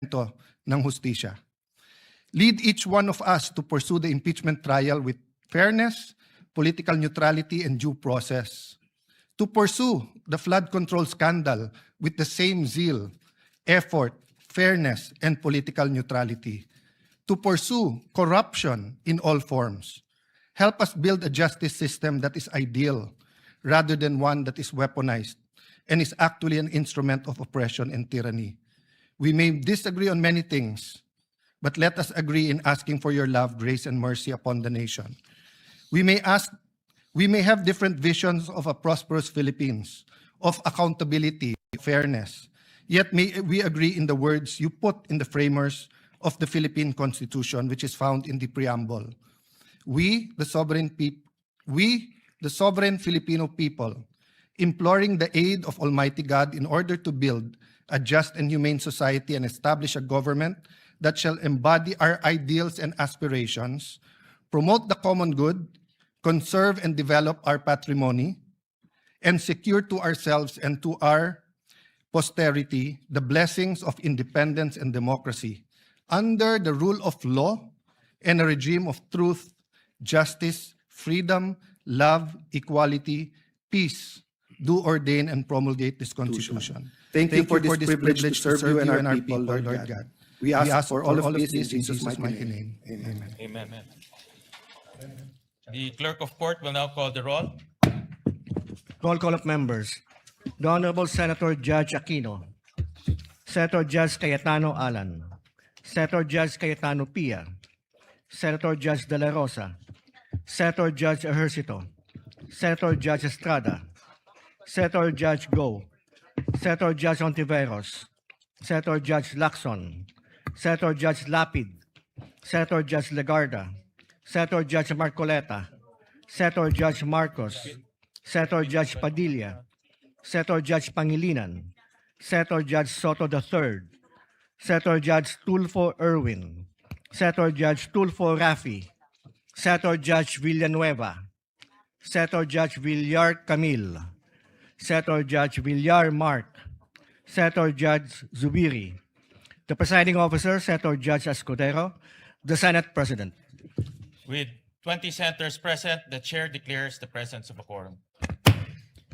ng hustisya. Lead each one of us to pursue the impeachment trial with fairness, political neutrality, and due process. To pursue the flood control scandal with the same zeal, effort, fairness, and political neutrality. To pursue corruption in all forms. Help us build a justice system that is ideal rather than one that is weaponized and is actually an instrument of oppression and tyranny. We may disagree on many things, but let us agree in asking for your love, grace, and mercy upon the nation. We may have different visions of a prosperous Philippines, of accountability, fairness, yet may we agree in the words you put in the framers of the Philippine Constitution, which is found in the preamble. We, the sovereign Filipino people, imploring the aid of Almighty God in order to build a just and humane society and establish a government that shall embody our ideals and aspirations, promote the common good, conserve and develop our patrimony, and secure to ourselves and to our posterity the blessings of independence and democracy under the rule of law and a regime of truth, justice, freedom, love, equality, peace, do ordain and promulgate this Constitution. Thank you for this privilege to serve you and our people, Lord God. We ask for all of this in Jesus' mighty name. Amen. Amen. The clerk of court will now call the roll. Roll call of members. The Honorable Senator Judge Aquino, Senator Judge Cayetano Alan, Senator Judge Cayetano Pia, Senator Judge De La Rosa, Senator Judge Ejercito, Senator Judge Estrada, Senator Judge Go, Senator Judge Ontiveros, Senator Judge Lacson, Senator Judge Lapid, Senator Judge Legarda, Senator Judge Marcoleta, Senator Judge Marcos, Senator Judge Padilla, Senator Judge Pangilinan, Senator Judge Soto III, Senator Judge Tulfo Erwin, Senator Judge Tulfo Rafi, Senator Judge Villanueva, Senator Judge Villar Camille, Senator Judge Villar Mark, Senator Judge Zubiri, the presiding officer, Senator Judge Escudero, the Senate President. With 20 senators present, the chair declares the presence of a quorum.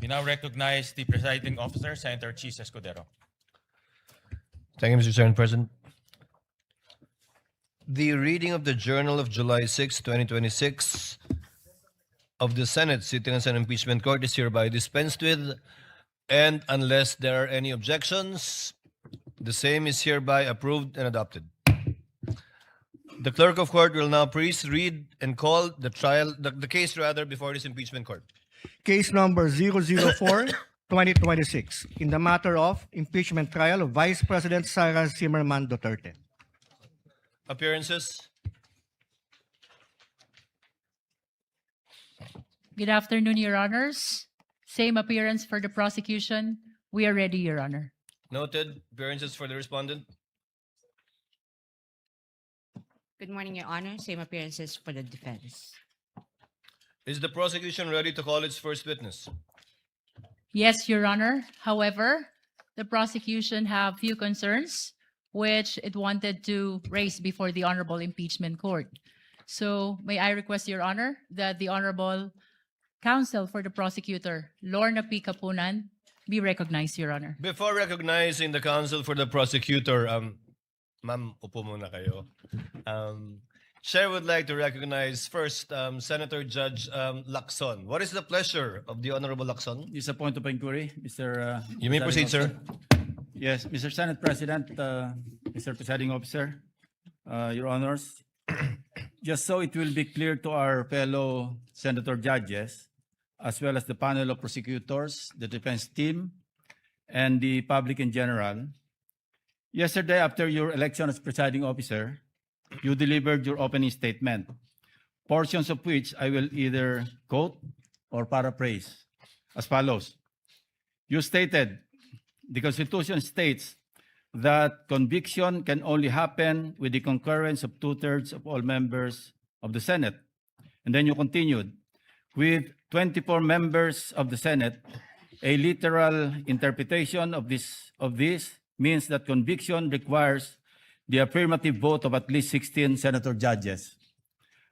We now recognize the presiding officer, Senator Chis Escudero. Thank you, Mr. Senate President. The reading of the Journal of July 6, 2026 of the Senate sitting as an impeachment court is hereby dispensed with, and unless there are any objections, the same is hereby approved and adopted. The clerk of court will now please read and call the case before this impeachment court. Case number 004-2026 in the matter of impeachment trial of Vice President Sara Duterte. Appearances. Good afternoon, Your Honors. Same appearance for the prosecution. We are ready, Your Honor. Noted. Appearances for the respondent. Good morning, Your Honor. Same appearances for the defense. Is the prosecution ready to call its first witness? Yes, Your Honor. However, the prosecution have few concerns which it wanted to raise before the Honorable Impeachment Court. So may I request, Your Honor, that the Honorable Counsel for the Prosecutor, Lorna P. Kapunan, be recognized, Your Honor. Before recognizing the counsel for the prosecutor, ma'am, upo muna kayo. Chair would like to recognize first Senator Judge Lacson. What is the pleasure of the Honorable Lacson? It's a point of inquiry, Mr. You may proceed, sir. Yes, Mr. Senate President, Mr. Presiding Officer, Your Honors. Just so it will be clear to our fellow Senator judges, as well as the panel of prosecutors, the defense team, and the public in general, yesterday after your election as presiding officer, you delivered your opening statement, portions of which I will either quote or paraphrase as follows. You stated, the Constitution states that conviction can only happen with the concurrence of 2/3 of all members of the Senate. And then you continued, with 24 members of the Senate, a literal interpretation of this means that conviction requires the affirmative vote of at least 16 senator judges.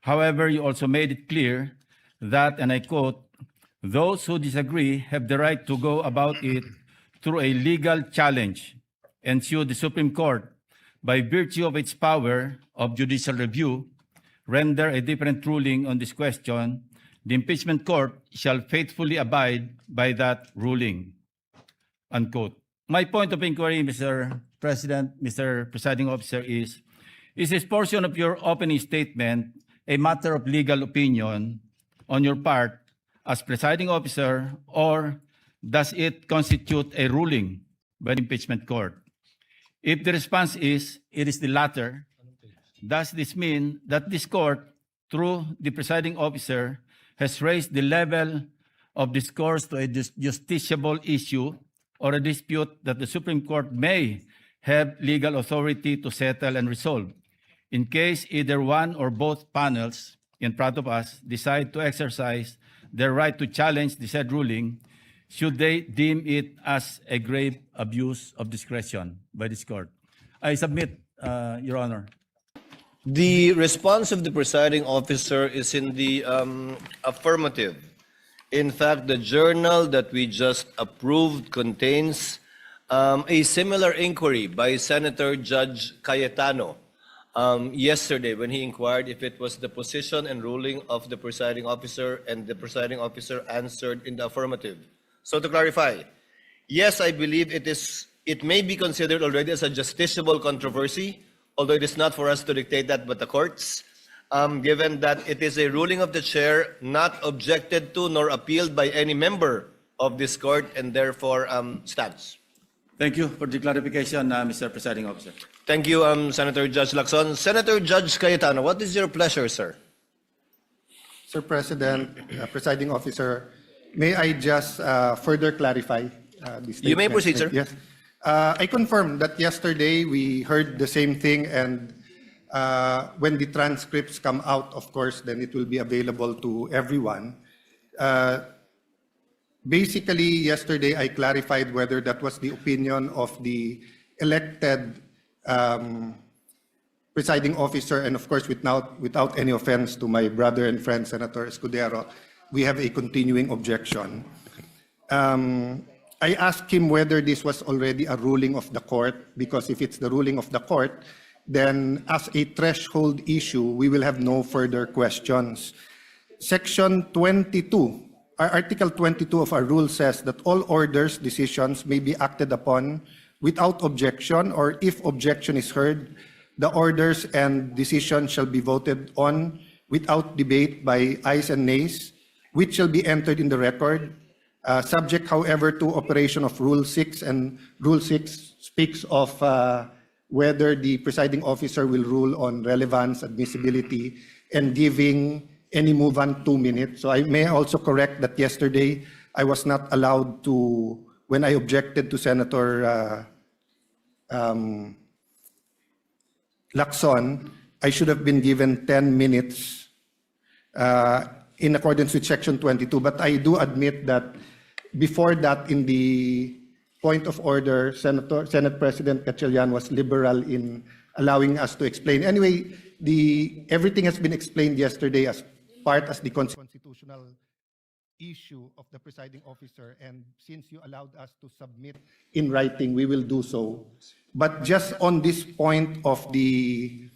However, you also made it clear that, and I quote, "Those who disagree have the right to go about it through a legal challenge and sue the Supreme Court by virtue of its power of judicial review, render a different ruling on this question. The impeachment court shall faithfully abide by that ruling." Unquote. My point of inquiry, Mr. President, Mr. Presiding Officer, is this portion of your opening statement a matter of legal opinion on your part as presiding officer, or does it constitute a ruling by the impeachment court? If the response is, it is the latter, does this mean that this court, through the presiding officer, has raised the level of discourse to a justiciable issue or a dispute that the Supreme Court may have legal authority to settle and resolve? In case either one or both panels in front of us decide to exercise their right to challenge the said ruling, should they deem it as a grave abuse of discretion by this court? I submit, Your Honor. The response of the presiding officer is in the affirmative. In fact, the journal that we just approved contains a similar inquiry by Senator Judge Cayetano yesterday when he inquired if it was the position and ruling of the presiding officer, and the presiding officer answered in the affirmative. So to clarify, yes, I believe it may be considered already as a justiciable controversy, although it is not for us to dictate that but the courts, given that it is a ruling of the chair not objected to nor appealed by any member of this court, and therefore stands. Thank you for the clarification, Mr. Presiding Officer. Thank you, Senator Judge Lacson. Senator Judge Cayetano, what is your pleasure, sir? Sir President, Presiding Officer, may I just further clarify this You may statement? proceed, sir. Yes. I confirm that yesterday we heard the same thing, and when the transcripts come out, of course, then it will be available to everyone. Basically, yesterday I clarified whether that was the opinion of the elected presiding officer, and of course, without any offense to my brother and friend, Senator Escudero, we have a continuing objection. I asked him whether this was already a ruling of the court, because if it's the ruling of the court, then as a threshold issue, we will have no further questions. Section 22, Article 22 of our rule says that all orders, decisions may be acted upon without objection, or if objection is heard, the orders and decisions shall be voted on without debate by ayes and nays, which shall be entered in the record, subject, however, to operation of Rule 6, and Rule 6 speaks of whether the presiding officer will rule on relevance, admissibility, and giving any movant 2 minutes. So I may also correct that yesterday I was not allowed to, when I objected to Senator Lacson, I should have been given 10 minutes in accordance with Section 22. But I do admit that before that, in the point of order, Senate President Gatchalian was liberal in allowing us to explain. Anyway, everything has been explained yesterday as the constitutional issue of the presiding officer, and since you allowed us to submit in writing, we will do so. But just on this point of the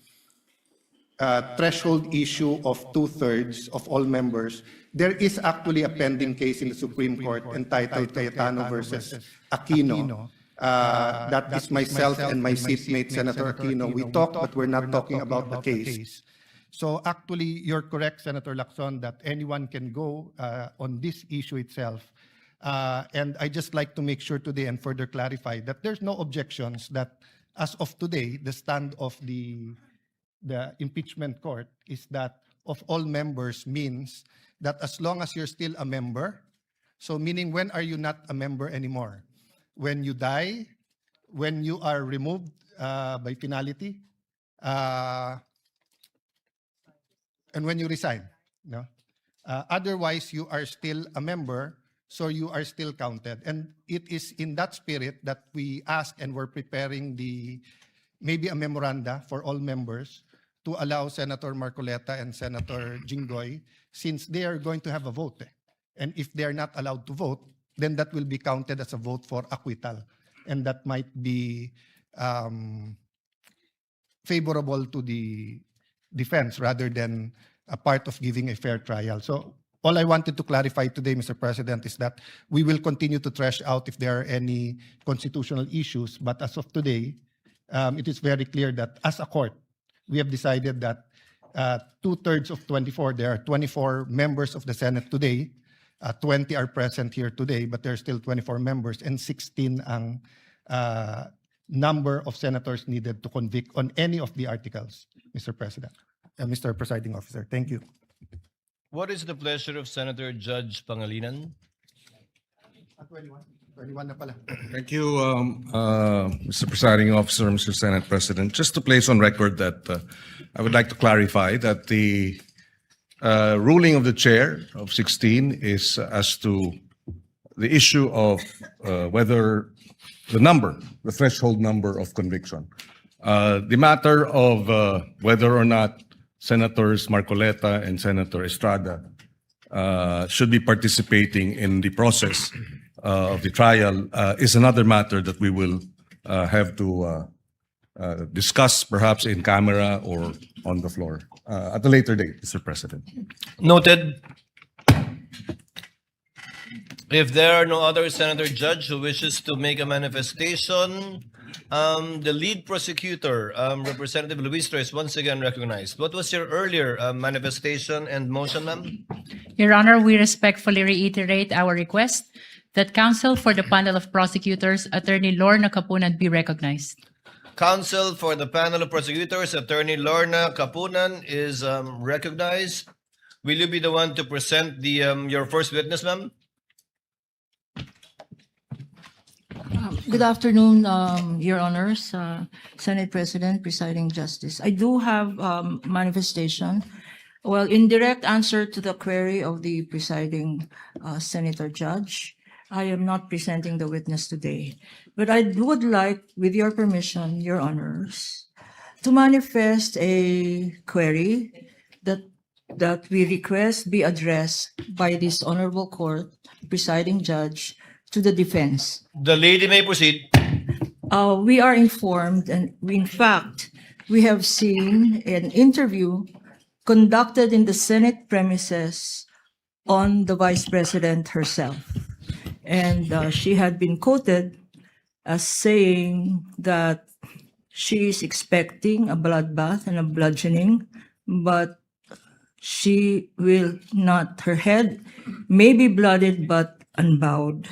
threshold issue of 2/3 of all members, there is actually a pending case in the Supreme Court entitled Cayetano versus Aquino. That is myself and my seatmate, Senator Aquino. We talked, but we're not talking about the case. So actually, you're correct, Senator Lacson, that anyone can go on this issue itself. And I just like to make sure today and further clarify that there's no objections, that as of today, the stand of the impeachment court is that of all members means that as long as you're still a member, so meaning when are you not a member anymore? When you die, when you are removed by finality, and when you resign. No? Otherwise, you are still a member, so you are still counted. And it is in that spirit that we ask, and we're preparing the maybe a memoranda for all members to allow Senator Marcoleta and Senator Jinggoy, since they are going to have a vote. And if they are not allowed to vote, then that will be counted as a vote for acquittal. And that might be favorable to the defense rather than a part of giving a fair trial. So all I wanted to clarify today, Mr. President, is that we will continue to thresh out if there are any constitutional issues. But as of today, it is very clear that as a court, we have decided that 2/3 of 24, there are 24 members of the Senate today, 20 are present here today, but there are still 24 members, and 16 ang number of senators needed to convict on any of the articles, Mr. President, Mr. Presiding Officer. Thank you. What is the pleasure of Senator Judge Pangilinan? 21 na pala. Thank you, Mr. Presiding Officer, Mr. Senate President. Just to place on record that I would like to clarify that the ruling of the chair of 16 is as to the issue of whether the threshold number of conviction. The matter of whether or not Senators Marcoleta and Senator Estrada should be participating in the process of the trial is another matter that we will have to discuss perhaps in camera or on the floor at a later date, Mr. President. Noted. If there are no other Senator Judge who wishes to make a manifestation, the lead prosecutor, Representative Luistro, is once again recognized. What was your earlier manifestation and motion, ma'am? Your Honor, we respectfully reiterate our request that counsel for the panel of prosecutors, Attorney Lorna Kapunan, be recognized. Counsel for the panel of prosecutors, Attorney Lorna Kapunan, is recognized. Will you be the one to present the your first witness, ma'am? Good afternoon, Your Honors, Senate President, Presiding Justice. I do have manifestation. Well, in direct answer to the query of the presiding Senator Judge, I am not presenting the witness today. But I would like, with your permission, Your Honors, to manifest a query that we request be addressed by this honorable court, presiding judge, to the defense. The lady may proceed. We are informed, and in fact, we have seen an interview conducted in the Senate premises on the Vice President herself. And she had been quoted as saying that she is expecting a bloodbath and a bludgeoning, but she will not, her head may be blooded but unbowed.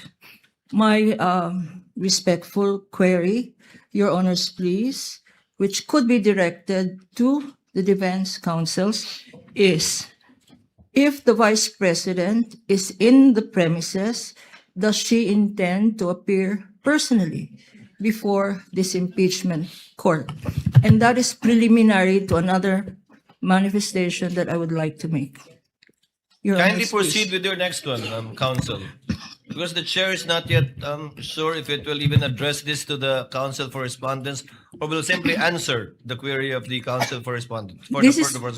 My respectful query, Your Honors, please, which could be directed to the defense counsels, is if the Vice President is in the premises, does she intend to appear personally before this impeachment court? And that is preliminary to another manifestation that I would like to make. Your Kindly Honors, please. proceed with your next one, counsel. Because the chair is not yet sure if it will even address this to the counsel for respondents or will simply answer the query of the counsel for respondents.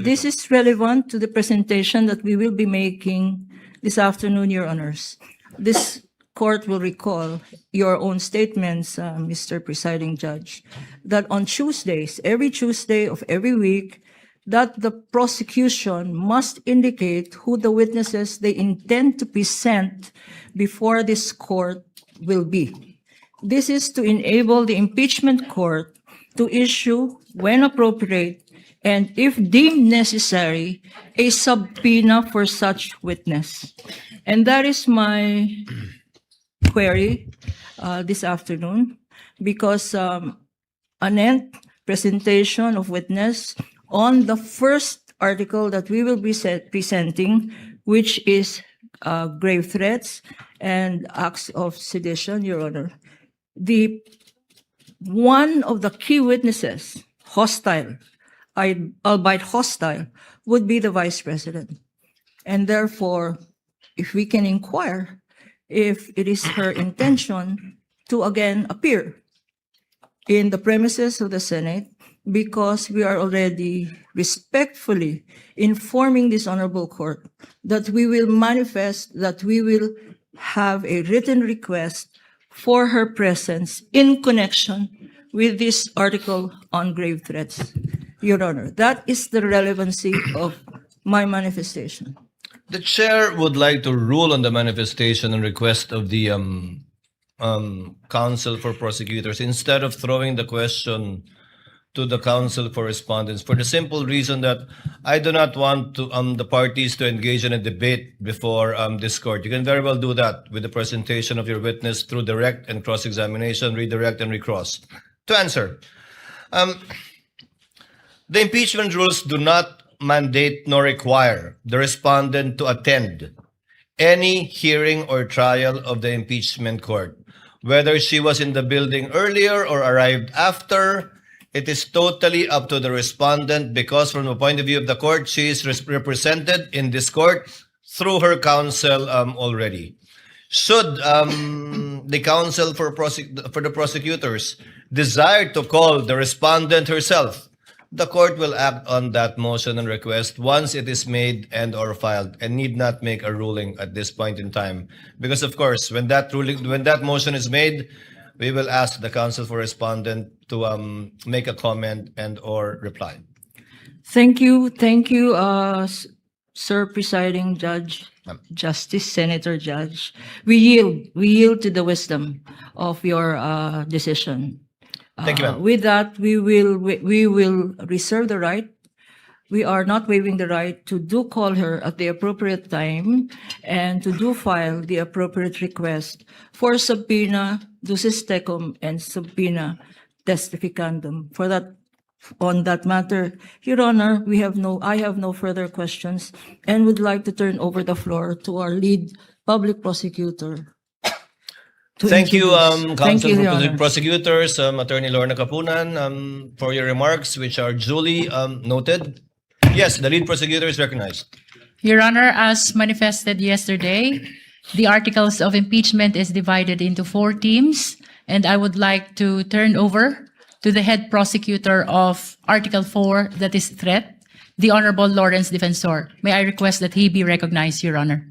This is relevant to the presentation that we will be making this afternoon, Your Honors. This court will recall your own statements, Mr. Presiding Judge, that on Tuesdays, every Tuesday of every week, that the prosecution must indicate who the witnesses they intend to present before this court will be. This is to enable the impeachment court to issue, when appropriate, and if deemed necessary, a subpoena for such witness. And that is my query this afternoon, because an presentation of witness on the first article that we will be presenting, which is grave threats and acts of sedition, Your Honor. One of the key witnesses, hostile, albeit hostile, would be the Vice President. And therefore, if we can inquire if it is her intention to again appear in the premises of the Senate because we are already respectfully informing this honorable court that we will manifest, that we will have a written request for her presence in connection with this article on grave threats. Your Honor, that is the relevancy of my manifestation. The chair would like to rule on the manifestation and request of the counsel for prosecutors instead of throwing the question to the counsel for respondents, for the simple reason that I do not want to the parties to engage in a debate before this court. You can very well do that with the presentation of your witness through direct and cross-examination, redirect and recross. To answer, the impeachment rules do not mandate nor require the respondent to attend any hearing or trial of the impeachment court. Whether she was in the building earlier or arrived after, it is totally up to the respondent because from the point of view of the court, she is represented in this court through her counsel already. Should the counsel for the prosecutors desire to call the respondent herself, the court will act on that motion and request once it is made and or filed and need not make a ruling at this point in time. Because of course, when that motion is made, we will ask the counsel for respondent to make a comment and or reply. Thank you, Sir Presiding Judge, Justice, Senator Judge. We yield to the wisdom of your decision. Thank you, ma'am. With that, we will reserve the right. We are not waiving the right to do call her at the appropriate time and to do file the appropriate request for subpoena ducis tecum and subpoena testificandum. For that, on that matter, Your Honor, I have no further questions and would like to turn over the floor to our lead public prosecutor. Thank you, Thank Counsel you, for Your Honor. Prosecutors, Attorney Lorna Kapunan, for your remarks, which are duly noted. Yes, the lead prosecutor is recognized. Your Honor, as manifested yesterday, the articles of impeachment is divided into 4 teams, and I would like to turn over to the head prosecutor of Article 4, that is threat, the Honorable Lawrence Defensor. May I request that he be recognized, Your Honor?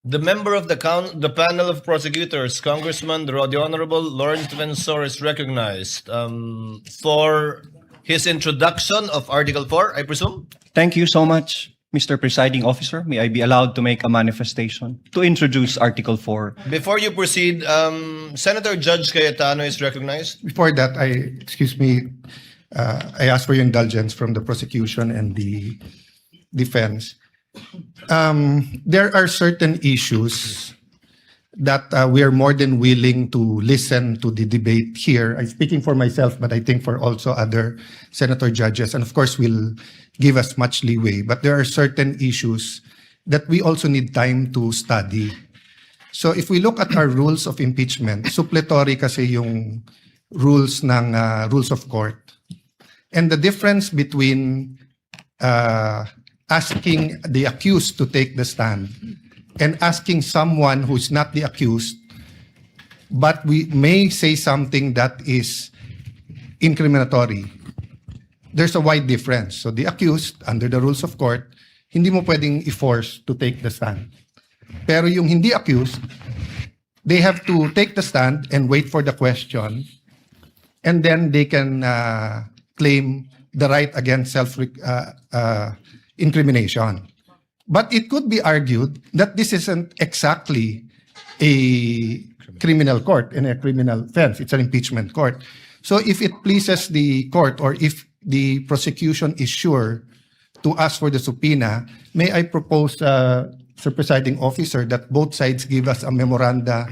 The member of the panel of prosecutors, Congressman the Honorable Lawrence Defensor, is recognized for his introduction of Article 4, I presume. Thank you so much, Mr. Presiding Officer. May I be allowed to make a manifestation to introduce Article 4? Before you proceed, Senator Judge Cayetano is recognized. Before that, I ask for your indulgence from the prosecution and the defense. There are certain issues that we are more than willing to listen to the debate here. I'm speaking for myself, but I think for also other senator judges, and of course will give us much leeway. But there are certain issues that we also need time to study. So if we look at our rules of impeachment, suppletory kasi yung rules ng rules of court. And the difference between asking the accused to take the stand and asking someone who's not the accused, but we may say something that is incriminatory. There's a wide difference. So the accused, under the rules of court, hindi mo pwedeng i-force to take the stand. Pero yung hindi accused, they have to take the stand and wait for the question, and then they can claim the right against self-incrimination. But it could be argued that this isn't exactly a criminal court and a criminal offense. It's an impeachment court. So if it pleases the court, or if the prosecution is sure to ask for the subpoena, may I propose, Sir Presiding Officer, that both sides give us a memoranda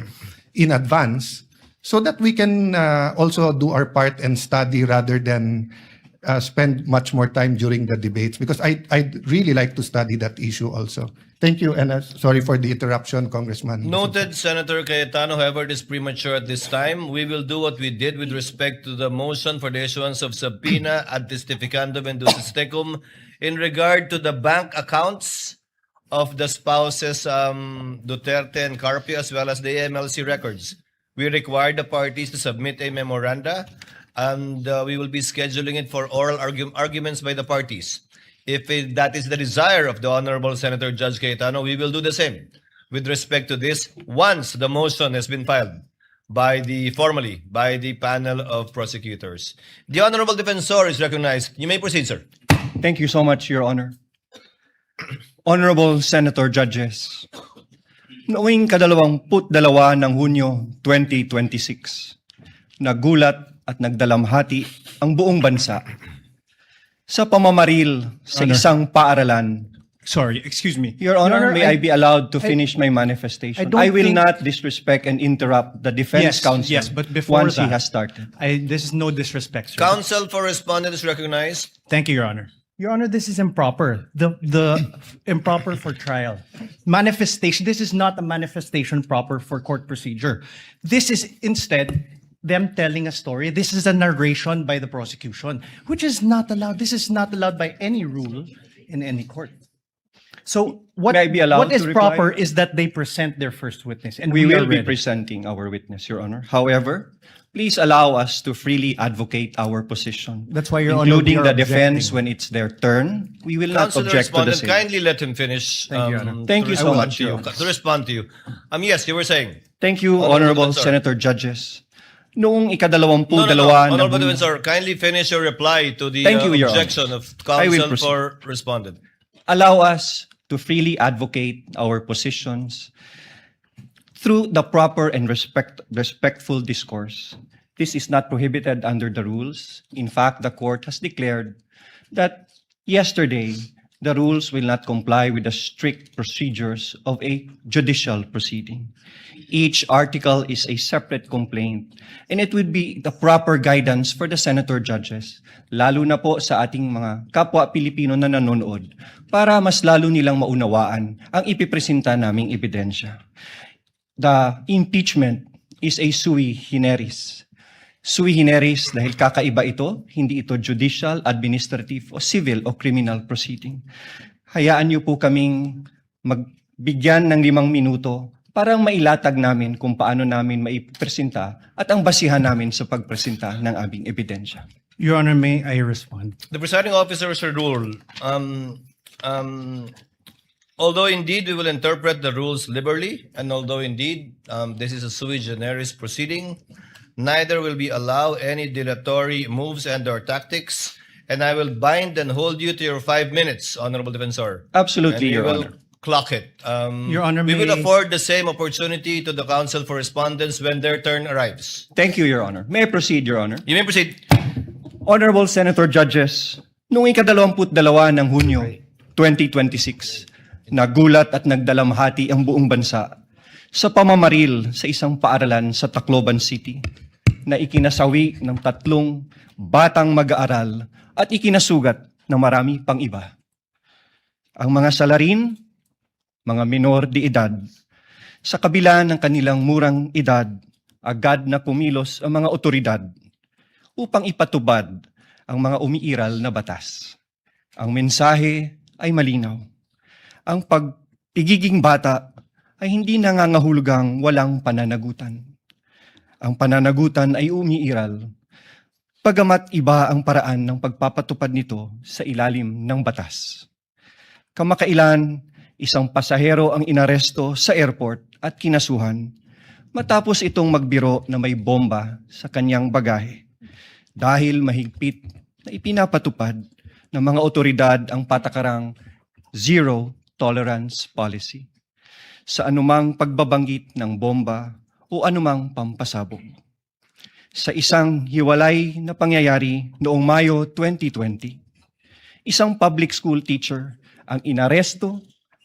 in advance so that we can also do our part and study rather than spend much more time during the debates, because I'd really like to study that issue also. Thank you, and sorry for the interruption, Congressman. Noted, Senator Cayetano. However, it is premature at this time. We will do what we did with respect to the motion for the issuance of subpoena ad testificandum and ducis tecum in regard to the bank accounts of the spouses Duterte and Carpio, as well as the AMLC records. we require the parties to submit a memoranda, and we will be scheduling it for oral arguments by the parties. If that is the desire of the Honorable Senator Judge Cayetano, we will do the same with respect to this once the motion has been filed formally by the panel of prosecutors. The Honorable Defensor is recognized. You may proceed, sir. Thank you so much, Your Honor. Honorable Senator Judges, noong 22 ng Hunyo 2026, nagulat at nagdalamhati ang buong bansa sa pamamaril sa isang paaralan. Sorry, excuse me. Your Honor, may I be allowed to I- finish my manifestation? I don't I will think- not disrespect and interrupt the defense counsel Yes, but before once he that, has started. this is no disrespect, sir. Counsel for respondent is recognized. Thank you, Your Honor. Your Honor, this is improper. The improper for trial. Manifestation, this is not a manifestation proper for court procedure. This is instead them telling a story. This is a narration by the prosecution, which is not allowed. This is not allowed by any rule in any court. So what, May I be allowed what is to reply? proper is that they present their first witness. And We are will be ready. presenting our witness, Your Honor. However, please allow us to freely advocate our position. That's why, Your Honor, including we are the defense objecting. when it's their turn. We will not Counsel object to the respondent, same. kindly let him finish. Thank you, Your Honor. Thank you so respond much, to Your Honor. To respond to you. Yes, you were saying. Thank you, Honorable Honorable Defensor. Senator Judges. Noong ikadalawampu No. ng Honorable Hunyo- Defensor, kindly finish your reply to the Thank you, Your Honor. objection of I will counsel proceed. for respondent. allow us to freely advocate our positions through the proper and respectful discourse. This is not prohibited under the rules. In fact, the court has declared that yesterday, the rules will not comply with the strict procedures of a judicial proceeding. Each article is a separate complaint, and it would be the proper guidance for the senator judges, lalo na po sa ating mga kapwa Pilipino na nanonood, para mas lalo nilang maunawaan ang ipipresenta naming ebidensya. The impeachment is a sui generis. Sui generis dahil kakaiba ito, hindi ito judicial, administrative, o civil o criminal proceeding. Hayaan niyo po kaming magbigyan ng 5 minuto para mailatag namin kung paano namin maipresenta at ang basihan namin sa pagpresenta ng aming ebidensya. Your Honor, may I respond? The presiding officer is rule. Although indeed we will interpret the rules liberally, and although indeed this is a sui generis proceeding, neither will we allow any dilatory moves and/or tactics, and I will bind and hold you to your 5 minutes, Honorable Defensor. Absolutely, And we Your will Honor. clock it. Your Honor, we will may- afford the same opportunity to the counsel for respondents when their turn arrives. Thank you, Your Honor. May I proceed, Your Honor? You may proceed. Honorable Senator Judges, noong ika-22 ng Hunyo 2026, nagulat at nagdalamhati ang buong bansa sa pamamaril sa isang paaralan sa Tacloban City na ikinasawi ng 3 batang mag-aaral at ikinasugat ng marami pang iba. Ang mga salarin, mga minor de edad, sa kabila ng kanilang murang edad, agad na kumilos ang mga otoridad upang ipatubad ang mga umiiral na batas. Ang mensahe ay malinaw. Ang pagpigiging bata ay hindi nangangahulugang walang pananagutan. Ang pananagutan ay umiiral, pagamat iba ang paraan ng pagpapatupad nito sa ilalim ng batas. Kamakailan, isang pasahero ang inaresto sa airport at kinasuhan matapos itong magbiro na may bomba sa kanyang bagahe dahil mahigpit na ipinapatupad ng mga otoridad ang patakarang zero tolerance policy sa anumang pagbabanggit ng bomba o anumang pampasabog. Sa isang hiwalay na pangyayari noong Mayo 2020, isang public school teacher ang inaresto,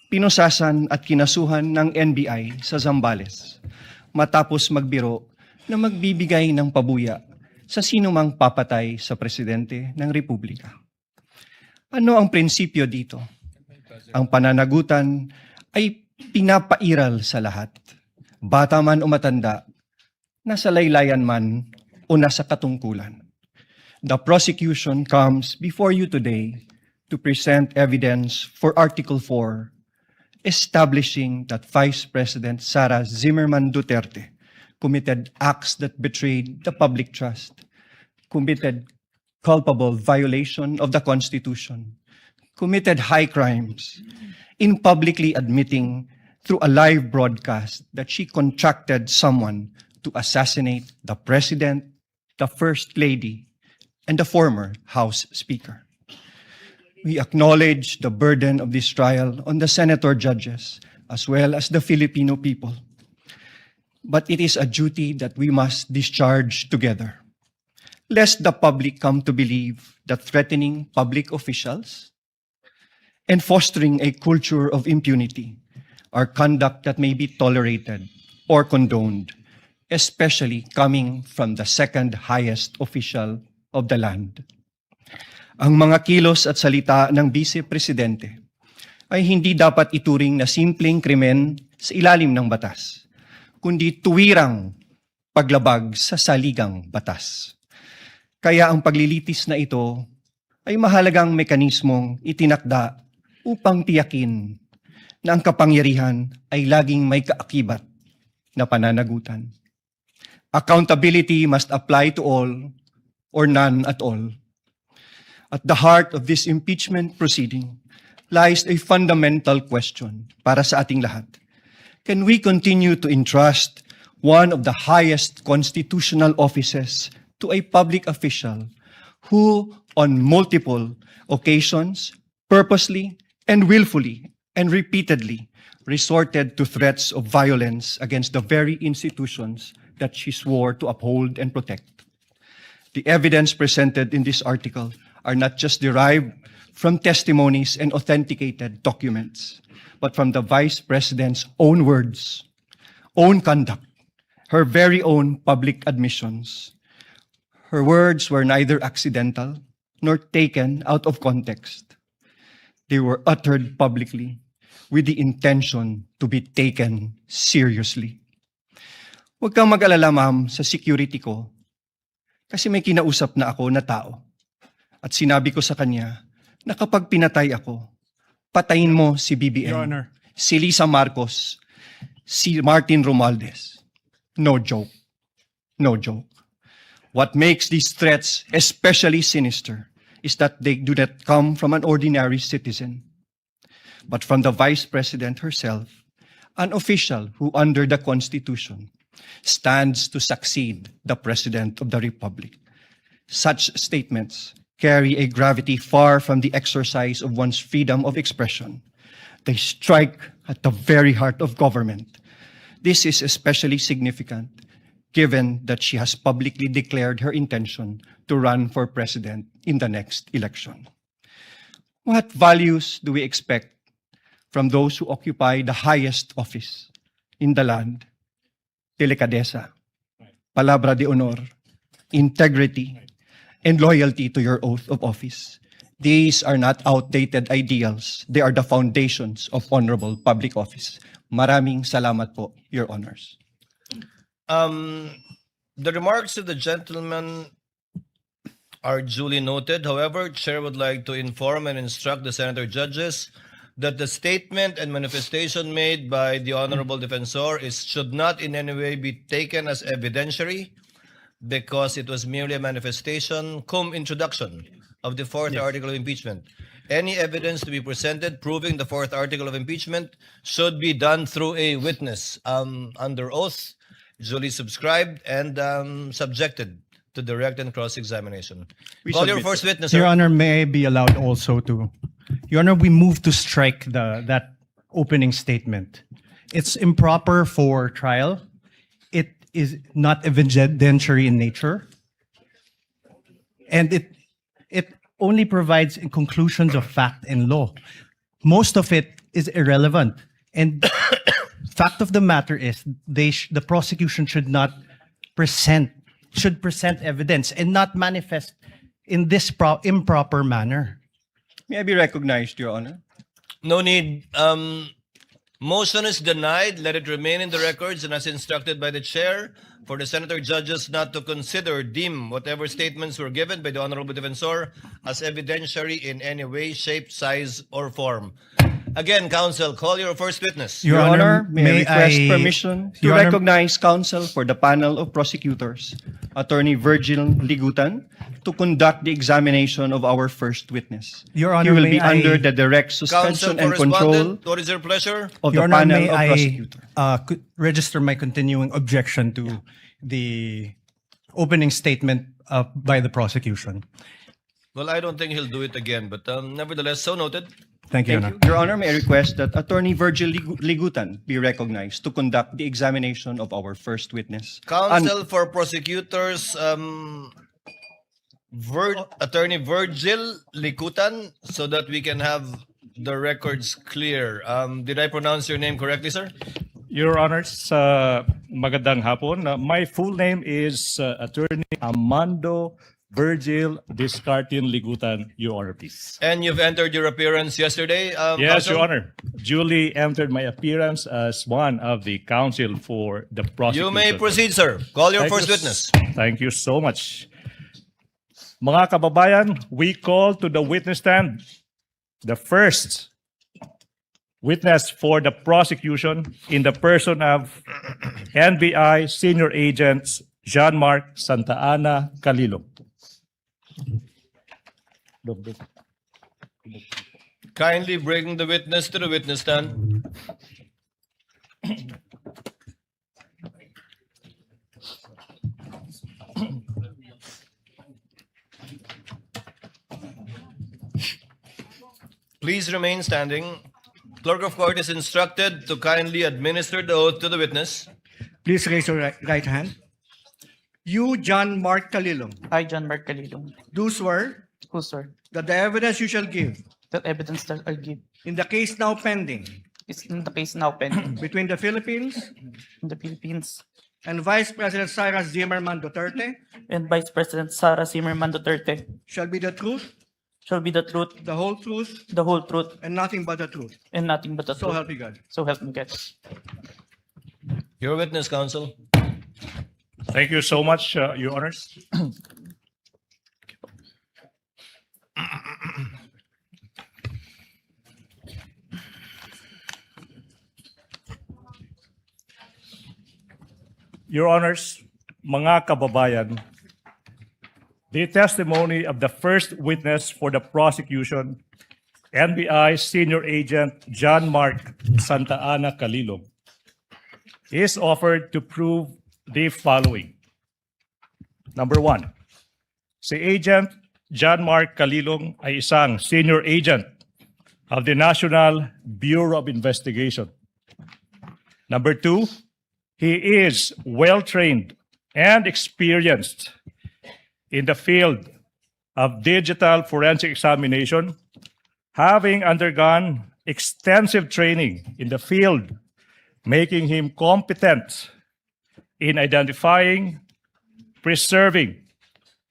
pinusasan at kinasuhan ng NBI sa Zambales matapos magbiro na magbibigay ng pabuya sa sinumang papatay sa presidente ng Republika. Ano ang prinsipyo dito? Ang pananagutan ay pinapairal sa lahat, bata man o matanda, nasa laylayan man o nasa katungkulan. The prosecution comes before you today to present evidence for Article 4, establishing that Vice President Sara Duterte committed acts that betrayed the public trust, committed culpable violation of the Constitution, committed high crimes, in publicly admitting through a live broadcast that she contracted someone to assassinate the President, the First Lady, and the former House Speaker. We acknowledge the burden of this trial on the senator judges as well as the Filipino people. But it is a duty that we must discharge together, lest the public come to believe that threatening public officials and fostering a culture of impunity are conduct that may be tolerated or condoned, especially coming from the second highest official of the land. Ang mga kilos at salita ng Vice Presidente ay hindi dapat ituring na simpleng krimen sa ilalim ng batas, kundi tuwirang paglabag sa saligang batas. Kaya ang paglilitis na ito ay mahalagang mekanismong itinakda upang tiyakin na ang kapangyarihan ay laging may kaakibat na pananagutan. Accountability must apply to all or none at all. At the heart of this impeachment proceeding lies a fundamental question para sa ating lahat. Can we continue to entrust one of the highest constitutional offices to a public official who, on multiple occasions, purposely and willfully and repeatedly resorted to threats of violence against the very institutions that she swore to uphold and protect? The evidence presented in this article are not just derived from testimonies and authenticated documents, but from the Vice President's own words, own conduct, her very own public admissions. Her words were neither accidental nor taken out of context. They were uttered publicly with the intention to be taken seriously. Huwag kang mag-alala, ma'am, sa security ko, kasi may kinausap na ako na tao. At sinabi ko sa kanya na kapag pinatay ako, patayin mo si BBM, Your Honor. si Lisa Marcos, si Martin Romualdez. No joke. No joke. What makes these threats especially sinister is that they do not come from an ordinary citizen, but from the Vice President herself, an official who under the Constitution stands to succeed the President of the Republic. Such statements carry a gravity far from the exercise of one's freedom of expression. They strike at the very heart of government. This is especially significant given that she has publicly declared her intention to run for president in the next election. What values do we expect from those who occupy the highest office in the land? Delicadeza, palabra de honor, integrity, and loyalty to your oath of office. These are not outdated ideals. They are the foundations of honorable public office. Maraming salamat po, Your Honors. The remarks of the gentleman are duly noted. However, Chair would like to inform and instruct the senator judges that the statement and manifestation made by the Honorable Defensor should not in any way be taken as evidentiary because it was merely a manifestation cum introduction of the fourth article of impeachment. Any evidence to be presented proving the fourth article of impeachment should be done through a witness under oath, duly subscribed and subjected to direct and cross-examination. Call your first witness, Your sir. Honor, may I be allowed also to? Your Honor, we move to strike that opening statement. It's improper for trial. It is not evidentiary in nature. And it only provides conclusions of fact and law. Most of it is irrelevant. And fact of the matter is the prosecution should present evidence and not manifest in this improper manner. May I be recognized, Your Honor? No need. Motion is denied. Let it remain in the records and as instructed by the chair for the senator judges not to consider, deem whatever statements were given by the Honorable Defensor as evidentiary in any way, shape, size, or form. Again, counsel, call your first witness. Your Honor, may I request I- permission to Your Honor- recognize counsel for the panel of prosecutors, Attorney Virgil Ligutan, to conduct the examination of our first witness. Your He Honor, will may be under I- the direct Counsel suspension for and control respondent, what is your pleasure? of Your the Honor, panel may of I prosecutors. register my continuing objection to the opening statement by the prosecution. Well, I don't think he'll do it again, but nevertheless, so noted. Thank you, Your Thank Honor. you. Your Honor, may I request that Attorney Virgil Ligutan be recognized to conduct the examination of our first witness. Counsel for prosecutors, Attorney Virgil Likutan, so that we can have the records clear. Did I pronounce your name correctly, sir? Your Honors, magandang hapon. My full name is Attorney Armando Virgil Discartin Ligutan, Your Honor, please. And you've entered your appearance yesterday. Yes, counsel? Your Honor. Duly entered my appearance as one of the counsel for the prosecution. You may proceed, sir. Call your Thank first you witness. Thank you so much. Mga kababayan, we call to the witness stand the first witness for the prosecution in the person of NBI Senior Agent Jean-Marc Santa Ana Calilo. Kindly bring the witness to the witness stand. Please remain standing. Clerk of Court is instructed to kindly administer the oath to the witness. Please raise your right hand. You, John Mark Calilong, I, John Mark Calilong, do swear who swear that the evidence you shall give that evidence that I give in the case now pending is in the case now pending between the Philippines in the Philippines and Vice President Sara Duterte and Vice President Sara Duterte shall be the truth, shall be the truth, the whole truth, the whole truth, and nothing but the truth. and nothing but the So truth. help me God. So help me God. Your witness, counsel. Thank you so much, Your Honors. Your Honors, mga kababayan, the testimony of the first witness for the prosecution, NBI Senior Agent John Mark Santa Ana Calilo, is offered to prove the following. Number one, si Agent John Mark Calilong ay isang senior agent of the National Bureau of Investigation. Number two, he is well-trained and experienced in the field of digital forensic examination, having undergone extensive training in the field, making him competent in identifying, preserving,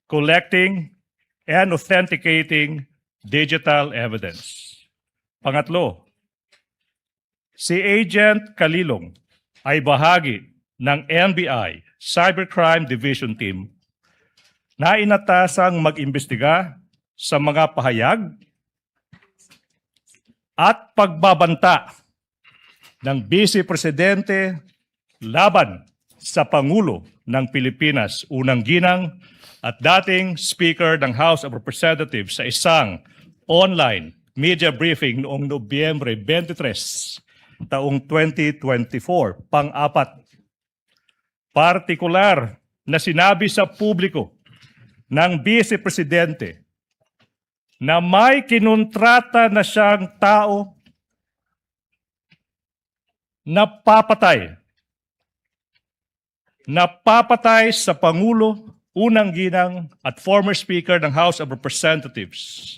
collecting, and authenticating digital evidence. Pangatlo, si Agent Calilong ay bahagi ng NBI Cybercrime Division Team na inatasang mag-imbestiga sa mga pahayag at pagbabanta ng Vice Presidente laban sa Pangulo ng Pilipinas, unang ginang at dating Speaker ng House of Representatives sa isang online media briefing noong Nobyembre 23, taong 2024, pang-apat. Partikular na sinabi sa publiko ng Vice Presidente na may kinontrata na siyang tao na papatay sa Pangulo, unang ginang at former Speaker ng House of Representatives.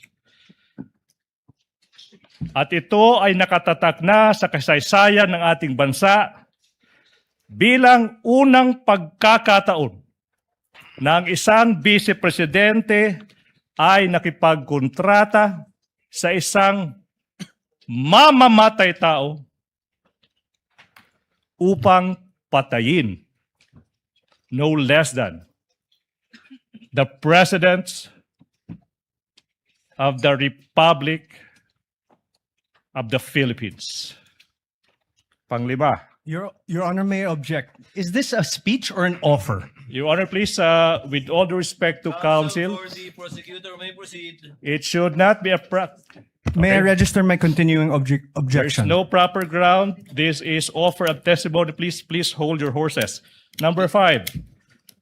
At ito ay nakatatak na sa kasaysayan ng ating bansa bilang unang pagkakataon na ang isang Vice Presidente ay nakipagkontrata sa isang mamamatay tao upang patayin no less than the President of the Republic of the Philippines. Panglima, Your Honor, may I object? Is this a speech or an offer? Your Honor, please, with all due respect to counsel, for the prosecutor may proceed. it should not be a May I register my continuing There's objection? no proper ground. This is offer of testimony. Please hold your horses. Number 5,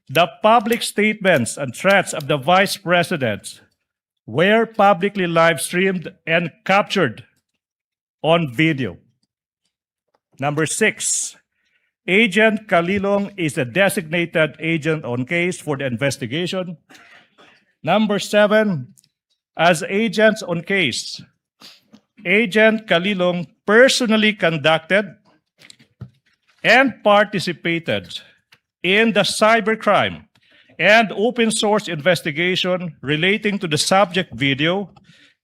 the public statements and threats of the Vice President were publicly live streamed and captured on video. Number 6, Agent Kalilong is a designated agent on case for the investigation. Number 7, as agents on case, Agent Kalilong personally conducted and participated in the cybercrime and open source investigation relating to the subject video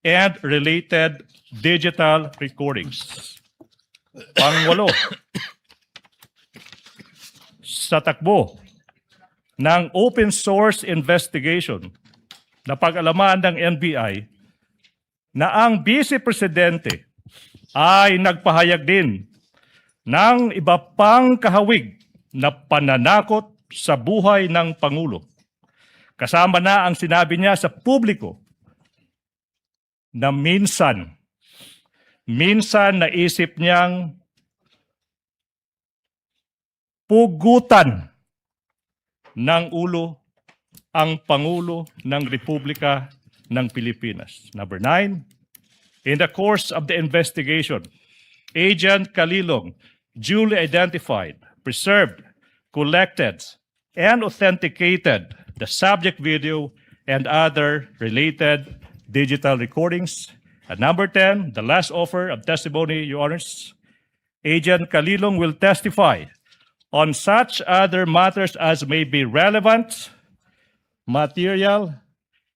and related digital recordings. Pangwalo, sa takbo ng open source investigation na pag-alaman ng NBI na ang Vice Presidente ay nagpahayag din ng iba pang kahawig na pananakot sa buhay ng Pangulo. Kasama na ang sinabi niya sa publiko na minsan naisip niyang pugutan ng ulo ang Pangulo ng Republika ng Pilipinas. Number 9, in the course of the investigation, Agent Kalilong duly identified, preserved, collected, and authenticated the subject video and other related digital recordings. And number 10, the last offer of testimony, Your Honors, Agent Kalilong will testify on such other matters as may be relevant, material,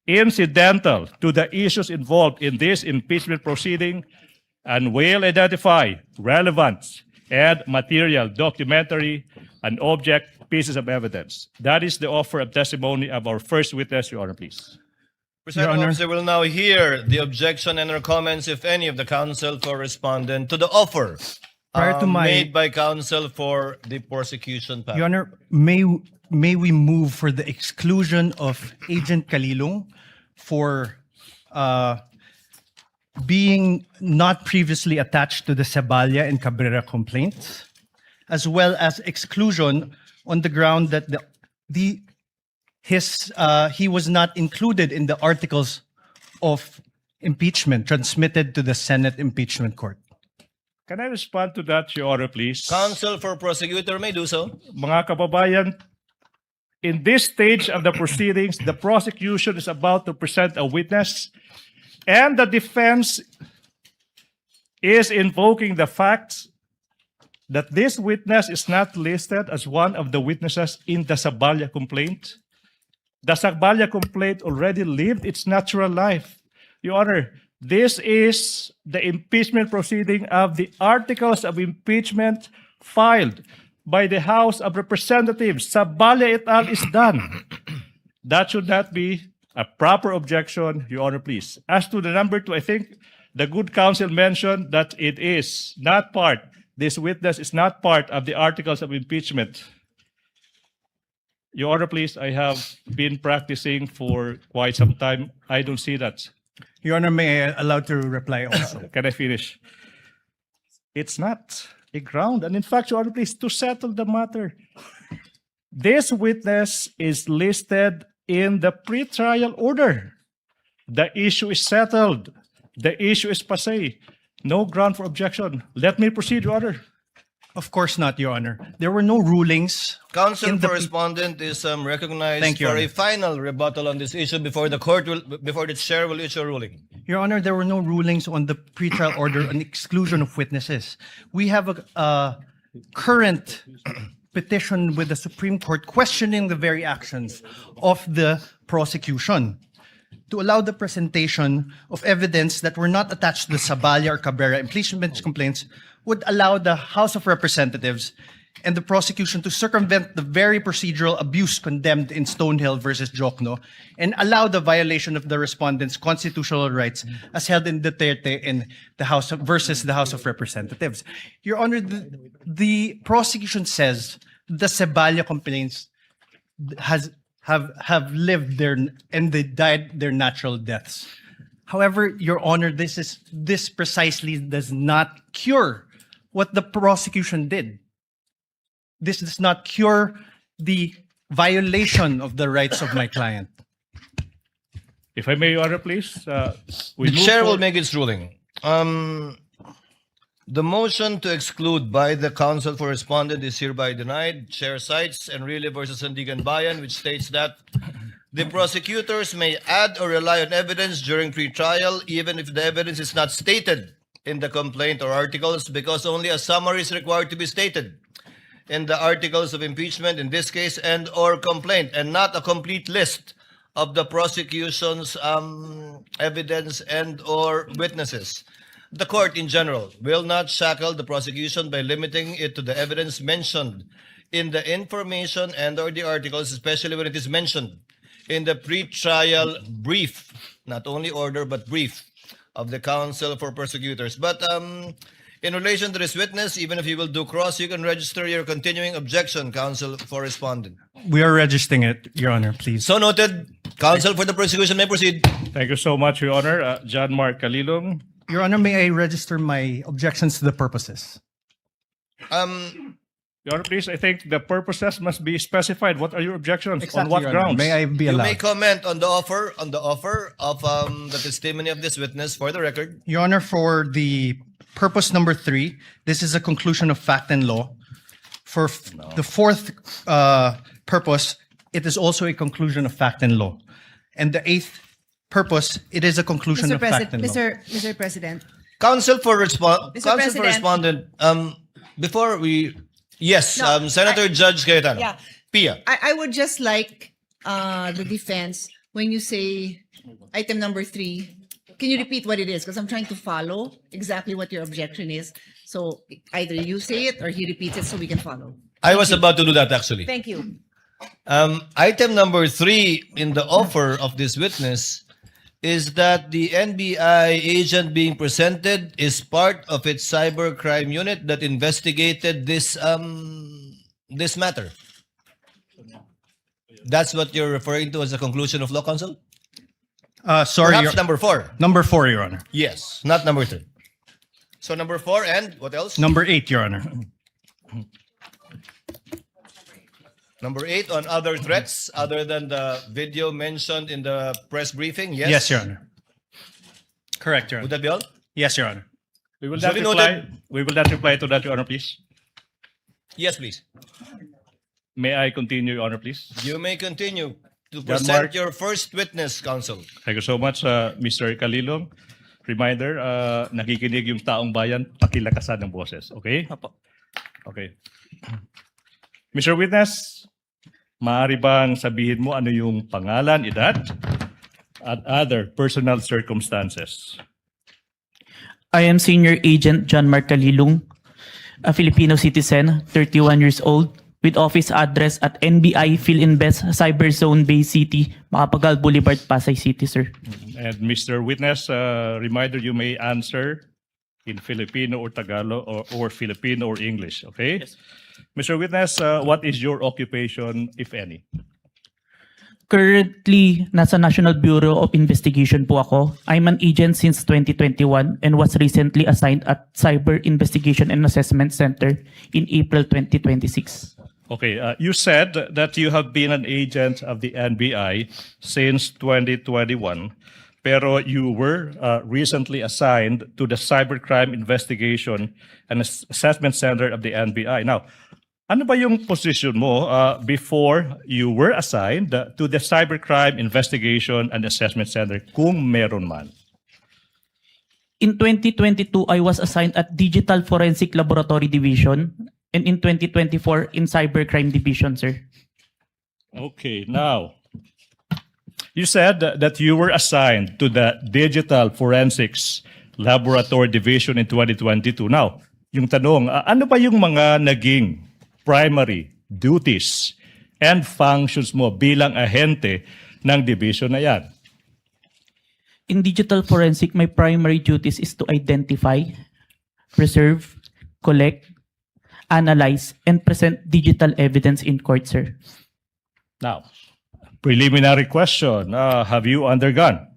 incidental to the issues involved in this impeachment proceeding, and will identify relevant and material documentary and object pieces of evidence. That is the offer of testimony of our first witness, Your Honor, please. Presiding officer will now hear the objection and or comments, if any, of the counsel for respondent to the offer Prior to made by counsel for the prosecution. Your Honor, may we move for the exclusion of Agent Kalilong for being not previously attached to the Saballa and Cabrera complaints, as well as exclusion on the ground that he was not included in the articles of impeachment transmitted to the Senate Impeachment Court. Can I respond to that, Your Honor, please? Counsel for prosecutor may do so. Mga kababayan, in this stage of the proceedings, the prosecution is about to present a witness, and the defense is invoking the fact that this witness is not listed as one of the witnesses in the Saballa complaint. The Saballa complaint already lived its natural life. Your Honor, this is the impeachment proceeding of the articles of impeachment filed by the House of Representatives. Saballa et al. Is done. That should not be a proper objection, Your Honor, please. As to the number 2, I think the good counsel mentioned that it is not part, this witness is not part of the articles of impeachment. Your Honor, please, I have been practicing for quite some time. I don't see that. Your Honor, may I allow to reply also? Can I finish? It's not a ground. And in fact, Your Honor, please, to settle the matter, this witness is listed in the pretrial order. The issue is settled. The issue is passé. No ground for objection. Let me proceed, Your Honor. Of course not, Your Honor. There were no rulings. Counsel in the for respondent is recognized Thank you, for Your a Honor. final rebuttal on this issue before the chair will issue a ruling. Your Honor, there were no rulings on the pretrial order on exclusion of witnesses. We have a current petition with the Supreme Court questioning the very actions of the prosecution to allow the presentation of evidence that were not attached to the Saballa or Cabrera impeachment complaints would allow the House of Representatives and the prosecution to circumvent the very procedural abuse condemned in Stonehill versus Jokno and allow the violation of the respondent's constitutional rights as held in Duterte in the House versus the House of Representatives. Your Honor, the prosecution says the Ceballos complaints have lived their and they died their natural deaths. However, Your Honor, this precisely does not cure what the prosecution did. This does not cure the violation of the rights of my client. If I may, Your Honor, please. The We move chair will forward- make its ruling. The motion to exclude by the counsel for respondent is hereby denied. Chair cites Enrile versus Sandigan Bayan, which states that the prosecutors may add or rely on evidence during pretrial, even if the evidence is not stated in the complaint or articles, because only a summary is required to be stated in the articles of impeachment, in this case, and or complaint, and not a complete list of the prosecution's evidence and or witnesses. The court in general will not shackle the prosecution by limiting it to the evidence mentioned in the information and or the articles, especially when it is mentioned in the pre-trial brief, not only order, but brief of the counsel for prosecutors. But in relation to this witness, even if you will do cross, you can register your continuing objection, counsel for respondent. We are registering it, Your Honor, please. So noted. Counsel for the prosecution may proceed. Thank you so much, Your Honor. John Mark Calilong. Your Honor, may I register my objections to the purposes? Your Honor, please, I think the purposes must be specified. What are your objections? Exactly, On what Your Honor. grounds? May I be You may allowed? comment on the offer of the testimony of this witness for the record. Your Honor, for the purpose number 3, this is a conclusion of fact and law. For the fourth purpose, it is also a conclusion of fact and law. And the 8th purpose, it is a conclusion of fact and law. Mr. President. Counsel for Mr. President. respondent. Before we, yes, No, Senator Judge Cayetano. Yeah. Pia. I would just like the defense, when you say item number 3, can you repeat what it is? Because I'm trying to follow exactly what your objection is. So either you say it or he repeats it so we can follow. I was about to do that actually. Thank you. Item number 3 in the offer of this witness is that the NBI agent being presented is part of its cybercrime unit that investigated this matter. That's what you're referring to as a conclusion of law, counsel? Sorry, Perhaps number 4. number 4, Your Honor. Yes, not number 3. So number 4 and what else? Number 8, Your Honor. Number 8 on other threats other than the video mentioned in the press briefing. Yes. Yes, Your Honor. Correct, Your Would Honor. that be all? Yes, Your Honor. We will So not we reply. noted. We will not reply to that, Your Honor, please. Yes, please. May I continue, Your Honor, please? You may continue to Mark. present your first witness, counsel. Thank you so much, Mr. Calilong. Reminder, nakikinig yung taong bayan, pakilakasan ng boses. Okay? Apo. Okay. Mr. Witness, maaari bang sabihin mo ano yung pangalan, edad, at other personal circumstances? I am Senior Agent John Mark Calilong, a Filipino citizen, 31 years old, with office address at NBI Philinvest Cyber Zone Bay City, Macapagal Boulevard, Pasay City, sir. And Mr. Witness, reminder, you may answer in Filipino or Tagalog or Filipino or English, okay? Yes. Mr. Witness, what is your occupation, if any? Currently, nasa National Bureau of Investigation po ako. I'm an agent since 2021 and was recently assigned at Cyber Investigation and Assessment Center in April 2026. Okay, you said that you have been an agent of the NBI since 2021, pero you were recently assigned to the Cybercrime Investigation and Assessment Center of the NBI. Now, ano ba yung position mo before you were assigned to the Cybercrime Investigation and Assessment Center, kung meron man? In 2022, I was assigned at Digital Forensic Laboratory Division and in 2024 in Cybercrime Division, sir. Okay, now, you said that you were assigned to the Digital Forensics Laboratory Division in 2022. Now, yung tanong, ano ba yung mga naging primary duties and functions mo bilang ahente ng division na yan? In digital forensic, my primary duties is to identify, preserve, collect, analyze, and present digital evidence in court, sir. Now, preliminary question, have you undergone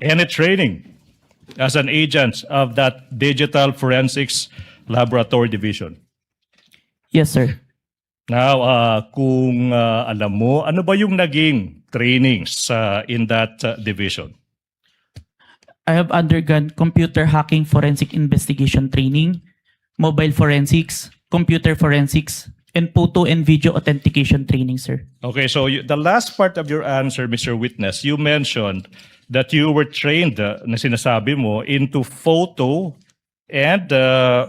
any training as an agent of that digital forensics laboratory division? Yes, sir. Now, kung alam mo, ano ba yung naging trainings in that division? I have undergone computer hacking forensic investigation training, mobile forensics, computer forensics, and photo and video authentication training, sir. Okay, so the last part of your answer, Mr. Witness, you mentioned that you were trained, na sinasabi mo, into photo and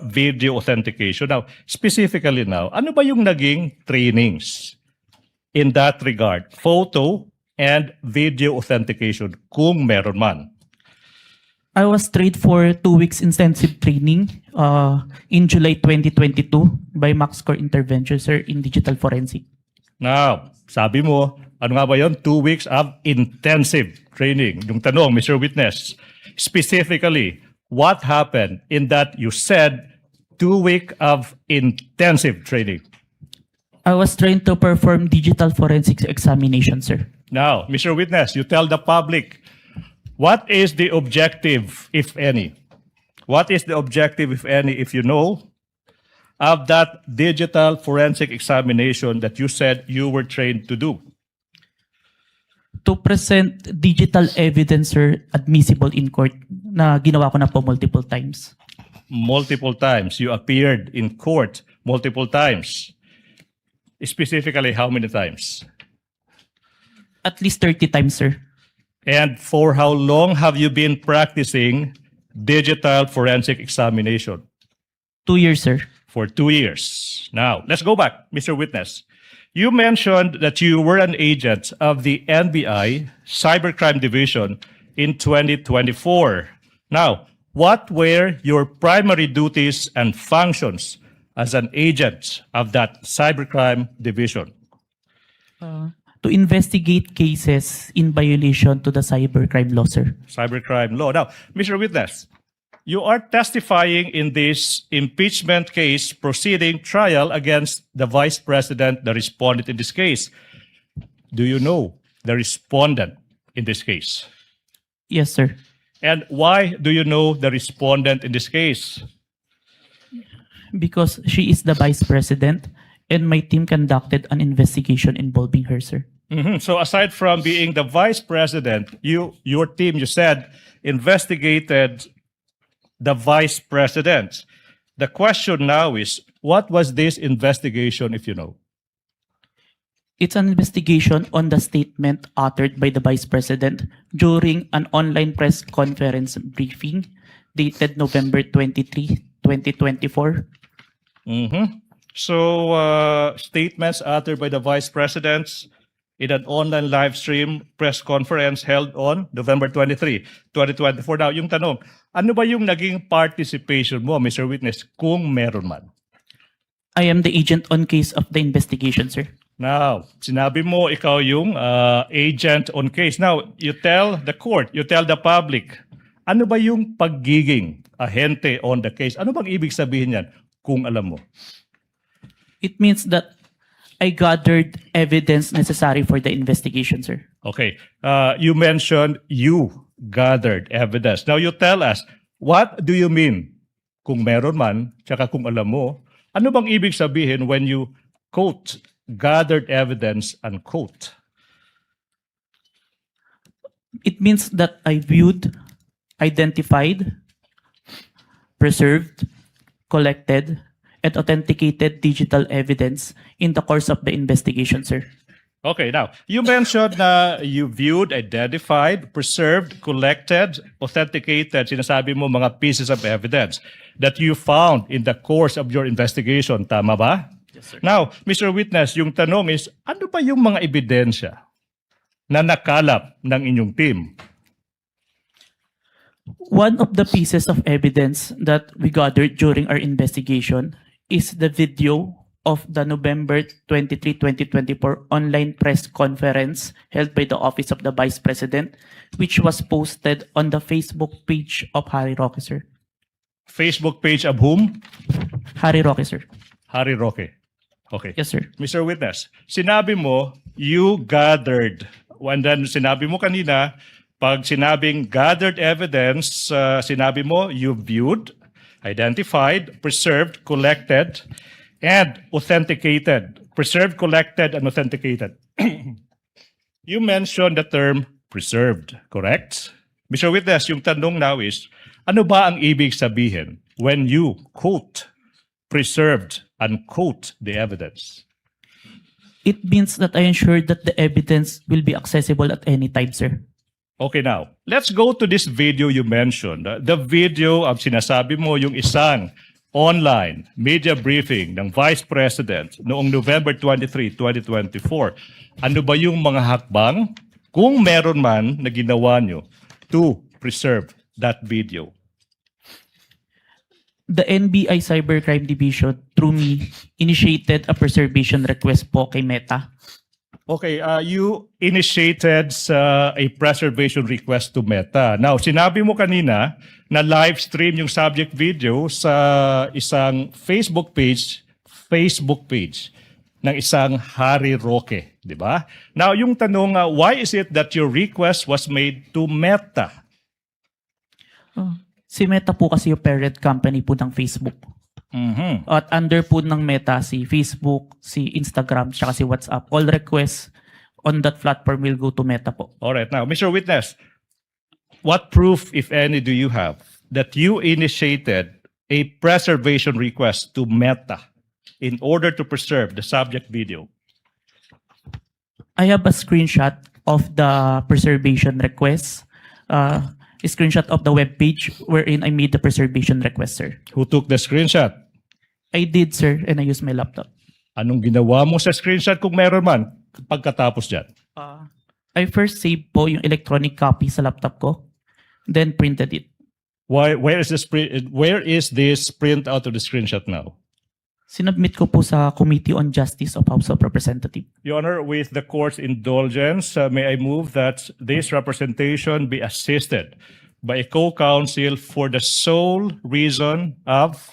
video authentication. Now, specifically now, ano ba yung naging trainings in that regard? Photo and video authentication, kung meron man. I was trained for 2 weeks intensive training in July 2022 by MaxCore Intervention, sir, in digital forensic. Now, sabi mo, ano nga ba yun? 2 weeks of intensive training. Yung tanong, Mr. Witness, specifically, what happened in that you said 2 weeks of intensive training? I was trained to perform digital forensics examination, sir. Now, Mr. Witness, you tell the public, what is the objective, if any? What is the objective, if any, if you know, of that digital forensic examination that you said you were trained to do? To present digital evidence, sir, admissible in court na ginawa ko na po multiple times. Multiple times. You appeared in court multiple times. Specifically, how many times? At least 30 times, sir. And for how long have you been practicing digital forensic examination? 2 years, sir. For 2 years. Now, let's go back, Mr. Witness. You mentioned that you were an agent of the NBI Cybercrime Division in 2024. Now, what were your primary duties and functions as an agent of that Cybercrime Division? To investigate cases in violation to the cybercrime law, sir. Cybercrime law. Now, Mr. Witness, you are testifying in this impeachment case proceeding trial against the Vice President, the respondent in this case. Do you know the respondent in this case? Yes, sir. And why do you know the respondent in this case? Because she is the Vice President and my team conducted an investigation involving her, sir. So aside from being the Vice President, your team, you said, investigated the Vice President. The question now is, what was this investigation, if you know? It's an investigation on the statement uttered by the Vice President during an online press conference briefing dated November 23, 2024. So statements uttered by the Vice President in an online live stream press conference held on November 23, 2024. Now, yung tanong, ano ba yung naging participation mo, Mr. Witness, kung meron man? I am the agent on case of the investigation, sir. Now, sinabi mo ikaw yung agent on case. Now, you tell the court, you tell the public, ano ba yung pagiging ahente on the case? Ano bang ibig sabihin yan kung alam mo? It means that I gathered evidence necessary for the investigation, sir. Okay. You mentioned you gathered evidence. Now, you tell us, what do you mean kung meron man, tsaka kung alam mo, ano bang ibig sabihin when you quote, gathered evidence, unquote? It means that I viewed, identified, preserved, collected, and authenticated digital evidence in the course of the investigation, sir. Okay, now, you mentioned na you viewed, identified, preserved, collected, authenticated, sinasabi mo mga pieces of evidence that you found in the course of your investigation. Tama ba? Yes, sir. Now, Mr. Witness, yung tanong is, ano ba yung mga ebidensya na nakalap ng inyong team? One of the pieces of evidence that we gathered during our investigation is the video of the November 23, 2024 online press conference held by the Office of the Vice President, which was posted on the Facebook page of Harry Roque, sir. Facebook page of whom? Harry Roque, sir. Harry Roque. Okay. Yes, sir. Mr. Witness, sinabi mo, you gathered. And then sinabi mo kanina, pag sinabing gathered evidence, sinabi mo, you viewed, identified, preserved, collected, and authenticated. Preserved, collected, and authenticated. You mentioned the term preserved, correct? Mr. Witness, yung tanong now is, ano ba ang ibig sabihin when you quote, preserved, unquote the evidence? It means that I ensure that the evidence will be accessible at any time, sir. Okay, now, let's go to this video you mentioned. The video of sinasabi mo yung isang online media briefing ng Vice President noong November 23, 2024. Ano ba yung mga hakbang, kung meron man, na ginawa nyo to preserve that video? The NBI Cybercrime Division, through me, initiated a preservation request po kay Meta. Okay, you initiated a preservation request to Meta. Now, sinabi mo kanina na live stream yung subject video sa isang Facebook page ng isang Harry Roque, di ba? Now, yung tanong, why is it that your request was made to Meta? Si Meta po kasi yung parent company po ng Facebook. At under po ng Meta, si Facebook, si Instagram, tsaka si WhatsApp. All requests on that platform will go to Meta po. Alright, now, Mr. Witness, what proof, if any, do you have that you initiated a preservation request to Meta in order to preserve the subject video? I have a screenshot of the preservation request, a screenshot of the web page wherein I made the preservation request, sir. Who took the screenshot? I did, sir, and I used my laptop. Anong ginawa mo sa screenshot kung meron man pagkatapos dyan? I first saved po yung electronic copy sa laptop ko, then printed it. Where is this print out of the screenshot now? Sinubmit ko po sa Committee on Justice of House of Representatives. Your Honor, with the court's indulgence, may I move that this representation be assisted by a co-counsel for the sole reason of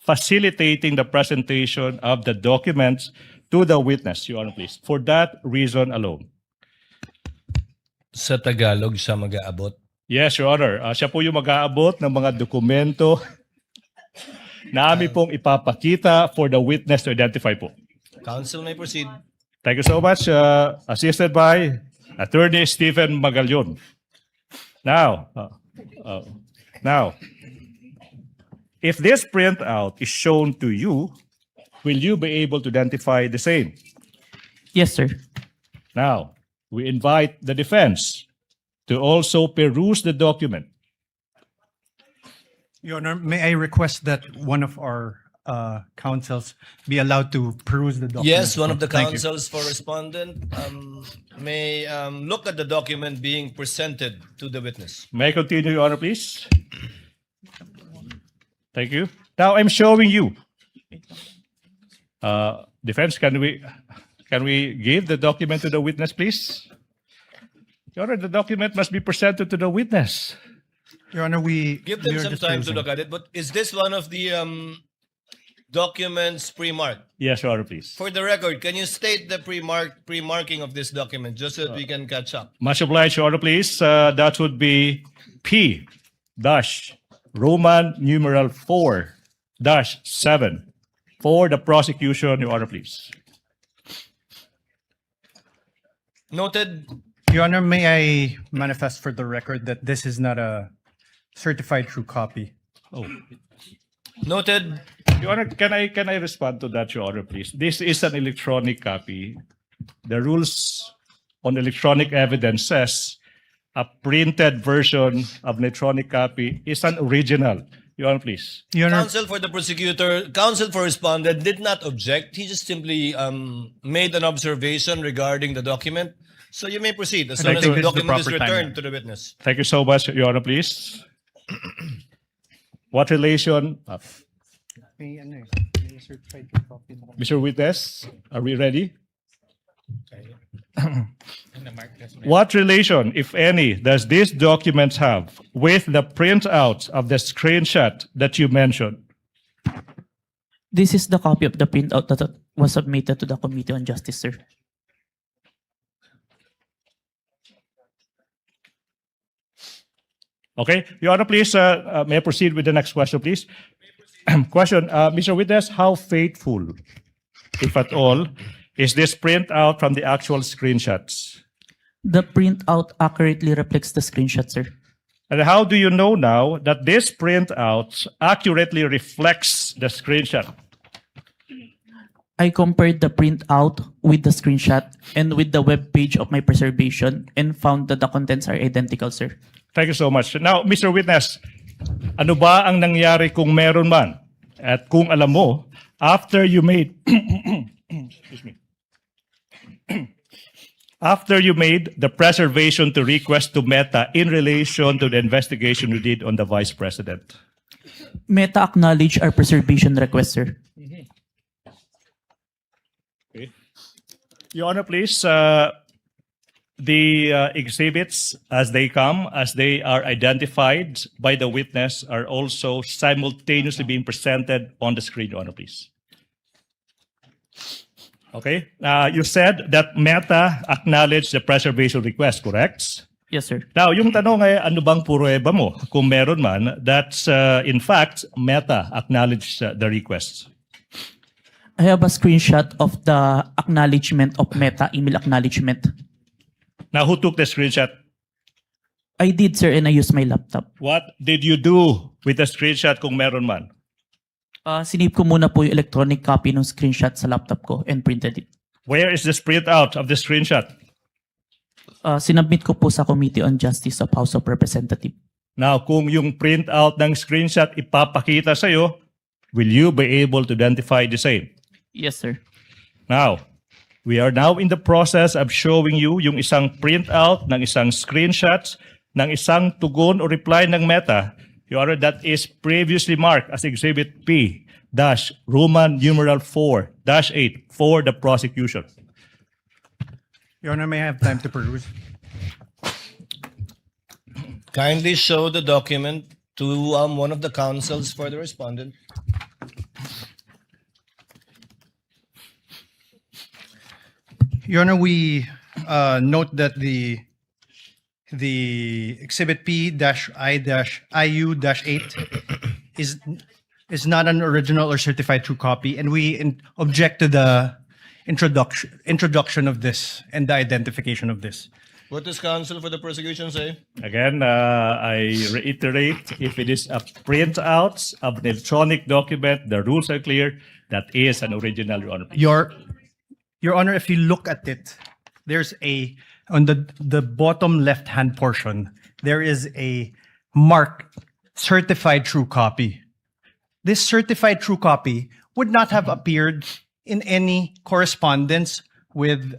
facilitating the presentation of the documents to the witness, Your Honor, please. For that reason alone. Sa Tagalog siya mag-aabot. Yes, Your Honor. Siya po yung mag-aabot ng mga dokumento na amin pong ipapakita for the witness to identify po. Counsel may proceed. Thank you so much. Assisted by Attorney Stephen Magallon. Now, if this printout is shown to you, will you be able to identify the same? Yes, sir. Now, we invite the defense to also peruse the document. Your Honor, may I request that one of our counsels be allowed to peruse the document? Yes, one of the Thank you. counsels for respondent may look at the document being presented to the witness. May I continue, Your Honor, please? Thank you. Now, I'm showing you. Defense, can we give the document to the witness, please? Your Honor, the document must be presented to the witness. Your Honor, Give them some time to look at it. But is this one of the documents pre-marked? Yes, Your Honor, please. For the record, can you state the pre-marking of this document just so that we can catch up? Much obliged, Your Honor, please. That would be P dash Roman numeral 4 dash 7 for the prosecution, Your Honor, please. Noted. Your Honor, may I manifest for the record that this is not a certified true copy? Oh. Noted. Your Honor, can I respond to that, Your Honor, please? This is an electronic copy. The rules on electronic evidence says a printed version of an electronic copy is an original. Your Honor, please. Your Honor, Counsel for the prosecutor, counsel for respondent did not object. He just simply made an observation regarding the document. So you may proceed as soon as the document is returned to the witness. Thank you so much, Your Honor, please. What relation? Mr. Witness, are we ready? What relation, if any, does this document have with the printout of the screenshot that you mentioned? This is the copy of the printout that was submitted to the Committee on Justice, sir. Okay, Your Honor, please, may I proceed with the next question, please? Question, Mr. Witness, how faithful, if at all, is this printout from the actual screenshots? The printout accurately reflects the screenshot, sir. And how do you know now that this printout accurately reflects the screenshot? I compared the printout with the screenshot and with the web page of my preservation and found that the contents are identical, sir. Thank you so much. Now, Mr. Witness, ano ba ang nangyari kung meron man? At kung alam mo, after you made excuse me. After you made the preservation to request to Meta in relation to the investigation you did on the Vice President. Meta acknowledged our preservation request, sir. Okay. Your Honor, please, the exhibits as they come, as they are identified by the witness, are also simultaneously being presented on the screen, Your Honor, please. Okay. You said that Meta acknowledged the preservation request, correct? Yes, sir. Now, yung tanong ay, ano bang pruweba mo? Kung meron man, that's in fact, Meta acknowledged the request. I have a screenshot of the acknowledgement of Meta, email acknowledgement. Now, who took the screenshot? I did, sir, and I used my laptop. What did you do with the screenshot kung meron man? Sinave ko muna po yung electronic copy ng screenshot sa laptop ko and printed it. Where is the printout of the screenshot? Sinubmit ko po sa Committee on Justice of House of Representatives. Now, kung yung printout ng screenshot ipapakita sa'yo, will you be able to identify the same? Yes, sir. Now, we are now in the process of showing you yung isang printout ng isang screenshot ng isang tugon o reply ng Meta, Your Honor, that is previously marked as Exhibit P Roman numeral 4-8 for the prosecution. Your Honor, may I have time to peruse? Kindly show the document to one of the counsels for the respondent. Your Honor, we note that the Exhibit P-I-IU-8 is not an original or certified true copy, and we object to the introduction of this and the identification of this. What does counsel for the prosecution say? Again, I reiterate, if it is a printout of an electronic document, the rules are clear, that is an original, Your Honor. Your Honor, if you look at it, there's on the bottom left-hand portion, there is a mark, certified true copy. This certified true copy would not have appeared in any correspondence with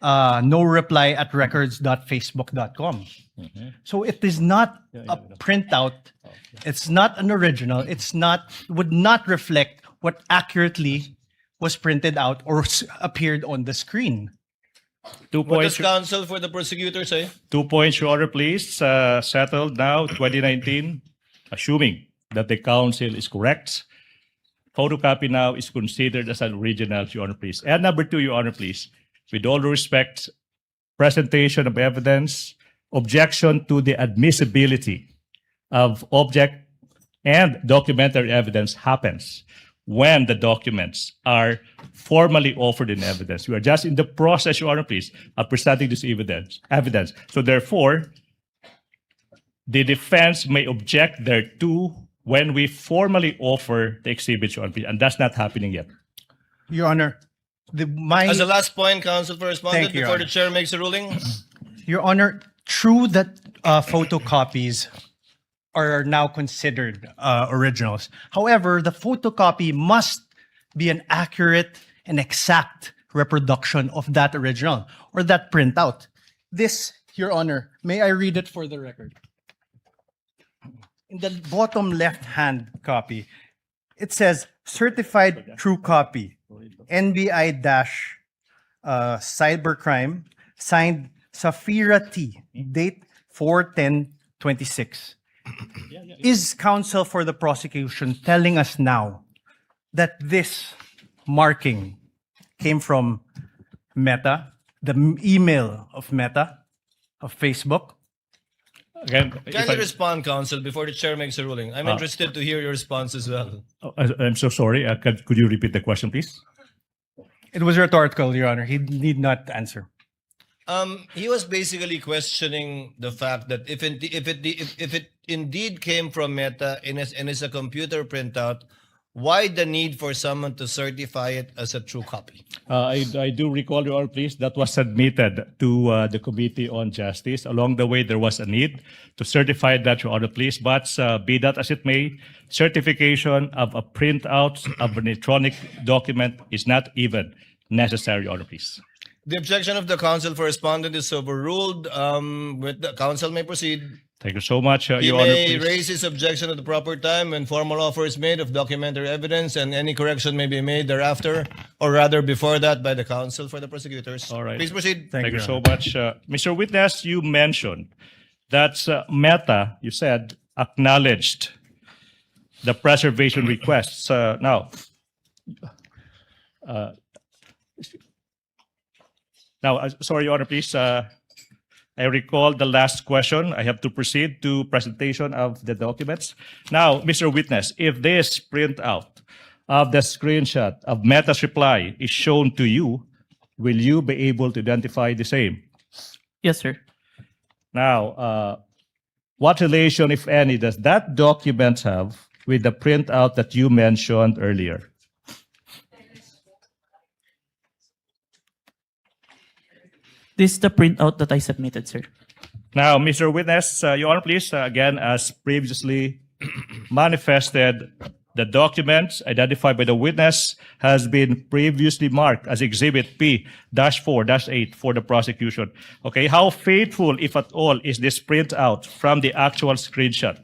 no reply at records.facebook.com. So it is not a printout. It's not an original. Would not reflect what accurately was printed out or appeared on the screen. 2 What points. does counsel for the prosecutor say? 2 points, Your Honor, please. Settled now, 2019, assuming that the counsel is correct. Photocopy now is considered as an original, Your Honor, please. And number 2, Your Honor, please. With all due respect, presentation of evidence, objection to the admissibility of object and documentary evidence happens when the documents are formally offered in evidence. We are just in the process, Your Honor, please, of presenting this evidence. So therefore, the defense may object thereto when we formally offer the exhibits, Your Honor, please, and that's not happening yet. Your Honor, As a last point, counsel for respondent, Thank you, Your before the Honor. chair makes a ruling. Your Honor, true that photocopies are now considered originals. However, the photocopy must be an accurate and exact reproduction of that original or that printout. This, Your Honor, may I read it for the record? In the bottom left-hand copy, it says, certified true copy, NBI-cybercrime, signed Safira T, date 4/10/26. Is counsel for the prosecution telling us now that this marking came from Meta, the email of Meta, of Facebook? Again, if Kindly I- respond, counsel, before the chair makes a ruling. I'm interested to hear your response as well. I'm so sorry. Could you repeat the question, please? It was rhetorical, Your Honor. He need not answer. He was basically questioning the fact that if it indeed came from Meta and is a computer printout, why the need for someone to certify it as a true copy? I do recall, Your Honor, please, that was submitted to the Committee on Justice. Along the way, there was a need to certify that, Your Honor, please. But be that as it may, certification of a printout of an electronic document is not even necessary, Your Honor, please. The objection of the counsel for respondent is overruled. With the counsel may proceed. Thank you so much, He Your Honor, may please. raise his objection at the proper time when formal offer is made of documentary evidence, and any correction may be made thereafter, or rather before that, by the counsel for the prosecutors. All right. Please proceed. Thank you so much. Mr. Witness, you mentioned that Meta, you said, acknowledged the preservation requests. Sorry, Your Honor, please. I recall the last question. I have to proceed to presentation of the documents. Now, Mr. Witness, if this printout of the screenshot of Meta's reply is shown to you, will you be able to identify the same? Yes, sir. Now, what relation, if any, does that document have with the printout that you mentioned earlier? This is the printout that I submitted, sir. Now, Mr. Witness, Your Honor, please, again, as previously manifested, the document identified by the witness has been previously marked as Exhibit P-4-8 for the prosecution. Okay, how faithful, if at all, is this printout from the actual screenshot?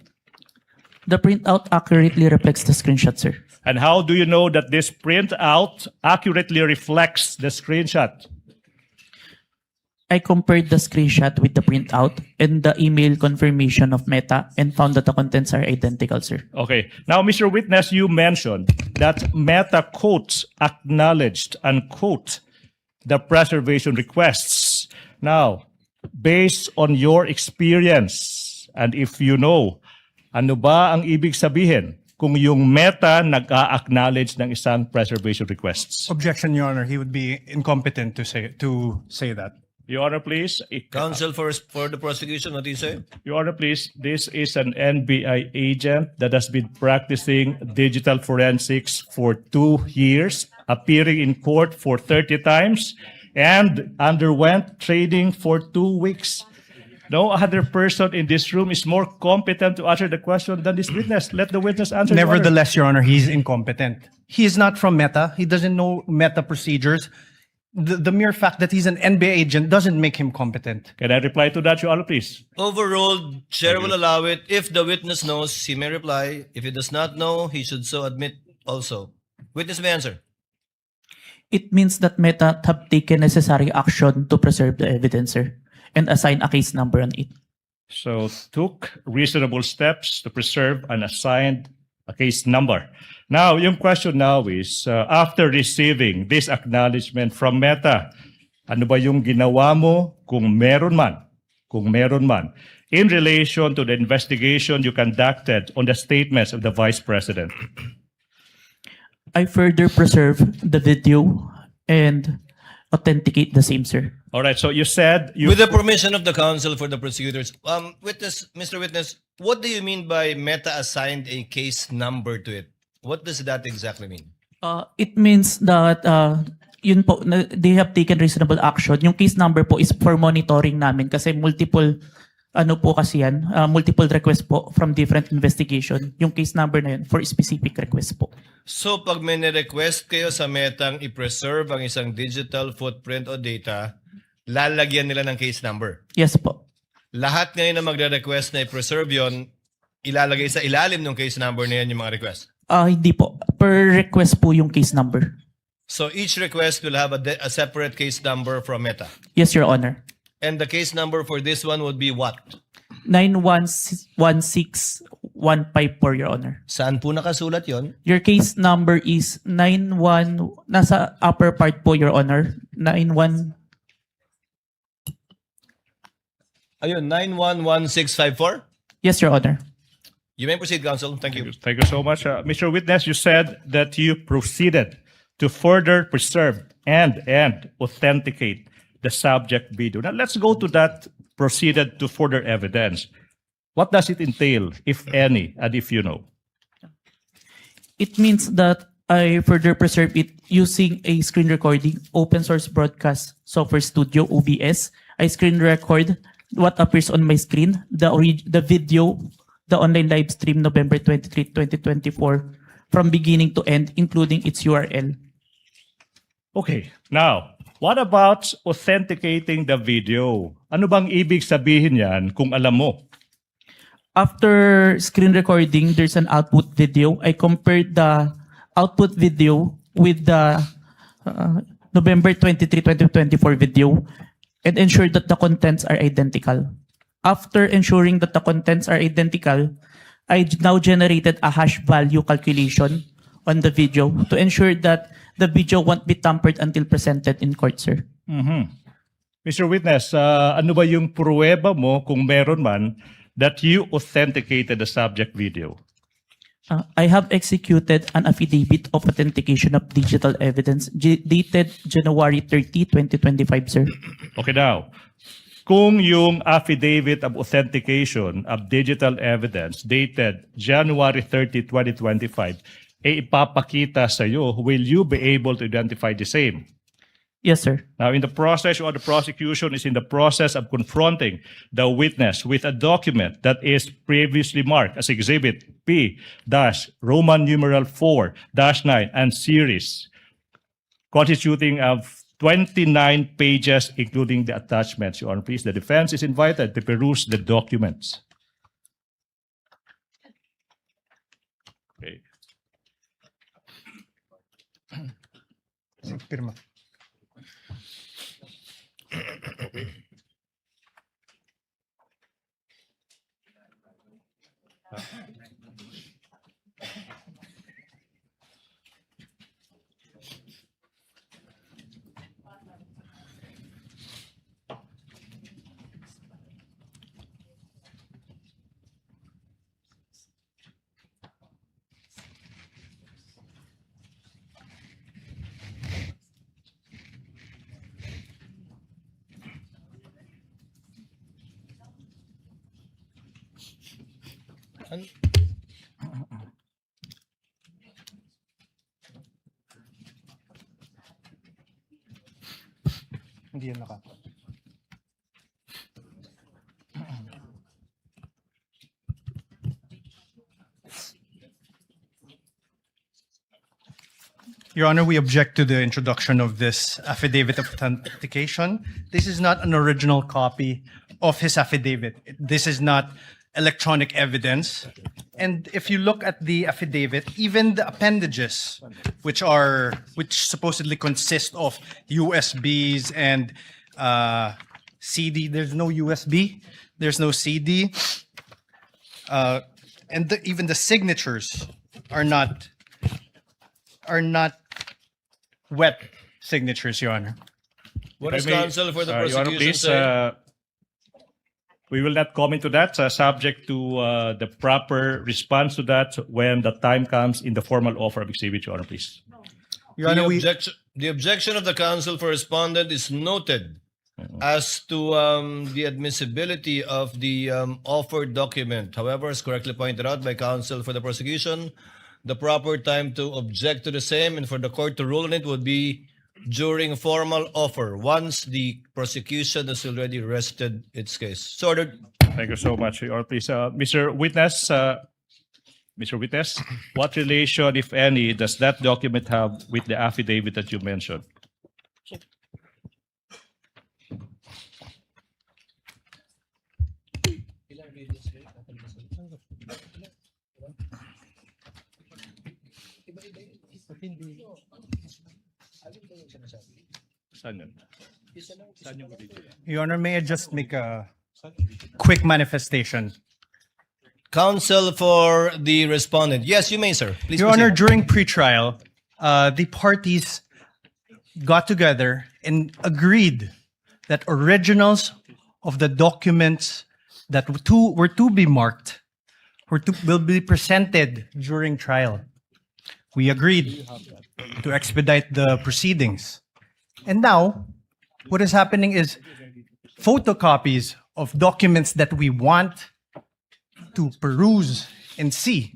The printout accurately reflects the screenshot, sir. And how do you know that this printout accurately reflects the screenshot? I compared the screenshot with the printout and the email confirmation of Meta and found that the contents are identical, sir. Okay. Now, Mr. Witness, you mentioned that Meta quotes acknowledged, unquote, the preservation requests. Now, based on your experience, and if you know, ano ba ang ibig sabihin kung yung Meta nag-a-acknowledge ng isang preservation requests? Objection, Your Honor. He would be incompetent to say that. Your Honor, please. Counsel for the prosecution, what do you say? Your Honor, please. This is an NBI agent that has been practicing digital forensics for 2 years, appearing in court for 30 times, and underwent training for 2 weeks. No other person in this room is more competent to answer the question than this witness. Let the witness answer. Your Honor. Nevertheless, Your Honor, he's incompetent. He is not from Meta. He doesn't know Meta procedures. The mere fact that he's an NBA agent doesn't make him competent. Can I reply to that, Your Honor, please? Overruled. Chair will allow it. If the witness knows, he may reply. If he does not know, he should so admit also. Witness may answer. It means that Meta have taken necessary action to preserve the evidence, sir, and assign a case number on it. So took reasonable steps to preserve and assigned a case number. Now, yung question now is, after receiving this acknowledgement from Meta, ano ba yung ginawa mo kung meron man, in relation to the investigation you conducted on the statements of the Vice President? I further preserve the video and authenticate the same, sir. All right, so you said you... With the permission of the counsel for the prosecutors, Mr. Witness, what do you mean by Meta assigned a case number to it? What does that exactly mean? It means that yun po, they have taken reasonable action. Yung case number po is for monitoring namin kasi multiple multiple requests po from different investigation. Yung case number na yun for specific request po. So pag may request kayo sa Metang i-preserve ang isang digital footprint o data, lalagyan nila ng case number? Yes po. Lahat ngayon na magre-request na i-preserve yon, ilalagay sa ilalim ng case number na yan yung mga request? Hindi po. Per request po yung case number. So each request will have a separate case number from Meta. Yes, Your Honor. And the case number for this one would be what? 916154, Your Honor. Saan po nakasulat yon? Your case number is 91, nasa upper part po, Your Honor. 91, Ayun, 911654? yes, Your Honor. You may proceed, counsel. Thank you. Thank you so much. Mr. Witness, you said that you proceeded to further preserve and authenticate the subject video. Now, let's go to that proceeded to further evidence. What does it entail, if any, and if you know? It means that I further preserve it using a screen recording, open source broadcast software studio, OBS. I screen record what appears on my screen, the video, the online live stream November 23, 2024, from beginning to end, including its URL. Okay, now, what about authenticating the video? Ano bang ibig sabihin yan kung alam mo? After screen recording, there's an output video. I compared the output video with the November 23, 2024 video and ensured that the contents are identical. After ensuring that the contents are identical, I now generated a hash value calculation on the video to ensure that the video won't be tampered until presented in court, sir. Mr. Witness, ano ba yung pruweba mo kung meron man that you authenticated the subject video? I have executed an affidavit of authentication of digital evidence dated January 30, 2025, sir. Okay, now, kung yung affidavit of authentication of digital evidence dated January 30, 2025, ipapakita sa iyo, will you be able to identify the same? Yes, sir. Now, in the process, or the prosecution is in the process of confronting the witness with a document that is previously marked as Exhibit P-Roman numeral 4-9 and series, constituting of 29 pages, including the attachments. Your Honor, please, the defense is invited to peruse the documents. Okay. Pirma. Hindi yan naka. Your Honor, we object to the introduction of this affidavit of authentication. This is not an original copy of his affidavit. This is not electronic evidence. And if you look at the affidavit, even the appendages, which supposedly consist of USBs and CD, there's no USB, there's no CD, and even the signatures are not wet signatures, Your Honor. What If is I may, counsel for the Your Honor, prosecution please, say? we will not comment to that, subject to the proper response to that when the time comes in the formal offer of exhibit, Your Honor, please. Your Honor, The objection of the counsel for respondent is noted as to the admissibility of the offered document. However, as correctly pointed out by counsel for the prosecution, the proper time to object to the same and for the court to rule on it would be during formal offer, once the prosecution has already rested its case. So ordered. Thank you so much, Your Honor, please. Mr. Witness, what relation, if any, does that document have with the affidavit that you mentioned? Saan yun? Saan yung Your Honor, may I just make a quick manifestation? Counsel for the respondent. Yes, you may, sir. Please Your proceed. Honor, during pretrial, the parties got together and agreed that originals of the documents that were to be marked will be presented during trial. We agreed to expedite the proceedings. And now, what is happening is photocopies of documents that we want to peruse and see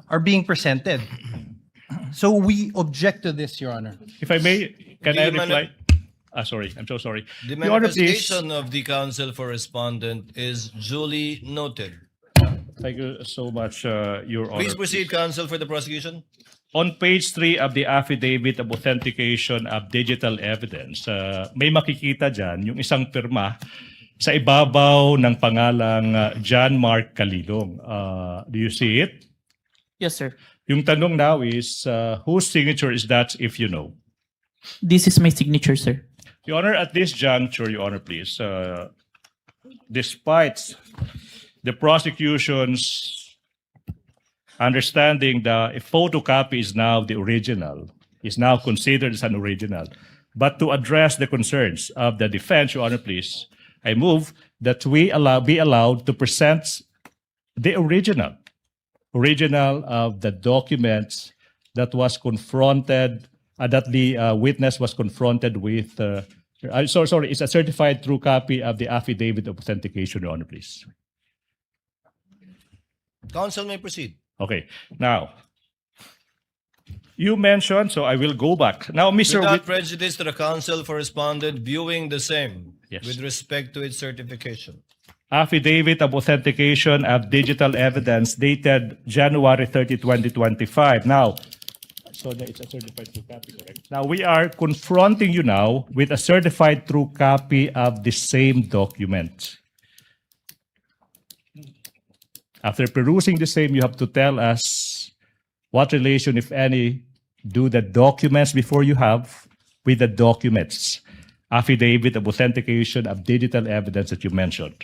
are being presented. So we object to this, Your Honor. If I may, can The I reply? Sorry, I'm so sorry. The Your Honor, please. manifestation of the counsel for respondent is duly noted. Thank you so much, Your Honor. Please proceed, counsel for the prosecution. On page 3 of the affidavit of authentication of digital evidence, may makikita dyan yung isang pirma sa ibabaw ng pangalang John Mark Calilong. Do you see it? Yes, sir. Yung tanong now is, whose signature is that if you know? This is my signature, sir. Your Honor, at this juncture, Your Honor, please, despite the prosecution's understanding that a photocopy is now the original, is now considered as an original, but to address the concerns of the defense, Your Honor, please, I move that we be allowed to present the original of the documents that was confronted, that the witness was confronted with. Sorry, it's a certified true copy of the affidavit of authentication, Your Honor, please. Counsel may proceed. Okay, now, you mentioned, so I will go back. Now, Mr. Without prejudice to the counsel for respondent viewing the same Yes. with respect to its certification. Affidavit of authentication of digital evidence dated January 30, 2025. Now, so that it's a certified true copy, correct? Now, we are confronting you now with a certified true copy of the same document. After perusing the same, you have to tell us what relation, if any, do the documents before you have with the documents, affidavit of authentication of digital evidence that you mentioned.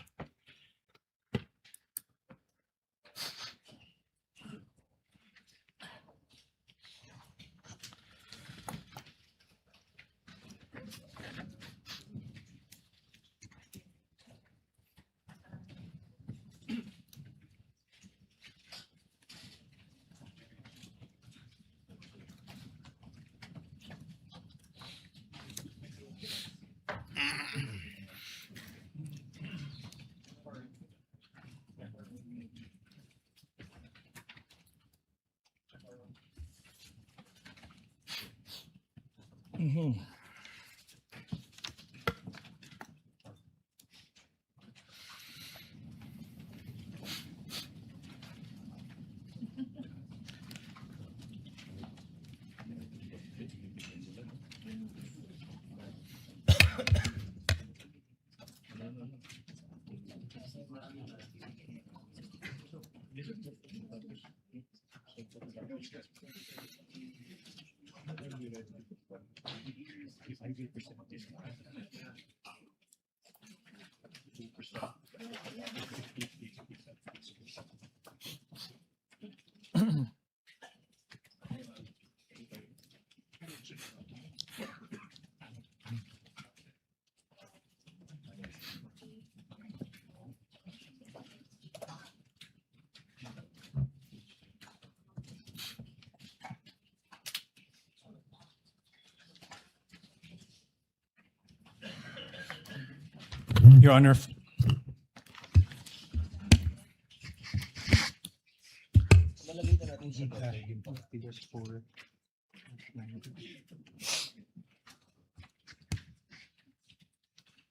Your Honor,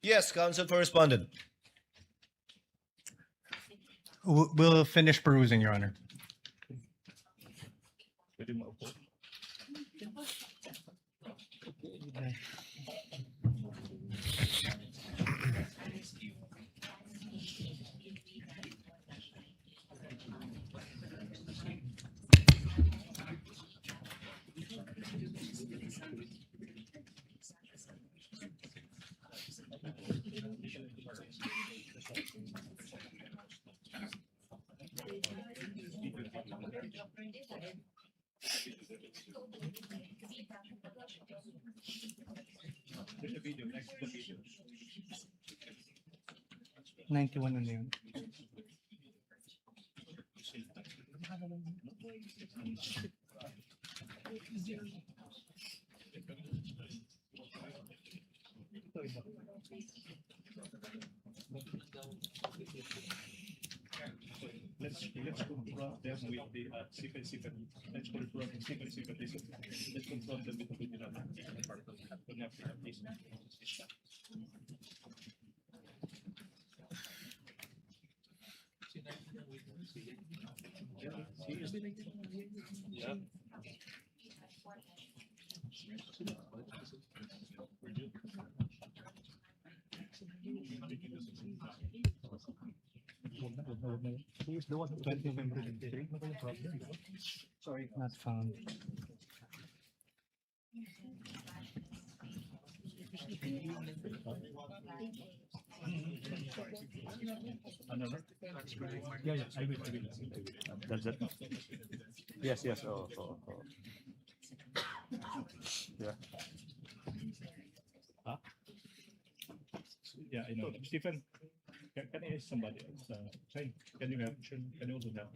Yes, counsel for respondent. we'll finish perusing, Your Honor. video, next the video. 91 na yun. Let's confront them with the sequence. Let's confront them sequence. Let's confront them with the video. Yeah. Who is the one? 20 November 23? Sorry, not found. Yeah, I will. That's it. Yes. Oh. Yeah. Huh? Yeah, I know. Stephen, can I ask somebody else? Can you help? Can you also help?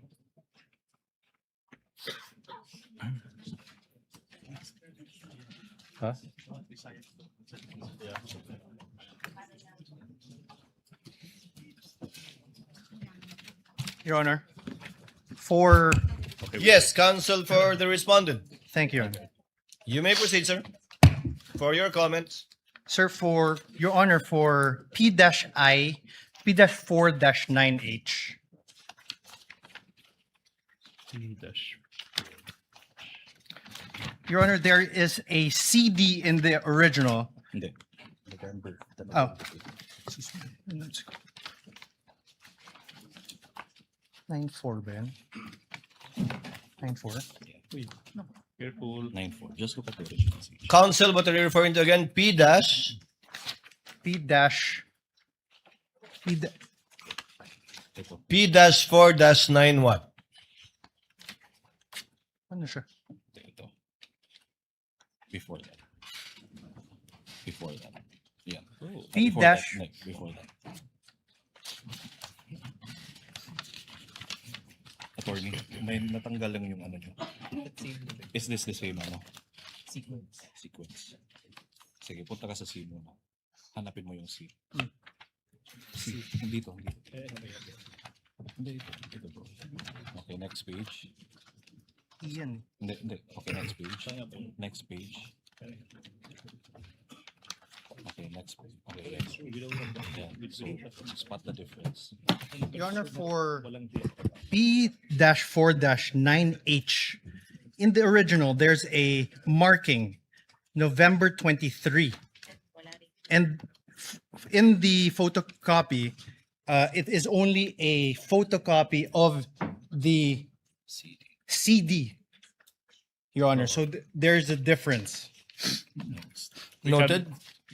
Huh? Yeah. Your Honor, for... Yes, counsel for the respondent. Thank you, Your Honor. You may proceed, sir, for your comments. Sir, for Your Honor, for P-I, P-4-9H. Your Honor, there is a CD in the original. Oh. 9-4 ba yan? 9-4? Careful. 9-4. Just look at the original. Counsel, what are you referring to again? P-dash? P-4-9 what? Ano siya? Ito. Before that. Yeah. P- Before that. Attorney, may natanggal lang yung ano nyo. Is this the same ano? Sequence. Sige, punta ka sa C muna. Hanapin mo yung C. C. Dito. Hindi, ito bro. Okay, next page. Iyan. Hindi. Okay, next page. Next page. Okay, next page. Okay, yes. Yeah, so spot the difference. Your Honor, for P-4-9H, in the original, there's a marking, November 23. And in the photocopy, it is only a photocopy of the CD, Your Honor. So there's a difference. Noted.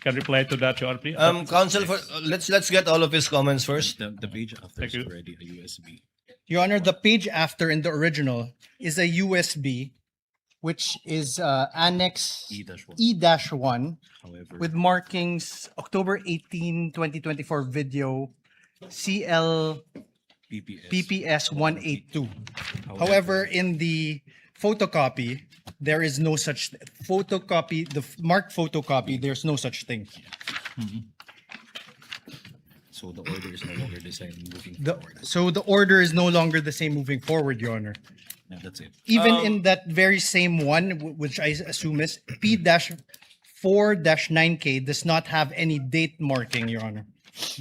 Can reply to that, Your Honor, please. Counsel, for let's get all of his comments first. The page after Thank is you. already a USB. Your Honor, the page after in the original is a USB, which is Annex E-1. E-1 However, with markings October 18, 2024 video CL PPS 182. However, in the photocopy, there is no such photocopy, the marked photocopy, there's no such thing. so the order is no longer the same moving The, forward. so the order is no longer the same moving forward, Your Honor. Yeah, that's it. Even in that very same one, which I assume is P-4-9K, does not have any date marking, Your Honor. It's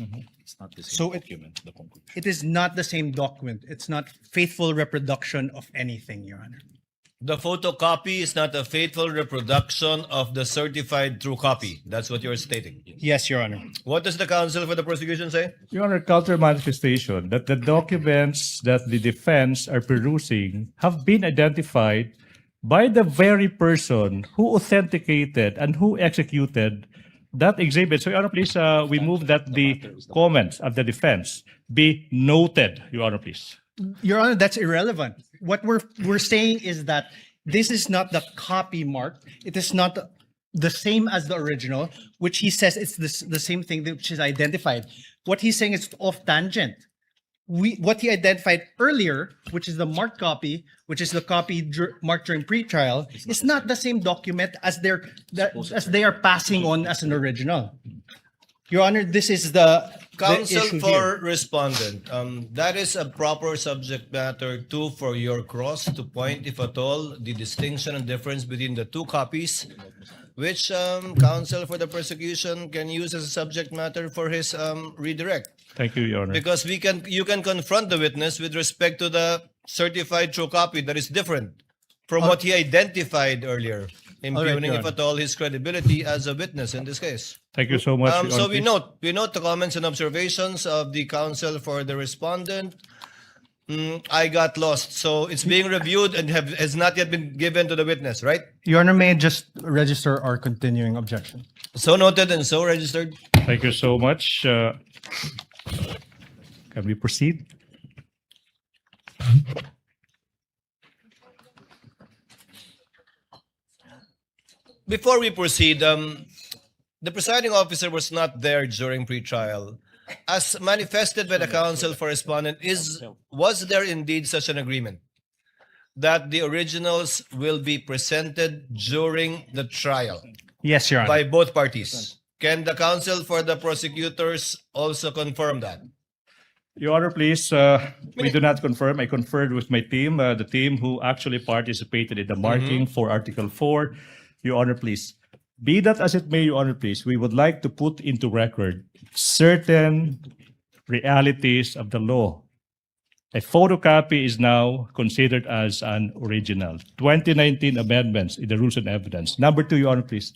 not the same So document, the conclusion. It is not the same document. It's not faithful reproduction of anything, Your Honor. The photocopy is not a faithful reproduction of the certified true copy. That's what you're stating. Yes, Your Honor. What does the counsel for the prosecution say? Your Honor, counter manifestation that the documents that the defense are perusing have been identified by the very person who authenticated and who executed that exhibit. So, Your Honor, please, we move that the comments of the defense be noted, Your Honor, please. Your Honor, that's irrelevant. What we're saying is that this is not the copy mark. It is not the same as the original, which he says it's the same thing which is identified. What he's saying is off tangent. What he identified earlier, which is the marked copy, which is the copy marked during pre-trial, is not the same document as they are passing on as an original. Your Honor, this is the Counsel issue for here. respondent, that is a proper subject matter too for your cross to point, if at all, the distinction and difference between the two copies, which counsel for the prosecution can use as a subject matter for his redirect. Thank you, Your Honor. Because you can confront the witness with respect to the certified true copy that is different from what he identified earlier, impugning, Your if at all, his credibility as a witness in this case. Thank you so much, Your So Honor. we note the comments and observations of the counsel for the respondent. I got lost, so it's being reviewed and has not yet been given to the witness, right? Your Honor, may I just register our continuing objection? So noted and so registered. Thank you so much. Can we proceed? Before we proceed, the presiding officer was not there during pretrial. As manifested by the counsel for respondent, was there indeed such an agreement that the originals will be presented during the trial Yes, Your Honor. by both parties? Can the counsel for the prosecutors also confirm that? Your Honor, please, we do not confirm. I conferred with my team, the team who actually participated in the marking for Article 4. Your Honor, please. Be that as it may, Your Honor, please, we would like to put into record certain realities of the law. A photocopy is now considered as an original. 2019 amendments in the Rules and Evidence. Number 2, Your Honor, please.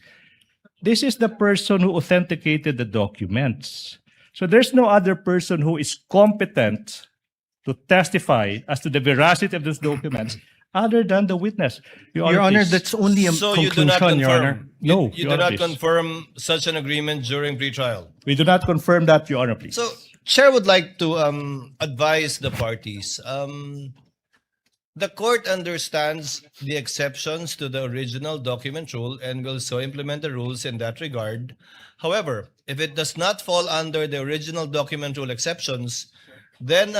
This is the person who authenticated the documents. So there's no other person who is competent to testify as to the veracity of those documents other than the witness. Your Honor, please. that's only a So you do not conclusion, Your Honor. confirm? No, You Your do Honor, not please. confirm such an agreement during pretrial? We do not confirm that, Your Honor, please. So, Chair would like to advise the parties. The court understands the exceptions to the original document rule and will so implement the rules in that regard. However, if it does not fall under the original document rule exceptions, then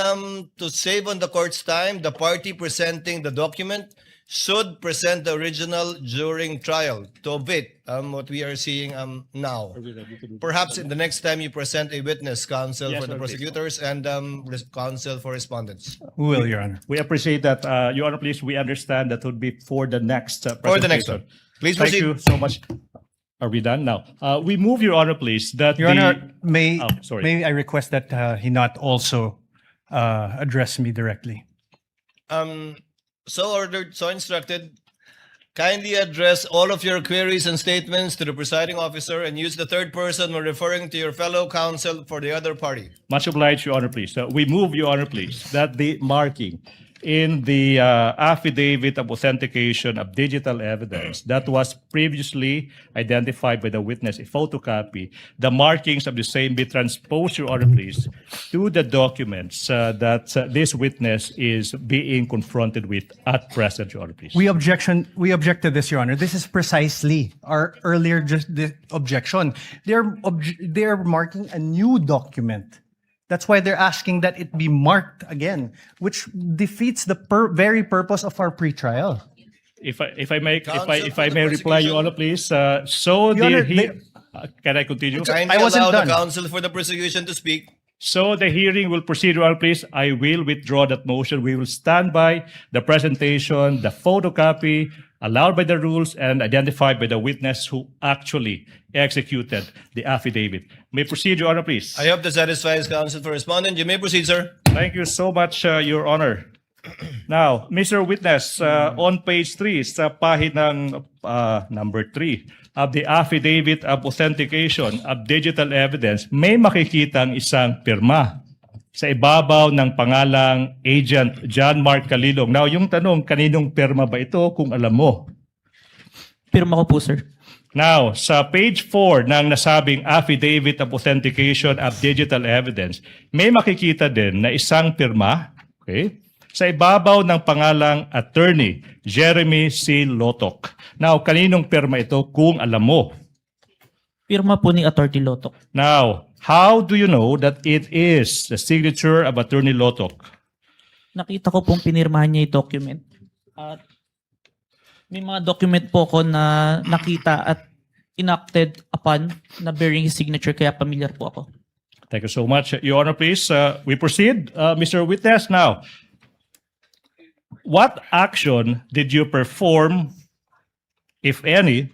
to save on the court's time, the party presenting the document should present the original during trial to avoid what we are seeing now. Perhaps in the next time you present a witness, counsel Yes, for the Your Honor, please. prosecutors and counsel for respondents. We will, Your Honor. We appreciate that, Your Honor, please. We understand that would be for the next For the next presentation. one. Please Thank proceed. you so much. Are we done now? We move, Your Honor, please, that Your Honor, may sorry. may I request that he not also address me directly? So ordered, so instructed. Kindly address all of your queries and statements to the presiding officer and use the third person when referring to your fellow counsel for the other party. Much obliged, Your Honor, please. We move, Your Honor, please, that the marking in the affidavit of authentication of digital evidence that was previously identified by the witness, a photocopy, the markings of the same be transposed, Your Honor, please, to the documents that this witness is being confronted with at present, Your Honor, please. We object to this, Your Honor. This is precisely our earlier objection. They're marking a new document. That's why they're asking that it be marked again, which defeats the very purpose of our pretrial. If I may for the reply, Your Honor, please. So Your Honor, can I continue? Kindly I wasn't allow done. the counsel for the prosecution to speak. So the hearing will proceed, Your Honor, please. I will withdraw that motion. We will stand by the presentation, the photocopy allowed by the rules and identified by the witness who actually executed the affidavit. May proceed, Your Honor, please. I hope this satisfies counsel for respondent. You may proceed, sir. Thank you so much, Your Honor. Now, Mr. Witness, on page 3, sa pahinang number 3 of the affidavit of authentication of digital evidence, may makikitang isang pirma sa ibabaw ng pangalang Agent John Mark Calilong. Now, yung tanong, kaninong pirma ba ito kung alam mo? Pirma ko po, sir. Now, sa page 4 ng nasabing affidavit of authentication of digital evidence, may makikita din na isang pirma, okay, sa ibabaw ng pangalang Attorney Jeremy C. Lotok. Now, kaninong pirma ito kung alam mo? Pirma po ni Atty. Lotok. Now, how do you know that it is the signature of Attorney Lotok? Nakita ko pong pinirmahan niya yung document. At may mga document po ko na nakita at enacted upon na bearing his signature, kaya familiar po ako. Thank you so much. Your Honor, please, we proceed. Mr. Witness, now, what action did you perform, if any,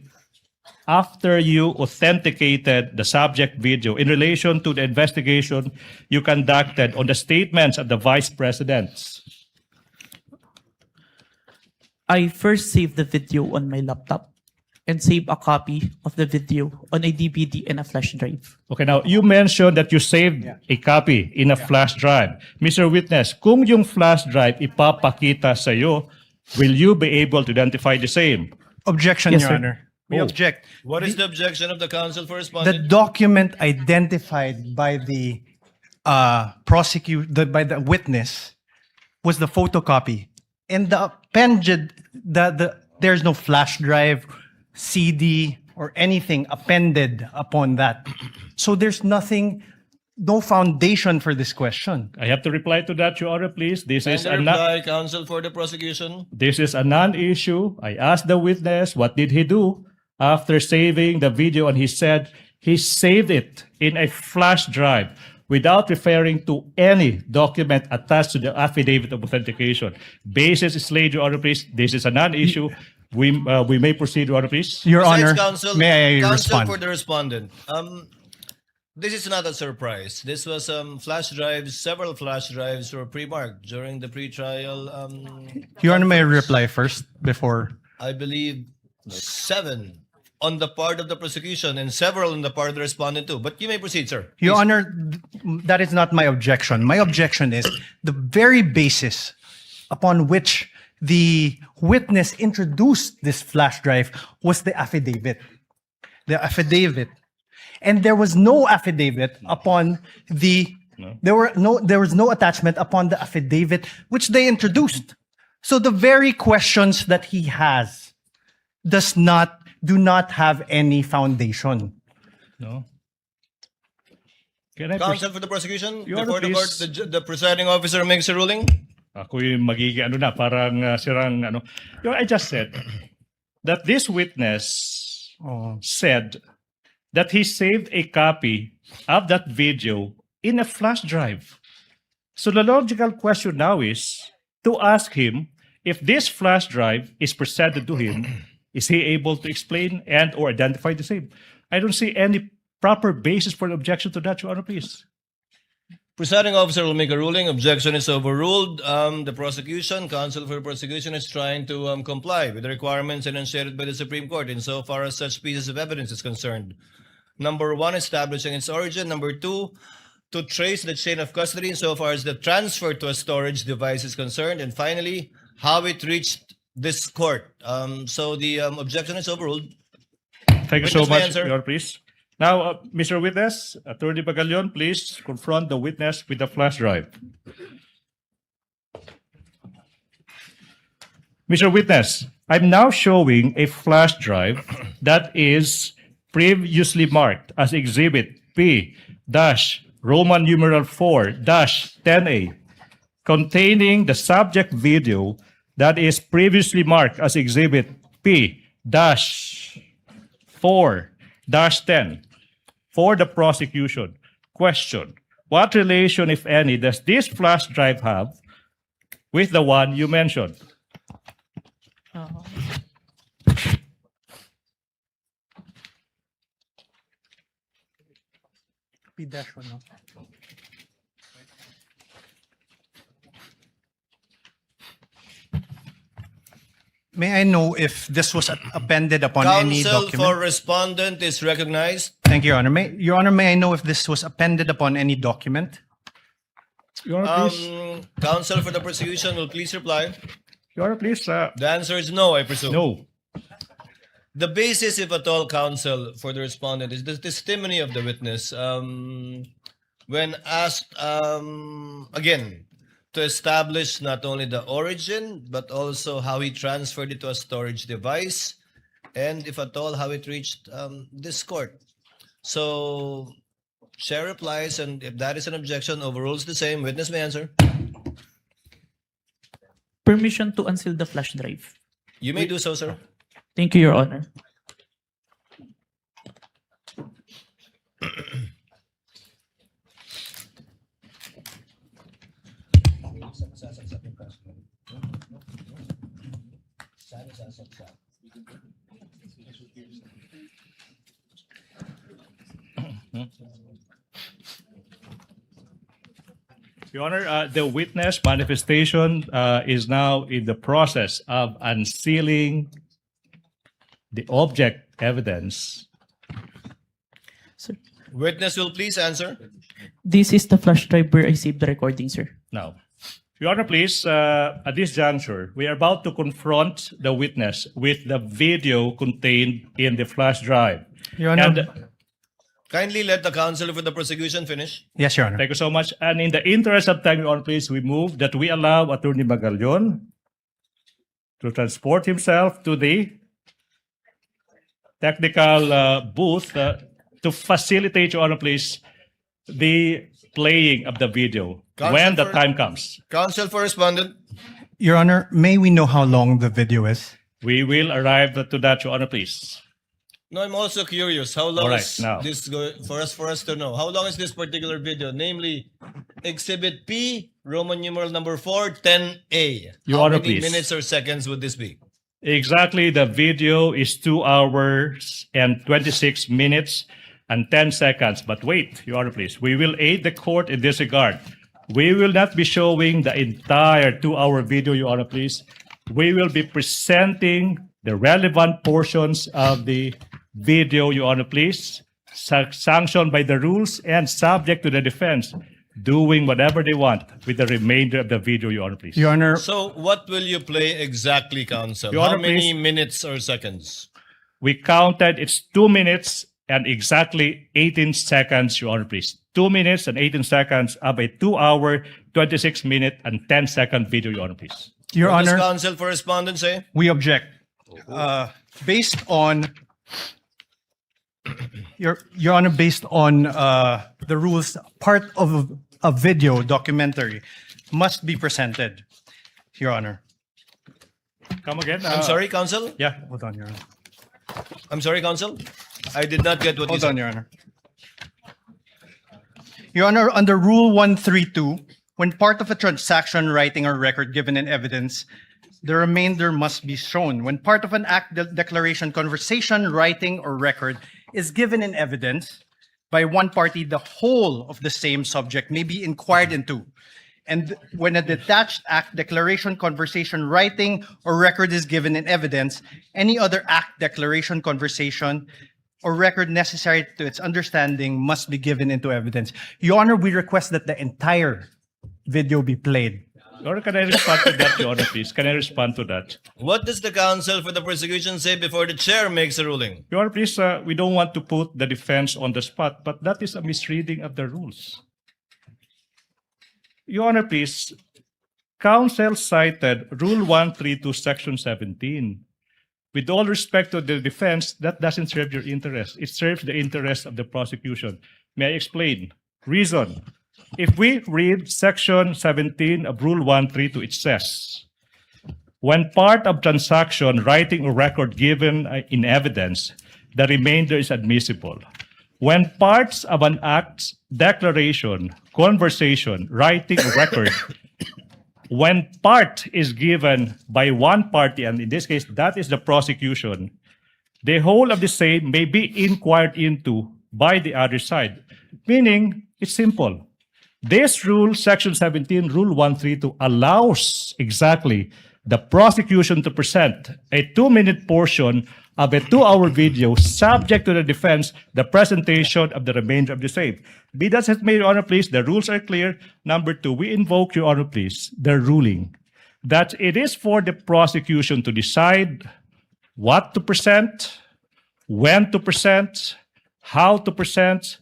after you authenticated the subject video in relation to the investigation you conducted on the statements of the Vice Presidents? I first saved the video on my laptop and saved a copy of the video on a DVD and a flash drive. Okay, now, you mentioned that you saved a copy in a flash drive. Mr. Witness, kung yung flash drive ipapakita sa iyo, will you be able to identify the same? Objection, Yes, Your sir. Honor. We Oh. object. What is the objection of the counsel for The respondent? document identified by the by the witness was the photocopy, and the appended there's no flash drive, CD, or anything appended upon that. So there's nothing, no foundation for this question. I have to reply to that, Your Honor, please. This is And a the reply, counsel for the prosecution. This is a non-issue. I asked the witness, what did he do after saving the video? And he said he saved it in a flash drive without referring to any document attached to the affidavit of authentication. Basis is laid, Your Honor, please. This is a non-issue. We may proceed, Your Honor, please. Your Besides, Honor, counsel, may I counsel respond? for the respondent. This is not a surprise. This was flash drives. Several flash drives were pre-marked during the pre-trial. Your Honor, may I conference. reply first before? I believe 7 on the part of the prosecution and several on the part of the respondent too. But you may proceed, sir. Your Please. Honor, that is not my objection. My objection is the very basis upon which the witness introduced this flash drive was the affidavit. The affidavit. And there was no affidavit upon the there was no attachment upon the affidavit which they introduced. So the very questions that he has do not have any foundation. No. Can I Counsel for the prosecution, Your before Honor, the court, please. the presiding officer makes a ruling. Ako yung magiging parang sirang I just said that this witness said that he saved a copy of that video in a flash drive. So the logical question now is to ask him if this flash drive is presented to him, is he able to explain and or identify the same? I don't see any proper basis for an objection to that, Your Honor, please. Presiding officer will make a ruling. Objection is overruled. The prosecution, counsel for the prosecution, is trying to comply with the requirements enunciated by the Supreme Court insofar as such pieces of evidence is concerned. Number 1, establishing its origin. Number 2, to trace the chain of custody insofar as the transfer to a storage device is concerned. And finally, how it reached this court. So the objection is overruled. Thank you so Witness may much, answer. Your Honor, please. Now, Mr. Witness, Attorney Bagalion, please confront the witness with the flash drive. Mr. Witness, I'm now showing a flash drive that is previously marked as Exhibit P-Roman numeral 4-10A, containing the subject video that is previously marked as Exhibit P-4-10 for the prosecution. Question: what relation, if any, does this flash drive have with the one you mentioned? May I know if this was appended upon any Counsel document? for respondent is recognized. Thank you, Your Honor. Your Honor, may I know if this was appended upon any document? Your Honor, please. Counsel for the prosecution will please reply. Your Honor, please. The answer is no, I presume. No. The basis, if at all, counsel for the respondent is the testimony of the witness. When asked, again, to establish not only the origin, but also how he transferred it to a storage device, and if at all, how it reached this court. So, Chair replies, and if that is an objection, overrules the same. Witness may answer. Permission to unseal the flash drive. You may do so, sir. Thank you, Your Honor. Your Honor, the witness manifestation is now in the process of unsealing the object evidence. Sir, Witness will please answer. this is the flash drive where I saved the recording, sir. Now, Your Honor, please, at this juncture, we are about to confront the witness with the video contained in the flash drive. Your Honor. And Kindly let the counsel for the prosecution finish. Yes, Your Honor. thank you so much. And in the interest of time, Your Honor, please, we move that we allow Attorney Magallon to transport himself to the technical booth to facilitate, Your Honor, please, the playing of the video Counsel when the for- time comes. Counsel for respondent. Your Honor, may we know how long the video is? We will arrive to that, Your Honor, please. No, I'm also curious. How long All right, is now. this for us to know? How long is this particular video? Namely, Exhibit P, Roman numeral number 4, 10A. Your How Honor, many please. minutes or seconds would this be? Exactly, the video is 2 hours and 26 minutes and 10 seconds. But wait, Your Honor, please. We will aid the court in this regard. We will not be showing the entire 2-hour video, Your Honor, please. We will be presenting the relevant portions of the video, Your Honor, please, sanctioned by the rules and subject to the defense doing whatever they want with the remainder of the video, Your Honor, please. Your Honor, So, what will you play exactly, counsel? Your How Honor, many please. minutes or seconds? We counted, it's 2 minutes and exactly 18 seconds, Your Honor, please. 2 minutes and 18 seconds of a 2-hour, 26-minute and 10-second video, Your Honor, please. Your What does Honor, counsel for respondent say? we object. Based on Your Honor, based on the rules, part of a video documentary must be presented, Your Honor. Come again? I'm sorry, counsel? Yeah. Hold on, Your Honor. I'm sorry, counsel? I did not get what you Hold said. on, Your Honor. Your Honor, under Rule 132, when part of a transaction, writing, or record given in evidence, the remainder must be shown. When part of an act, declaration, conversation, writing, or record is given in evidence by one party, the whole of the same subject may be inquired into. And when a detached act, declaration, conversation, writing, or record is given in evidence, any other act, declaration, conversation, or record necessary to its understanding must be given into evidence. Your Honor, we request that the entire video be played. Your Honor, can I respond to that, Your Honor, please? Can I respond to that? What does the counsel for the prosecution say before the chair makes a ruling? Your Honor, please, we don't want to put the defense on the spot, but that is a misreading of the rules. Your Honor, please, counsel cited Rule 132, Section 17. With all respect to the defense, that doesn't serve your interest. It serves the interest of the prosecution. May I explain? Reason. If we read Section 17 of Rule 132, it says, when part of transaction, writing, or record given in evidence, the remainder is admissible. When parts of an act, declaration, conversation, writing, or record, when part is given by one party, and in this case, that is the prosecution, the whole of the same may be inquired into by the other side. Meaning, it's simple. This rule, Section 17, Rule 132, allows exactly the prosecution to present a 2-minute portion of a 2-hour video subject to the defense, the presentation of the remainder of the same. Be that as it may, Your Honor, please, the rules are clear. Number 2, we invoke, Your Honor, please, the ruling that it is for the prosecution to decide what to present, when to present, how to present,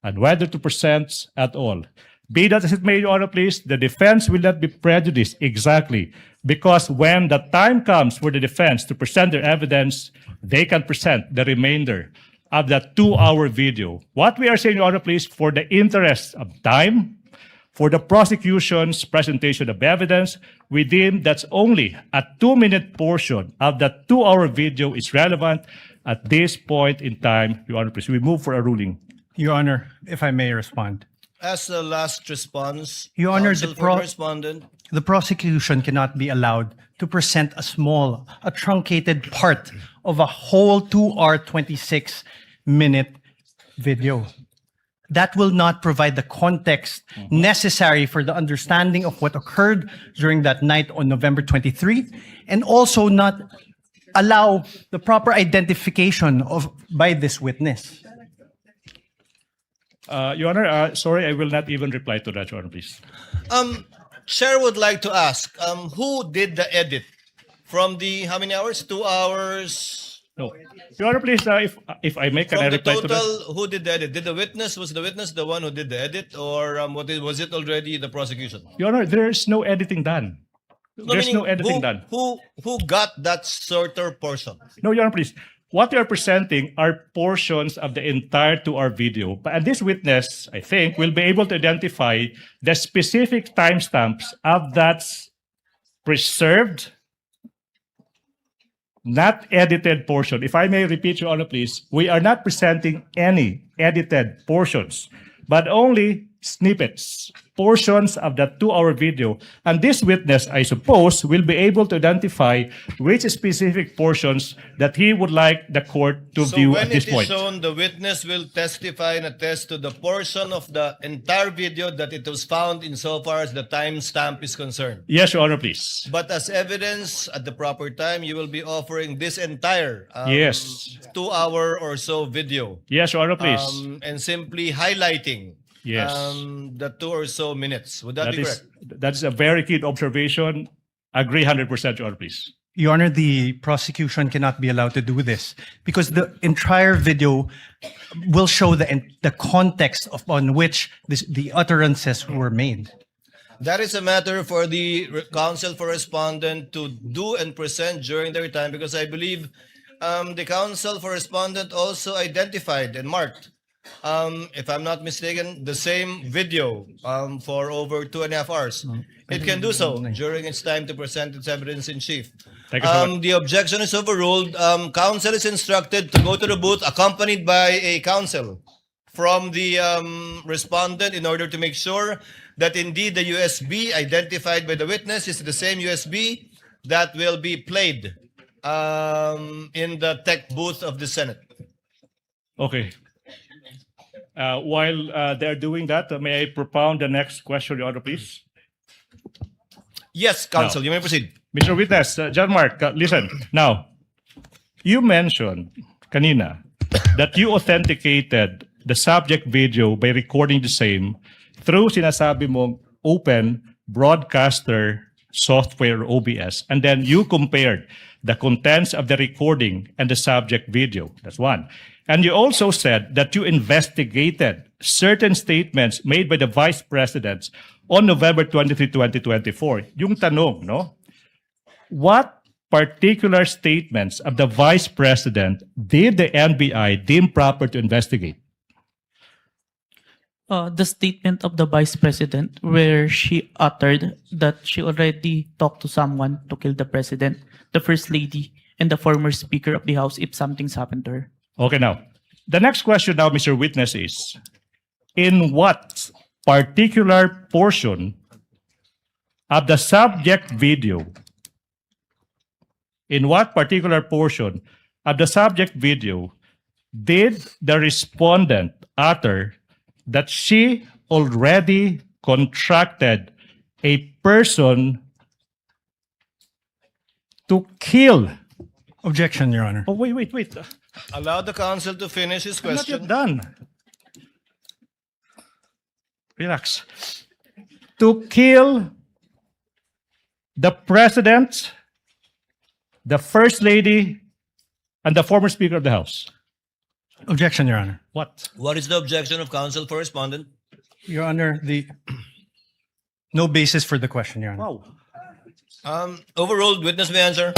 and whether to present at all. Be that as it may, Your Honor, please, the defense will not be prejudiced exactly because when the time comes for the defense to present their evidence, they can present the remainder of that 2-hour video. What we are saying, Your Honor, please, for the interest of time, for the prosecution's presentation of evidence, we deem that's only a 2-minute portion of that 2-hour video is relevant at this point in time, Your Honor, please. We move for a ruling. Your Honor, if I may respond. As the last response, Your Honor, counsel for the respondent. the prosecution cannot be allowed to present a truncated part of a whole 2-hour, 26-minute video. That will not provide the context necessary for the understanding of what occurred during that night on November 23, and also not allow the proper identification by this witness. Your Honor, sorry, I will not even reply to that, Your Honor, please. Chair would like to ask, who did the edit from the how many hours? 2 hours. No. Your Honor, please, if I may, can I From the reply to that? total, who did the edit? Was the witness the one who did the edit, or was it already the prosecution? Your Honor, there's no editing done. There's meaning no editing done. Who got that shorter portion? No, Your Honor, please. What we are presenting are portions of the entire 2-hour video. And this witness, I think, will be able to identify the specific timestamps of that preserved, not edited portion. If I may repeat, Your Honor, please, we are not presenting any edited portions, but only snippets, portions of that 2-hour video. And this witness, I suppose, will be able to identify which specific portions that he would like the court to view at this point. So when it is shown, the witness will testify and attest to the portion of the entire video that it was found insofar as the timestamp is concerned. Yes, Your Honor, please. But as evidence at the proper time, you will be offering this entire Yes. 2-hour or so video. Yes, Your Honor, please. And simply highlighting Yes. the 2 or so minutes. Would that be correct? That's a very keen observation. Agree 100%, Your Honor, please. Your Honor, the prosecution cannot be allowed to do this because the entire video will show the context upon which the utterances were made. That is a matter for the counsel for respondent to do and present during their time, because I believe the counsel for respondent also identified and marked, if I'm not mistaken, the same video for over 2.5 hours. It can do so during its time to present its evidence in chief. Thank you so much. The objection is overruled. Counsel is instructed to go to the booth accompanied by a counsel from the respondent in order to make sure that indeed the USB identified by the witness is the same USB that will be played in the tech booth of the Senate. Okay. While they're doing that, may I propound the next question, Your Honor, please? Yes, counsel, you may proceed. Mr. Witness, John Mark, listen. Now, you mentioned kanina that you authenticated the subject video by recording the same through sinasabi mong open broadcaster software, OBS, and then you compared the contents of the recording and the subject video. That's one. And you also said that you investigated certain statements made by the Vice President on November 23, 2024. Yung tanong, no? What particular statements of the Vice President did the NBI deem proper to investigate? The statement of the Vice President where she uttered that she already talked to someone to kill the President, the First Lady, and the former Speaker of the House if something's happened to her. Okay, now, the next question now, Mr. Witness, is in what particular portion of the subject video, did the respondent utter that she already contracted a person to kill? Objection, Your Honor. Oh, wait. Allow the counsel to finish his I'm not question. yet done. Relax. To kill the President, the First Lady, and the former Speaker of the House. Objection, Your Honor. What? What is the objection of counsel for respondent? Your Honor, no basis for the question, Your Honor. Overruled. Witness may answer.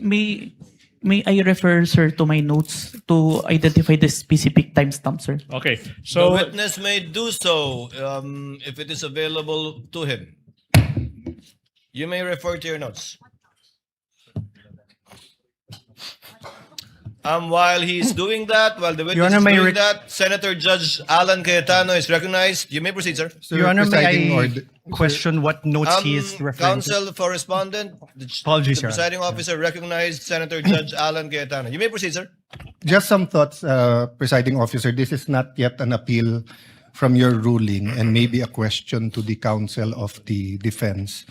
May I refer, sir, to my notes to identify the specific timestamp, sir? Okay, The so witness may do so if it is available to him. You may refer to your notes. While he's doing that, while the witness Honor, is may doing that, Senator Judge Alan Cayetano is recognized. You may proceed, sir. Your Honor, Presiding may order- I question what notes he is referring to? Counsel for respondent, Apologies, the Your Honor. presiding officer recognized Senator Judge Alan Cayetano. You may proceed, sir. Just some thoughts, presiding officer. This is not yet an appeal from your ruling and maybe a question to the counsel of the defense.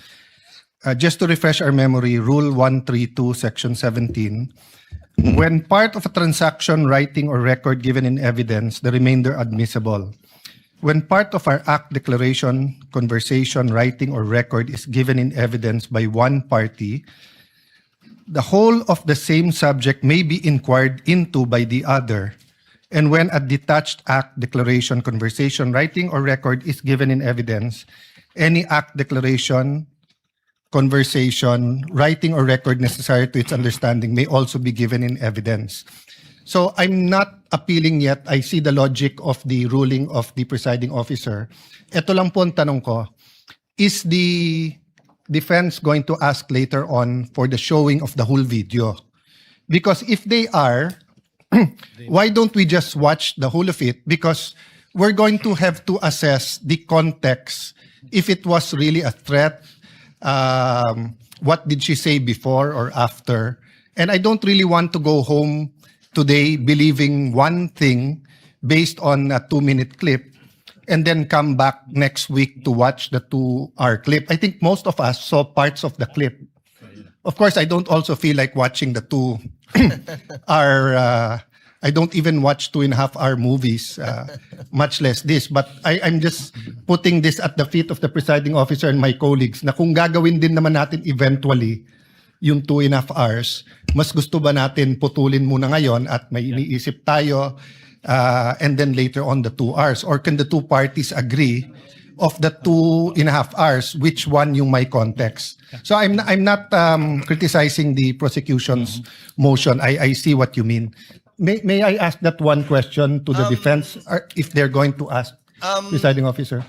Just to refresh our memory, Rule 132, Section 17, when part of a transaction, writing, or record given in evidence, the remainder admissible. When part of our act, declaration, conversation, writing, or record is given in evidence by one party, the whole of the same subject may be inquired into by the other. And when a detached act, declaration, conversation, writing, or record is given in evidence, any act, declaration, conversation, writing, or record necessary to its understanding may also be given in evidence. So I'm not appealing yet. I see the logic of the ruling of the presiding officer. Ito lang po ang tanong ko. Is the defense going to ask later on for the showing of the whole video? Because if they are, why don't we just watch the whole of it? Because we're going to have to assess the context. If it was really a threat, what did she say before or after? And I don't really want to go home today believing one thing based on a 2-minute clip and then come back next week to watch the 2-hour clip. I think most of us saw parts of the clip. Of course, I don't also feel like watching the 2-hour, I don't even watch 2.5-hour movies, much less this. But I'm just putting this at the feet of the presiding officer and my colleagues na kung gagawin din naman natin eventually yung 2.5 hours, mas gusto ba natin putulin muna ngayon at may iniisip tayo and then later on the 2 hours? Or can the two parties agree of the 2.5 hours, which one yung may context? So I'm not criticizing the prosecution's motion. I see what you mean. May I ask that one question to the defense, if they're going to ask, presiding officer?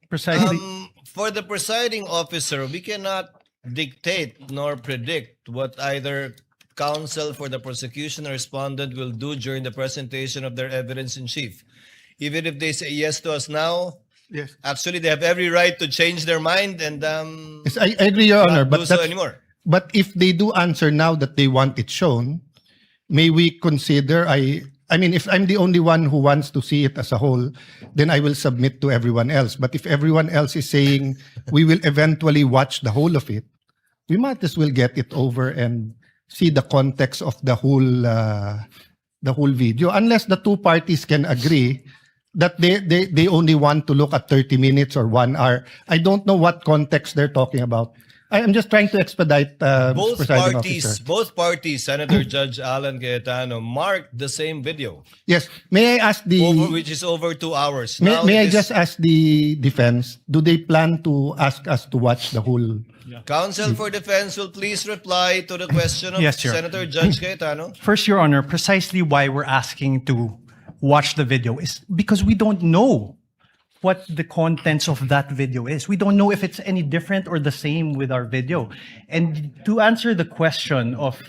Precisely. For the presiding officer, we cannot dictate nor predict what either counsel for the prosecution or respondent will do during the presentation of their evidence in chief. Even if they say yes to us now, Yes. actually they have every right to change their mind and Yes, I agree, Your Honor, not but do so that's- anymore. But if they do answer now that they want it shown, may we consider, I mean, if I'm the only one who wants to see it as a whole, then I will submit to everyone else. But if everyone else is saying we will eventually watch the whole of it, we might as well get it over and see the context of the whole video. Unless the two parties can agree that they only want to look at 30 minutes or 1 hour. I don't know what context they're talking about. I'm just trying to expedite, Both presiding parties, officer. Senator Judge Alan Cayetano, marked the same video, Yes. May I ask which is over 2 hours. May, Now may I it is- just ask the defense, do they plan to ask us to watch the whole? Counsel for Defense will please reply to the question of Yes, Your Senator Judge Cayetano. First, Your Honor, precisely why we're asking to watch the video is because we don't know what the contents of that video is. We don't know if it's any different or the same with our video. And to answer the question of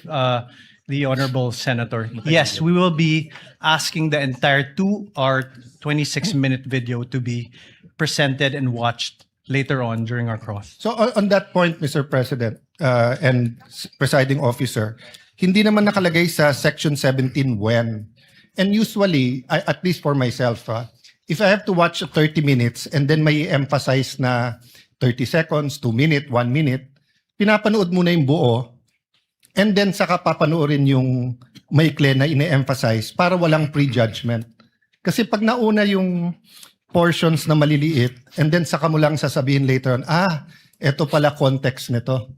the Honorable Senator, yes, we will be asking the entire 2-hour, 26-minute video to be presented and watched later on during our cross. So on that point, Mr. President and presiding officer, hindi naman nakalagay sa Section 17 when. And usually, at least for myself, if I have to watch 30 minutes and then may emphasize na 30 seconds, 2 minutes, 1 minute, pinapanood muna yung buo and then saka papanoorin yung maikli na ine-emphasize para walang prejudgment. Kasi pag nauna yung portions na maliliit and then saka mo lang sasabihin later on, eto pala context nito.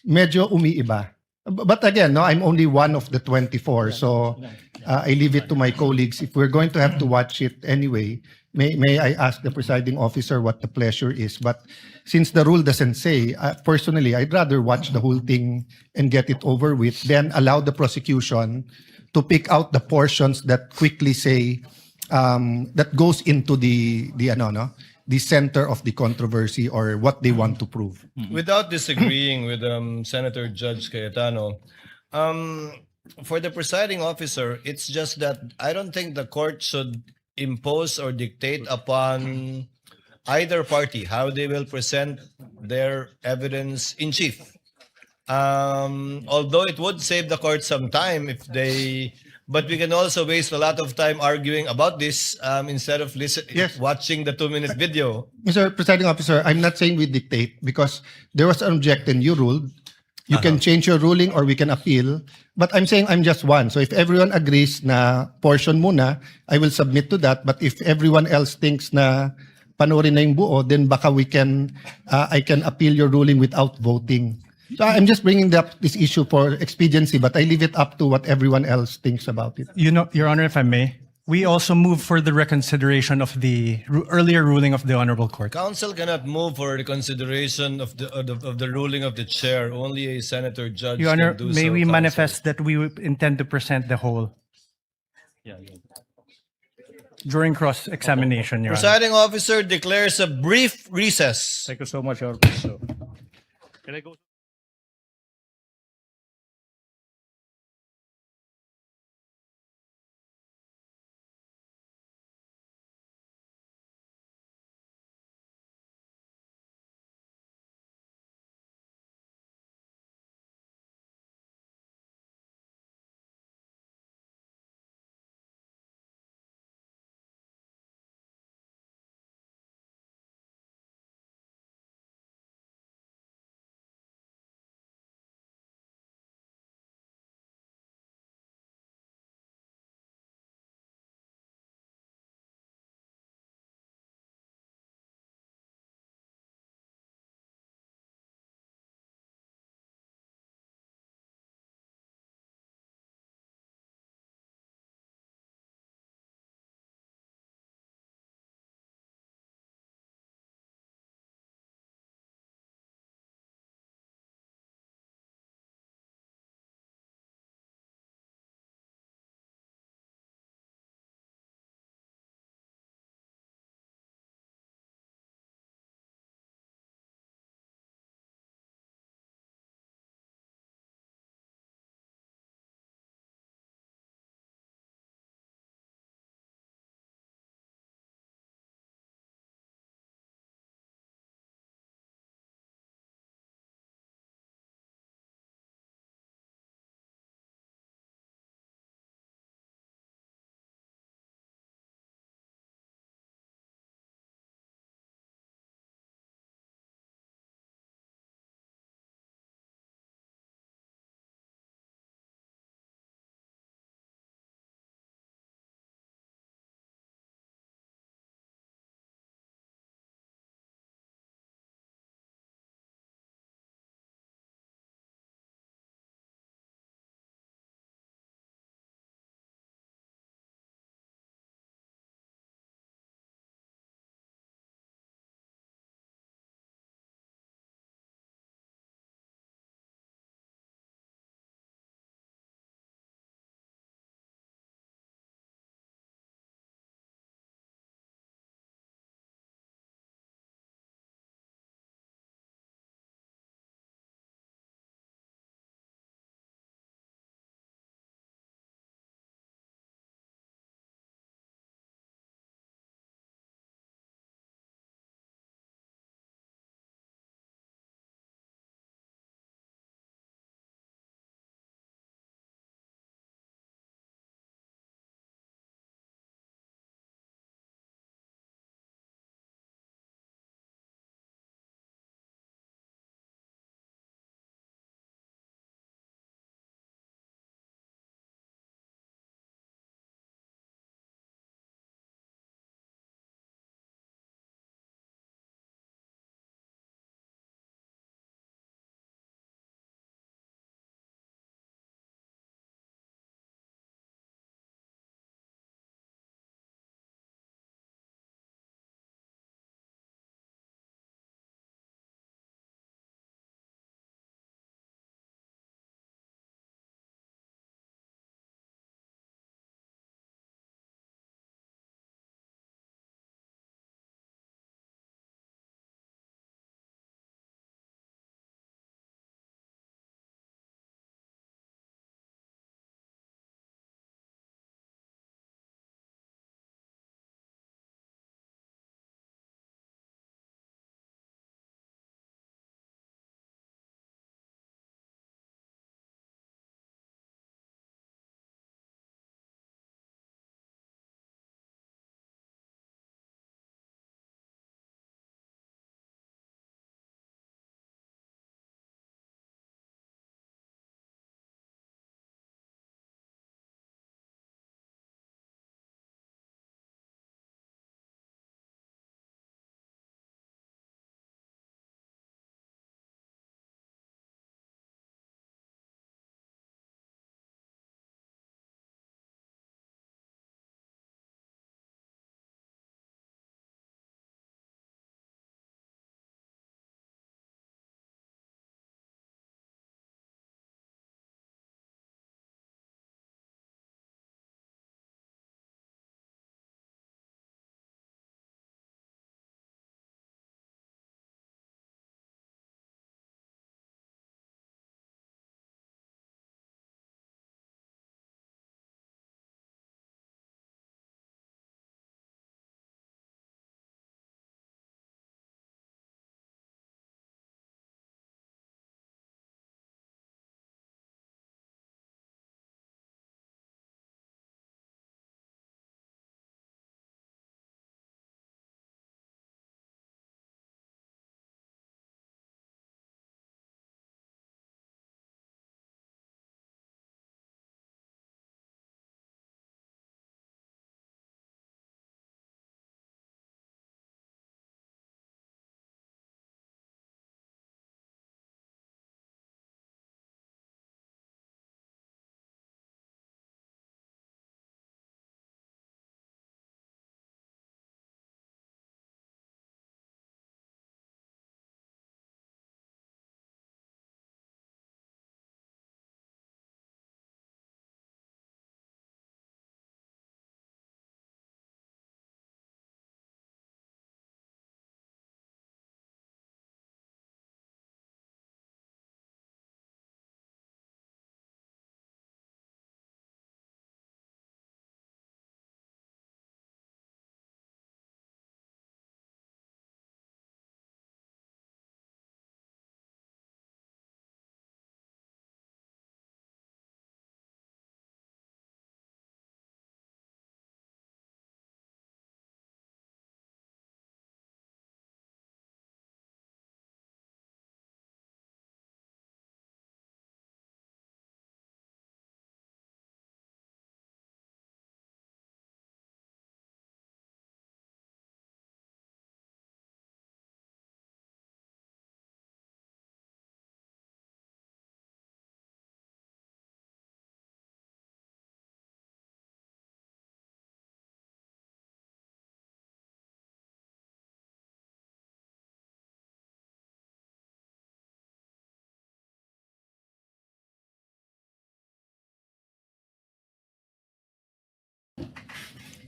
Medyo umiiba. But again, no, I'm only one of the 24, so I leave it to my colleagues. If we're going to have to watch it anyway, may I ask the presiding officer what the pleasure is? But since the rule doesn't say, personally, I'd rather watch the whole thing and get it over with, then allow the prosecution to pick out the portions that quickly say, that goes into the center of the controversy or what they want to prove. Without disagreeing with Senator Judge Cayetano, for the presiding officer, it's just that I don't think the court should impose or dictate upon either party how they will present their evidence in chief. Although it would save the court some time if they, but we can also waste a lot of time arguing about this instead of watching the 2-minute video. Mr. Presiding Officer, I'm not saying we dictate because there was an objection, you ruled. You can change your ruling or we can appeal. But I'm saying I'm just one. So if everyone agrees na portion muna, I will submit to that. But if everyone else thinks na panoorin na yung buo, then baka I can appeal your ruling without voting. So I'm just bringing up this issue for expediency, but I leave it up to what everyone else thinks about it. Your Honor, if I may, we also move for the reconsideration of the earlier ruling of the Honorable Court. Council cannot move for the consideration of the ruling of the chair. Only a senator judge Your Honor, can do may so, we Council. manifest that we intend to present the whole during cross-examination, Your Honor. Presiding officer declares a brief recess. Thank you so much, Your Honor. So, can I go?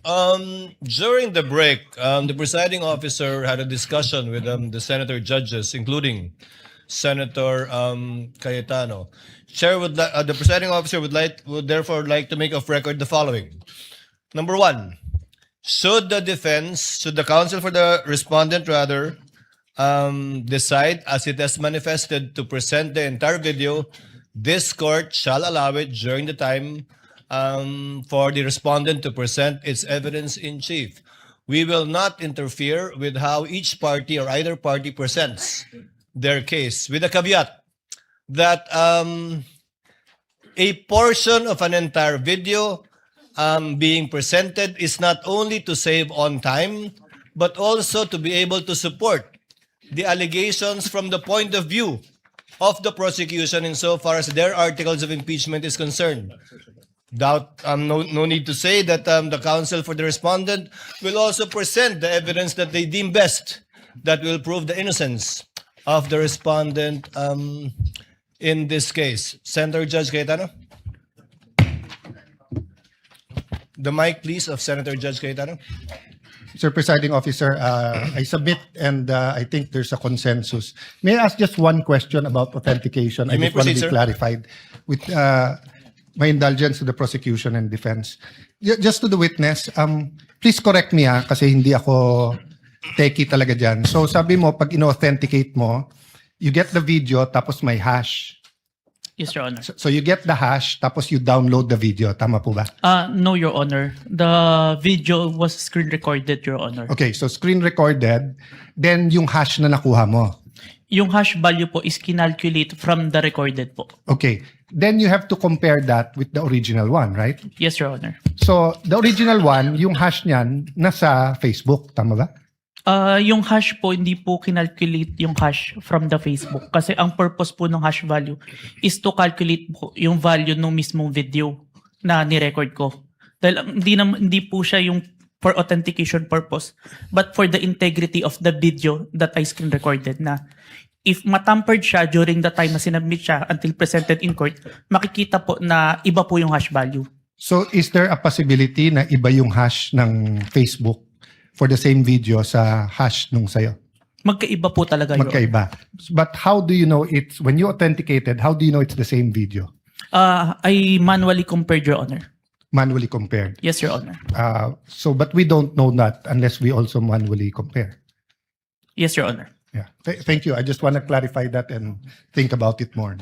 During the break, the presiding officer had a discussion with the senator judges, including Senator Cayetano. The presiding officer would therefore like to make of record the following. Number one, should the counsel for the respondent rather, decide as it has manifested to present the entire video, this court shall allow it during the time for the respondent to present its evidence in chief. We will not interfere with how each party or either party presents their case, with a caveat that a portion of an entire video being presented is not only to save on time, but also to be able to support the allegations from the point of view of the prosecution insofar as their articles of impeachment is concerned. No need to say that the counsel for the respondent will also present the evidence that they deem best that will prove the innocence of the respondent in this case. Senator Judge Cayetano? The mic, please, of Senator Judge Cayetano. Mr. Presiding Officer, I submit and I think there's a consensus. May I ask just one question about authentication? You I may just want to proceed, be sir. clarified with my indulgence to the prosecution and defense. Just to the witness, please correct me kasi hindi ako techie talaga dyan. So sabi mo, pag ino-authenticate mo, you get the video tapos may hash. Yes, Your Honor. So you get the hash tapos you download the video. Tama po ba? No, Your Honor. The video was screen recorded, Your Honor. Okay, so screen recorded, then yung hash na nakuha mo. Yung hash value po is kinalculate from the recorded po. Okay, then you have to compare that with the original one, right? Yes, Your Honor. So the original one, yung hash niyan, nasa Facebook. Tama ba? Yung hash po, hindi po kinalculate yung hash from the Facebook. Kasi ang purpose po ng hash value is to calculate po yung value ng mismong video na ni-record ko. Dahil hindi po siya yung for authentication purpose, but for the integrity of the video that I screen recorded na if matampered siya during the time na sinubmit siya until presented in court, makikita po na iba po yung hash value. So is there a possibility na iba yung hash ng Facebook for the same video sa hash nung sayo? Magkaiba po talaga yun. Magkaiba. But how do you know it's, when you authenticated, how do you know it's the same video? I manually compared, Your Honor. Manually compared. Yes, Your Honor. But we don't know that unless we also manually compare. Yes, Your Honor. Yeah. Thank you. I just want to clarify that and think about it more.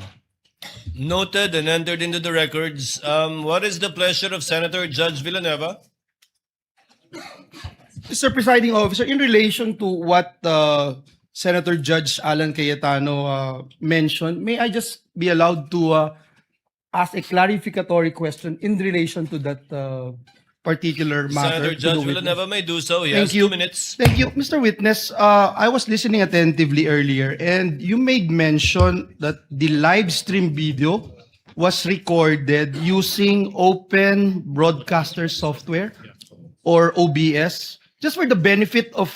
Noted and entered into the records. What is the pleasure of Senator Judge Villanueva? Mr. Presiding Officer, in relation to what Senator Judge Alan Cayetano mentioned, may I just be allowed to ask a clarificatory question in relation to that particular matter? Senator Judge Villanueva may do so. He Thank has you. 2 minutes. Thank you. Mr. Witness, I was listening attentively earlier and you made mention that the live stream video was recorded using Open Broadcaster Software or OBS. Just for the benefit of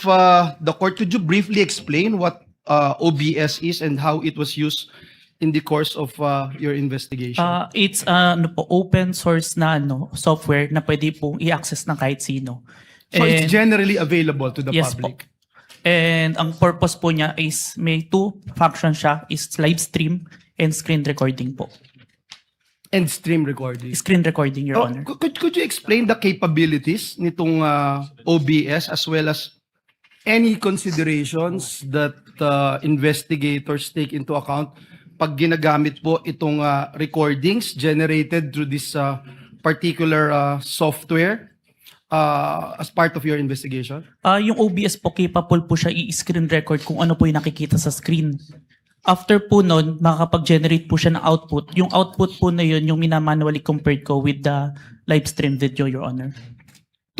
the court, could you briefly explain what OBS is and how it was used in the course of your investigation? It's open source na software na pwede pong i-access ng kahit sino. So it's generally available to the Yes public? po. And ang purpose po niya is may two functions siya, is live stream and screen recording po. And stream recording? Screen recording, Your Honor. Could you explain the capabilities nitong OBS as well as any considerations that investigators take into account pag ginagamit po itong recordings generated through this particular software as part of your investigation? Yung OBS po, capable po siya i-screen record kung ano po yung nakikita sa screen. After po nun, makakapag-generate po siya ng output. Yung output po na yun, yung minamanually compared ko with the live stream video, Your Honor.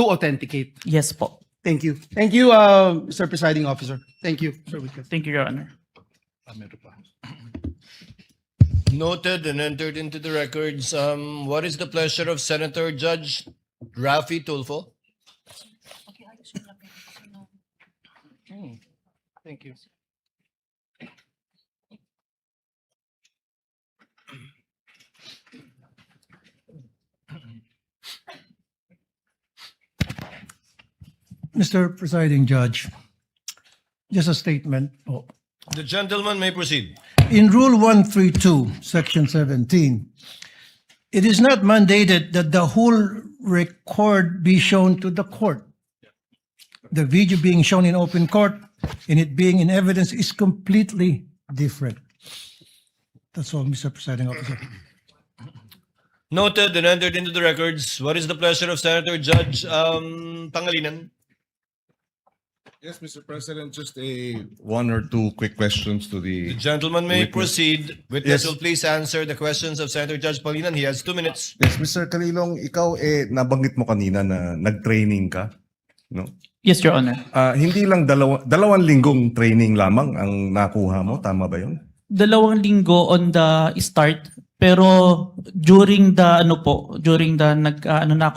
To authenticate? Yes po. Thank you. Thank you, Mr. Presiding Officer. Thank you, Sir Witness. Thank you, Your Honor. Noted and entered into the records. What is the pleasure of Senator Judge Rafi Tulfo? Thank you. Mr. Presiding Judge, just a statement. The gentleman may proceed. In Rule 132, Section 17, it is not mandated that the whole record be shown to the court. The video being shown in open court and it being in evidence is completely different. That's all, Mr. Presiding Officer. Noted and entered into the records. What is the pleasure of Senator Judge Pangilinan? Yes, Mr. President, just one or two quick questions to The the... gentleman may Witness. proceed. Witness Yes. will please answer the questions of Senator Judge Pangilinan. He has 2 minutes. Yes, Mr. Kalilong, ikaw nabanggit mo kanina na nag-training ka, no? Yes, Your Honor. Hindi lang 2 linggong training lamang ang nakuha mo, tama ba 'yon? 2 linggo on the start, pero during the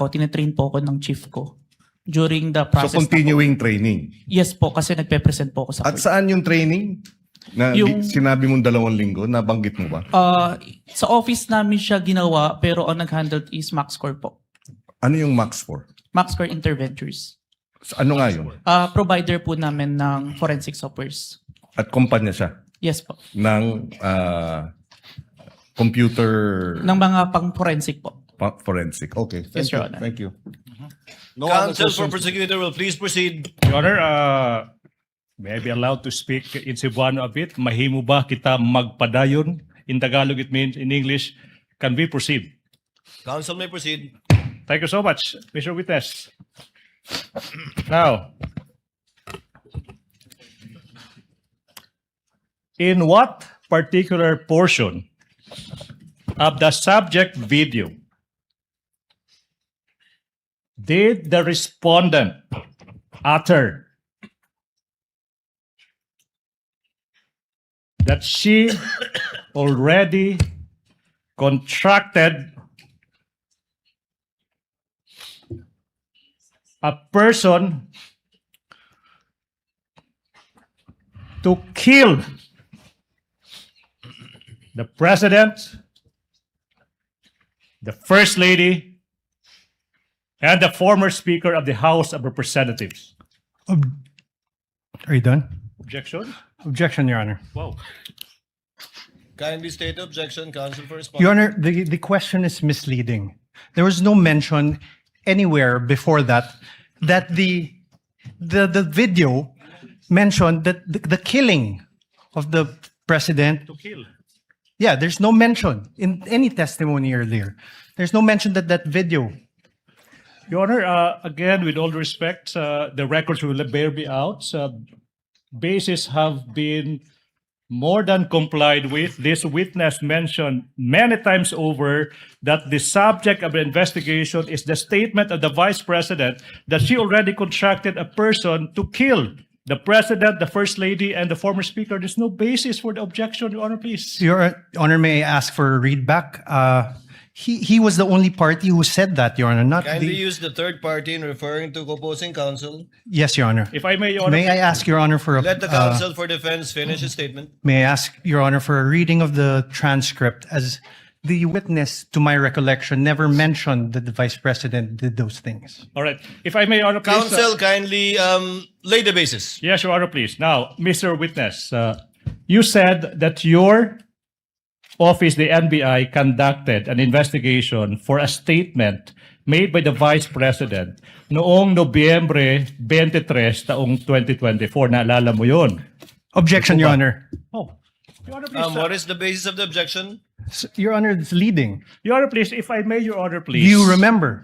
tinitrain po ako ng chief ko. During the So process. continuing training. Yes po, kasi nagpe-present po ako sa At court. saan yung training? Na sinabi mong 2 linggo, nabanggit mo ba? Sa office namin siya ginawa, pero ang nag-handle is MaxCore po. Ano yung Max for? MaxCore Interventures. Ano nga yun? Provider po namin ng forensic softwares. At kumpanya siya Yes po. ng computer Ng mga pang-forensic po. forensic. Okay, Yes, thank Your you. Honor. Thank you. No other Counsel for questions? prosecutor will please proceed. Your Honor, may I be allowed to speak in Cebuano a bit? Mahimo ba kita magpadayon? In Tagalog, it means in English. Can we proceed? Counsel may proceed. Thank you so much, Mr. Witness. Now, in what particular portion of the subject video did the respondent utter that she already contracted a person to kill the president, the first lady, and the former speaker of the House of Representatives? Are you done? Objection? Objection, Your Honor. Wow. Kindly state the objection, counsel for response. Your Honor, the question is misleading. There was no mention anywhere before that the video mentioned that the killing of the president. To kill. Yeah, there's no mention in any testimony earlier. There's no mention that video. Your Honor, again, with all respect, the records will bear me out. Bases have been more than complied with. This witness mentioned many times over that the subject of the investigation is the statement of the Vice President that she already contracted a person to kill the President, the First Lady, and the former Speaker. There's no basis for the objection, Your Honor, please. Your Honor, may I ask for a readback? He was the only party who said that, Your Honor, not Kindly the... use the third party in referring to opposing counsel. Yes, Your Honor. If I may, Your Honor. May I ask, Your Honor, for a... Let the counsel for defense finish his statement. May I ask, Your Honor, for a reading of the transcript, as the witness, to my recollection, never mentioned that the Vice President did those things. All right. If I may, Your Honor, please. Counsel, kindly lay the basis. Yes, Your Honor, please. Now, Mr. Witness, you said that your office, the NBI, conducted an investigation for a statement made by the Vice President noong Nobyembre 23, taong 2024. Naalala mo yun? Objection, Your Honor. Oh. Your Honor, please. What is the basis of the objection? Your Honor, it's leading. Your Honor, please. If I may, Your Honor, please. Do you remember?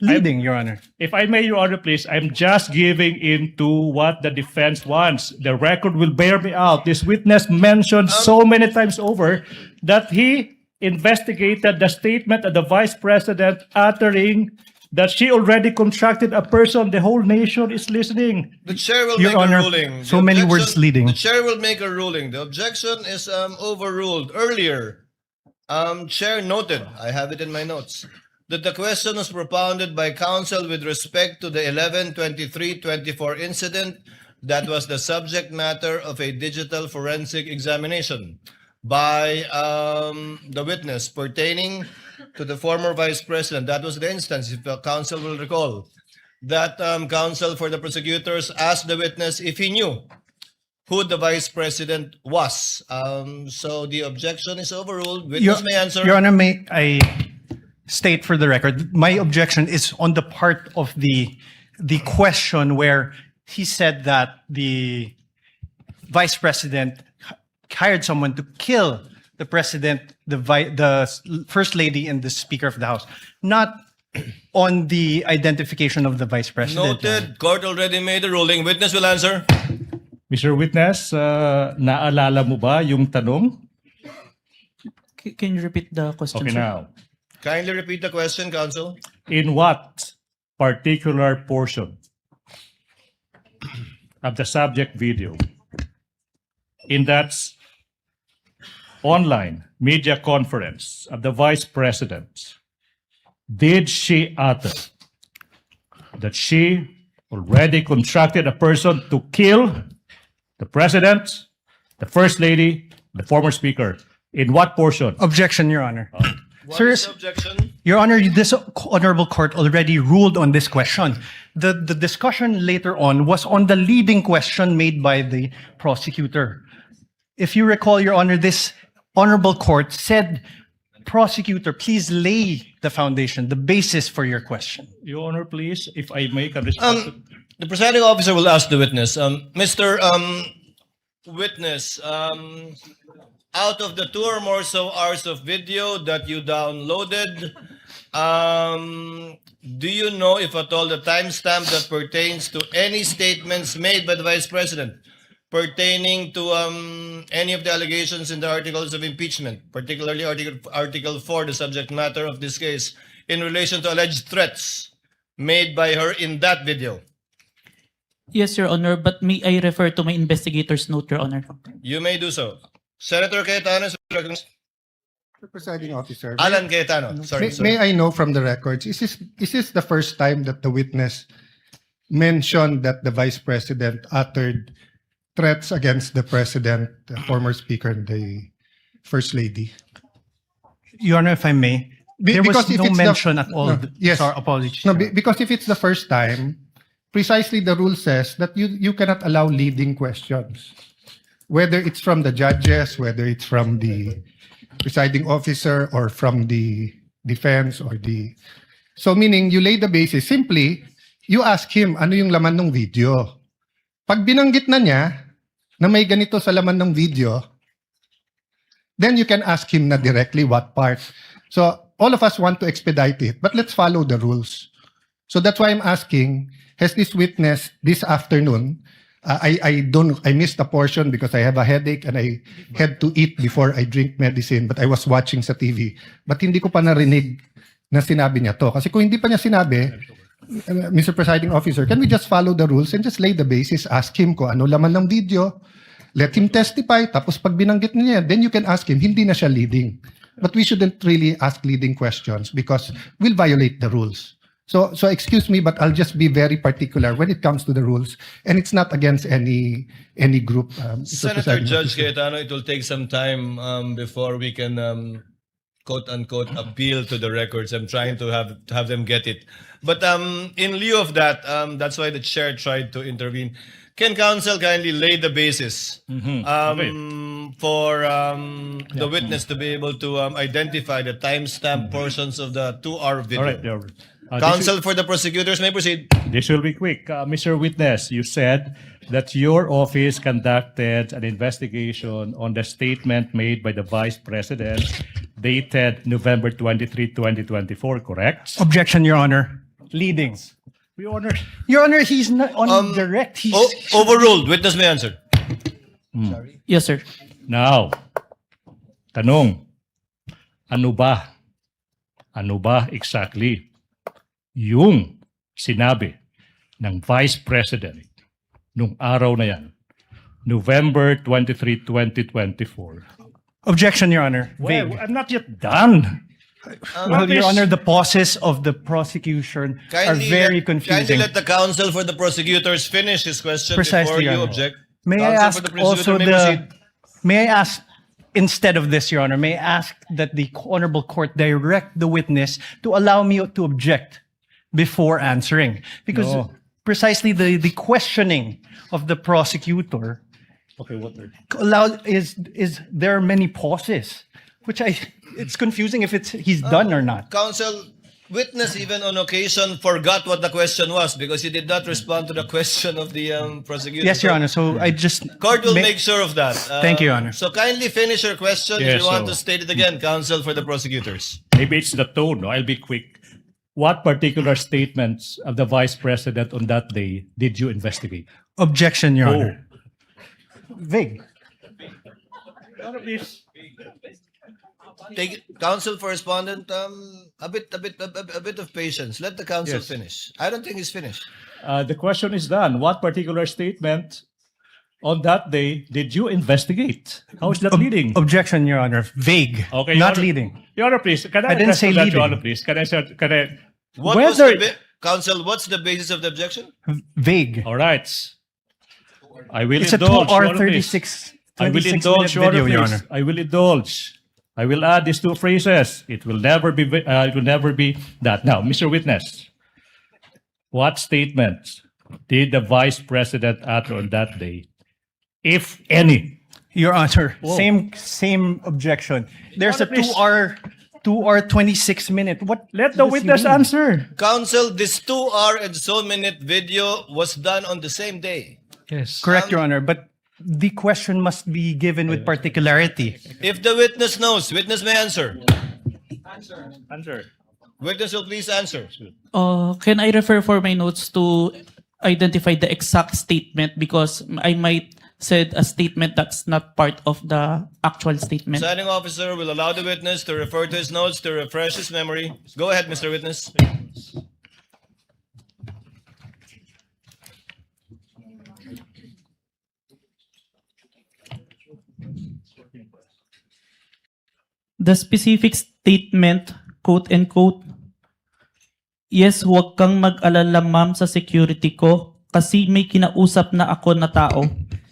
Leading, Your Honor. If I may, Your Honor, please, I'm just giving in to what the defense wants. The record will bear me out. This witness mentioned so many times over that he investigated the statement of the Vice President uttering that she already contracted a person. The whole nation is listening. The chair will Your make Honor, a ruling. so The many objection- words leading. The chair will make a ruling. The objection is overruled. Earlier, chair noted, I have it in my notes, that the question was propounded by counsel with respect to the 11/23/24 incident that was the subject matter of a digital forensic examination by the witness pertaining to the former Vice President. That was the instance, if the counsel will recall. that counsel for the prosecutors asked the witness if he knew who the Vice President was. So the objection is overruled. Witness may answer. Your Honor, may I state for the record, my objection is on the part of the question where he said that the Vice President hired someone to kill the President, the First Lady, and the Speaker of the House, not on the identification of the Vice President. Noted. Court already made a ruling. Witness will answer. Mr. Witness, naalala mo ba yung tanong? Can you repeat the question, Okay, sir? now. Kindly repeat the question, counsel. In what particular portion of the subject video in that online media conference of the Vice President did she utter that she already contracted a person to kill the President, the First Lady, the former Speaker? In what portion? Objection, Your Honor. What Sir, is the objection? Your Honor, this honorable court already ruled on this question. The discussion later on was on the leading question made by the prosecutor. If you recall, Your Honor, this honorable court said, prosecutor, please lay the foundation, the basis for your question. Your Honor, please, if I make a response. The presiding officer will ask the witness. Mr. Witness, out of the 2 or more so hours of video that you downloaded, do you know if at all the timestamp that pertains to any statements made by the Vice President pertaining to any of the allegations in the articles of impeachment, particularly Article 4, the subject matter of this case, in relation to alleged threats made by her in that video? Yes, Your Honor, but may I refer to my investigator's note, Your Honor? You may do so. Senator Cayetano is recognized. Mr. Presiding Officer, Alan Cayetano. Sorry. may I know from the records, is this the first time that the witness mentioned that the Vice President uttered threats against the President, the former Speaker, and the First Lady? Your Honor, if I may, there was because if no it's mention at all. No, yes. Sorry, apologies. No, because if it's the first time, precisely the rule says that you cannot allow leading questions. Whether it's from the judges, whether it's from the presiding officer, or from the defense, or the... So meaning, you lay the basis. Simply, you ask him, ano yung laman ng video? Pag binanggit na niya, na may ganito sa laman ng video, then you can ask him na directly what part. So, all of us want to expedite it, but let's follow the rules. So that's why I'm asking, has this witness this afternoon, I missed a portion because I have a headache and I had to eat before I drink medicine, but I was watching sa TV. But hindi ko pa narinig na sinabi niya to. Kasi kung hindi pa niya sinabi, Mr. Presiding Officer, can we just follow the rules and just lay the basis, ask him kung ano laman ng video, let him testify, tapos pag binanggit niya, then you can ask him, hindi na siya leading. But we shouldn't really ask leading questions because we'll violate the rules. So excuse me, but I'll just be very particular when it comes to the rules, and it's not against any group. Senator Judge Cayetano, it will take some time before we can quote unquote appeal to the records. I'm trying to have them get it. But in lieu of that, that's why the chair tried to intervene. Can counsel kindly lay the basis for the witness to be able to identify the timestamp portions of the 2-hour video? All right, all right. Counsel for the prosecutors may proceed. This will be quick. Mr. Witness, you said that your office conducted an investigation on the statement made by the Vice President dated November 23, 2024, correct? Objection, Your Honor. Leading. Your Honor. Your Honor, he's not on direct. He's Overruled. Witness may answer. Yes, sir. Now, tanong, ano ba exactly yung sinabi ng Vice President nung araw na yan, November 23, 2024? Objection, Your Honor. Well, I'm not yet done. Well, Your Honor, the pauses of the prosecution are very confusing. Kindly let the counsel for the prosecutors finish his question Precisely, before Your you Honor. object. May I Counsel ask for the also prosecutor may proceed. may I ask, instead of this, Your Honor, may I ask that the Honorable Court direct the witness to allow me to object before answering. Because No. precisely the questioning of the prosecutor Okay, what? is there are many pauses, which it's confusing if he's done or not. Counsel, witness even on occasion forgot what the question was because he did not respond to the question of the prosecutor. Yes, Your Honor. So I just Court will make sure of that. Thank you, Your Honor. So kindly finish your question if Yes, you want so- to state it again, counsel for the prosecutors. Maybe it's the tone. No? I'll be quick. What particular statements of the Vice President on that day did you investigate? Objection, Your Oh. Honor. Vague. Take it, counsel for respondent. A bit of patience. Let the counsel Yes. finish. I don't think he's finished. The question is done. What particular statement on that day did you investigate? How is that leading? Objection, Your Honor. Vague. Okay, Your Not Honor- leading. Your Honor, please. Can I I didn't address say to that, leading. Your Honor, please? Can I? What was Whether- counsel? What's the basis of the objection? Vague. All right. I will It's a indulge. 2 hour Your Honor, please. 36 I will 26 indulge, minute Your Honor, video, Your please. Honor. I will indulge. I will add these two phrases. It will never be. It will never be that. Now, Mr. Witness, what statements did the Vice President utter on that day, if any? Your Honor, Whoa. same objection. There's a Your Honor, 2 hour 26 minute. What? Let the does he witness mean? answer. Counsel, this 2 hour and so minute video was done on the same day. Yes. Correct, Your Honor, but the question must be given with particularity. If the witness knows, witness may answer. Answer. Witness will please answer. Can I refer for my notes to identify the exact statement because I might said a statement that's not part of the actual statement. Presiding officer will allow the witness to refer to his notes to refresh his memory. Go ahead, Mr. Witness. The specific statement, quote and quote, yes, huwag kang mag-alala ma'am sa security ko kasi may kinausap na ako na tao.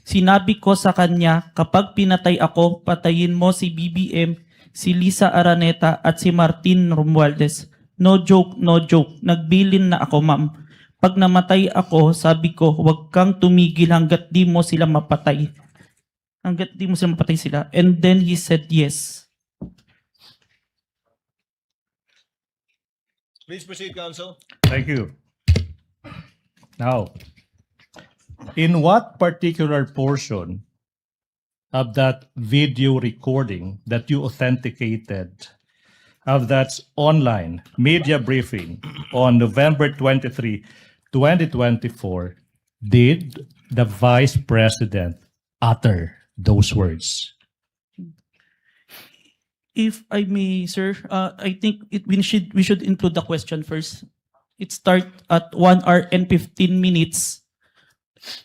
Sinabi ko sa kanya, kapag pinatay ako, patayin mo si BBM, si Lisa Araneta at si Martin Romualdez. No joke, no joke. Nagbilin na ako ma'am. Pag namatay ako, sabi ko, huwag kang tumigil hanggat di mo sila mapatay. Hanggat di mo sila mapatay sila. And then he said yes. Please proceed, counsel. Thank you. Now, in what particular portion of that video recording that you authenticated of that online media briefing on November 23, 2024, did the Vice President utter those words? If I may, sir, I think we should include the question first. It starts at 1 hour and 15 minutes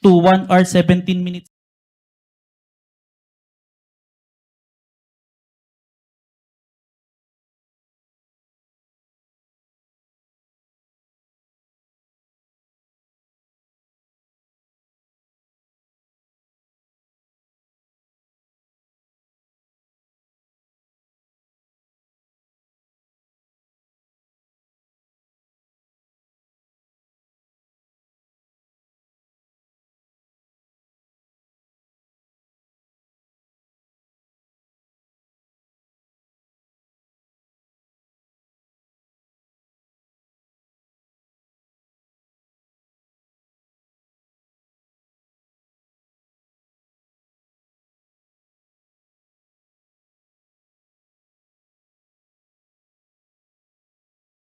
to 1 hour 17 minutes.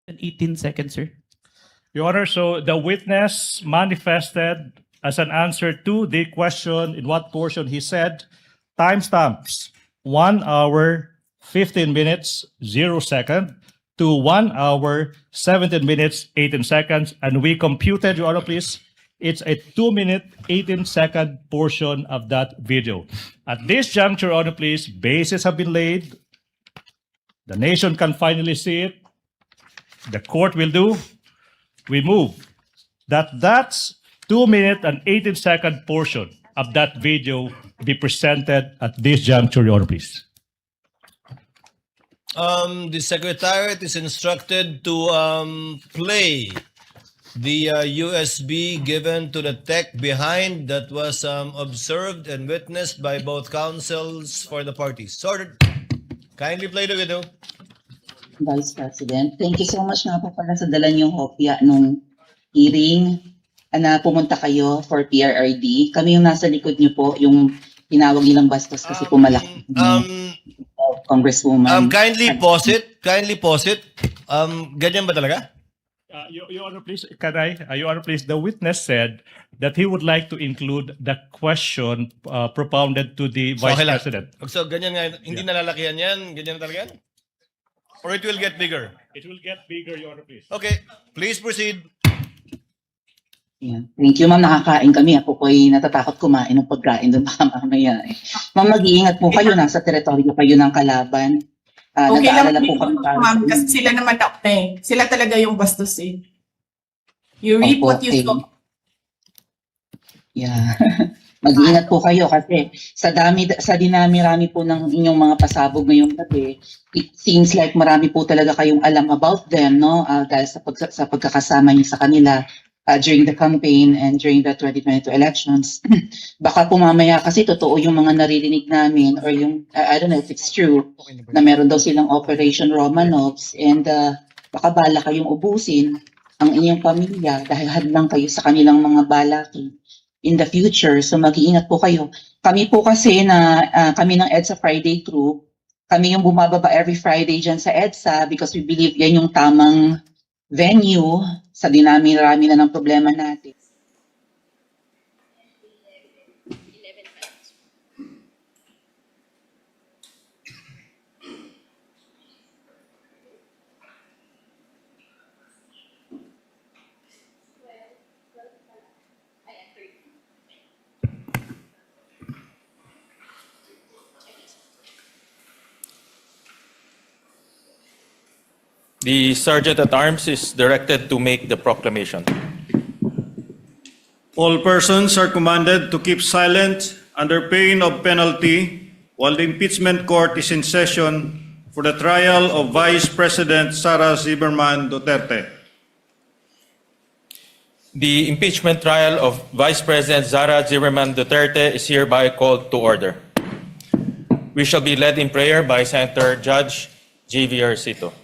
And 18 seconds, sir. Your Honor, so the witness manifested as an answer to the question in what portion he said, timestamps 1 hour, 15 minutes, 0 second to 1 hour, 17 minutes, 18 seconds. And we computed, Your Honor, please, it's a 2-minute, 18-second portion of that video. At this juncture, Your Honor, please, bases have been laid. The nation can finally see it. The court will do. We move that's 2-minute and 18-second portion of that video be presented at this juncture, Your Honor, please. The Secretariat is instructed to play the USB given to the tech behind that was observed and witnessed by both counsels for the parties. Sorted. Kindly play the video. Vice President, thank you so much nga po pala sa dala niyong hopya nung hearing na pumunta kayo for PRRD. Kami yung nasa likod niyo po, yung tinawag nilang bastos kasi po malaki. Congresswoman. Kindly pause it. Kindly pause it. Ganyan ba talaga? Your Honor, please, Your Honor, please, the witness said that he would like to include the question propounded to the Vice okay lang. President. So, ganyan nga, hindi nalalakihan yan? Ganyan talaga yan? Or it will get bigger? It will get bigger, Your Honor, please. Okay, please proceed. Yeah. Thank you, ma'am. Nakakain kami. Ako po ay natatakot kumain ng pagkain doon baka mamaya. Ma'am, mag-iingat po kayo. Nasa teritoryo kayo ng kalaban. Okay lang po kami ma'am, kasi sila naman sila talaga yung bastos eh. You reap what you sow. Yeah. Mag-iingat po kayo kasi sa dinami-rami po ng inyong mga pasabog ngayong gabi, it seems like marami po talaga kayong alam about them, no? Dahil sa pagkakasama niyo sa kanila during the campaign and during the 2022 elections. Baka po mamaya kasi totoo yung mga naririnig namin or yung, I don't know if it's true, na meron daw silang Operation Romanovs and baka bala kayong ubusin ang inyong pamilya dahil hadlang kayo sa kanilang mga balaki in the future. So mag-iingat po kayo. Kami po kasi kami ng EDSA Friday crew, kami yung bumababa every Friday dyan sa EDSA because we believe yan yung tamang venue sa dinami-rami na ng problema natin. The Sergeant-at-Arms is directed to make the proclamation. All persons are commanded to keep silent under pain of penalty while the impeachment court is in session for the trial of Vice President Sara Duterte. The impeachment trial of Vice President Sara Duterte is hereby called to order. We shall be led in prayer by Senator Judge J.V.R. Sito.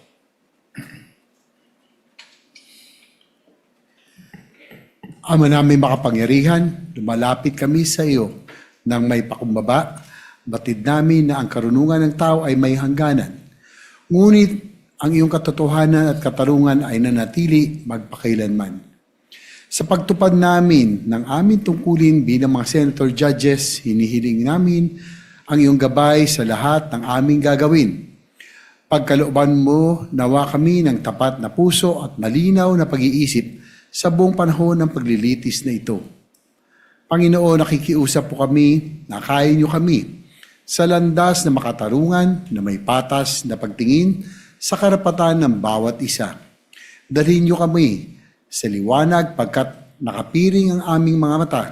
Ama namin makapangyarihan, lumalapit kami sa iyo nang may pakumbaba. Batid namin na ang karunungan ng tao ay may hangganan. Ngunit ang iyong katotohanan at katarungan ay nanatili magpakailanman. Sa pagtupad namin ng aming tungkulin bilang mga senator judges, hinihiling namin ang iyong gabay sa lahat ng aming gagawin. Pagkalooban mo, nawa kami ng tapat na puso at malinaw na pag-iisip sa buong panahon ng paglilitis na ito. Panginoon, nakikiusap po kami, nakain niyo kami sa landas na makatarungan na may patas na pagtingin sa karapatan ng bawat isa. Dalhin niyo kami sa liwanag pagkat nakapiring ang aming mga mata.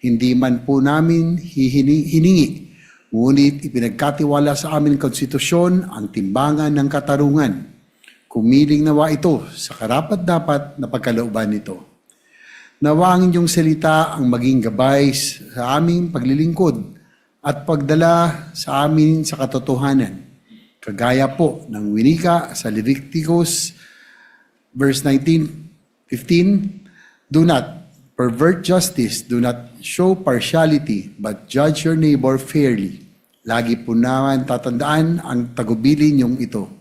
Hindi man po namin hiningi, ngunit ipinagkatiwala sa aming konstitusyon ang timbangan ng katarungan. Kumiling nawa ito sa karapat-dapat na pagkalooban nito. Nawa ang inyong salita ang maging gabay sa aming paglilingkod at pagdala sa amin sa katotohanan. Kagaya po ng winika sa Leviticus verse 15, do not pervert justice, do not show partiality, but judge your neighbor fairly. Lagi po naman tatandaan ang tagubilin niyong ito.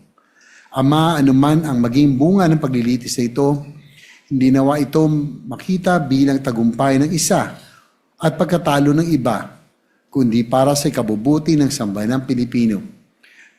Ama, anuman ang maging bunga ng paglilitis na ito, hindi nawa ito makita bilang tagumpay ng isa at pagkatalo ng iba, kundi para sa ikabubuti ng sambayanang Pilipino.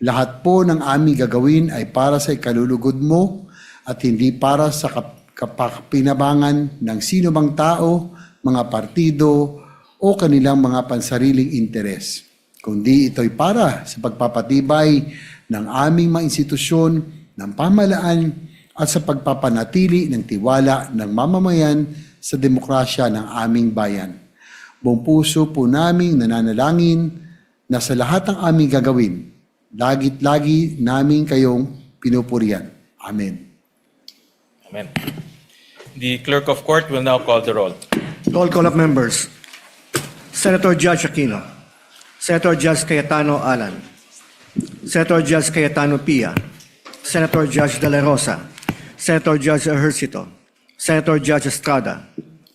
Lahat po ng aming gagawin ay para sa ikalulugod mo at hindi para sa kapakpinabangan ng sino bang tao, mga partido o kanilang mga pansariling interes. Kundi ito'y para sa pagpapatibay ng aming mga institusyon, ng pamahalaan at sa pagpapanatili ng tiwala ng mamamayan sa demokrasya ng aming bayan. Buong puso po naming nananalangin na sa lahat ng aming gagawin, lagit-lagi namin kayong pinupurihan. Amen. Amen. The clerk of court will now call the roll. Roll call of members. Senator Judge Aquino. Senator Judge Cayetano Alan. Senator Judge Cayetano Pia. Senator Judge De La Rosa. Senator Judge Ejercito. Senator Judge Estrada.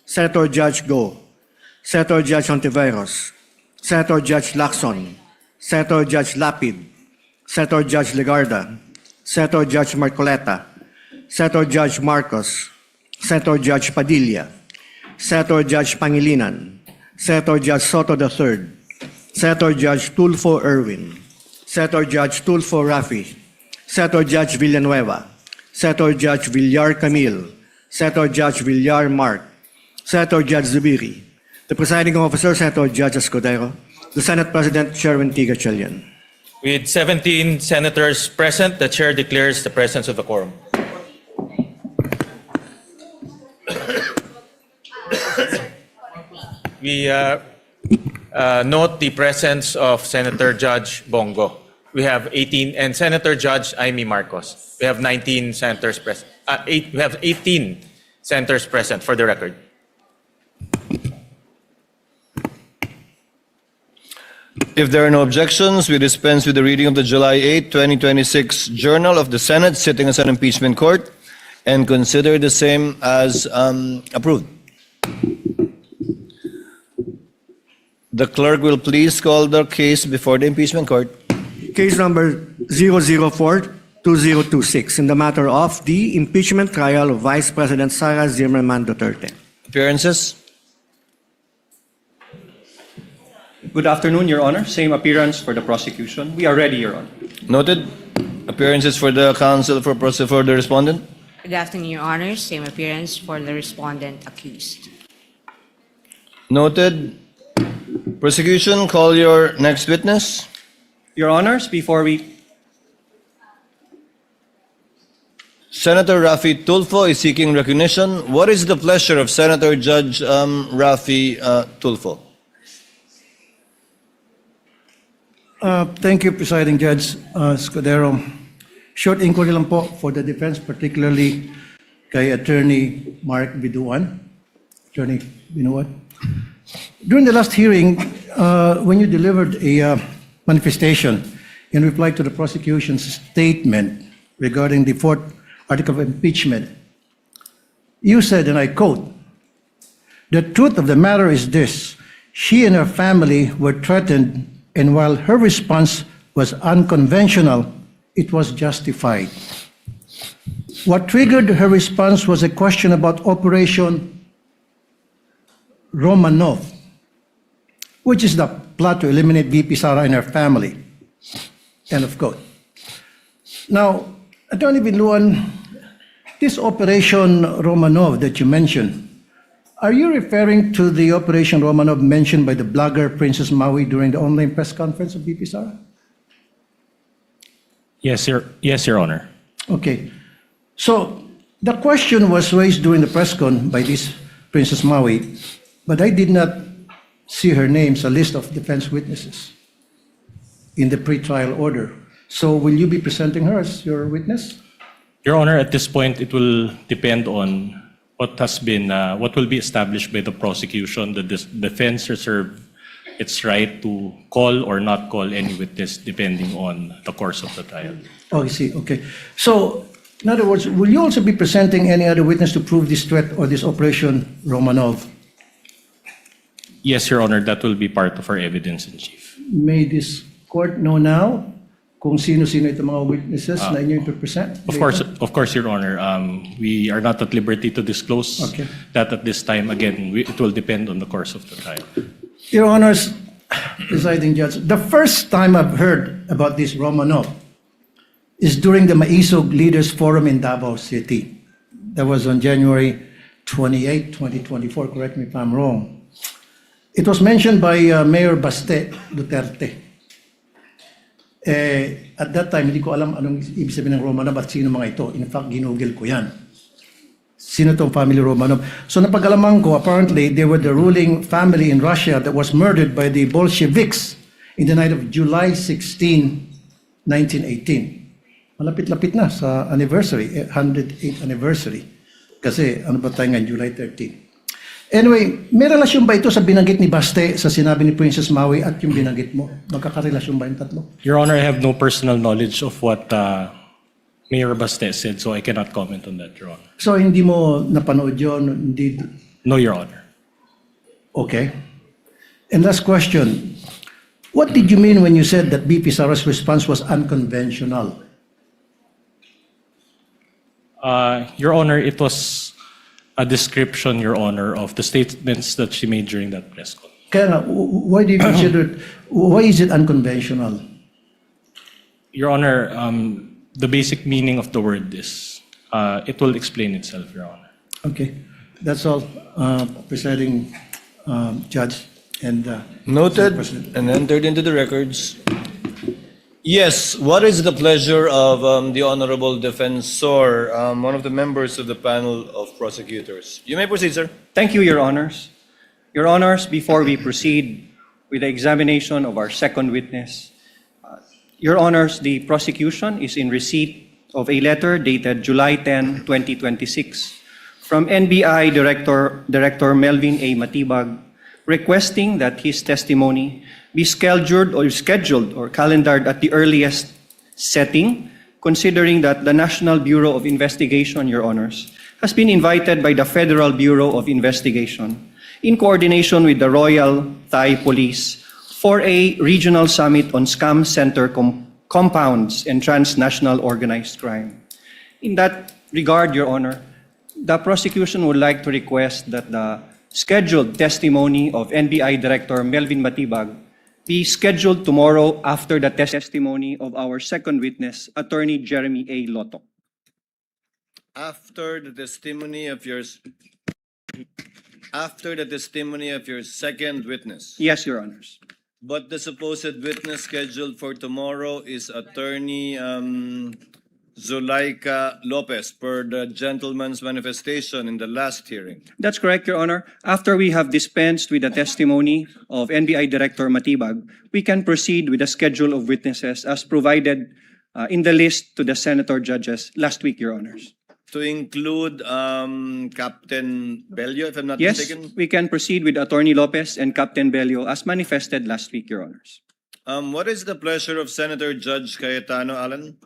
Senator Judge Go. Senator Judge Ontiveros. Senator Judge Lacson. Senator Judge Lapid. Senator Judge Legarda. Senator Judge Marcoleta. Senator Judge Marcos. Senator Judge Padilla. Senator Judge Pangilinan. Senator Judge Soto III. Senator Judge Tulfo Erwin. Senator Judge Tulfo Rafi. Senator Judge Villanueva. Senator Judge Villar Camille. Senator Judge Villar Mark. Senator Judge Zubiri. The presiding officer, Senator Judge Escudero. The Senate President, Chairman Tigachelian. With 17 senators present, the chair declares the presence of the quorum. We note the presence of Senator Judge Bongo. We have 18, and Senator Judge Amy Marcos. We have 19 senators present. We have 18 senators present for the record. If there are no objections, we dispense with the reading of the July 8, 2026 Journal of the Senate sitting as an impeachment court and consider the same as approved. The clerk will please call the case before the impeachment court. Case number 004-2026 in the matter of the impeachment trial of Vice President Sara Duterte. Appearances? Good afternoon, Your Honor. Same appearance for the prosecution. We are ready, Your Honor. Noted. Appearances for the counsel for the respondent? Good afternoon, Your Honor. Same appearance for the respondent accused. Noted. Prosecution, call your next witness. Your Honors, before we... Senator Rafi Tulfo is seeking recognition. What is the pleasure of Senator Judge Rafi Tulfo? Thank you, Presiding Judge Escudero. Short inquiry lang po for the defense, particularly kay Attorney Mark Biduan. Attorney Binuan. During the last hearing, when you delivered a manifestation in reply to the prosecution's statement regarding the fourth article of impeachment, you said, and I quote, "The truth of the matter is this, she and her family were threatened, and while her response was unconventional, it was justified. What triggered her response was a question about Operation Romanov, which is the plot to eliminate VP Sara and her family." End of quote. Now, Attorney Binluan, this Operation Romanov that you mentioned, are you referring to the Operation Romanov mentioned by the blogger Princess Maui during the online press conference of VP Sara? Yes, Your Honor. Okay. So the question was raised during the press con by this Princess Maui, but I did not see her name sa list of defense witnesses in the pre-trial order. So will you be presenting her as your witness? Your Honor, at this point, it will depend on what will be established by the prosecution. The defense reserved its right to call or not call any witness depending on the course of the trial. Oh, I see. Okay. So, in other words, will you also be presenting any other witness to prove this threat or this Operation Romanov? Yes, Your Honor, that will be part of our evidence in chief. May this court know now kung sino-sino itong mga witnesses na inyo i-present? Of course, Your Honor. We are not at liberty to disclose that at this time. Again, it will depend on the course of the trial. Your Honors, Presiding Judge, the first time I've heard about this Romanov is during the Maisog Leaders Forum in Davao City. That was on January 28, 2024. Correct me if I'm wrong. It was mentioned by Mayor Baste Duterte. At that time, hindi ko alam anong ibig sabihin ng Romanov at sino mga ito. In fact, ginugil ko yan. Sino itong family Romanov? So napag-alaman ko, apparently, they were the ruling family in Russia that was murdered by the Bolsheviks in the night of July 16, 1918. Malapit-lapit na sa anniversary, 108th anniversary. Kasi ano ba tayo ngayon, July 30. Anyway, may relasyon ba ito sa binanggit ni Baste sa sinabi ni Princess Maui at yung binanggit mo? Magkakarelasyon ba yung tatlo? Your Honor, I have no personal knowledge of what Mayor Baste said, so I cannot comment on that, Your Honor. So hindi mo napanood yun? Hindi... No, Your Honor. Okay. And last question. What did you mean when you said that BP Sara's response was unconventional? Your Honor, it was a description, Your Honor, of the statements that she made during that press call. Kaya nga, why do you consider it, why is it unconventional? Your Honor, the basic meaning of the word is, it will explain itself, Your Honor. Okay. That's all, Presiding Judge and Noted President. and entered into the records. Yes, what is the pleasure of the Honorable Defensor, one of the members of the panel of prosecutors? You may proceed, sir. Thank you, Your Honors. Your Honors, before we proceed with the examination of our second witness, Your Honors, the prosecution is in receipt of a letter dated July 10, 2026 from NBI Director Melvin A. Matibag requesting that his testimony be scheduled or calendared at the earliest setting, considering that the National Bureau of Investigation, Your Honors, has been invited by the Federal Bureau of Investigation in coordination with the Royal Thai Police for a regional summit on scam center compounds and transnational organized crime. In that regard, Your Honor, the prosecution would like to request that the scheduled testimony of NBI Director Melvin Matibag be scheduled tomorrow after the testimony of our second witness, Attorney Jeremy A. Lotto. After the testimony of your second witness. Yes, Your Honors. But the supposed witness scheduled for tomorrow is Attorney Zulaika Lopez per the gentleman's manifestation in the last hearing. That's correct, Your Honor. After we have dispensed with the testimony of NBI Director Matibag, we can proceed with the schedule of witnesses as provided in the list to the senator judges last week, Your Honors. To include Captain Bello, if I'm not Yes, mistaken. we can proceed with Attorney Lopez and Captain Bello as manifested last week, Your Honors. What is the pleasure of Senator Judge Cayetano, Alan?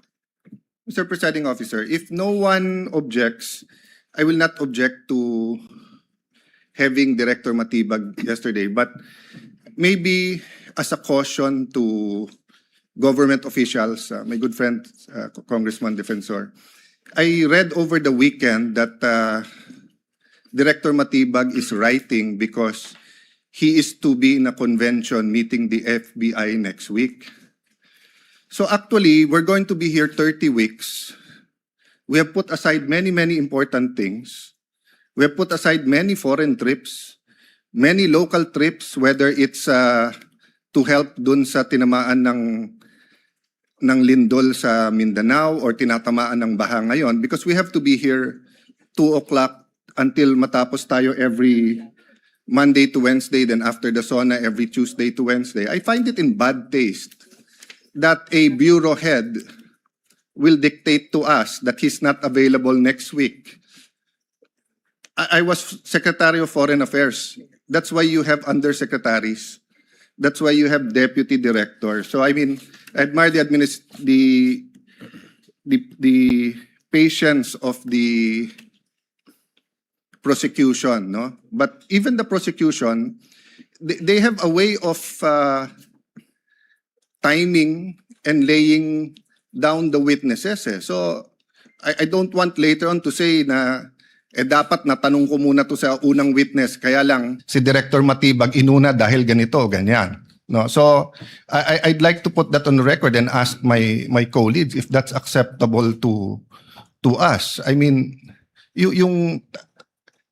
Mr. Presiding Officer, if no one objects, I will not object to having Director Matibag yesterday, but maybe as a caution to government officials, my good friend, Congressman Defensor, I read over the weekend that Director Matibag is writing because he is to be in a convention meeting the FBI next week. So actually, we're going to be here 30 weeks. We have put aside many, many important things. We have put aside many foreign trips, many local trips, whether it's to help dun sa tinamaan ng lindol sa Mindanao or tinatamaan ng baha ngayon, because we have to be here 2 o'clock until matapos tayo every Monday to Wednesday, then after the SONA every Tuesday to Wednesday. I find it in bad taste that a bureau head will dictate to us that he's not available next week. I was Secretary of Foreign Affairs. That's why you have undersecretaries. That's why you have deputy directors. So I mean, I admire the patience of the prosecution, no? But even the prosecution, they have a way of timing and laying down the witnesses. So I don't want later on to say na dapat natanong ko muna to sa unang witness, kaya lang si Director Matibag inuna dahil ganito, ganyan. No, so I'd like to put that on the record and ask my colleagues if that's acceptable to us. I mean, yung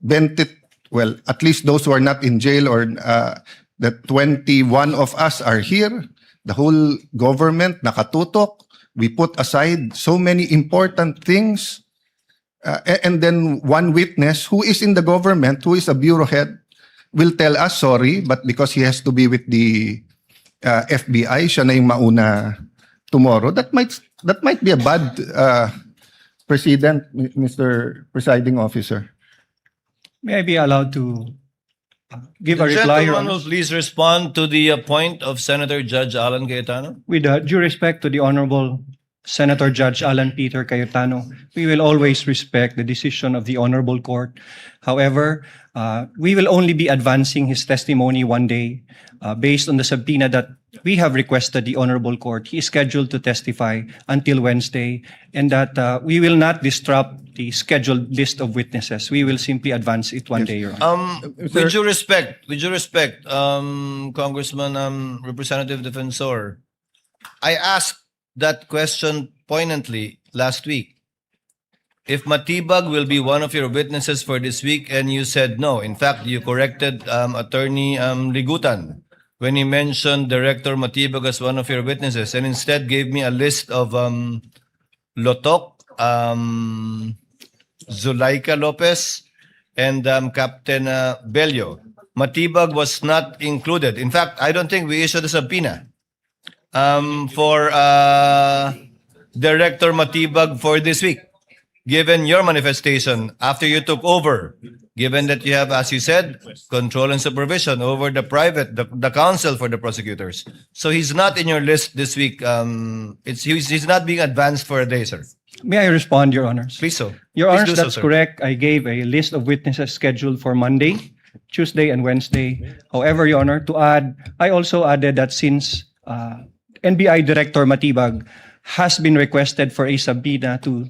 20, well, at least those who are not in jail or the 21 of us are here. The whole government nakatutok. We put aside so many important things. And then one witness who is in the government, who is a bureau head, will tell us sorry, but because he has to be with the FBI, siya na yung mauna tomorrow. That might be a bad President, Mr. Presiding Officer. May I be allowed to give a The reply, Your gentleman will Honor? please respond to the point of Senator Judge Alan Cayetano. With due respect to the Honorable Senator Judge Alan Peter Cayetano, we will always respect the decision of the Honorable Court. However, we will only be advancing his testimony one day based on the subpoena that we have requested the Honorable Court. He is scheduled to testify until Wednesday, and that we will not disrupt the scheduled list of witnesses. We will simply advance it one day, Your Honor. With due respect, Congressman, Representative Defensor, I asked that question poignantly last week. If Matibag will be one of your witnesses for this week, and you said no. In fact, you corrected Attorney Ligutan when he mentioned Director Matibag as one of your witnesses, and instead gave me a list of Lotok, Zulaika Lopez, and Captain Bello. Matibag was not included. In fact, I don't think we issued a subpoena for Director Matibag for this week, given your manifestation after you took over, given that you have, as you said, control and supervision over the counsel for the prosecutors. So he's not in your list this week. He's not being advanced for a day, sir. May I respond, Your Honors? Please so. Your Please Honors, do so, that's sir. correct. I gave a list of witnesses scheduled for Monday, Tuesday, and Wednesday. However, Your Honor, to add, I also added that since NBI Director Matibag has been requested for a subpoena to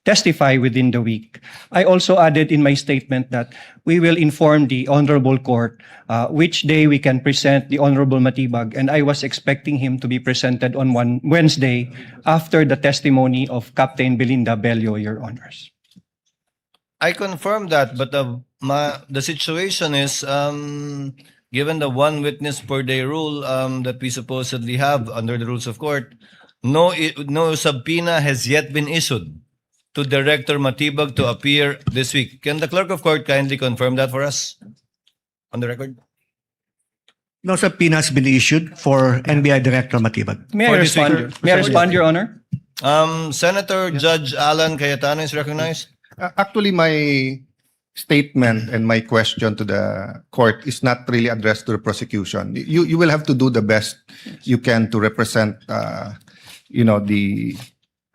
testify within the week, I also added in my statement that we will inform the Honorable Court which day we can present the Honorable Matibag, and I was expecting him to be presented on one Wednesday after the testimony of Captain Belinda Bello, Your Honors. I confirm that, but the situation is, given the one witness per day rule that we supposedly have under the rules of court, no subpoena has yet been issued to Director Matibag to appear this week. Can the clerk of court kindly confirm that for us on the record? No subpoena has been issued for NBI Director Matibag. May I For this week, respond? May I respond, Your Honor? Senator Judge Alan Cayetano is recognized. Actually, my statement and my question to the court is not really addressed to the prosecution. You will have to do the best you can to represent,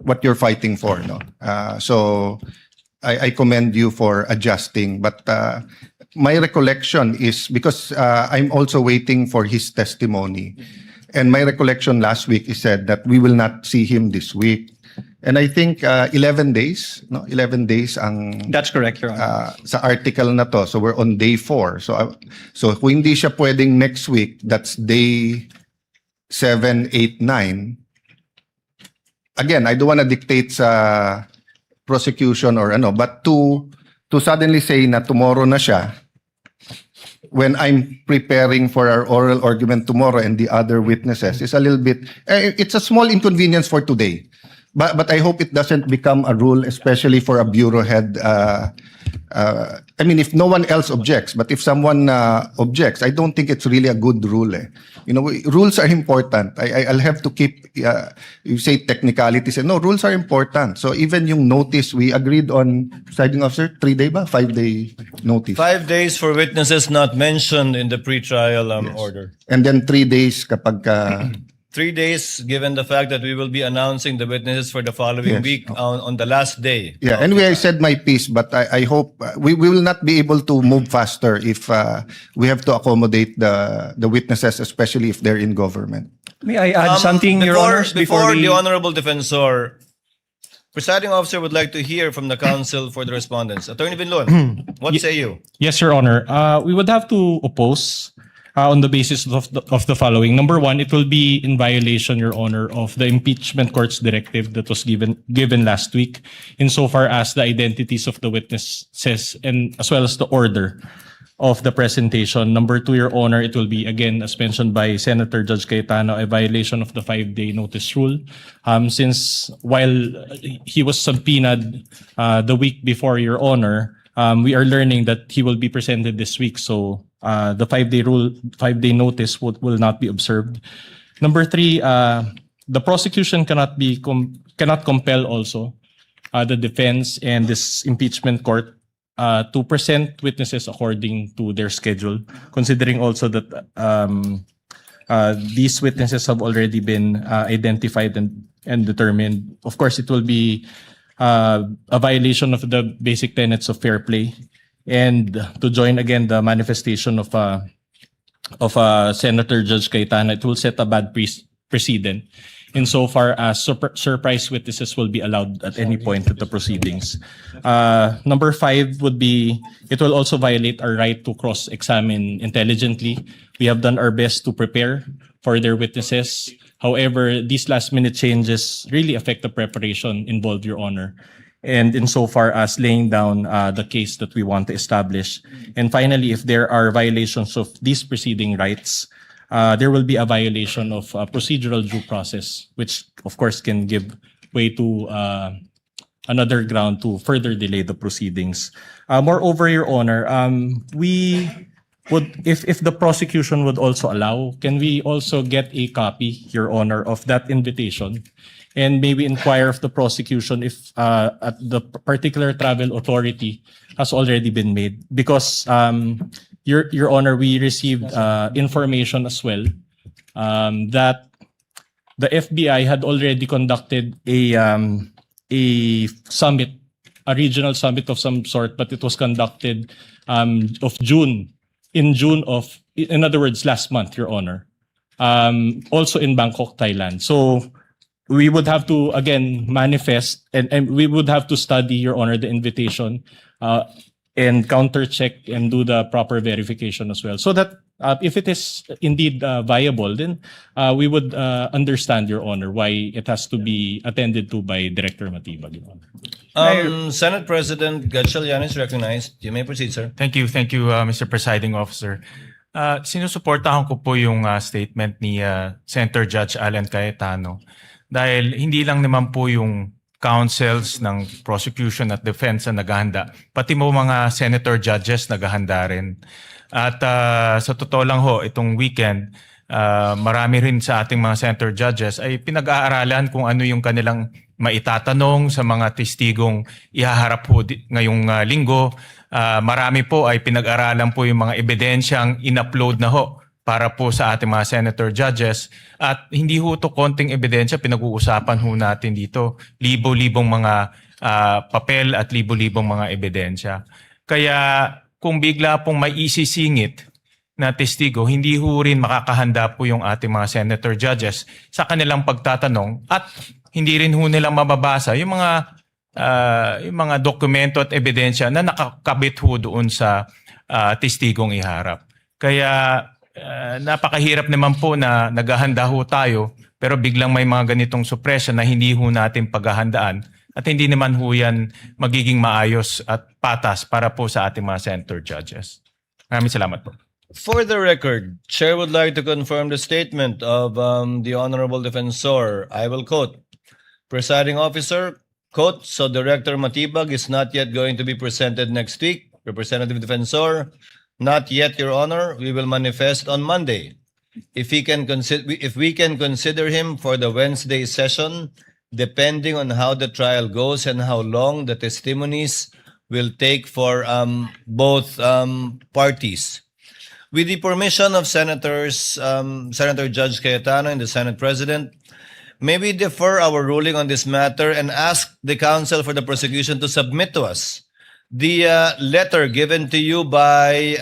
what you're fighting for. No, so I commend you for adjusting. But my recollection is because I'm also waiting for his testimony, and my recollection last week he said that we will not see him this week. And I think 11 days, no? 11 days ang That's correct, Your Honor. sa article na to. So we're on day 4. So kung hindi siya pwedeng next week, that's day 7, 8, 9. Again, I don't want to dictate sa prosecution or ano, but to suddenly say na tomorrow na siya, when I'm preparing for our oral argument tomorrow and the other witnesses, is a little bit, it's a small inconvenience for today. But I hope it doesn't become a rule, especially for a bureau head. I mean, if no one else objects, but if someone objects, I don't think it's really a good rule. Rules are important. I'll have to keep, you say technicalities. No, rules are important. So even yung notice, we agreed on, presiding officer, 3-day ba? 5-day notice. 5 days for witnesses not mentioned in the pretrial order. And then 3 days kapag 3 days, given the fact that we will be announcing the witnesses for the following Yes. week on the last day. Yeah, anyway, I said my piece, but I hope we will not be able to move faster if we have to accommodate the witnesses, especially if they're in government. May I add something, Your Honors, Before we... the Honorable Defensor, presiding officer would like to hear from the counsel for the respondents. Attorney Vinlon, what say you? Yes, Your Honor. We would have to oppose on the basis of the following. Number one, it will be in violation, Your Honor, of the impeachment court's directive that was given last week, insofar as the identities of the witnesses and as well as the order of the presentation. Number two, Your Honor, it will be, again, as mentioned by Senator Judge Cayetano, a violation of the 5-day notice rule. Since while he was subpoenaed the week before, Your Honor, we are learning that he will be presented this week. So the 5-day notice will not be observed. Number three, the prosecution cannot compel also the defense and this impeachment court to present witnesses according to their schedule, considering also that these witnesses have already been identified and determined. Of course, it will be a violation of the basic tenets of fair play, and to join again the manifestation of Senator Judge Cayetano, it will set a bad precedent insofar as surprise witnesses will be allowed at any point in the proceedings. Number 5 would be, it will also violate our right to cross-examine intelligently. We have done our best to prepare for their witnesses. However, these last-minute changes really affect the preparation involved, Your Honor, and insofar as laying down the case that we want to establish. And finally, if there are violations of these preceding rights, there will be a violation of procedural due process, which of course can give way to another ground to further delay the proceedings. Moreover, Your Honor, we would, if the prosecution would also allow, can we also get a copy, Your Honor, of that invitation? And maybe inquire of the prosecution if at the particular travel authority has already been made. Because, Your Honor, we received information as well that the FBI had already conducted a summit, a regional summit of some sort, but it was conducted in other words, last month, Your Honor, also in Bangkok, Thailand. So we would have to, again, manifest, and we would have to study, Your Honor, the invitation and counter-check and do the proper verification as well. So that if it is indeed viable, then we would understand, Your Honor, why it has to be attended to by Director Matibag, Your Honor. Senate President Gatchalian is recognized. You may proceed, sir. Thank you, Mr. Presiding Officer. Sinusuportahan ko po yung statement ni Senator Judge Alan Cayetano dahil hindi lang naman po yung counsels ng prosecution at defense na naghahanda, pati mo mga senator judges naghahanda rin. At sa totoo lang ho, itong weekend, marami rin sa ating mga senator judges ay pinag-aaralan kung ano yung kanilang maitatanong sa mga testigong ihaharap po ngayong linggo. Marami po ay pinag-aralan po yung mga ebidensyang in-upload na ho para po sa ating mga senator judges. At hindi ho to konting ebidensya, pinag-uusapan ho natin dito. Libo-libong mga papel at libo-libong mga ebidensya. Kaya kung bigla pong may isisingit na testigo, hindi ho rin makakahanda po yung ating mga senator judges sa kanilang pagtatanong at hindi rin ho nila mababasa yung mga dokumento at ebidensya na nakakabit ho doon sa testigong iharap. Kaya napakahirap naman po na naghahanda ho tayo pero biglang may mga ganitong suppression na hindi ho natin paghahandaan at hindi naman ho yan magiging maayos at patas para po sa ating mga senator judges. Maraming salamat po. For the record, Chair would like to confirm the statement of the Honorable Defensor. I will quote, Presiding Officer, quote, so Director Matibag is not yet going to be presented next week. Representative Defensor, not yet, Your Honor. We will manifest on Monday. If we can consider him for the Wednesday session, depending on how the trial goes and how long the testimonies will take for both parties. With the permission of Senators, Senator Judge Cayetano and the Senate President, may we defer our ruling on this matter and ask the counsel for the prosecution to submit to us the letter given to you by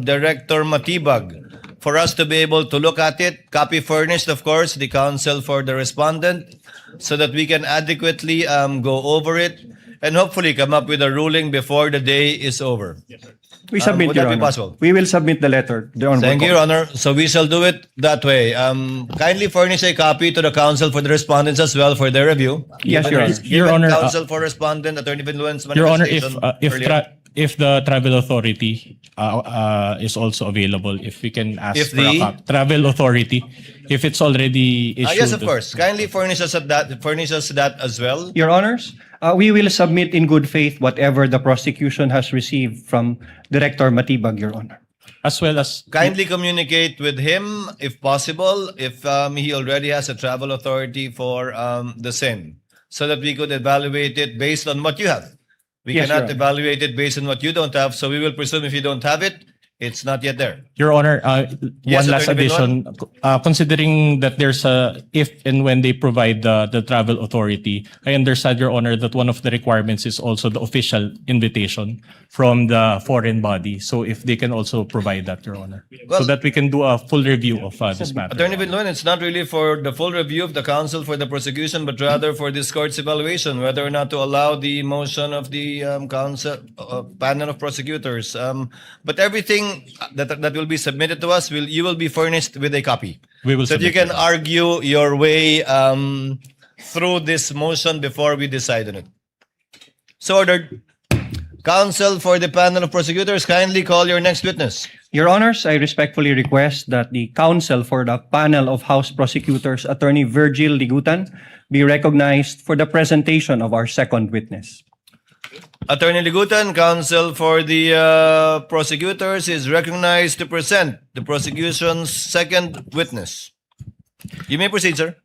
Director Matibag for us to be able to look at it, copy furnished, of course, the counsel for the respondent, so that we can adequately go over it and hopefully come up with a ruling before the day is over. We submit, would Your that be Honor. possible? We will submit the letter. The Honorable Thank you, Court. Your Honor. So we shall do it that way. Kindly furnish a copy to the counsel for the respondents as well for their review. Yes, Your Honor. Given Your Honor, counsel for respondent, Attorney Vinluen's Your Honor, manifestation if the travel authority is also available, if we can ask If for a the- travel authority, if it's already issued. yes, of course. Kindly furnish us that as well. Your Honors, we will submit in good faith whatever the prosecution has received from Director Matibag, Your Honor. As well as Kindly communicate with him if possible, if he already has a travel authority for the same. so that we could evaluate it based on what you have. We Yes, cannot Your Honor. evaluate it based on what you don't have, so we will presume if you don't have it, it's not yet there. Your Honor, Yes, one last Attorney addition. Considering that there's a, if and when they provide the travel authority, I understand, Your Honor, that one of the requirements is also the official invitation from the foreign body. So if they can also provide that, Your Honor, Well- so that we can do a full review of this matter. Attorney Binloan, it's not really for the full review of the counsel for the prosecution, but rather for this court's evaluation, whether or not to allow the motion of the counsel panel of prosecutors. But everything that will be submitted to us, you will be furnished with a copy. We will so that you submit can argue your way through this motion before we decide on it. So ordered. Counsel for the panel of prosecutors, kindly call your next witness. Your Honors, I respectfully request that the counsel for the panel of House Prosecutors, Attorney Virgil Ligutan, be recognized for the presentation of our second witness. Attorney Ligutan, counsel for the prosecutors, is recognized to present the prosecution's second witness. You may proceed, sir.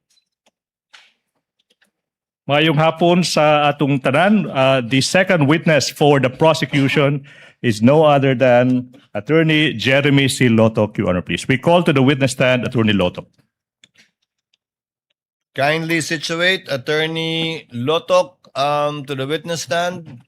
Mayong hapon sa atong tanan, the second witness for the prosecution is no other than Attorney Jeremy C. Lotok, Your Honor, please. We call to the witness stand Attorney Lotok. Kindly situate Attorney Lotok to the witness stand.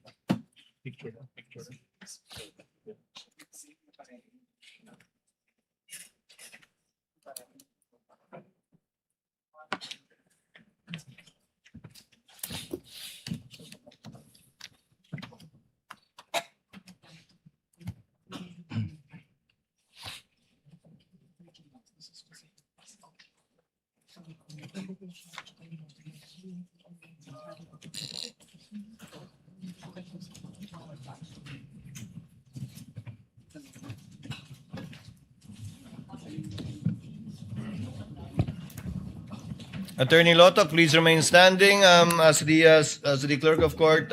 Attorney Lotok, please remain standing as the clerk of court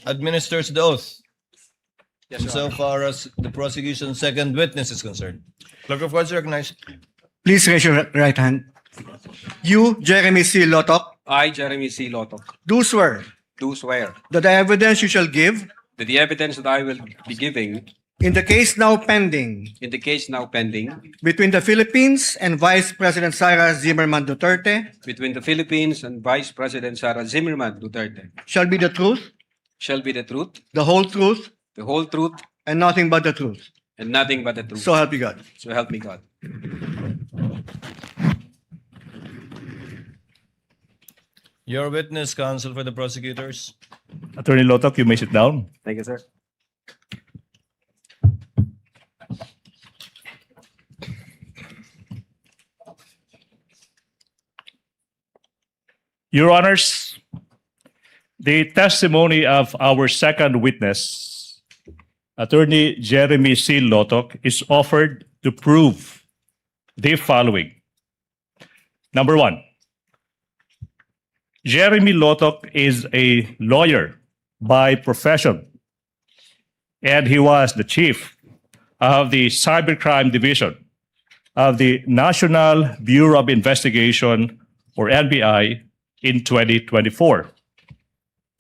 administers the oath. Yes, Your so Honor. far as the prosecution's second witness is concerned. Clerk of court is recognized. Please raise your right hand. You, Jeremy C. Lotok, I, Jeremy C. Lotok, do swear do swear that the evidence you shall give that the evidence that I will be giving in the case now pending in the case now pending between the Philippines and Vice President Sara Zimmerman Duterte between the Philippines and Vice President Sara Zimmerman Duterte shall be the truth, shall be the truth, the whole truth, the whole truth, and nothing but the truth. and nothing but the truth. So help you God. So help me God. Your witness, counsel for the prosecutors. Attorney Lotok, you may sit down. Thank you, sir. Your Honors, the testimony of our second witness, Attorney Jeremy C. Lotok, is offered to prove the following. Number one, Jeremy Lotok is a lawyer by profession, and he was the chief of the Cybercrime Division of the National Bureau of Investigation, or NBI, in 2024.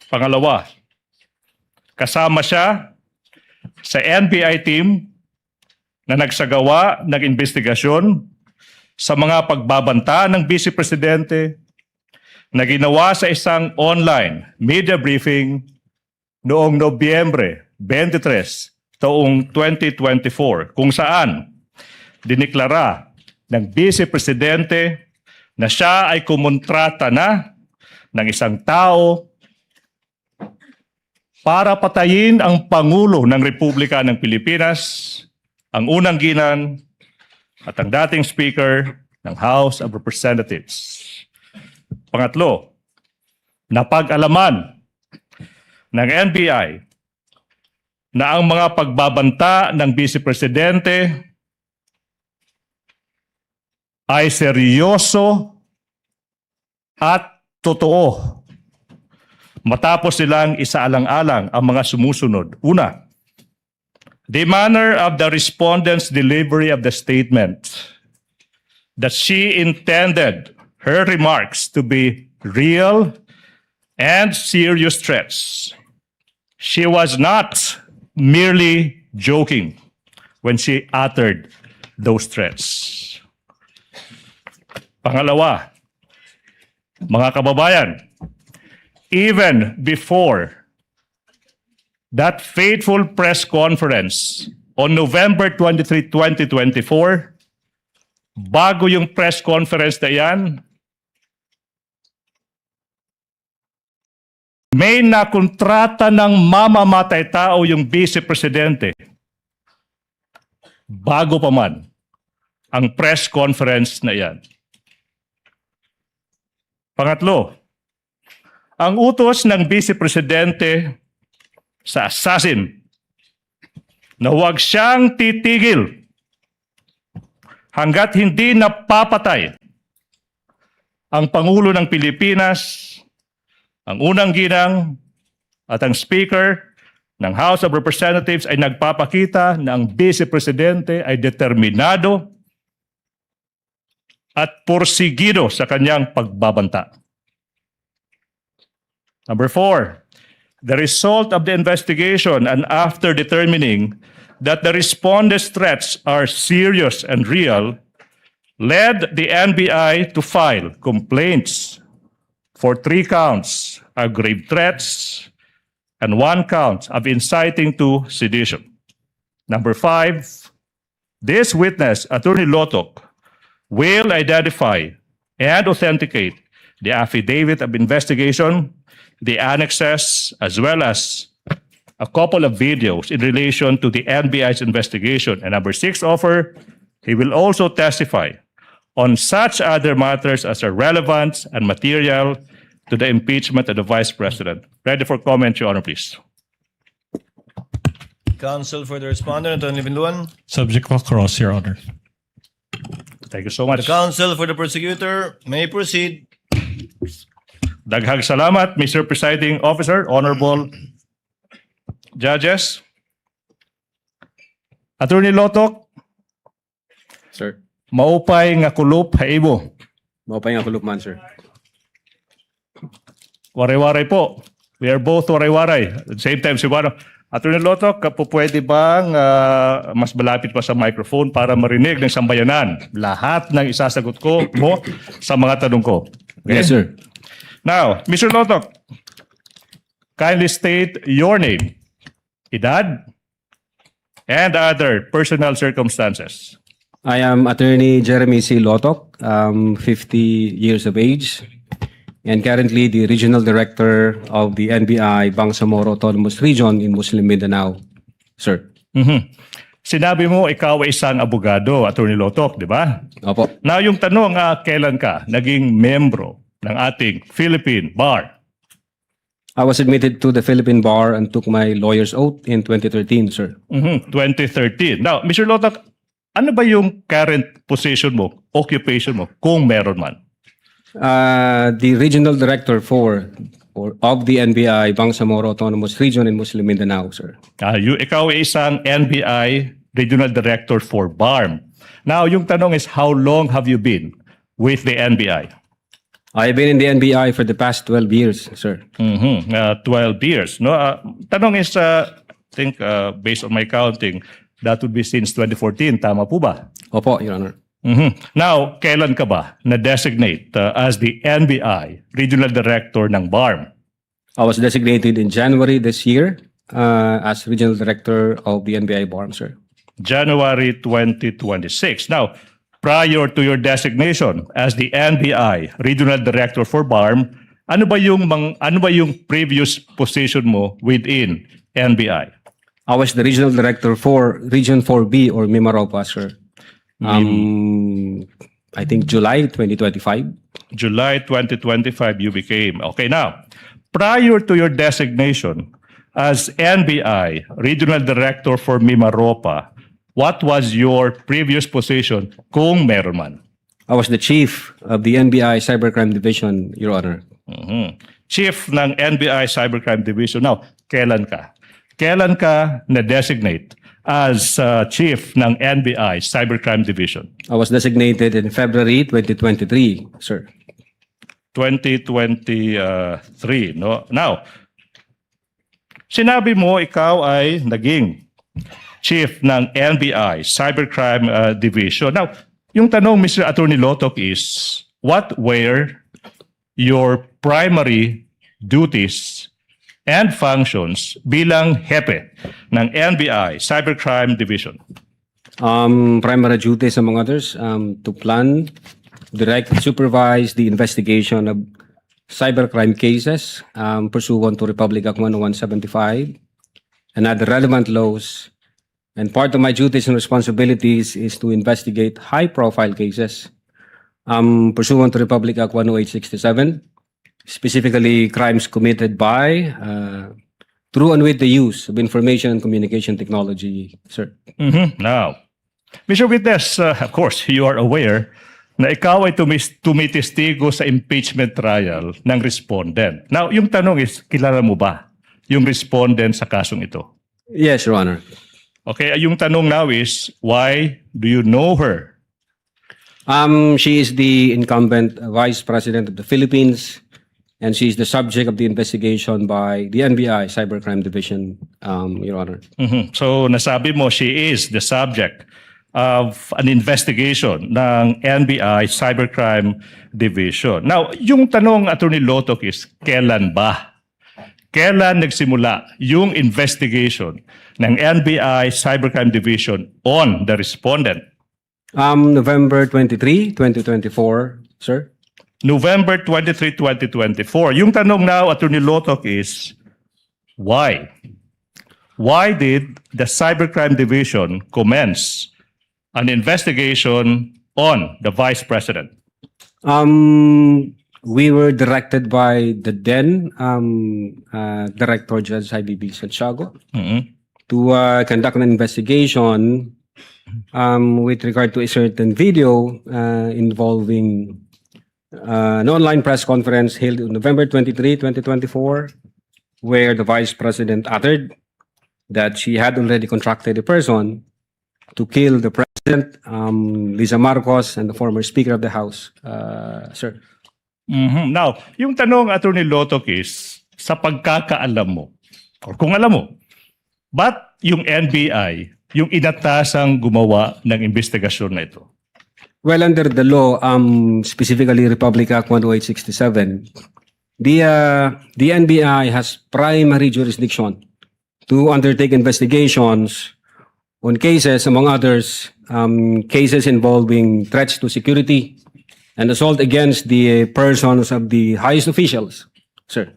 Pangalawa, kasama siya sa NBI team na nagsagawa ng investigasyon sa mga pagbabanta ng Vice Presidente na ginawa sa isang online media briefing noong Nobyembre 23, taong 2024, kung saan diniklara ng Vice Presidente na siya ay kumontrata na ng isang tao para patayin ang Pangulo ng Republika ng Pilipinas, ang unang ginang at ang dating Speaker ng House of Representatives. Pangatlo, napag-alaman ng NBI na ang mga pagbabanta ng Vice Presidente ay seryoso at totoo. Matapos silang isaalang-alang ang mga sumusunod. Una, the manner of the respondent's delivery of the statement that she intended her remarks to be real and serious threats. She was not merely joking when she uttered those threats. Pangalawa, mga kababayan, even before that fateful press conference on November 23, 2024, bago yung press conference na yan, may nakontrata ng mamamatay tao yung Vice Presidente. Bago pa man ang press conference na yan. Pangatlo, ang utos ng Vice Presidente sa assassin na huwag siyang titigil hanggat hindi napapatay ang Pangulo ng Pilipinas, ang unang ginang at ang Speaker ng House of Representatives ay nagpapakita na ang Vice Presidente ay determinado at porsigido sa kanyang pagbabanta. Number 4, the result of the investigation and after determining that the respondents' threats are serious and real, led the NBI to file complaints for 3 counts of grave threats and 1 count of inciting to sedition. Number 5, this witness, Attorney Lotok, will identify and authenticate the affidavit of investigation, the annexes, as well as a couple of videos in relation to the NBI's investigation. And number 6 offer, he will also testify on such other matters as are relevant and material to the impeachment of the Vice President. Ready for comment, Your Honor, please. Counsel for the respondent, Attorney Binluan. Subject of cross, Your Honor. Thank you so much. The counsel for the prosecutor may proceed. Daghang salamat, Mr. Presiding Officer, Honorable Judges. Attorney Lotok, Sir. maupay nga kulop haibo. Maupay nga kulop man, sir. Waray-waray po. We are both waray-waray. At the same time, si Wano, Attorney Lotok, pwede bang mas malapit pa sa microphone para marinig ng sambayanan lahat ng isasagot ko mo sa mga tanong ko? Okay? Yes, sir. Now, Mr. Lotok, kindly state your name, edad, and other personal circumstances. I am Attorney Jeremy C. Lotok, 50 years of age, and currently the Regional Director of the NBI Bangsamoro Autonomous Region in Muslim Mindanao, sir. Sinabi mo ikaw ay isang abogado, Attorney Lotok, di ba? Opo. Now, yung tanong, kailan ka naging membro ng ating Philippine Bar? I was admitted to the Philippine Bar and took my lawyer's oath in 2013, sir. 2013. Now, Mr. Lotok, ano ba yung current position mo, occupation mo, kung meron man? The Regional Director of the NBI Bangsamoro Autonomous Region in Muslim Mindanao, sir. Ikaw ay isang NBI Regional Director for BARM. Now, yung tanong is, how long have you been with the NBI? I've been in the NBI for the past 12 years, sir. 12 years. No? Tanong is, I think, based on my counting, that would be since 2014. Tama po ba? Opo, Your Honor. Now, kailan ka ba na-designate as the NBI Regional Director ng BARM? I was designated in January this year as Regional Director of the NBI BARM, sir. January 2026. Now, prior to your designation as the NBI Regional Director for BARM, ano ba yung previous position mo within NBI? I was the Regional Director for Region 4B or Mimaropa, sir. I think July 2025. July 2025 you became. Okay, now, prior to your designation as NBI Regional Director for Mimaropa, what was your previous position kung meron man? I was the Chief of the NBI Cybercrime Division, Your Honor. Chief ng NBI Cybercrime Division. Now, kailan ka? Kailan ka na-designate as Chief ng NBI Cybercrime Division? I was designated in February 2023, sir. 2023. No? Now, sinabi mo ikaw ay naging chief ng NBI Cybercrime Division. Now, yung tanong, Mr. Attorney Lotok, is what were your primary duties and functions bilang hepe ng NBI Cybercrime Division? Primary duties, among others, to plan, direct, supervise the investigation of cybercrime cases pursuant to Republic Act 10175 and other relevant laws. And part of my duties and responsibilities is to investigate high-profile cases pursuant to Republic Act 10867, specifically crimes committed by, through and with the use of information and communication technology, sir. Now, Mr. Witness, of course, you are aware na ikaw ay tumitestigo sa impeachment trial ng respondent. Now, yung tanong is, kilala mo ba yung respondent sa kasong ito? Yes, Your Honor. Okay, yung tanong now is, why do you know her? She is the incumbent Vice President of the Philippines, and she is the subject of the investigation by the NBI Cybercrime Division, Your Honor. So, nasabi mo, she is the subject of an investigation ng NBI Cybercrime Division. Now, yung tanong, Attorney Lotok, is, kailan ba? Kailan nagsimula yung investigation ng NBI Cybercrime Division on the respondent? November 23, 2024, sir. November 23, 2024. Yung tanong now, Attorney Lotok, is why? Why did the Cybercrime Division commence an investigation on the Vice President? We were directed by the then Director Judge IBB Santiago to conduct an investigation with regard to a certain video involving an online press conference held on November 23, 2024, where the Vice President uttered that she had already contracted a person to kill the President, Lisa Marcos, and the former Speaker of the House, sir. Now, yung tanong, Attorney Lotok, is, sa pagkakaalam mo, or kung alam mo, ba't yung NBI yung inatasang gumawa ng investigasyon na ito? Well, under the law, specifically Republic Act 10867, the NBI has primary jurisdiction to undertake investigations on cases, among others, cases involving threats to security and assault against the persons of the highest officials, sir.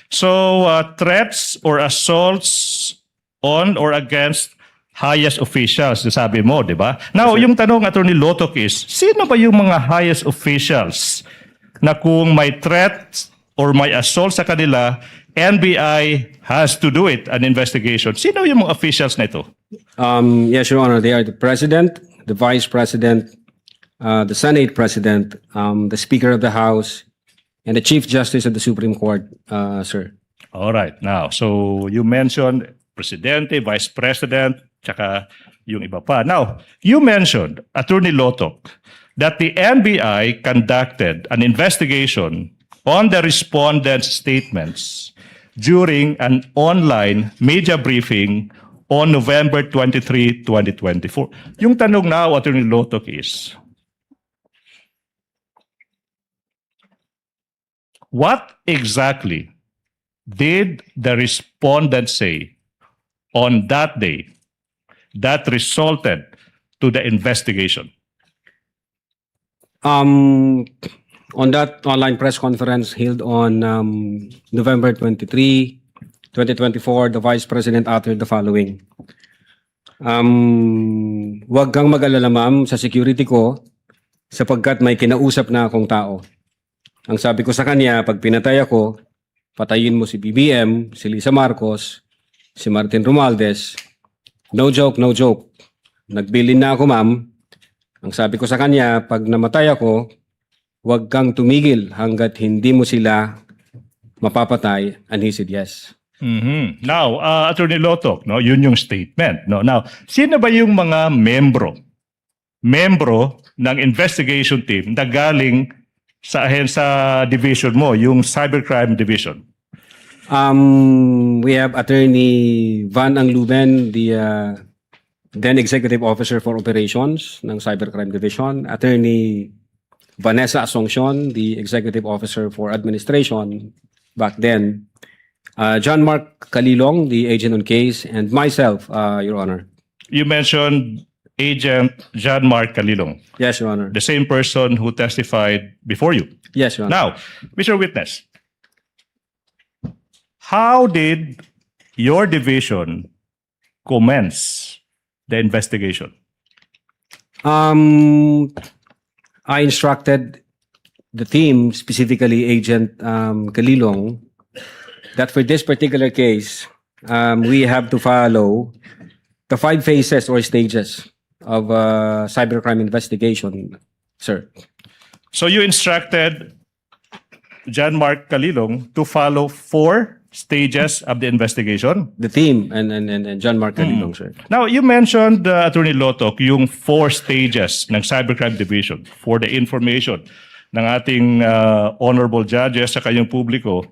So, threats or assaults on or against highest officials, sabi mo, di ba? Now, yung tanong, Attorney Lotok, is, sino ba yung mga highest officials na kung may threat or may assault sa kanila, NBI has to do it, an investigation? Sino yung mga officials na ito? Yes, Your Honor, they are the President, the Vice President, the Senate President, the Speaker of the House, and the Chief Justice of the Supreme Court, sir. All right. Now, so you mentioned Presidente, Vice President, tsaka yung iba pa. Now, you mentioned, Attorney Lotok, that the NBI conducted an investigation on the respondent's statements during an online media briefing on November 23, 2024. Yung tanong now, Attorney Lotok, is, what exactly did the respondent say on that day that resulted to the investigation? On that online press conference held on November 23, 2024, the Vice President uttered the following. Huwag kang mag-alala, ma'am, sa security ko sapagkat may kinausap na akong tao. Ang sabi ko sa kanya, pag pinatay ako, patayin mo si BBM, si Lisa Marcos, si Martin Romualdez. No joke, no joke. Nagbilin na ako, ma'am. Ang sabi ko sa kanya, pag namatay ako, huwag kang tumigil hanggat hindi mo sila mapapatay. And he said yes. Now, Attorney Lotok, no, yun yung statement. No? Now, sino ba yung mga membro ng investigation team na galing sa division mo, yung cybercrime division? We have Attorney Van Angluben, the then Executive Officer for Operations ng Cybercrime Division. Attorney Vanessa Asuncion, the Executive Officer for Administration back then. John Mark Kalilong, the agent on case, and myself, Your Honor. You mentioned Agent John Mark Kalilong, Yes, Your Honor. the same person who testified before you. Yes, Your Honor. Now, Mr. Witness, how did your division commence the investigation? I instructed the team, specifically Agent Kalilong, that for this particular case, we have to follow the 5 phases or stages of cybercrime investigation, sir. So you instructed John Mark Kalilong to follow 4 stages of the investigation? The team and John Mark Kalilong, sir. Now, you mentioned, Attorney Lotok, yung 4 stages ng Cybercrime Division for the information ng ating honorable judges sa kanyang publiko.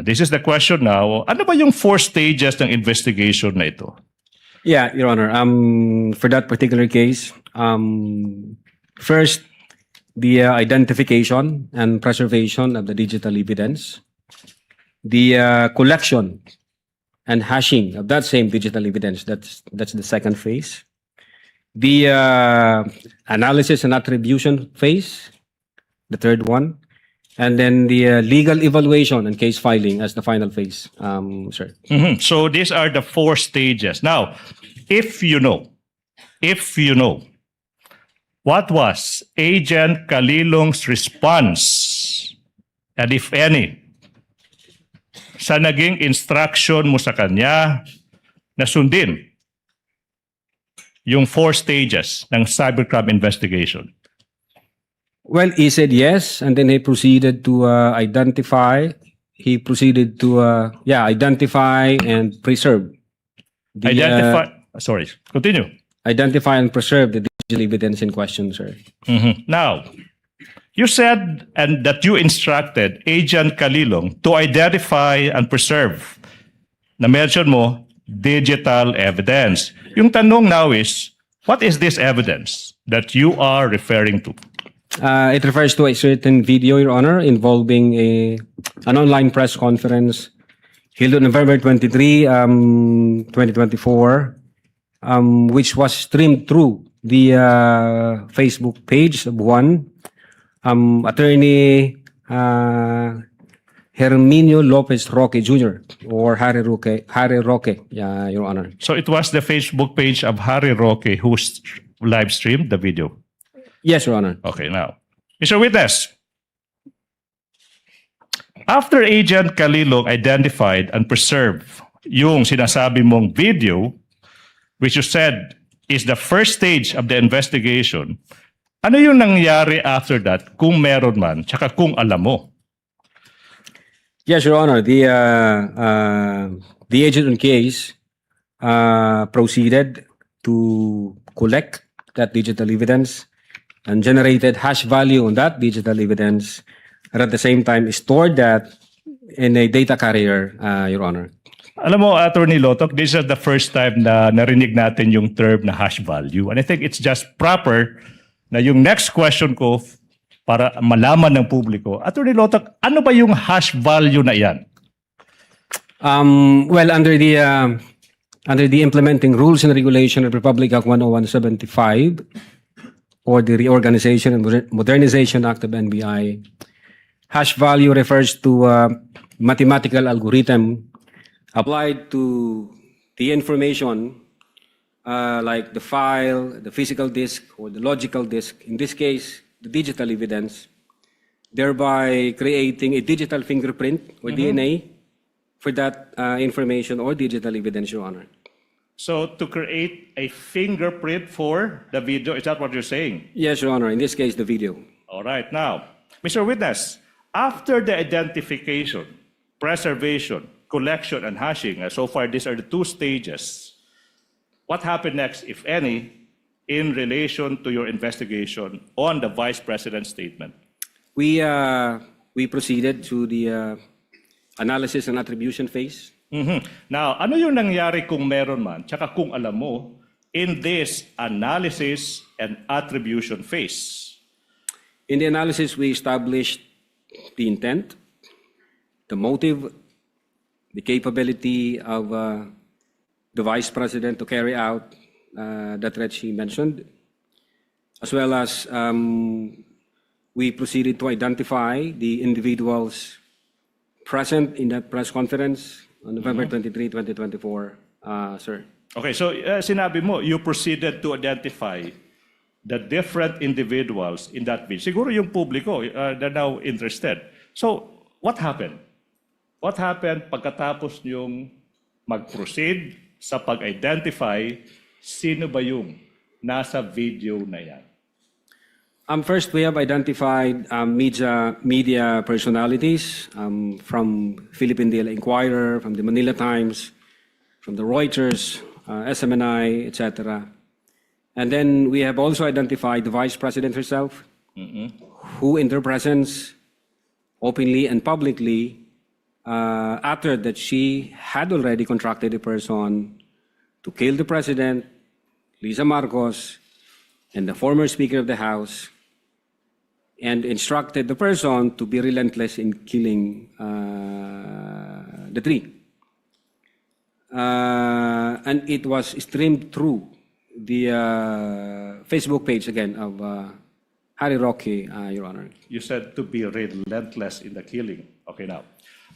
This is the question now. Ano ba yung 4 stages ng investigation na ito? Yeah, Your Honor. For that particular case, first, the identification and preservation of the digital evidence, the collection and hashing of that same digital evidence. That's the second phase. The analysis and attribution phase, the third one, and then the legal evaluation and case filing as the final phase, sir. So these are the 4 stages. Now, if you know, what was Agent Kalilong's response, and if any, sa naging instruction mo sa kanya na sundin yung 4 stages ng cybercrime investigation? Well, he said yes, and then he proceeded to identify. He proceeded to identify and preserve. Continue. Identify and preserve the digital evidence in question, sir. Now, you said and that you instructed Agent Kalilong to identify and preserve. Na-mention mo, digital evidence. Yung tanong now is, what is this evidence that you are referring to? It refers to a certain video, Your Honor, involving an online press conference held on November 23, 2024, which was streamed through the Facebook page of one Attorney Herminio Lopez Roque Jr. or Harry Roque, Your Honor. So it was the Facebook page of Harry Roque who live streamed the video? Yes, Your Honor. Okay, now, Mr. Witness, after Agent Kalilong identified and preserved yung sinasabi mong video, which you said is the first stage of the investigation, ano yung nangyari after that, kung meron man, tsaka kung alam mo? Yes, Your Honor. The agent on case proceeded to collect that digital evidence and generated hash value on that digital evidence, and at the same time stored that in a data carrier, Your Honor. Alam mo, Attorney Lotok, this is the first time na narinig natin yung term na hash value. And I think it's just proper na yung next question ko para malaman ng publiko. Attorney Lotok, ano ba yung hash value na yan? Well, under the implementing rules and regulation of Republic Act 10175 or the Reorganization and Modernization Act of NBI, hash value refers to mathematical algorithm applied to the information like the file, the physical disk, or the logical disk, in this case, the digital evidence, thereby creating a digital fingerprint or DNA for that information or digital evidence, Your Honor. So to create a fingerprint for the video, is that what you're saying? Yes, Your Honor. In this case, the video. All right. Now, Mr. Witness, after the identification, preservation, collection, and hashing, so far these are the 2 stages, what happened next, if any, in relation to your investigation on the Vice President's statement? We proceeded to the analysis and attribution phase. Now, ano yung nangyari kung meron man, tsaka kung alam mo, in this analysis and attribution phase? In the analysis, we established the intent, the motive, the capability of the Vice President to carry out the threat she mentioned, as well as we proceeded to identify the individuals present in that press conference on November 23, 2024, sir. Okay, so sinabi mo, you proceeded to identify the different individuals in that video. Siguro yung publiko, they're now interested. So, what happened? What happened pagkatapos yung mag-proceed sa pag-identify sino ba yung nasa video na yan? First, we have identified media personalities from Philippine Daily Inquirer, from the Manila Times, from the Reuters, SMNI, etc. And then we have also identified the Vice President herself, who in her presence, openly and publicly, uttered that she had already contracted a person to kill the President, Lisa Marcos, and the former Speaker of the House, and instructed the person to be relentless in killing the three. And it was streamed through the Facebook page again of Harry Roque, Your Honor. You said to be relentless in the killing. Okay, now,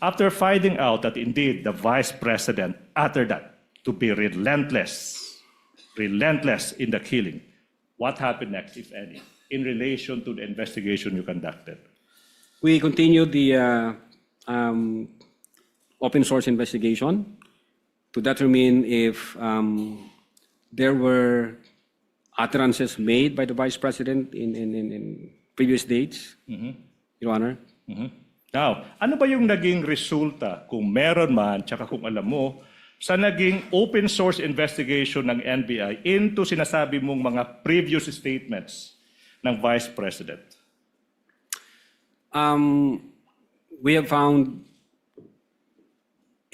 after finding out that indeed the Vice President uttered that, to be relentless in the killing, what happened next, if any, in relation to the investigation you conducted? We continued the open source investigation to determine if there were utterances made by the Vice President in previous dates, Your Honor. Now, ano ba yung naging resulta, kung meron man, tsaka kung alam mo, sa naging open source investigation ng NBI into sinasabi mong mga previous statements ng Vice President? We have found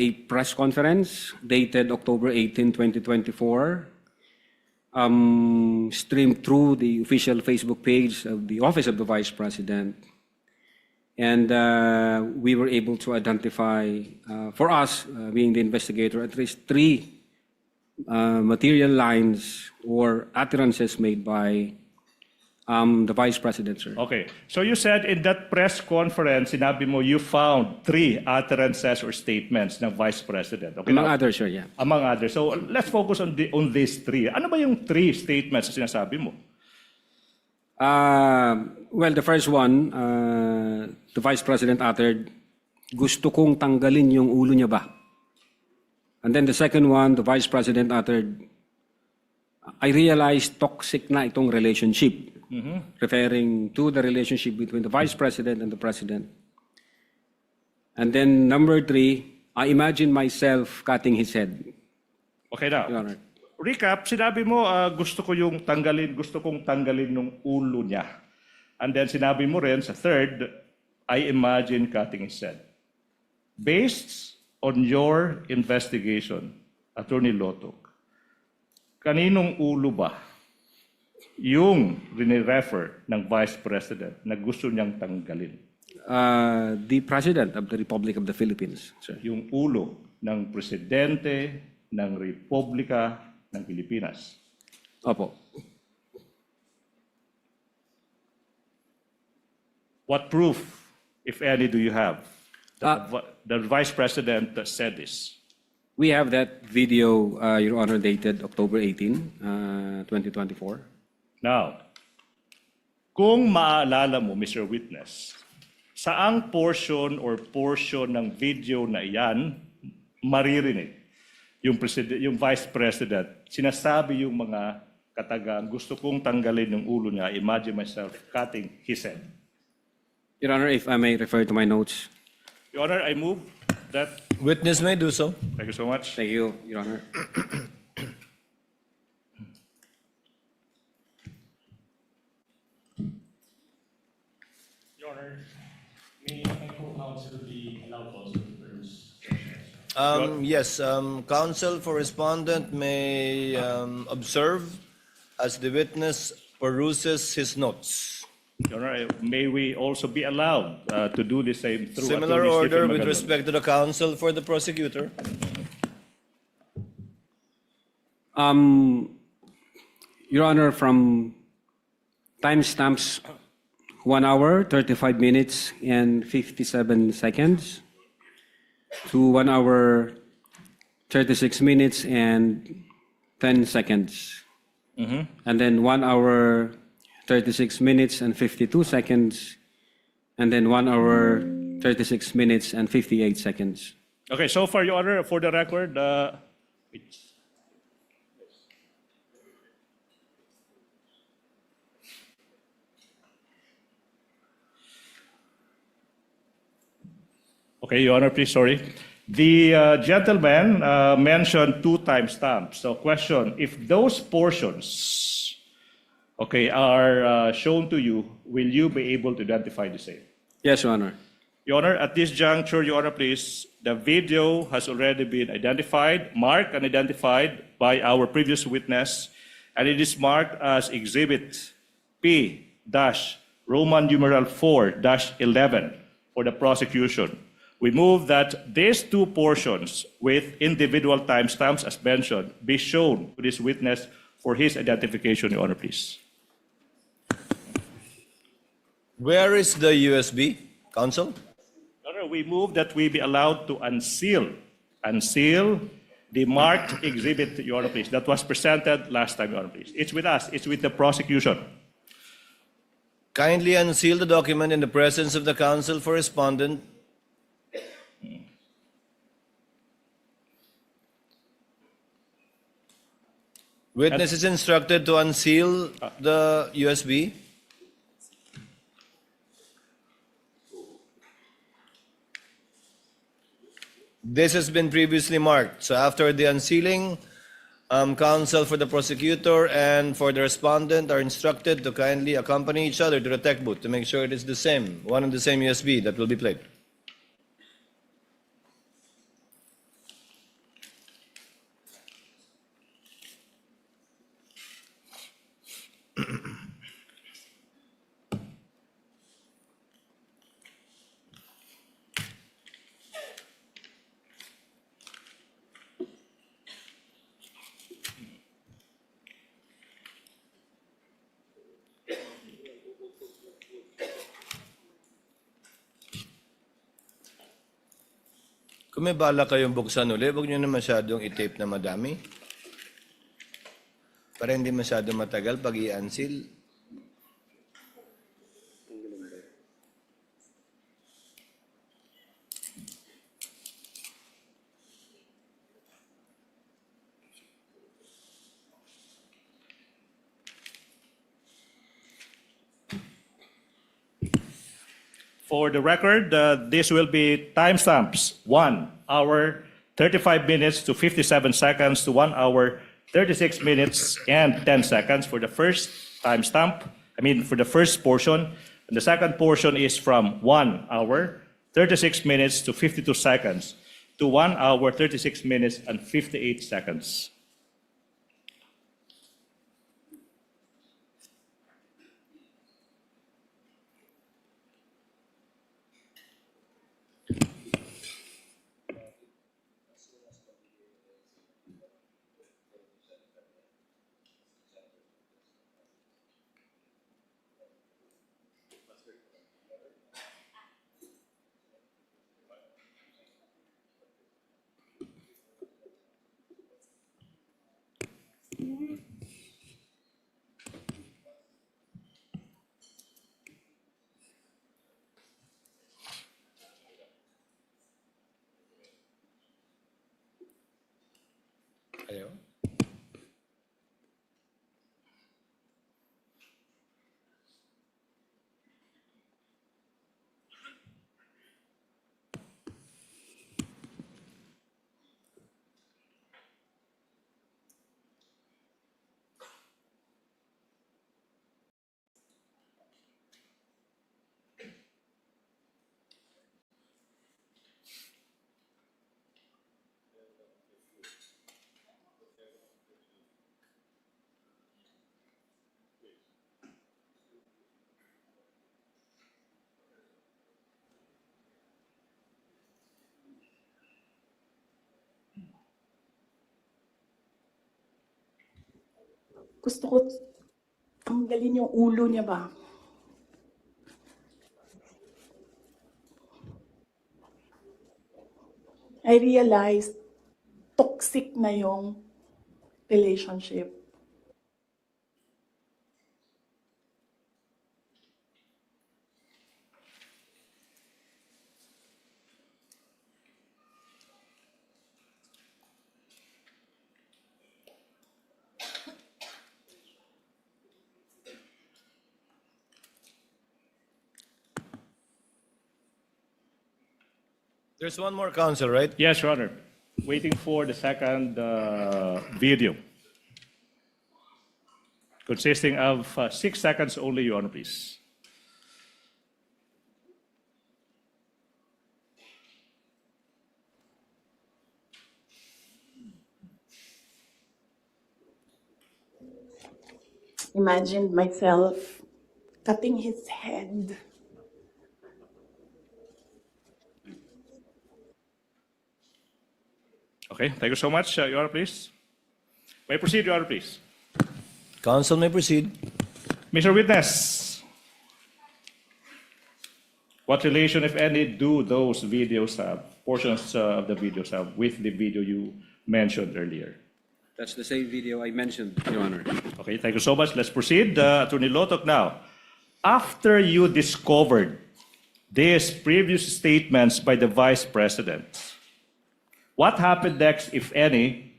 a press conference dated October 18, 2024, streamed through the official Facebook page of the Office of the Vice President. And we were able to identify, for us, being the investigator, at least 3 material lines or utterances made by the Vice President, sir. Okay. So you said in that press conference, sinabi mo, you found 3 utterances or statements ng Vice President. Okay, Among others, sir, yeah. Among others. So let's focus on these 3. Ano ba yung 3 statements na sinasabi mo? Well, the first one, the Vice President uttered, gusto kong tanggalin yung ulo niya ba? And then the second one, the Vice President uttered, I realized toxic na itong relationship, referring to the relationship between the Vice President and the President. And then number 3, I imagine myself cutting his head. Okay na. Your Honor. Recap, sinabi mo, gusto kong tanggalin ng ulo niya. And then sinabi mo rin sa third, I imagine cutting his head. Based on your investigation, Attorney Lotok, kaninong ulo ba yung rinirefer ng Vice President na gusto niyang tanggalin? The President of the Republic of the Philippines, sir. Yung ulo ng Presidente ng Republika ng Pilipinas. Opo. What proof, if any, do you have that the Vice President said this? We have that video, Your Honor, dated October 18, 2024. Now, kung maalala mo, Mr. Witness, saang portion ng video na iyan maririnig yung Vice President, sinasabi yung mga katagang, gusto kong tanggalin yung ulo niya, imagine myself cutting his head. Your Honor, if I may refer to my notes. Your Honor, I move that... Witness may do so. Thank you so much. Thank you, Your Honor. Your Honor. Yes, counsel for respondent may observe as the witness peruses his notes. Your Honor, may we also be allowed to do the same through Similar Attorney order Stephen with Magallanes? respect to the counsel for the prosecutor. Your Honor, from timestamps 1 hour, 35 minutes, and 57 seconds to 1 hour, 36 minutes, and 10 seconds. And then 1 hour, 36 minutes, and 52 seconds. And then 1 hour, 36 minutes, and 58 seconds. Okay, so far, Your Honor, for the record, okay, Your Honor, please, sorry. The gentleman mentioned 2 timestamps. So question, if those portions, okay, are shown to you, will you be able to identify the same? Yes, Your Honor. Your Honor, at this juncture, Your Honor, please, the video has already been identified, marked and identified by our previous witness, and it is marked as Exhibit P-Roman numeral 4-11 for the prosecution. We move that these 2 portions with individual timestamps as mentioned be shown to this witness for his identification, Your Honor, please. Where is the USB, counsel? Your Honor, we move that we be allowed to unseal the marked exhibit, Your Honor, please, that was presented last time, Your Honor, please. It's with us. It's with the prosecution. Kindly unseal the document in the presence of the counsel for respondent. Witness is instructed to unseal the USB. This has been previously marked. So after the unsealing, counsel for the prosecutor and for the respondent are instructed to kindly accompany each other to the tech booth to make sure it is the same, one and the same USB that will be played. Kung may bala kayong buksan uli, huwag nyo na masyadong i-tape na madami. Para hindi masyadong matagal pag i-unseal. For the record, this will be timestamps 1 hour, 35 minutes to 57 seconds to 1 hour, 36 minutes and 10 seconds for the first timestamp, for the first portion. And the second portion is from 1 hour, 36 minutes to 52 seconds to 1 hour, 36 minutes and 58 seconds. Ayaw. Gusto ko tanggalin yung ulo niya ba? I realized toxic na yung relationship. There's one more, Counsel, right? Yes, Your Honor. Waiting for the second video. Consisting of 6 seconds only, Your Honor, please. Imagined myself cutting his head. Okay, thank you so much, Your Honor, please. May proceed, Your Honor, please. Counsel may proceed. Mr. Witness, what relation, if any, do those videos have, portions of the videos have, with the video you mentioned earlier? That's the same video I mentioned, Your Honor. Okay, thank you so much. Let's proceed. Attorney Lotok now. After you discovered these previous statements by the Vice President, what happened next, if any,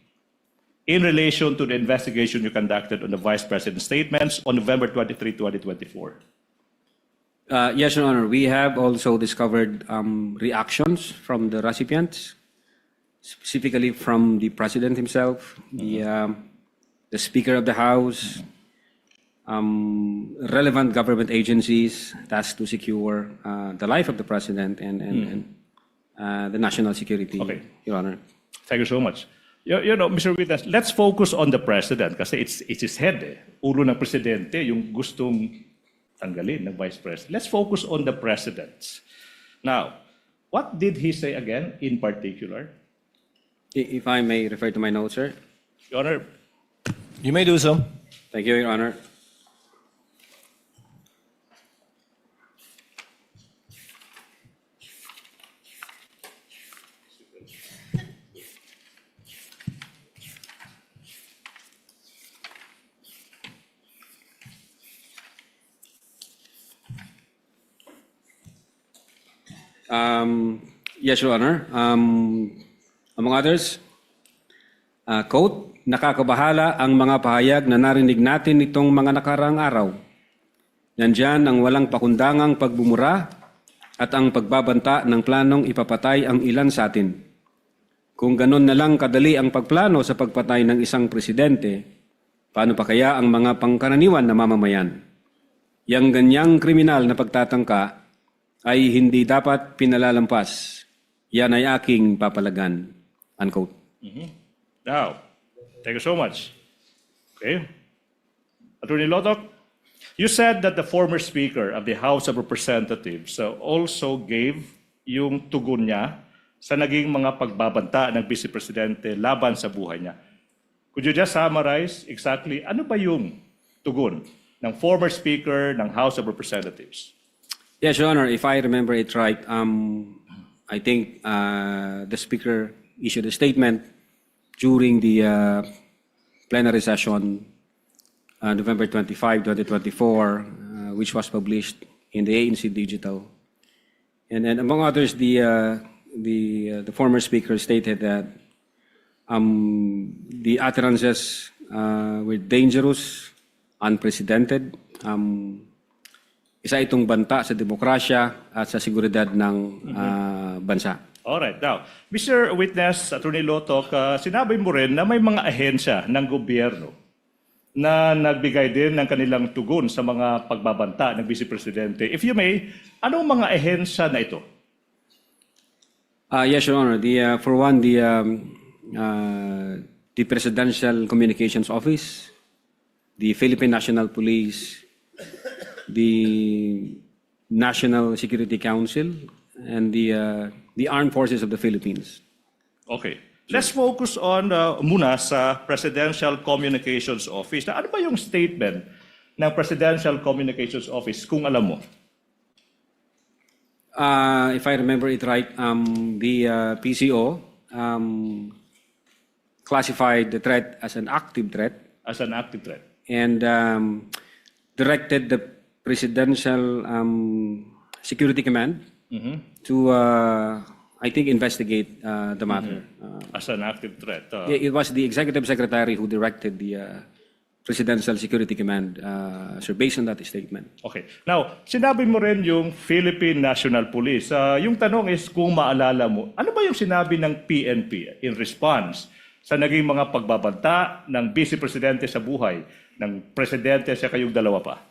in relation to the investigation you conducted on the Vice President's statements on November 23, 2024? Yes, Your Honor. We have also discovered reactions from the recipients, specifically from the President himself, the Speaker of the House, relevant government agencies tasked to secure the life of the President and the national security, Okay. Your Honor. Thank you so much. You know, Mr. Witness, let's focus on the President kasi it's his head eh. Ulo ng Presidente yung gustong tanggalin ng Vice President. Let's focus on the President. Now, what did he say again in particular? If I may refer to my notes, sir. Your Honor, You may do so. Thank you, Your Honor. Yes, Your Honor. Among others, quote, nakakabahala ang mga pahayag na narinig natin itong mga nakaraang araw. Nandyan ang walang pakundangang pagbumura at ang pagbabanta ng planong ipapatay ang ilan sa atin. Kung ganun na lang kadali ang pagplano sa pagpatay ng isang presidente, paano pa kaya ang mga pangkaraniwan na mamamayan? Yang ganyang kriminal na pagtatangka ay hindi dapat pinalalampas. Yan ay aking papalagan. Unquote. now, thank you so much. Okay. Attorney Lotok, you said that the former Speaker of the House of Representatives also gave yung tugon niya sa naging mga pagbabanta ng Vice Presidente laban sa buhay niya. Could you just summarize exactly ano ba yung tugon ng former Speaker ng House of Representatives? Yes, Your Honor, if I remember it right, I think the Speaker issued a statement during the plenary session November 25, 2024, which was published in the ANC Digital. And among others, the former Speaker stated that the utterances were dangerous, unprecedented, isa itong banta sa demokrasya at sa seguridad ng bansa. Alright, now, Mr. Witness, Attorney Lotok, sinabi mo rin na may mga ahensya ng gobyerno na nagbigay din ng kanilang tugon sa mga pagbabanta ng Vice Presidente. If you may, anong mga ahensya na ito? Yes, Your Honor. For one, the Presidential Communications Office, the Philippine National Police, the National Security Council, and the Armed Forces of the Philippines. Okay. Let's focus on muna sa Presidential Communications Office. Na ano ba yung statement ng Presidential Communications Office kung alam mo? If I remember it right, the PCO classified the threat as an active threat As an active threat. and directed the Presidential Security Command to, I think, investigate the matter. As an active threat. It was the Executive Secretary who directed the Presidential Security Command, so based on that statement. Okay. Now, sinabi mo rin yung Philippine National Police. Yung tanong is kung maalala mo, ano ba yung sinabi ng PNP in response sa naging mga pagbabanta ng Vice Presidente sa buhay ng Presidente sa kayong dalawa pa?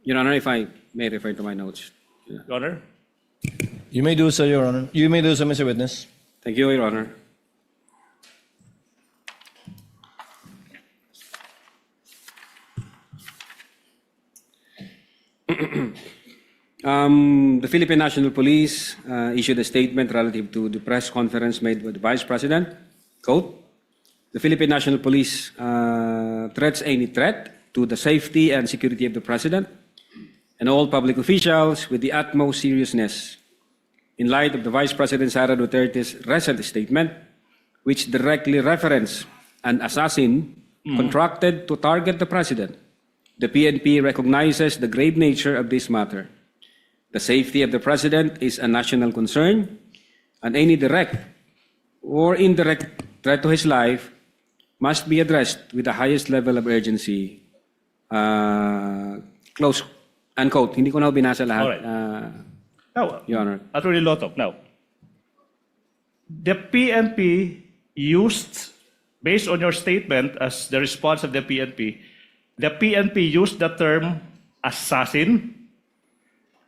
Your Honor, if I may refer to my notes. Your Honor? You may do so, Your Honor. You may do so, Mr. Witness. Thank you, Your Honor. The Philippine National Police issued a statement relative to the press conference made by the Vice President. Quote, the Philippine National Police threats any threat to the safety and security of the President and all public officials with the utmost seriousness in light of the Vice President Sara Duterte's recent statement, which directly referenced an assassin contracted to target the President. The PNP recognizes the grave nature of this matter. The safety of the President is a national concern, and any direct or indirect threat to his life must be addressed with the highest level of urgency. Close, unquote. Hindi ko na binasa lahat. Alright. Now, Your Honor. Attorney Lotop, now, the PNP used, based on your statement as the response of the PNP used the term assassin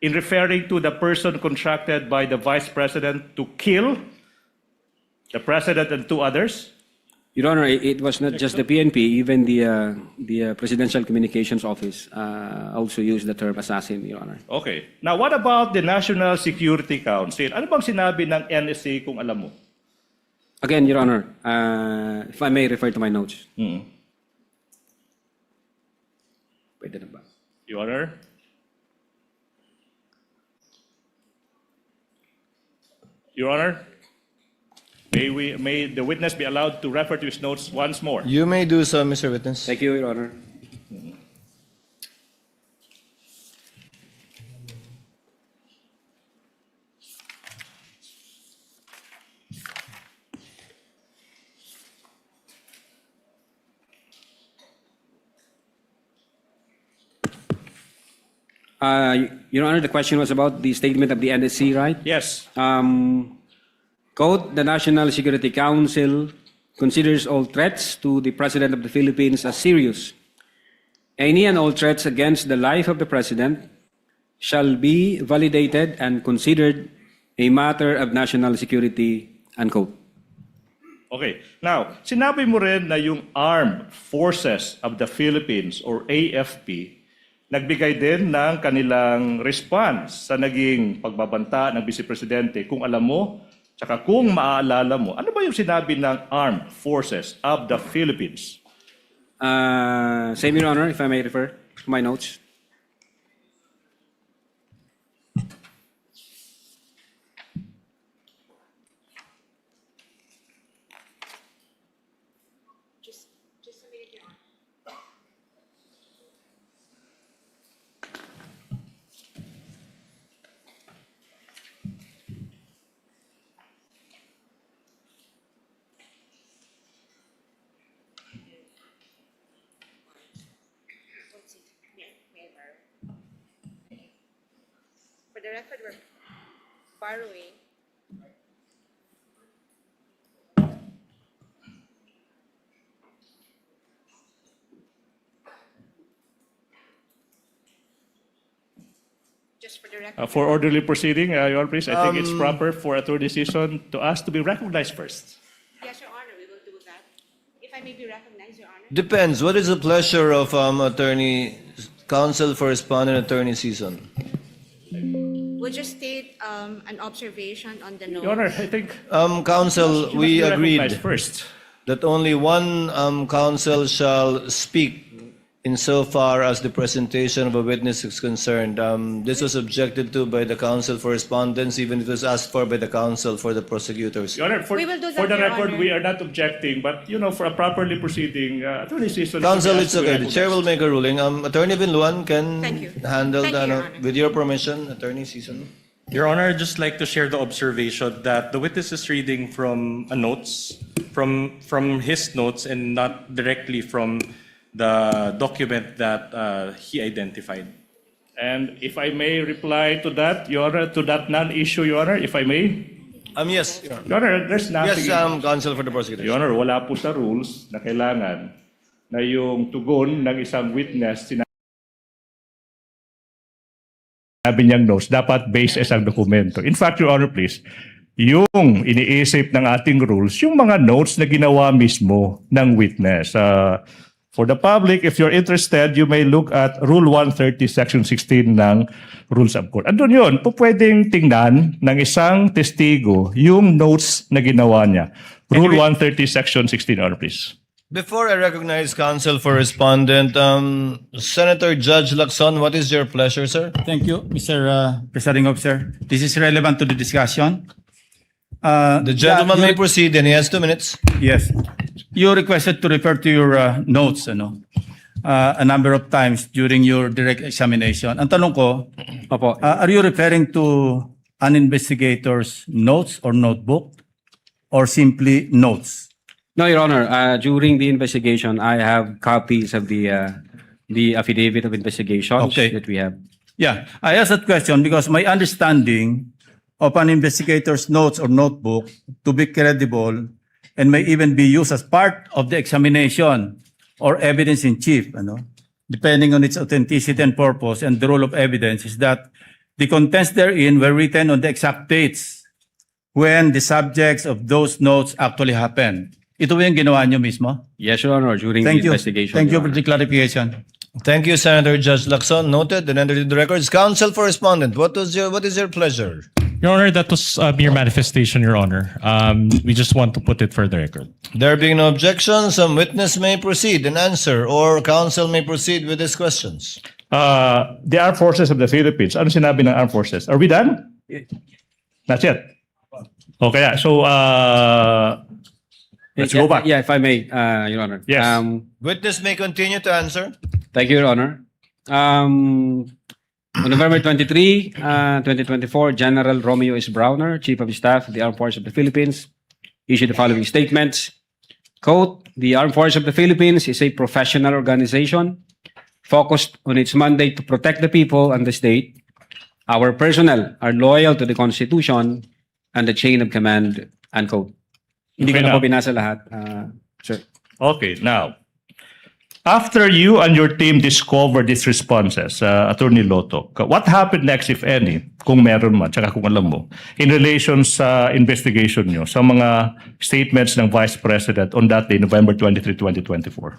in referring to the person contracted by the Vice President to kill the President and two others? Your Honor, it was not just the PNP, even the Presidential Communications Office also used the term assassin, Your Honor. Okay. Now, what about the National Security Council? Ano bang sinabi ng NSA kung alam mo? Again, Your Honor, if I may refer to my notes. Pwede na ba? Your Honor? Your Honor? May the witness be allowed to refer to his notes once more? You may do so, Mr. Witness. Thank you, Your Honor. Your Honor, the question was about the statement of the NSC, right? Yes. Quote, the National Security Council considers all threats to the President of the Philippines as serious. Any and all threats against the life of the President shall be validated and considered a matter of national security, unquote. Okay. Now, sinabi mo rin na yung Armed Forces of the Philippines or AFP nagbigay din ng kanilang response sa naging pagbabanta ng Vice Presidente. Kung alam mo, tsaka kung maaalala mo, ano ba yung sinabi ng Armed Forces of the Philippines? Same, Your Honor, if I may refer to my notes. For the record, we're borrowing. Just for the record. For orderly proceeding, Your Honor, please, I think it's proper for Attorney Season to ask to be recognized first. Yes, Your Honor, we will do that. If I may be recognized, Your Honor. Depends. What is the pleasure of Attorney Counsel for Respondent Attorney Season? would you state an observation on the notes? Your Honor, I think Counsel, you we must be agreed recognized first. that only one counsel shall speak insofar as the presentation of a witness is concerned. This was objected to by the counsel for respondents, even if it was asked for by the counsel for the prosecutors. Your Honor, for, We will do that, for the Your record, Honor. we are not objecting, but for a properly proceeding, Attorney Season. Counsel, it's okay. The chair will make a ruling. Attorney Binluan can Thank you. handle Thank you, the, Your Honor. with your permission, Attorney Season. Your Honor, I'd just like to share the observation that the witness is reading from notes, from his notes and not directly from the document that he identified. And if I may reply to that, Your Honor, to that non-issue, Your Honor, if I may. Yes, Your Honor. Your Honor, there's nothing. Yes, counsel for the prosecutors. Your Honor, wala po sa rules na kailangan na yung tugon ng isang witness sinabi niyang notes, dapat based sa isang dokumento. In fact, Your Honor, please, yung iniisip ng ating rules, yung mga notes na ginawa mismo ng witness. For the public, if you're interested, you may look at Rule 130, Section 16 ng Rules of Court. Andun yun, pwedeng tingnan ng isang testigo yung notes na ginawa niya. Rule 130, Section 16, Your Honor, please. Before I recognize counsel for respondent, Senator Judge Lacson, what is your pleasure, sir? Thank you, Mr. Presiding Officer. This is relevant to the discussion. The gentleman may proceed and he has 2 minutes. Yes. You requested to refer to your notes a number of times during your direct examination. Ang tanong ko, are you referring to an investigator's notes or notebook or simply notes? No, Your Honor. During the investigation, I have copies of the affidavit of investigations that we have. Yeah, I asked that question because my understanding of an investigator's notes or notebook to be credible and may even be used as part of the examination or evidence in chief, depending on its authenticity and purpose and the role of evidence, is that the contents therein were written on the exact dates when the subjects of those notes actually happened. Ito ba yung ginawa nyo mismo? Yes, Your Honor, during the investigation. Thank you Your for the clarification. Thank you, Senator Judge Lacson. Noted and entered in the records. Counsel for respondent, what is your pleasure? Your Honor, that was a mere manifestation, Your Honor. We just want to put it for the record. There being no objection, some witness may proceed and answer, or counsel may proceed with his questions. The Armed Forces of the Philippines. Ano sinabi ng Armed Forces? Are we done? Not yet. Okay, so let's go back. Yeah, if I may, Your Honor. Yes. Witness may continue to answer. Thank you, Your Honor. On November 23, 2024, General Romeo S. Browner, Chief of Staff of the Armed Forces of the Philippines, issued the following statements. Quote, the Armed Forces of the Philippines is a professional organization focused on its mandate to protect the people and the state. Our personnel are loyal to the Constitution and the chain of command, unquote. Hindi ko Okay, na po now. binasa lahat, sir. Okay, now, after you and your team discovered these responses, Attorney Loto, what happened next, if any, kung meron man, tsaka kung alam mo, in relation sa investigation nyo, sa mga statements ng Vice President on that day, November 23, 2024?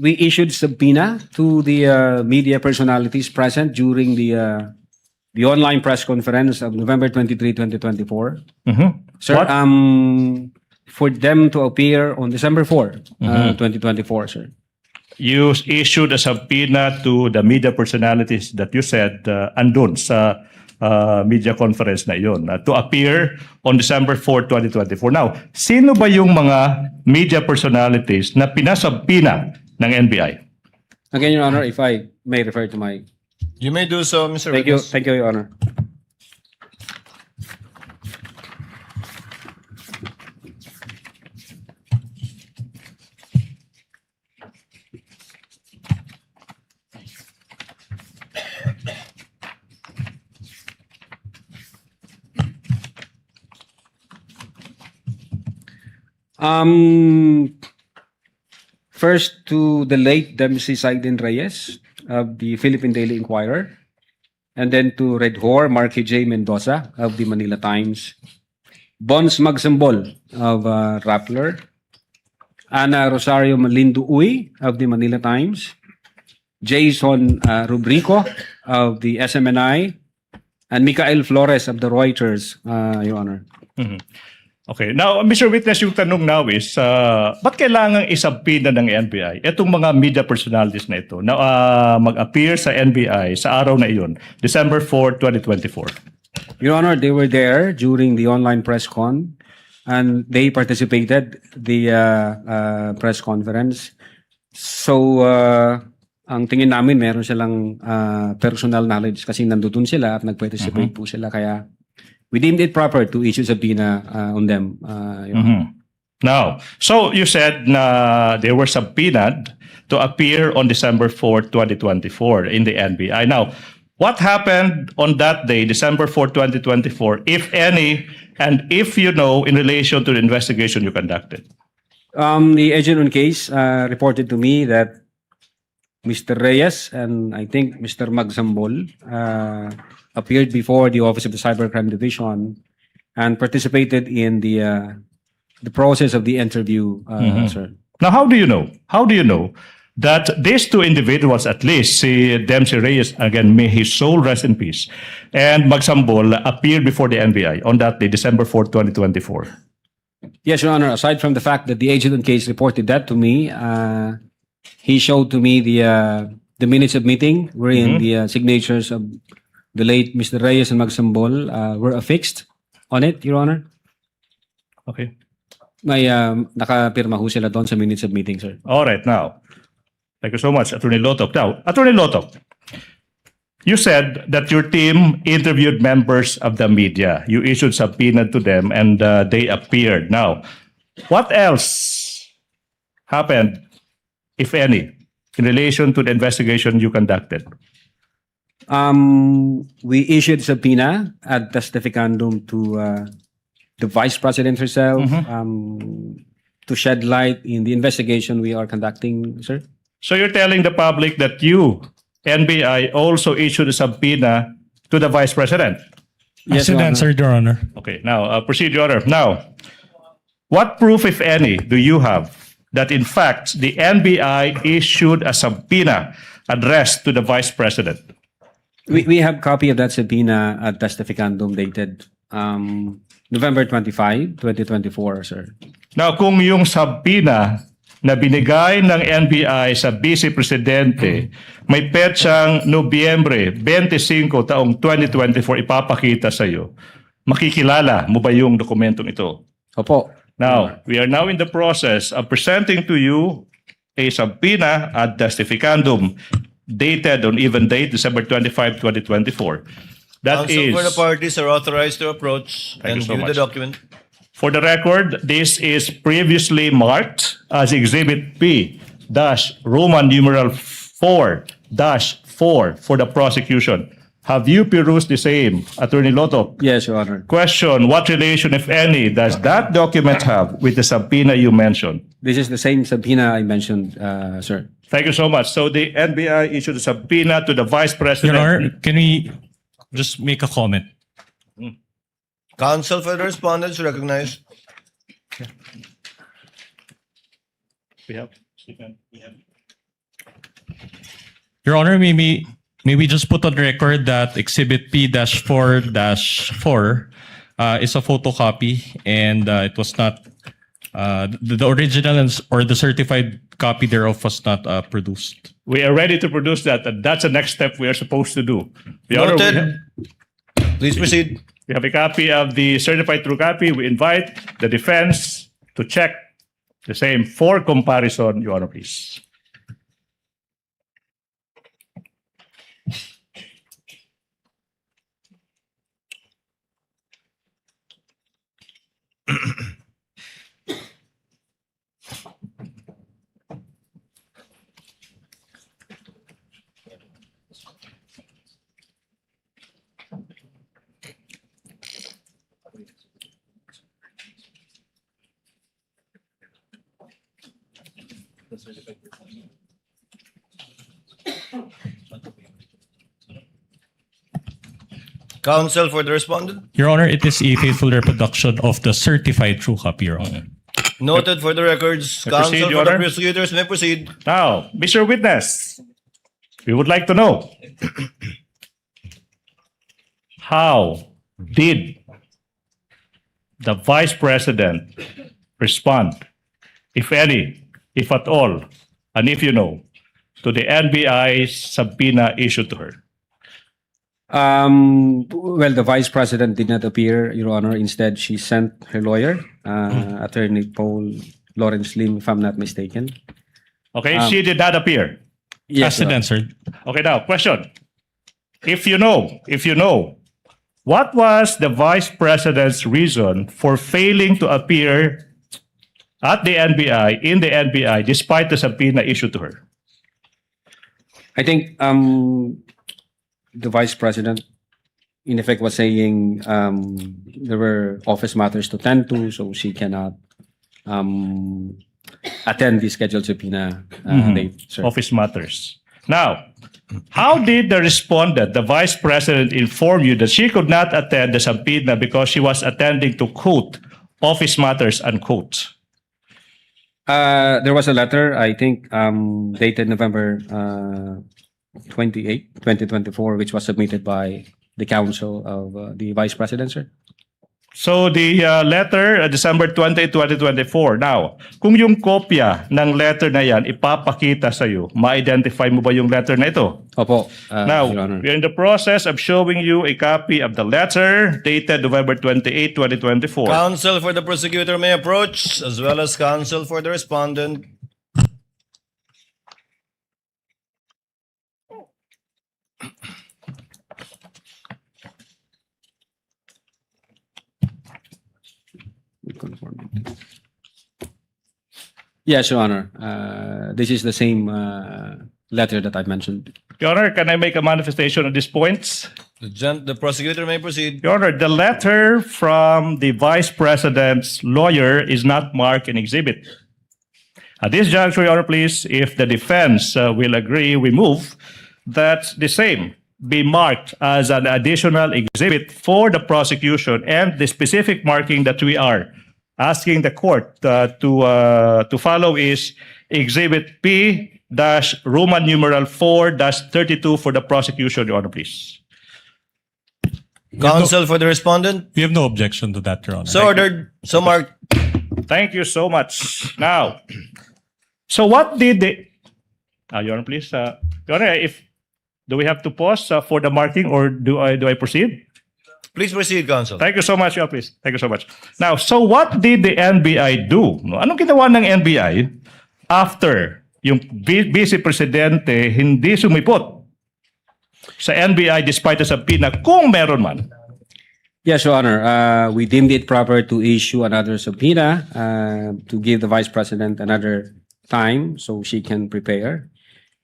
We issued subpoena to the media personalities present during the online press conference of November 23, 2024. Sir, What? for them to appear on December 4, 2024, sir. You issued a subpoena to the media personalities that you said andun sa media conference na iyon to appear on December 4, 2024. Now, sino ba yung mga media personalities na pinasubpoena ng NBI? Again, Your Honor, if I may refer to my... You may do so, Mr. Thank you, Witness. thank you, Your Honor. First to the late Dempsey Saiden Reyes of the Philippine Daily Inquirer, and then to Redhor Marky J. Mendoza of the Manila Times, Bons Magsambol of Rappler, Ana Rosario Malindo Uy of the Manila Times, Jason Rubrico of the SMNI, and Mikael Flores of the Reuters, Your Honor. Okay. Now, Mr. Witness, yung tanong now is, ba't kailangan isabpina ng NBI itong mga media personalities na ito na mag-appear sa NBI sa araw na iyon, December 4, 2024? Your Honor, they were there during the online press con, and they participated the press conference. So, ang tingin namin meron silang personal knowledge kasi nandun sila at nag-participate po sila. Kaya we deemed it proper to issue subpoena on them. Your Honor. Now, so you said na they were subpoenaed to appear on December 4, 2024 in the NBI. Now, what happened on that day, December 4, 2024, if any, and if you know, in relation to the investigation you conducted? The agent on case reported to me that Mr. Reyes and I think Mr. Magsambol appeared before the Office of the Cybercrime Division and participated in the process of the interview, sir. Now, how do you know? How do you know that these two individuals, at least, si Dempsey Reyes, again, may his soul rest in peace, and Magsambol appeared before the NBI on that day, December 4, 2024? Yes, Your Honor. Aside from the fact that the agent on case reported that to me, he showed to me the minutes of meeting wherein the signatures of the late Mr. Reyes and Magsambol were affixed on it, Your Honor. Okay. May nakapirma ho sila doon sa minutes of meeting, sir. All right, now, thank you so much, Attorney Lotok. Now, Attorney Lotok, you said that your team interviewed members of the media. You issued subpoena to them and they appeared. Now, what else happened, if any, in relation to the investigation you conducted? We issued subpoena ad testificandum to the Vice President herself to shed light in the investigation we are conducting, sir. So you're telling the public that you, NBI, also issued a subpoena to the Vice President? Yes, As Your Honor. answered, Your Honor. Okay, now, proceed, Your Honor. Now, what proof, if any, do you have that, in fact, the NBI issued a subpoena addressed to the Vice President? We have copy of that subpoena ad testificandum dated November 25, 2024, sir. Now, kung yung subpoena na binigay ng NBI sa Vice Presidente may petsang Nobyembre 25 taong 2024 ipapakita sa iyo, makikilala mo ba yung dokumentong ito? Opo. Now, we are now in the process of presenting to you a subpoena ad testificandum dated on even date December 25, 2024. That Counsel is, for the parties are authorized to approach Thank and you so view much. the document. for the record, this is previously marked as Exhibit P-Roman numeral 4-4 for the prosecution. Have you perused the same, Attorney Loto? Yes, Your Honor. Question, what relation, if any, does that document have with the subpoena you mentioned? This is the same subpoena I mentioned, sir. Thank you so much. So the NBI issued a subpoena to the Vice President. Your Honor, can we just make a comment? Counsel for the respondents recognized. We have. Your Honor, may we just put on record that Exhibit P-4-4 is a photocopy and it was not, the original or the certified copy thereof was not produced. We are ready to produce that, and that's the next step we are supposed to do. Your Honor, Noted. Please proceed. We have a copy of the certified true copy. We invite the defense to check the same for comparison, Your Honor, please. Counsel for the respondent. Your Honor, it is a faithful reproduction of the certified true copy, Your Honor. Noted for the records. May proceed, Counsel Your for the Honor. prosecutors may proceed. Now, Mr. Witness, we would like to know, how did the Vice President respond, if any, if at all, and if you know, to the NBI's subpoena issued to her? Well, the Vice President did not appear, Your Honor. Instead, she sent her lawyer, Attorney Paul Lawrence Lim, if I'm not mistaken. Okay, she did not appear. Yes, Your Honor. answered. Okay, now, question. If you know, what was the Vice President's reason for failing to appear at the NBI, in the NBI, despite the subpoena issued to her? I think the Vice President, in effect, was saying there were office matters to tend to, so she cannot attend the scheduled subpoena date, sir. Office matters. Now, how did the respondent, the Vice President, inform you that she could not attend the subpoena because she was attending to, quote, office matters, unquote? There was a letter, I think, dated November 28, 2024, which was submitted by the counsel of the Vice President, sir. So the letter, December 20, 2024. Now, kung yung kopya ng letter na yan ipapakita sa iyo, ma-identify mo ba yung letter na ito? Opo, Now, Your Honor. we're in the process of showing you a copy of the letter dated November 28, 2024. Counsel for the prosecutor may approach, as well as counsel for the respondent. Yes, Your Honor. This is the same letter that I mentioned. Your Honor, can I make a manifestation of these points? The prosecutor may proceed. Your Honor, the letter from the Vice President's lawyer is not marked in exhibit. At this juncture, Your Honor, please, if the defense will agree, we move that the same be marked as an additional exhibit for the prosecution, and the specific marking that we are asking the court to follow is Exhibit P-Roman numeral 4-32 for the prosecution, Your Honor, please. Counsel for the respondent. We have no objection to that, Your Honor. So ordered. So marked. Thank you so much. Now, so what did the... Your Honor, please. Your Honor, do we have to pause for the marking, or do I proceed? Please proceed, counsel. Thank you so much, Your Honor, please. Thank you so much. Now, so what did the NBI do? No? Anong ginawa ng NBI after yung Vice Presidente hindi sumipot sa NBI despite the subpoena, kung meron man? Yes, Your Honor. We deemed it proper to issue another subpoena to give the Vice President another time so she can prepare.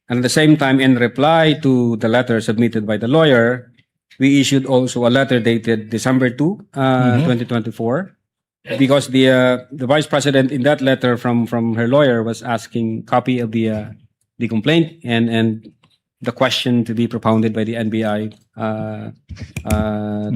And at the same time, in reply to the letter submitted by the lawyer, we issued also a letter dated December 2, 2024, because the Vice President in that letter from her lawyer was asking copy of the complaint and the question to be propounded by the NBI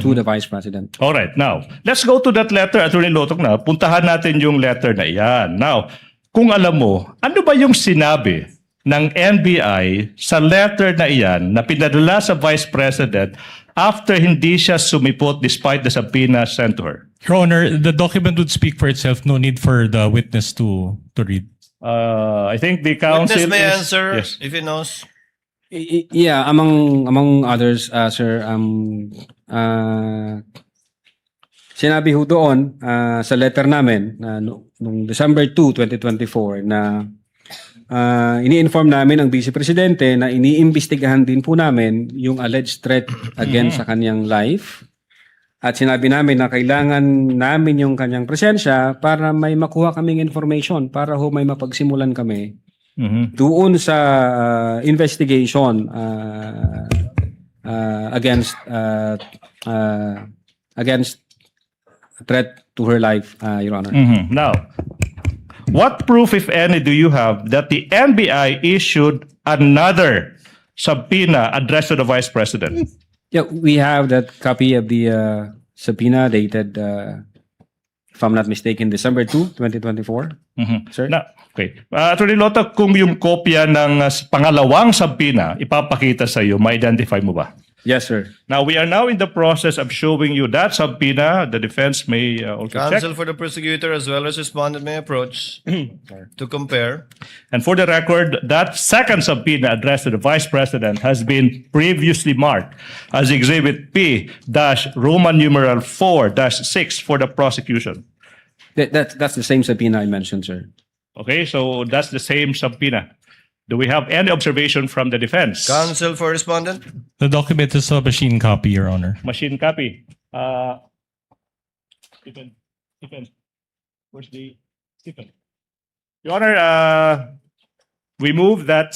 to the Vice President. All right. Now, let's go to that letter, Attorney Lotok na. Puntahan natin yung letter na iyan. Now, kung alam mo, ano ba yung sinabi ng NBI sa letter na iyan na pinadala sa Vice President after hindi siya sumipot despite the subpoena sent to her? Your Honor, the document would speak for itself. No need for the witness to read. I think the counsel Witness may is... answer Yes. if he knows. Yeah, among others, sir, sinabi ho doon sa letter namin noong December 2, 2024 na ini-inform namin ang Vice Presidente na iniimbestigahan din po namin yung alleged threat against sa kanyang life. At sinabi namin na kailangan namin yung kanyang presensya para may makuha kaming information, para ho may mapagsimulan kami doon sa investigation against threat to her life, Your Honor. Now, what proof, if any, do you have that the NBI issued another subpoena addressed to the Vice President? Yeah, we have that copy of the subpoena dated, if I'm not mistaken, December 2, 2024. Sir? Na, okay. Attorney Lota, kung yung kopya ng pangalawang subpoena ipapakita sa iyo, ma-identify mo ba? Yes, sir. Now, we are now in the process of showing you that subpoena. The defense may also check. Counsel for the prosecutor as well as respondent may approach to compare. And for the record, that second subpoena addressed to the Vice President has been previously marked as Exhibit P-Roman numeral 4-6 for the prosecution. That's the same subpoena I mentioned, sir. Okay, so that's the same subpoena. Do we have any observation from the defense? Counsel for respondent. The document is a machine copy, Your Honor. Machine copy. Stephen, where's the Stephen? Your Honor, we move that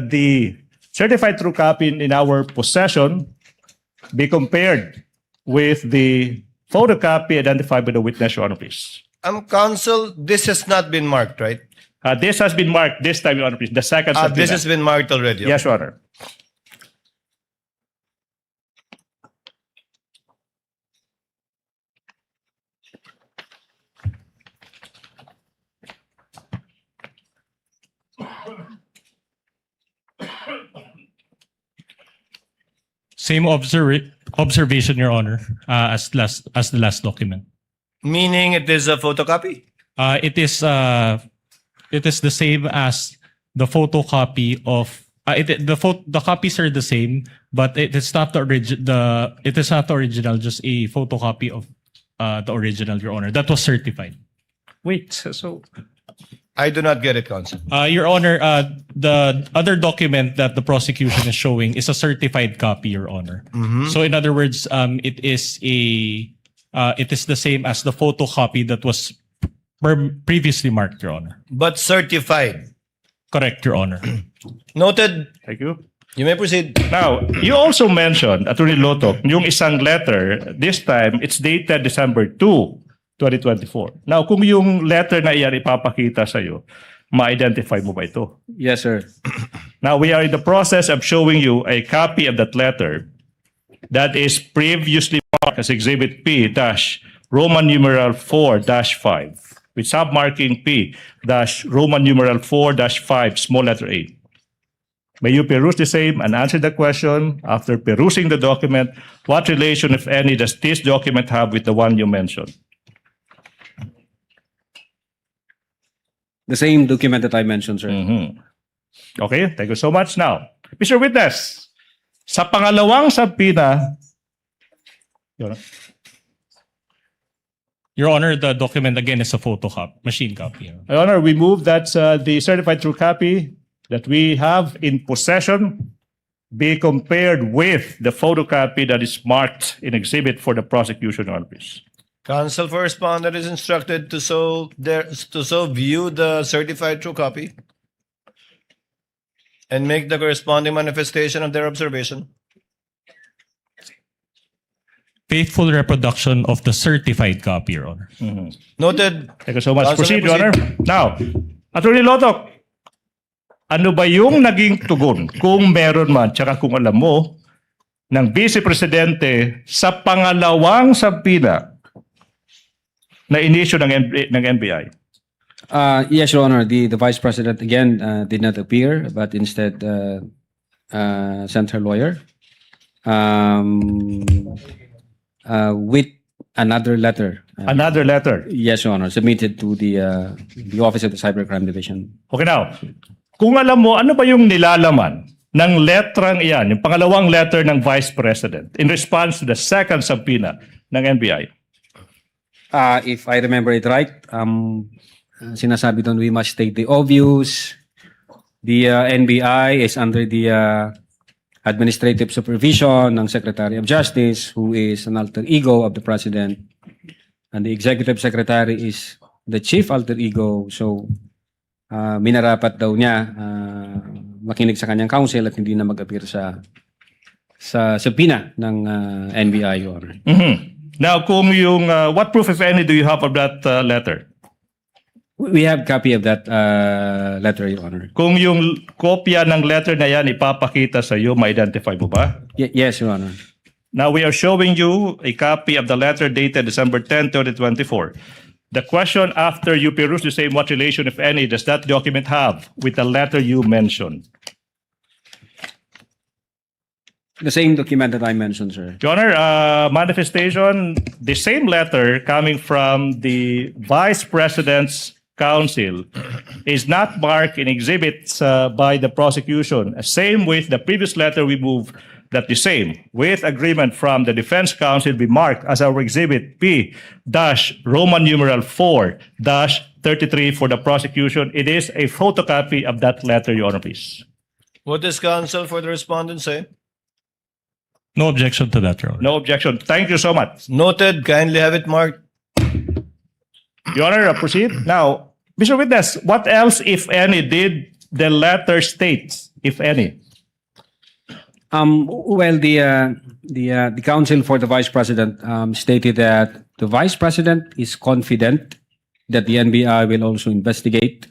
the certified true copy in our possession be compared with the photocopy identified by the witness, Your Honor, please. Counsel, this has not been marked, right? This has been marked this time, Your Honor, please. The second subpoena. This has been marked already. Yes, Your Honor. Same observation, Your Honor, as the last document. Meaning it is a photocopy? It is the same as the photocopy of the copies are the same, but it is not the original, just a photocopy of the original, Your Honor. That was certified. Wait, so I do not get it, Counsel. Your Honor, the other document that the prosecution is showing is a certified copy, Your Honor. So in other words, it is the same as the photocopy that was previously marked, Your Honor. But certified. Correct, Your Honor. Noted. Thank you. You may proceed. Now, you also mentioned, Attorney Lotok, yung isang letter, this time, it's dated December 2, 2024. Now, kung yung letter na iyan ipapakita sa'yo, ma-identify mo ba ito? Yes, sir. Now, we are in the process of showing you a copy of that letter that is previously marked as Exhibit P-Roman numeral 4-5 with submarking P-Roman numeral 4-5, small letter A. May you peruse the same and answer the question. After perusing the document, what relation, if any, does this document have with the one you mentioned? The same document that I mentioned, sir. Okay, thank you so much. Now, Mr. Witness, sa pangalawang subpoena, Your Honor, the document again is a photocopy, machine copy. Your Honor, we move that the certified true copy that we have in possession be compared with the photocopy that is marked in exhibit for the prosecution, Your Honor, please. Counsel for respondent is instructed to so view the certified true copy and make the corresponding manifestation of their observation. Faithful reproduction of the certified copy, Your Honor. Noted. Thank you so much. Counsel, Proceed, Your Honor. Now, Attorney Lotok, ano ba yung naging tugon, kung meron man, tsaka kung alam mo, ng Vice Presidente sa pangalawang subpoena na inisyo ng NBI? Yes, Your Honor. The Vice President again did not appear, but instead sent her lawyer with another letter. Another letter? Yes, Your Honor. Submitted to the Office of the Cybercrime Division. Okay, now, kung alam mo, ano ba yung nilalaman ng letrang iyan, yung pangalawang letter ng Vice President in response to the second subpoena ng NBI? If I remember it right, sinasabi doon we must state the obvious. The NBI is under the administrative supervision ng Secretary of Justice, who is an alter ego of the President. And the Executive Secretary is the chief alter ego. So, minarapat daw niya makinig sa kanyang counsel at hindi na mag-appear sa subpoena ng NBI, Your Honor. Now, kung yung, what proof, if any, do you have of that letter? We have copy of that letter, Your Honor. Kung yung kopya ng letter na yan ipapakita sa iyo, ma-identify mo ba? Yes, Your Honor. Now, we are showing you a copy of the letter dated December 10, 2024. The question after you peruse the same, what relation, if any, does that document have with the letter you mentioned? The same document that I mentioned, sir. Your Honor, manifestation, the same letter coming from the Vice President's Counsel is not marked in exhibits by the prosecution. Same with the previous letter we moved that the same, with agreement from the Defense Counsel, be marked as our exhibit P-Roman numeral 4-33 for the prosecution. It is a photocopy of that letter, Your Honor, please. What does counsel for the respondent say? No objection to that, Your Honor. No objection. Thank you so much. Noted. Kindly have it marked. Your Honor, proceed. Now, Mr. Witness, what else, if any, did the letter state, if any? Well, the counsel for the Vice President stated that the Vice President is confident that the NBI will also investigate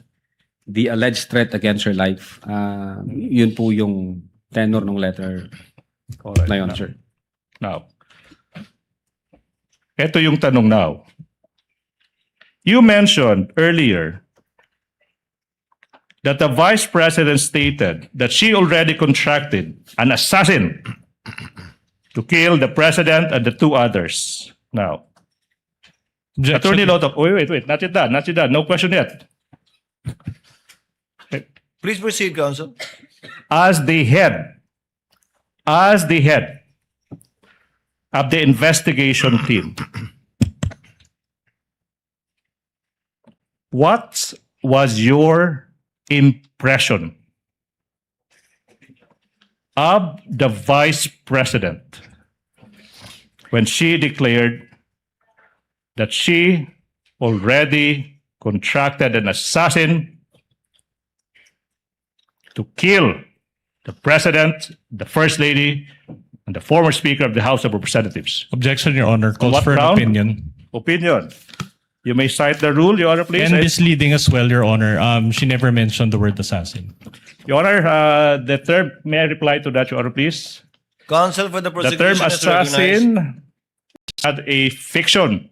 the alleged threat against her life. Yun po yung tenor ng letter na yun, sir. Now, ito yung tanong now. You mentioned earlier that the Vice President stated that she already contracted an assassin to kill the President and the two others. Now, Attorney Lotok, wait, not yet done. No question yet. Please proceed, counsel. As the head of the investigation team, what was your impression of the Vice President when she declared that she already contracted an assassin to kill the President, the First Lady, and the former Speaker of the House of Representatives? Objection, Your Honor. Calls What for an ground? opinion. Opinion. You may cite the rule, Your Honor, please. And misleading as well, Your Honor. She never mentioned the word assassin. Your Honor, the term, may I reply to that, Your Honor, please? Counsel for the The prosecution term is recognized. assassin had a fiction.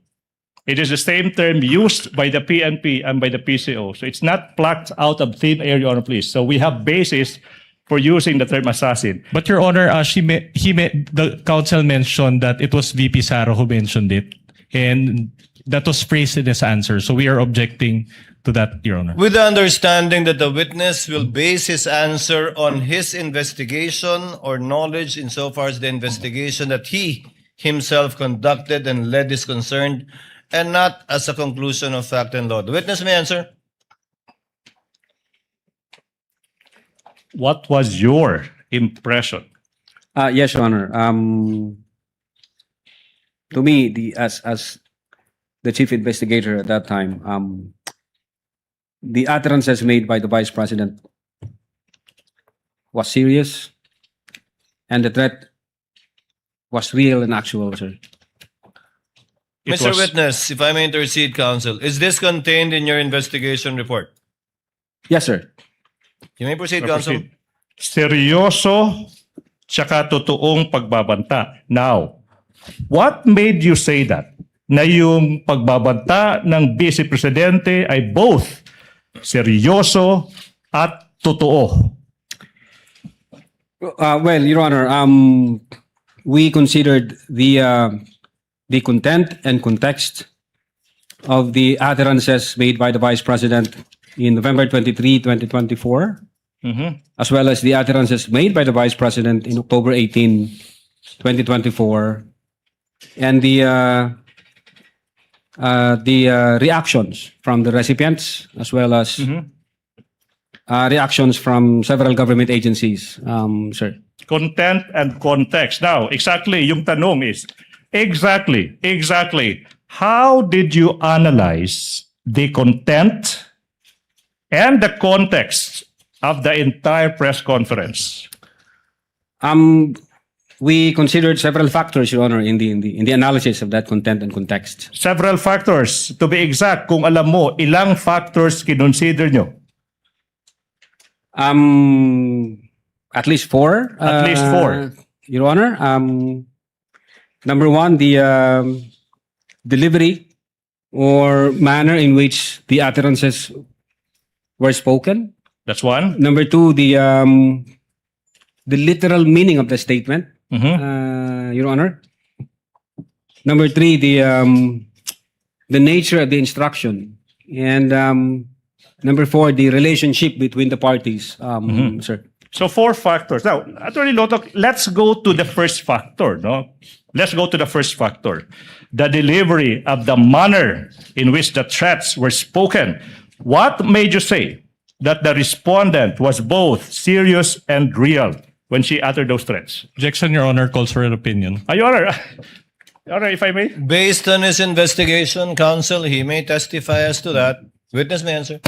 It is the same term used by the PNP and by the PCO. So it's not plucked out of thin air, Your Honor, please. So we have basis for using the term assassin. But Your Honor, the counsel mentioned that it was VP Sara who mentioned it. And that was phrased in his answer. So we are objecting to that, Your Honor. With the understanding that the witness will base his answer on his investigation or knowledge insofar as the investigation that he himself conducted and led is concerned, and not as a conclusion of fact and law. The witness may answer. What was your impression? Yes, Your Honor. To me, as the chief investigator at that time, the utterances made by the Vice President was serious, and the threat was real and actual, sir. Mr. Witness, if I may intercede, counsel, is this contained in your investigation report? Yes, sir. You may proceed, counsel. Seryoso tsaka totoong pagbabanta. Now, what made you say that? Na yung pagbabanta ng Vice Presidente ay both seryoso at totoo. Well, Your Honor, we considered the content and context of the utterances made by the Vice President in November 23, 2024, as well as the utterances made by the Vice President in October 18, 2024, and the reactions from the recipients, as well as reactions from several government agencies, sir. Content and context. Now, exactly, yung tanong is, exactly, how did you analyze the content and the context of the entire press conference? We considered several factors, Your Honor, in the analysis of that content and context. Several factors. To be exact, kung alam mo, ilang factors kinonsider nyo? At least four. At least four. Your Honor. Number one, the delivery or manner in which the utterances were spoken. That's one. Number two, the literal meaning of the statement. Your Honor. Number 3, the nature of the instruction. And number 4, the relationship between the parties, sir. So 4 factors. Now, Attorney Lotok, let's go to the first factor, no? Let's go to the first factor. The delivery of the manner in which the threats were spoken. What made you say that the respondent was both serious and real when she uttered those threats? Objection, Your Honor, calls for an opinion. Your Honor, Your Honor, if I may. Based on his investigation, counsel, he may testify as to that. Witness may answer.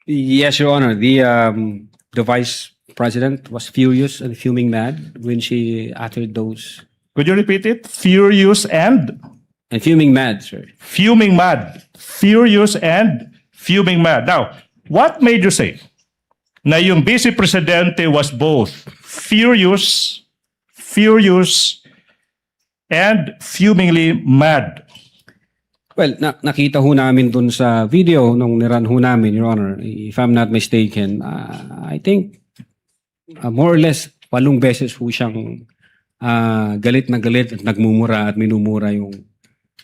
Yes, Your Honor. The Vice President was furious and fuming mad when she uttered those. Could you repeat it? Furious and fuming mad, sir. Fuming mad. Furious and fuming mad. Now, what made you say na yung Vice Presidente was both furious, and fumingly mad? Well, nakita ho namin dun sa video nung niran ho namin, Your Honor. If I'm not mistaken, I think more or less 8 beses ho siyang galit na galit at nagmumura at minumura yung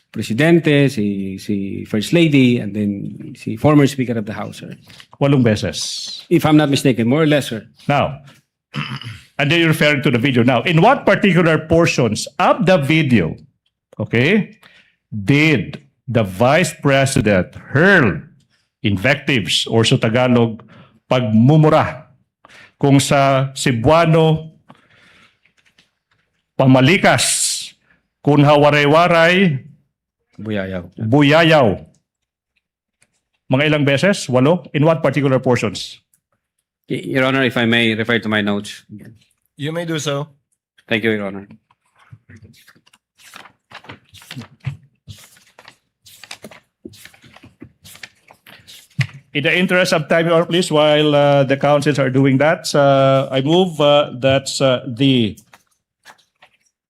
Presidente, si First Lady, and then si former Speaker of the House, sir. 8 beses. If I'm not mistaken, more or less, sir. Now, and then you're referring to the video. Now, in what particular portions of the video, okay, did the Vice President hurl invectives or sa Tagalog, pagmumura kung sa Cebuano, pamalikas, kung hawaray-waray, buyayaw. Mga ilang beses? 8? In what particular portions? Your Honor, if I may refer to my notes. You may do so. Thank you, Your Honor. In the interest of time, Your Honor, please, while the counsels are doing that, I move that the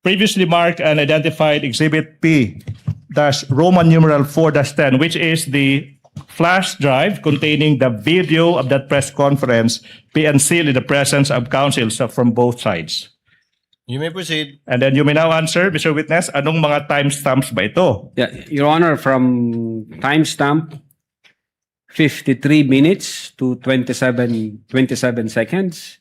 previously marked and identified Exhibit P Roman numeral 4-10, which is the flash drive containing the video of that press conference, be unsealed in the presence of counsels from both sides. You may proceed. And then you may now answer, Mr. Witness, anong mga timestamps ba ito? Yeah, Your Honor, from timestamp 53 minutes to 27 seconds,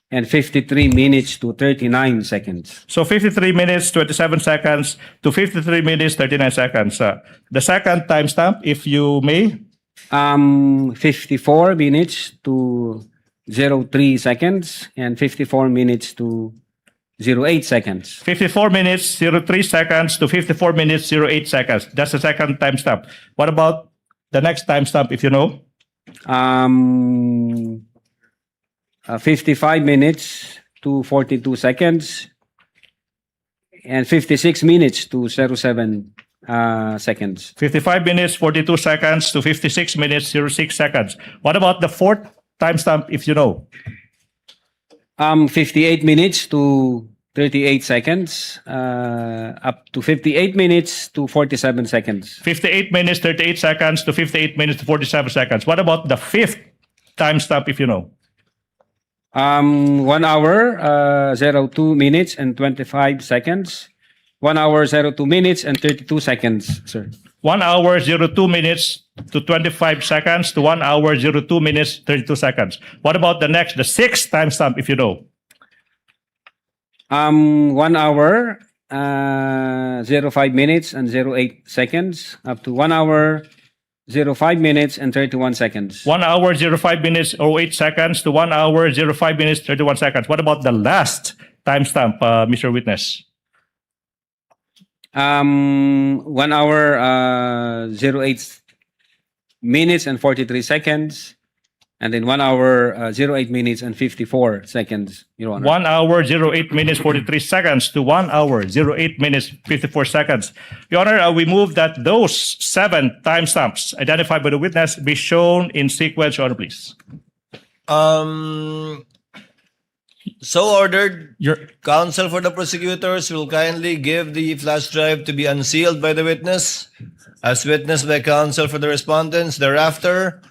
and 53 minutes to 39 seconds. So 53 minutes, 27 seconds to 53 minutes, 39 seconds. The second timestamp, if you may. 54 minutes to 03 seconds, and 54 minutes to 08 seconds. 54 minutes, 03 seconds to 54 minutes, 08 seconds. That's the second timestamp. What about the next timestamp, if you know? 55 minutes to 42 seconds, and 56 minutes to 07 seconds. 55 minutes, 42 seconds to 56 minutes, 06 seconds. What about the fourth timestamp, if you know? 58 minutes to 38 seconds, up to 58 minutes to 47 seconds. 58 minutes, 38 seconds to 58 minutes to 47 seconds. What about the fifth timestamp, if you know? 1 hour, 02 minutes and 25 seconds. 1 hour, 02 minutes and 32 seconds, sir. 1 hour, 02 minutes to 25 seconds to 1 hour, 02 minutes, 32 seconds. What about the next, the sixth timestamp, if you know? 1 hour, 05 minutes and 08 seconds, up to 1 hour, 05 minutes and 31 seconds. 1 hour, 05 minutes, 08 seconds to 1 hour, 05 minutes, 31 seconds. What about the last timestamp, Mr. Witness? 1 hour, 08 minutes and 43 seconds. And then 1 hour, 08 minutes and 54 seconds, Your Honor. 1 hour, 08 minutes, 43 seconds to 1 hour, 08 minutes, 54 seconds. Your Honor, we move that those 7 timestamps identified by the witness be shown in sequence, Your Honor, please. So ordered. Your counsel for the prosecutors will kindly give the flash drive to be unsealed by the witness, as witnessed by counsel for the respondents. Thereafter,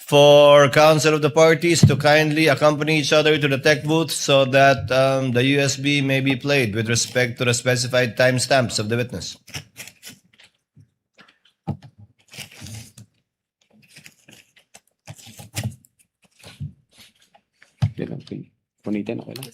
for counsel of the parties to kindly accompany each other to the tech booth so that the USB may be played with respect to the specified timestamps of the witness. Punitin, okay lang.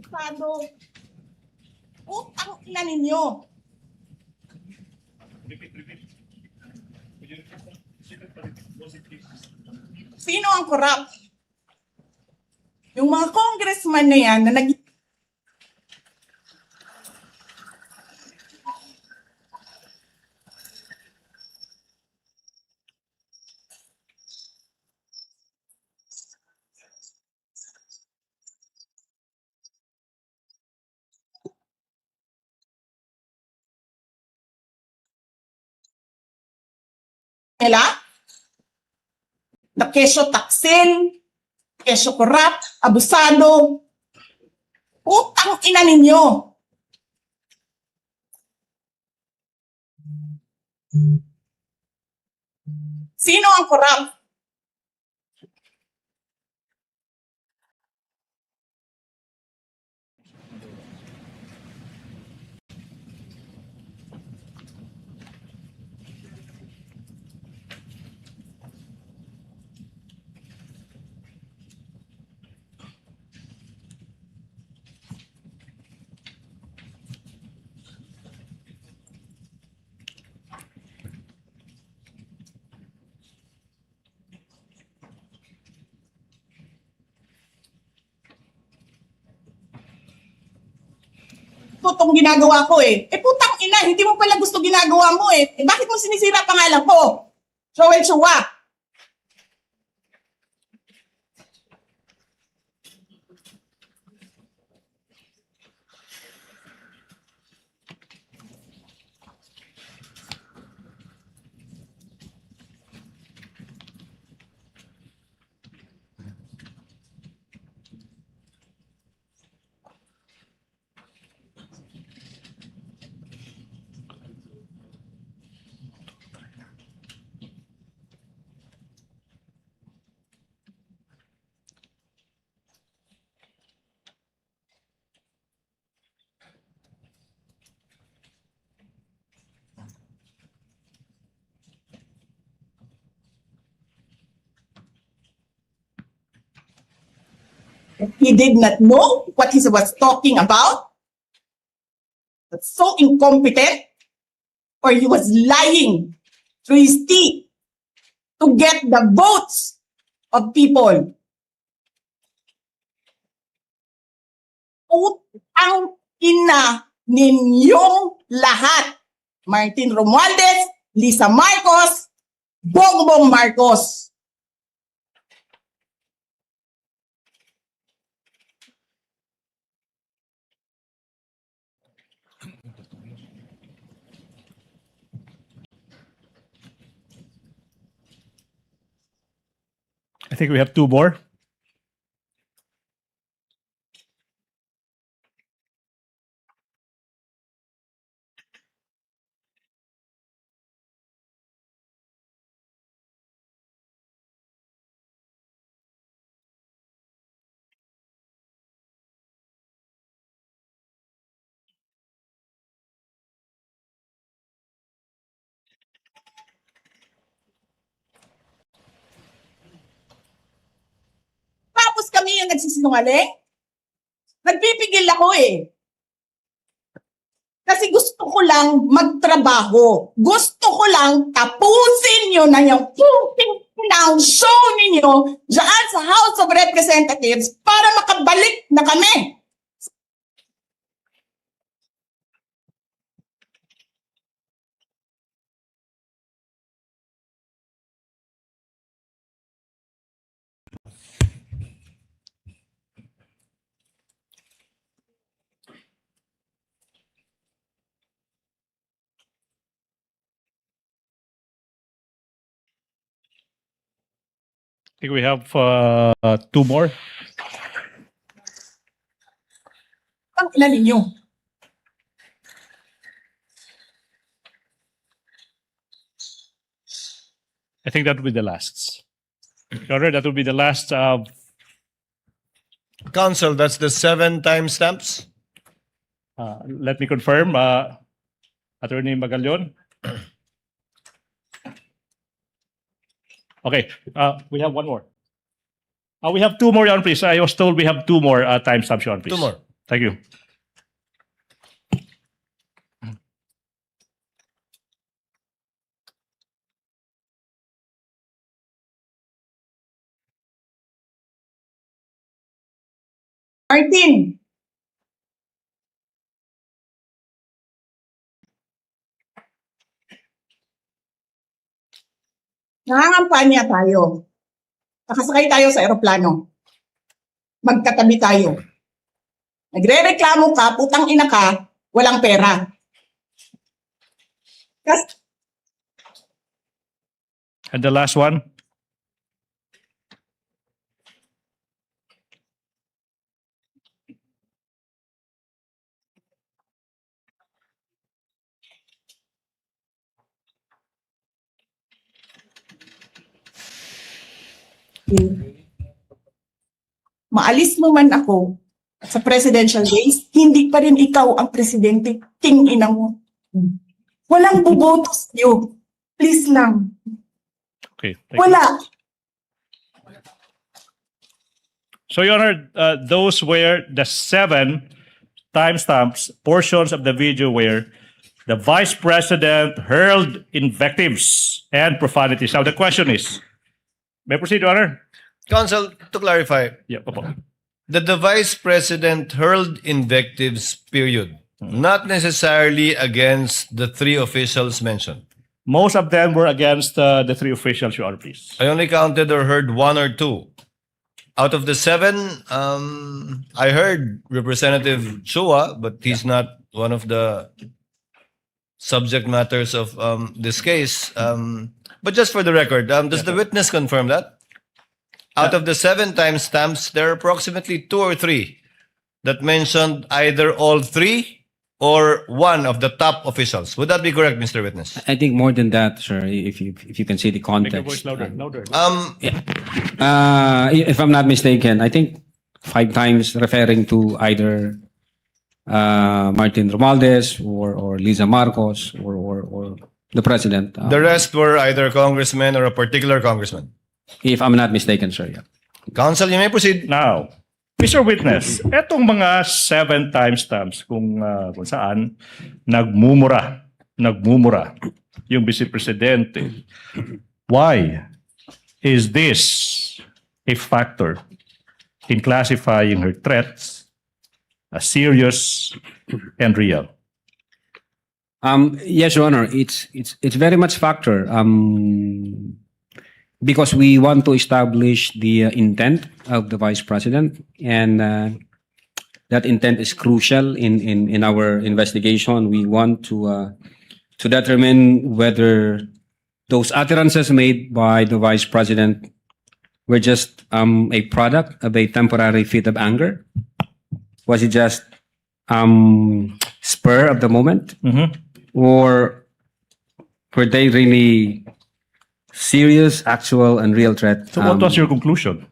Sado. Utang ina ninyo. Sino ang corrupt? Yung mga congressman na yan na nag nila na kesyo taksil, kesyo corrupt, abusado. Utang ina ninyo. Sino ang corrupt? Itong ginagawa ko eh. Putang ina, hindi mo pala gusto ginagawa mo eh. Bakit mo sinisira pangalan ko? Joel Chua. He did not know what he was talking about. That's so incompetent. Or he was lying through his teeth to get the votes of people. Utang ina ninyong lahat. Martin Romualdez, Lisa Marcos, Bongbong Marcos. think we have two more. Tapos kami yung nagsisinungaling? Nagpipigil ako eh. Kasi gusto ko lang magtrabaho. Gusto ko lang tapusin nyo na yung show ninyo dyan sa House of Representatives para makabalik na kami. I think we have two more. Ang ina ninyo. I think that will be the last. Your Honor, that will be the last. Counsel, that's the 7 timestamps? Let me confirm. Attorney Magallon. Okay, we have one more. We have two more, Your Honor, please. I was told we have two more timestamps, Your Honor, please. Two more. Thank you. Martin. Nangangampanya tayo. Nakasakay tayo sa eroplano. Magkatabi tayo. Nagre-reklamo ka, putang ina ka, walang pera. And the last one. Maalis mo man ako sa presidential days, hindi pa rin ikaw ang presidente. King ina mo. Walang buboto sa'yo. Please lang. Okay. Thank you. Wala. So, Your Honor, those were the 7 timestamps, portions of the video where the Vice President hurled invectives and profanities. Now, the question is, may I proceed, Your Honor? Counsel, to clarify, Yeah, opo. that the Vice President hurled invectives, period. Not necessarily against the 3 officials mentioned. Most of them were against the 3 officials, Your Honor, please. I only counted or heard 1 or 2. Out of the 7, I heard Representative Chua, but he's not one of the subject matters of this case. But just for the record, does the witness confirm that? Out of the 7 timestamps, there are approximately 2 or 3 that mentioned either all 3 or 1 of the top officials. Would that be correct, Mr. Witness? I think more than that, sir, if you can see the Make your voice context. louder. If I'm not mistaken, I think 5 times referring to either Martin Romualdez or Liza Marcos or the president. The rest were either congressmen or a particular congressman. If I'm not mistaken, sir. Yeah. Counsel, you may proceed. Now, Mr. Witness, etong mga 7 timestamps kung saan nagmumura yung Vice Presidente. Why is this a factor in classifying her threats as serious and real? Yes, Your Honor. It's very much factor. Because we want to establish the intent of the Vice President, and that intent is crucial in our investigation. We want to determine whether those utterances made by the Vice President were just a product of a temporary fit of anger? Was it just spur of the moment? Or were they really serious, actual, and real threat? So what was your conclusion?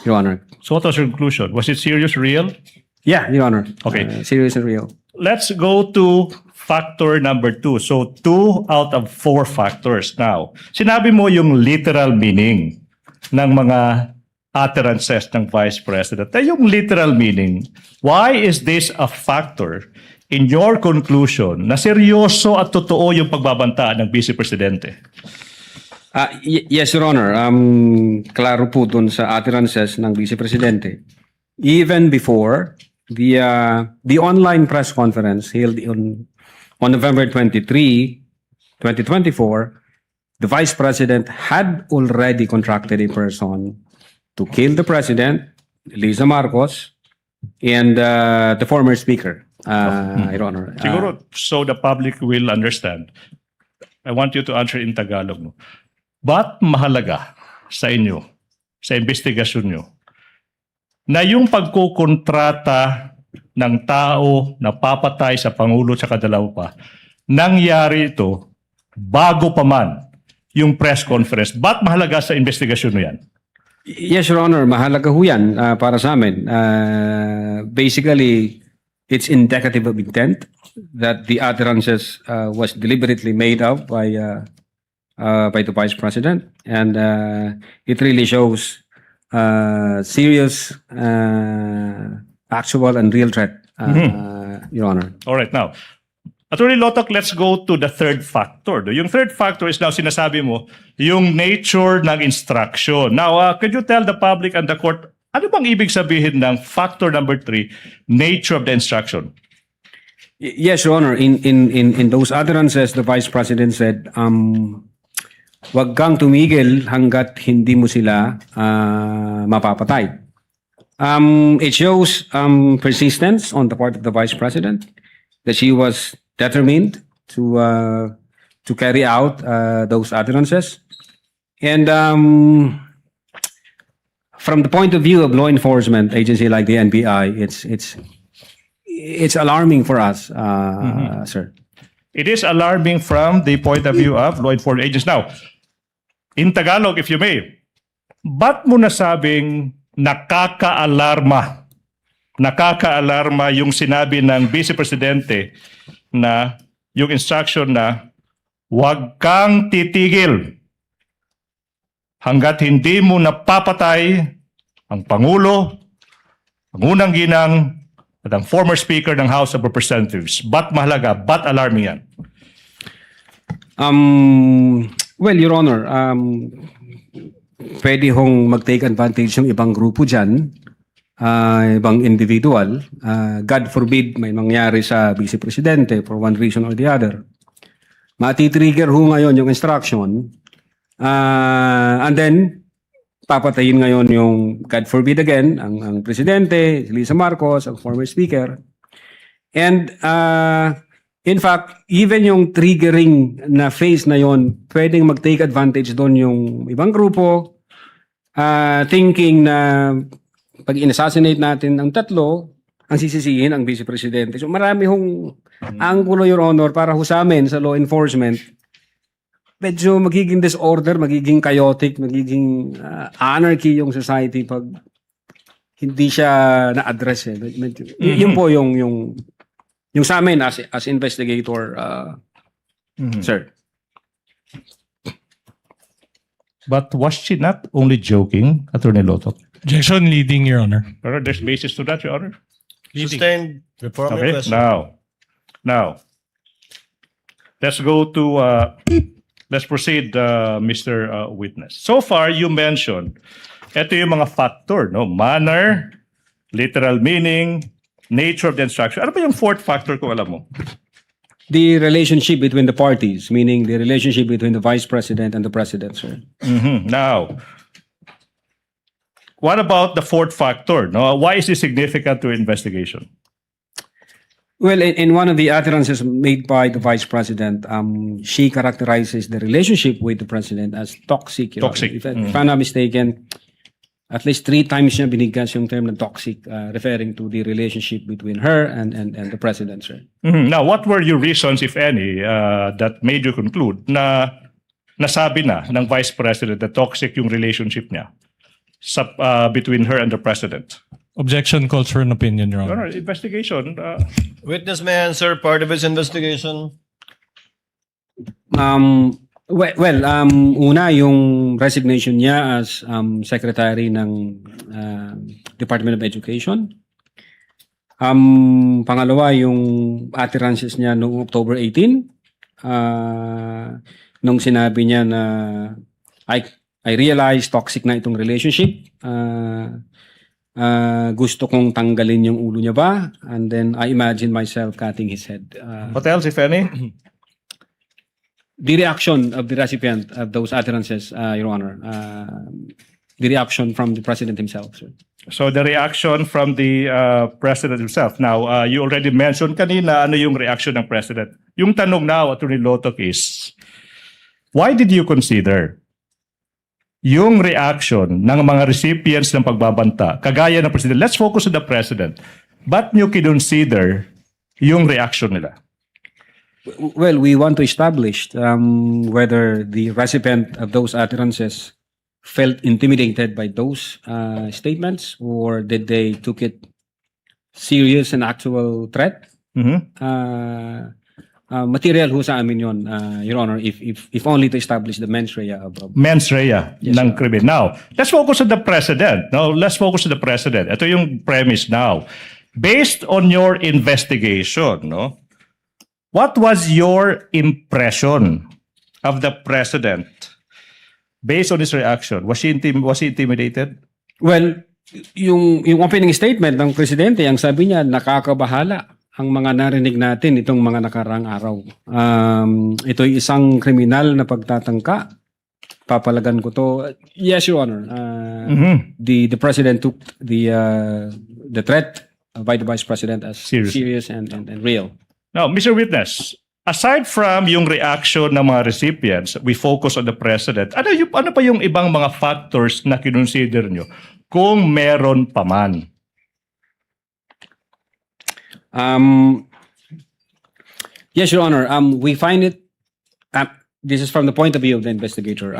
Your Honor. So what was your conclusion? Was it serious, real? Yeah, Your Honor. Okay. Serious and real. Let's go to factor number 2. So 2 out of 4 factors. Now, sinabi mo yung literal meaning ng mga utterances ng Vice President. Yung literal meaning, why is this a factor in your conclusion na seryoso at totoo yung pagbabanta ng Vice Presidente? Yes, Your Honor. Klaro po dun sa utterances ng Vice Presidente. Even before the online press conference held on November 23, 2024, the Vice President had already contracted a person to kill the President, Lisa Marcos, and the former Speaker, Your Honor. Siguro, so the public will understand. I want you to answer in Tagalog. No? Ba't mahalaga sa inyo, sa investigasyon nyo, na yung pagkukontrata ng tao na papatay sa Pangulo at sa dalawa pa, nangyari ito bago pa man yung press conference? Ba't mahalaga sa investigasyon mo yan? Yes, Your Honor. Mahalaga ho yan para sa amin. Basically, it's indicative of intent that the utterances was deliberately made up by the Vice President. And it really shows serious, actual, and real threat, Your Honor. All right, now, Attorney Lotoc, let's go to the third factor. Yung third factor is now sinasabi mo, yung nature ng instruction. Now, could you tell the public and the court, ano bang ibig sabihin ng factor number 3, nature of the instruction? Yes, Your Honor. In those utterances, the Vice President said, wag kang tumigil hanggat hindi mo sila mapapatay. It shows persistence on the part of the Vice President, that she was determined to carry out those utterances. And from the point of view of law enforcement agency like the NBI, it's alarming for us, sir. It is alarming from the point of view of law enforcement agents. Now, in Tagalog, if you may, ba't mo nasabing nakaka-alarma yung sinabi ng Vice Presidente na yung instruction na huwag kang titigil hanggat hindi mo napapatay ang Pangulo, ang unang ginang, at ang former Speaker ng House of Representatives? Ba't mahalaga? Ba't alarming yan? Well, Your Honor, pwede hong mag-take advantage yung ibang grupo dyan, ibang individual. God forbid may mangyari sa Vice Presidente for one reason or the other. Mati-trigger ho ngayon yung instruction, and then papatayin ngayon yung, God forbid again, ang Presidente, Lisa Marcos, ang former Speaker. And in fact, even yung triggering na phase na yon, pwedeng mag-take advantage doon yung ibang grupo, thinking na pag in-assassinate natin ang tatlo, ang sisisihin ang Vice Presidente. So marami hong angulo, Your Honor, para ho sa amin sa law enforcement. Medyo magiging disorder, magiging chaotic, magiging anarchy yung society pag hindi siya na-address. Yun po yung sa amin as investigator, sir. But was she not only joking, Attorney Lotoc? Objection leading, Your Honor. Pero there's basis to that, Your Honor. Sustained. Reform your Okay, question. now, let's go to, let's proceed, Mr. Witness. So far, you mentioned, ito yung mga factor, no? Manner, literal meaning, nature of the instruction. Ano pa yung fourth factor kung alam mo? The relationship between the parties, meaning the relationship between the Vice President and the President, sir. Now, what about the fourth factor? No? Why is this significant to investigation? Well, in one of the utterances made by the Vice President, she characterizes the relationship with the President as toxic. Your Honor. Toxic. If I'm not mistaken, At least 3 times niya binigkas yung term na toxic, referring to the relationship between her and the president, sir. Now, what were your reasons, if any, that made you conclude na nasabi na ng Vice President na toxic yung relationship niya between her and the President? Objection calls for an opinion, Your Your Honor. Honor, investigation. Witness may answer part of his investigation. Una, yung resignation niya as secretary ng Department of Education. Pangalawa, yung utterances niya noong October 18, nung sinabi niya na I realized toxic na itong relationship. Gusto kong tanggalin yung ulo niya ba? And then I imagine myself cutting his head. What else, if any? The reaction of the recipient of those utterances, Your Honor. The reaction from the President himself, sir. So the reaction from the President himself. Now, you already mentioned kanina ano yung reaction ng President. Yung tanong now, Attorney Lotoc, is, why did you consider yung reaction ng mga recipients ng pagbabanta, kagaya ng President? Let's focus on the President. Ba't nyo kinonsider yung reaction nila? Well, we want to establish whether the recipient of those utterances felt intimidated by those statements, or did they took it serious and actual threat. Material ho sa amin yun, Your Honor, if only to establish the mens rea of Mens rea ng krimen. Now, let's focus on the President. Now, let's focus on the President. Ito yung premise now. Based on your investigation, no? What was your impression of the President based on his reaction? Was he intimidated? Well, yung opening statement ng Presidente, ang sabi niya, nakakabahala ang mga narinig natin itong mga nakarang araw. Ito'y isang kriminal na pagtatangka. Papalagan ko to. Yes, Your Honor. The President took the threat by the Vice President as serious and real. Now, Mr. Witness, aside from yung reaction ng mga recipients, we focus on the President. Ano pa yung ibang mga factors na kinonsider nyo kung meron pa man? Yes, Your Honor. We find it, this is from the point of view of the investigator,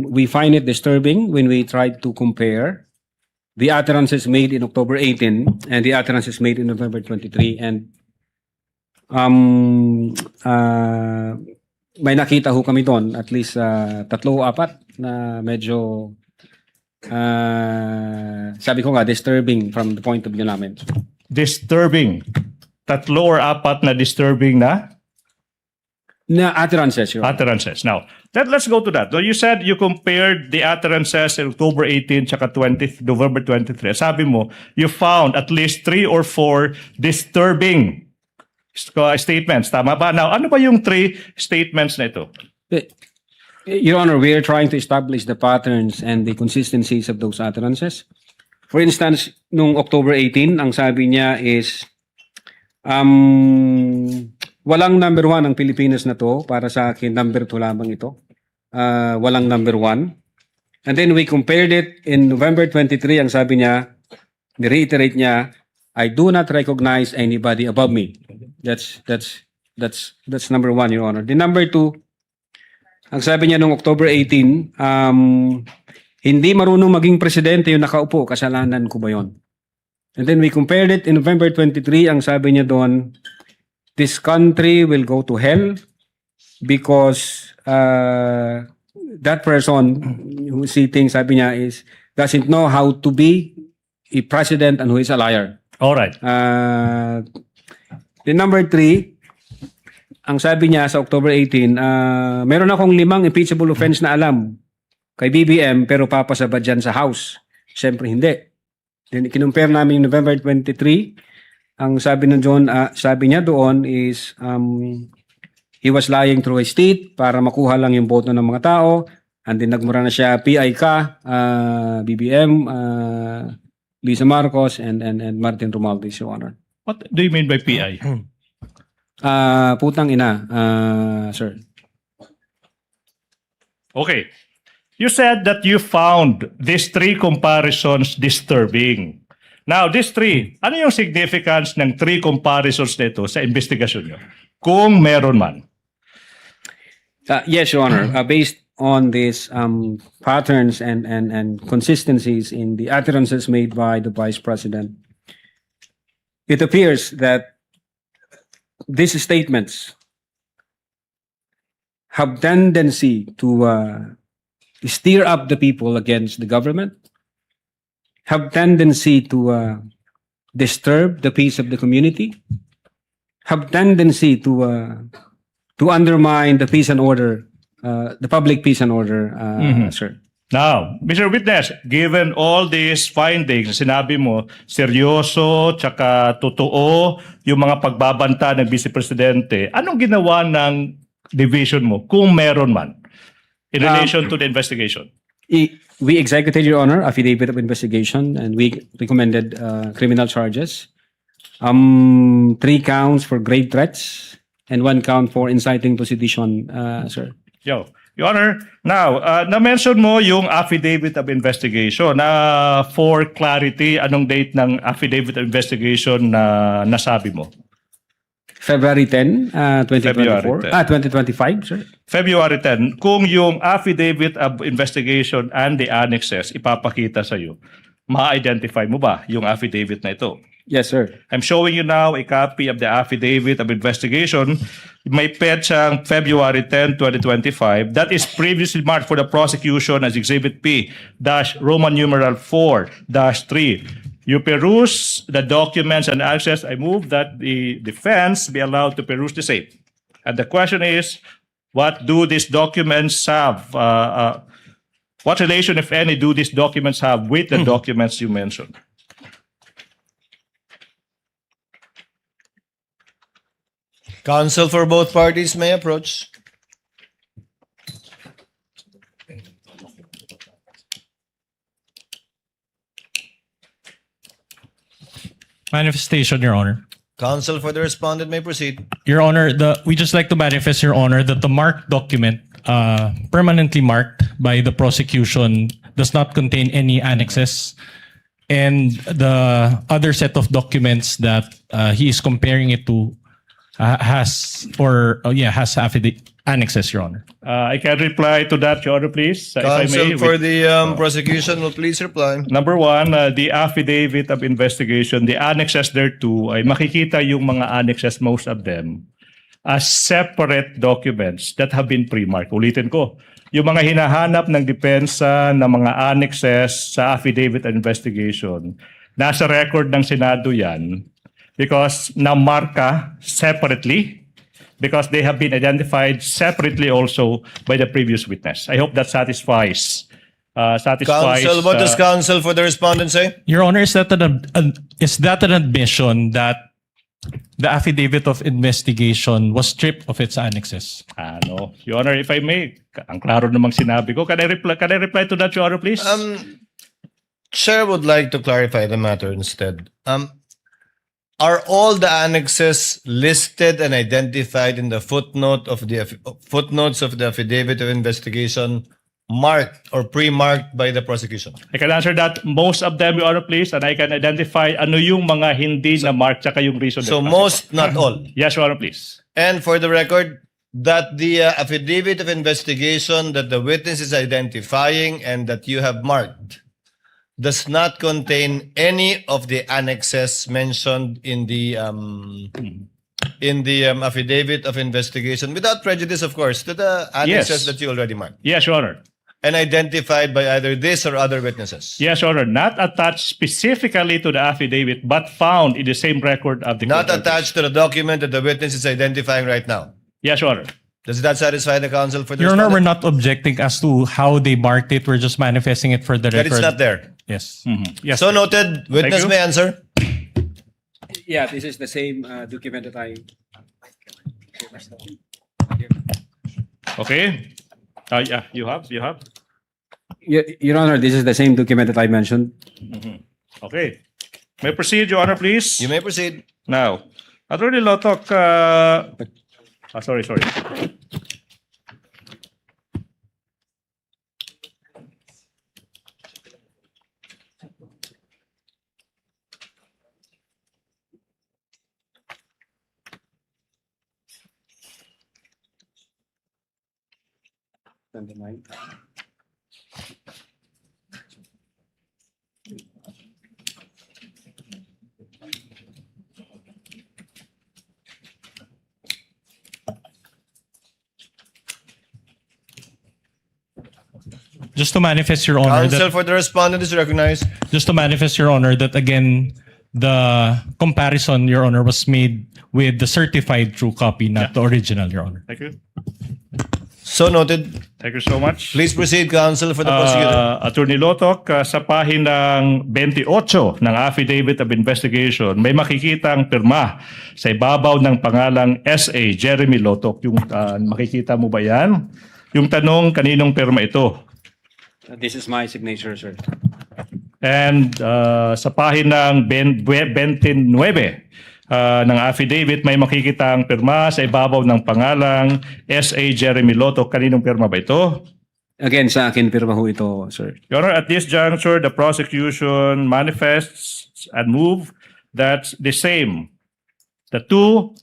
we find it disturbing when we try to compare the utterances made in October 18 and the utterances made in November 23. And may nakita ho kami doon, at least 3 o 4 na medyo sabi ko nga, disturbing from the point of view namin. Disturbing? 3 or 4 na disturbing na? Na utterances, Your Honor. Utterances. Now, let's go to that. So you said you compared the utterances in October 18 tsaka November 23. Sabi mo, you found at least 3 or 4 disturbing statements. Tama ba? Now, ano ba yung 3 statements na ito? Your Honor, we are trying to establish the patterns and the consistencies of those utterances. For instance, nung October 18, ang sabi niya is, walang number 1 ang Pilipinas na to. Para sa akin, number 2 lamang ito. Walang number 1. And then we compared it in November 23, ang sabi niya, ni-reiterate niya, I do not recognize anybody above me. That's number 1, Your Honor. The number 2, ang sabi niya nung October 18, hindi marunong maging presidente yung nakaupo, kasalanan ko ba yon? And then we compared it in November 23, ang sabi niya doon, this country will go to hell because that person who's sitting, sabi niya, doesn't know how to be a president and who is a liar. All right. The number 3, ang sabi niya sa October 18, meron akong 5 impeachable offense na alam kay BBM pero papasabad dyan sa House. Siyempre hindi. Then kinumpare namin yung November 23, ang sabi niya doon is he was lying through his teeth para makuha lang yung boto ng mga tao, and then nagmura na siya, PI ka, BBM, Lisa Marcos, and Martin Romualdez, Your Honor. What do you mean by PI? Putang ina, sir. Okay. You said that you found these three comparisons disturbing. Now, these three, ano yung significance ng three comparisons nito sa investigasyon nyo? Kung meron man. Yes, Your Honor. Based on these patterns and consistencies in the utterances made by the Vice President, it appears that these statements have tendency to steer up the people against the government, have tendency to disturb the peace of the community, have tendency to undermine the peace and order, the public peace and order, sir. Now, Mr. Witness, given all these findings, sinabi mo, seryoso, tsaka totoo, yung mga pagbabanta ng Vice Presidente, anong ginawa ng division mo, kung meron man, in relation to the investigation? We executed, Your Honor, affidavit of investigation, and we recommended criminal charges. 3 counts for grave threats and 1 count for inciting to sedition, sir. Your Honor, now, na-mention mo yung affidavit of investigation. For clarity, anong date ng affidavit of investigation na nasabi mo? February 10, 2024. February 10. 2025, sir. February 10, kung yung affidavit of investigation and the annexes ipapakita sa iyo, ma-identify mo ba yung affidavit na ito? Yes, sir. I'm showing you now a copy of the affidavit of investigation. May petsang February 10, 2025. That is previously marked for the prosecution as Exhibit P Roman numeral 4-3. You peruse the documents and access. I move that the defense be allowed to peruse the same. And the question is, what do these documents have? What relation, if any, do these documents have with the documents you mentioned? Counsel for both parties may approach. Manifestation, Your Honor. Counsel for the respondent may proceed. Your Honor, we just like to manifest, Your Honor, that the marked document, permanently marked by the prosecution, does not contain any annexes. And the other set of documents that he is comparing it to has affidavit annexes, Your Honor. I can reply to that, Your Honor, please. If I Counsel may, for with- the prosecution will please reply. Number one, the affidavit of investigation, the annexes thereto, ay makikita yung mga annexes, most of them, as separate documents that have been pre-marked. Ulitin ko, yung mga hinahanap ng depensa ng mga annexes sa affidavit of investigation, nasa record ng Senado yan because na-marka separately because they have been identified separately also by the previous witness. I hope that satisfies. Counsel, what does counsel for the respondent say? Your Honor, is that an admission that the affidavit of investigation was stripped of its annexes? No. Your Honor, if I may, ang klaro namang sinabi ko. Can I reply to that, Your Honor, please? Chair would like to clarify the matter instead. Are all the annexes listed and identified in the footnotes of the affidavit of investigation marked or pre-marked by the prosecution? I can answer that. Most of them, Your Honor, please, and I can identify ano yung mga hindi na mark tsaka yung reason. So most, not all. Yes, Your Honor, please. And for the record, that the affidavit of investigation that the witness is identifying and that you have marked does not contain any of the annexes mentioned in the affidavit of investigation, without prejudice, of course, to the annexes Yes. that you already marked Yes, Your Honor. and identified by either this or other witnesses. Yes, Your Honor. Not attached specifically to the affidavit, but found in the same record of the Not court. attached to the document that the witness is identifying right now. Yes, Your Honor. Does that satisfy the counsel for the Your Honor, we're respondent? not objecting as to how they marked it. We're just manifesting it for the That record. it's not there. Yes. Yes. So noted. Witness you. may answer. Yeah, this is the same document that I... Okay. Yeah, you have. Your Honor, this is the same document that I mentioned. Okay. May proceed, Your Honor, please. You may proceed. Now, Attorney Lotok, sorry. Just to manifest, Your Honor, Counsel that, for the respondent is recognized. just to manifest, Your Honor, that again, the comparison, Your Honor, was made with the certified true copy, not the original, Your Honor. Thank you. So noted. Thank you so much. Please proceed, counsel, for the prosecutor. Attorney Lotok, sa pahinang 28 ng Affidavit of Investigation, may makikitang pirma sa ibabaw ng pangalang S.A. Jeremy Lotok. Yung makikita mo ba yan? Yung tanong, kaninong pirma ito? This is my signature, sir. And sa pahinang 29 ng affidavit, may makikita ang pirma sa ibabaw ng pangalang S.A. Jeremy Lotok. Kaninong pirma ba ito? Again, sa akin, pirma ho ito, sir. Your Honor, at this juncture, the prosecution manifests and move that the two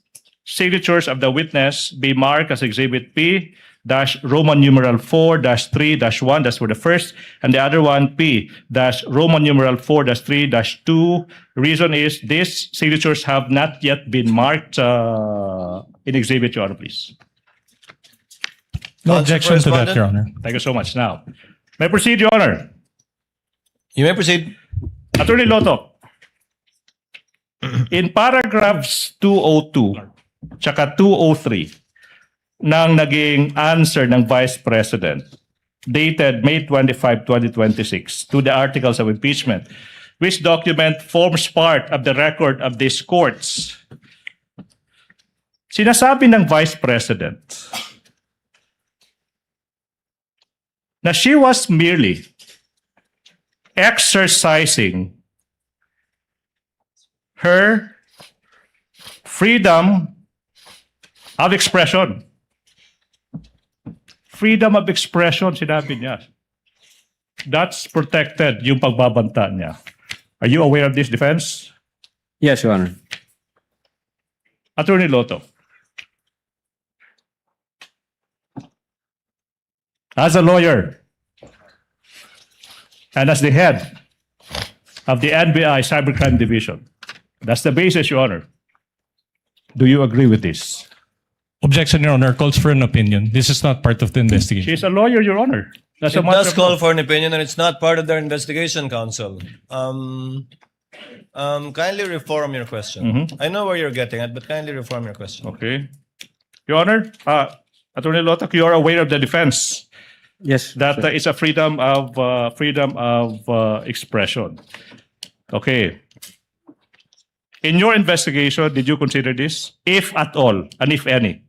signatures of the witness be marked as Exhibit P dash Roman numeral 4-3-1, that's for the first, and the other one P dash Roman numeral 4-3-2. Reason is these signatures have not yet been marked in Exhibit, Your Honor, please. No objection to that, Your Honor. Thank you so much. Now, may proceed, Your Honor. You may proceed. Attorney Lotok, in paragraphs 202 tsaka 203 ng naging answer ng Vice President dated May 25, 2026 to the articles of impeachment, which document forms part of the record of these courts. Sinasabi ng Vice President na she was merely exercising her freedom of expression. Freedom of expression, sinabi niya. That's protected, yung pagbabanta niya. Are you aware of this defense? Yes, Your Honor. Attorney Loto, as a lawyer and as the head of the NBI Cybercrime Division, that's the basis, Your Honor. Do you agree with this? Objection, Your Honor, calls for an opinion. This is not part of the investigation. She's a lawyer, Your Honor. That's It a matter does of call law. for an opinion and it's not part of their investigation, counsel. Kindly reform your question. I know where you're getting at, but kindly reform your question. Okay. Your Honor, Attorney Lotok, you are aware of the defense. Yes. That it's a freedom of expression. Okay. In your investigation, did you consider this, if at all, and if any?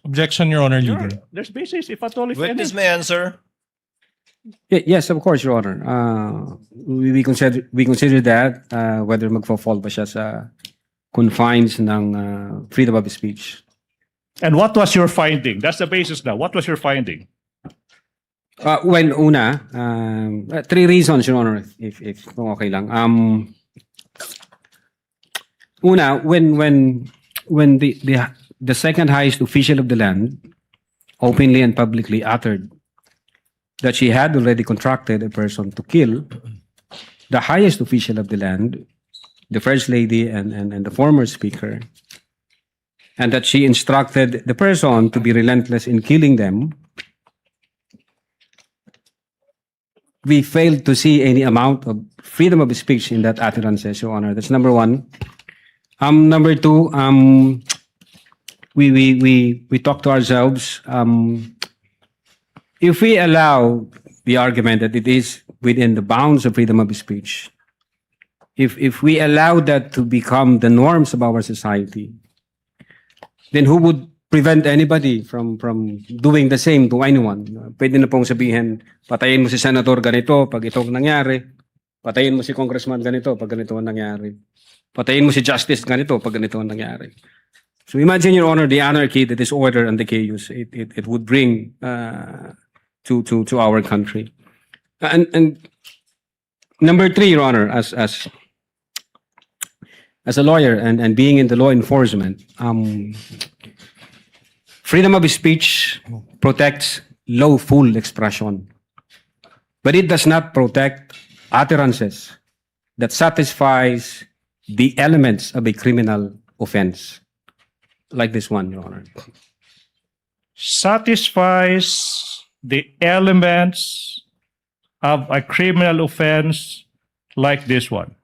Objection, Your Honor, leader. There's basis, if at all, if Witness any. may answer. Yes, of course, Your Honor. We consider that whether magfo-fall ba siya sa confines ng freedom of speech. And what was your finding? That's the basis now. What was your finding? Well, una, three reasons, Your Honor, if kung okay lang. Una, when the second highest official of the land openly and publicly uttered that she had already contracted a person to kill the highest official of the land, the First Lady and the former Speaker, and that she instructed the person to be relentless in killing them, we failed to see any amount of freedom of speech in that utterances, Your Honor. That's number one. Number two, we talk to ourselves. If we allow the argument that it is within the bounds of freedom of speech, if we allow that to become the norms of our society, then who would prevent anybody from doing the same to anyone? Pwede na pong sabihin, patayin mo si Senator ganito pag itong nangyari, patayin mo si Congressman ganito pag ganito ang nangyari, patayin mo si Justice ganito pag ganito ang nangyari. So imagine, Your Honor, the anarchy, the disorder, and the chaos it would bring to our country. And number three, Your Honor, as a lawyer and being in the law enforcement, freedom of speech protects lawful expression, but it does not protect utterances that satisfies the elements of a criminal offense, like this one, Your Honor. Satisfies the elements of a criminal offense like this one.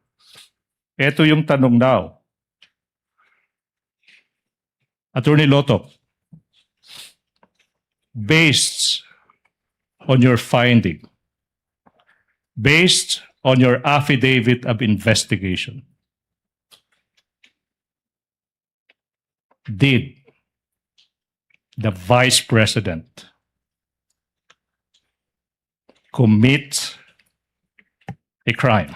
Ito yung tanong daw. Attorney Lotok, based on your finding, based on your affidavit of investigation, did the Vice President commit a crime?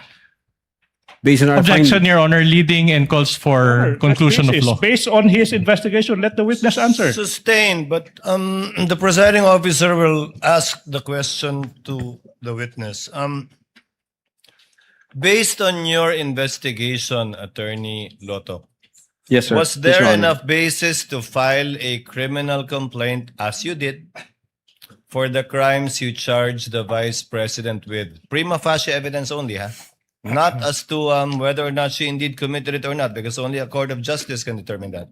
Based on our Objection, finding- Your Honor, leading and calls for conclusion of law. Based on his investigation, let the witness answer. Sustained, but the presiding officer will ask the question to the witness. Based on your investigation, Attorney Loto, Yes, sir. was Yes, there Your Honor. enough basis to file a criminal complaint, as you did, for the crimes you charged the Vice President with? Prima facie evidence only, huh? Not as to whether or not she indeed committed it or not, because only a court of justice can determine that.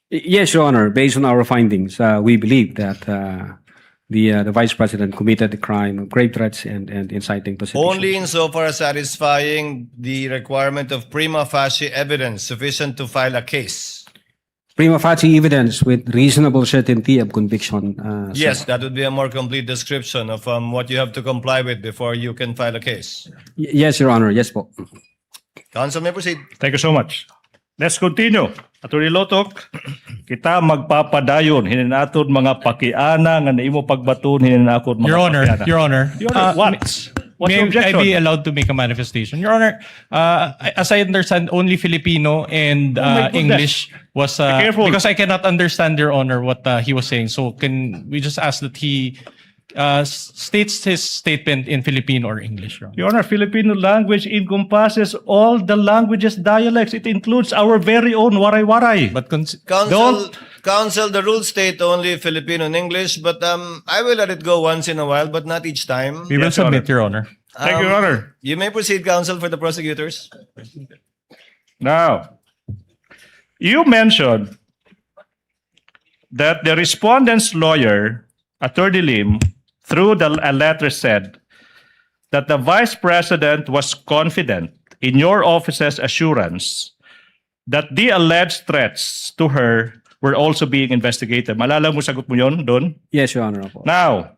Yes, Your Honor. Based on our findings, we believe that the Vice President committed the crime of grave threats and inciting to sedition. Only insofar as satisfying the requirement of prima facie evidence sufficient to file a case. Prima facie evidence with reasonable certainty of conviction. Sir. Yes, that would be a more complete description of what you have to comply with before you can file a case. Yes, Your Honor. Yes po. Counsel may proceed. Thank you so much. Let's continue. Attorney Lotok, kita magpapadayon hininaton mga pakiana nga naimo pagbaton hininaton mga Your Honor, pakiana. Your Honor. Your Honor, what? What's your May I objection? be allowed to make a manifestation? Your Honor, as I understand, only Filipino and my goodness. English was... Be careful. because I cannot understand, Your Honor, what he was saying. So can we just ask that he states his statement in Filipino or English, Your Honor? Your Honor, Filipino language encompasses all the languages, dialects. It includes our very own waray-waray. But Counsel, the rules state only Filipino and English, but I will let it go once in a while, but not each time. we will Yes, Your submit, Your Honor. Thank you, Your Honor. You may proceed, counsel, for the prosecutors. Now, you mentioned that the respondent's lawyer, Attorney Lim, through a letter said that the Vice President was confident in your office's assurance that the alleged threats to her were also being investigated. Malala mo, sagot mo yun doon? Yes, Your Honor. Po. Now,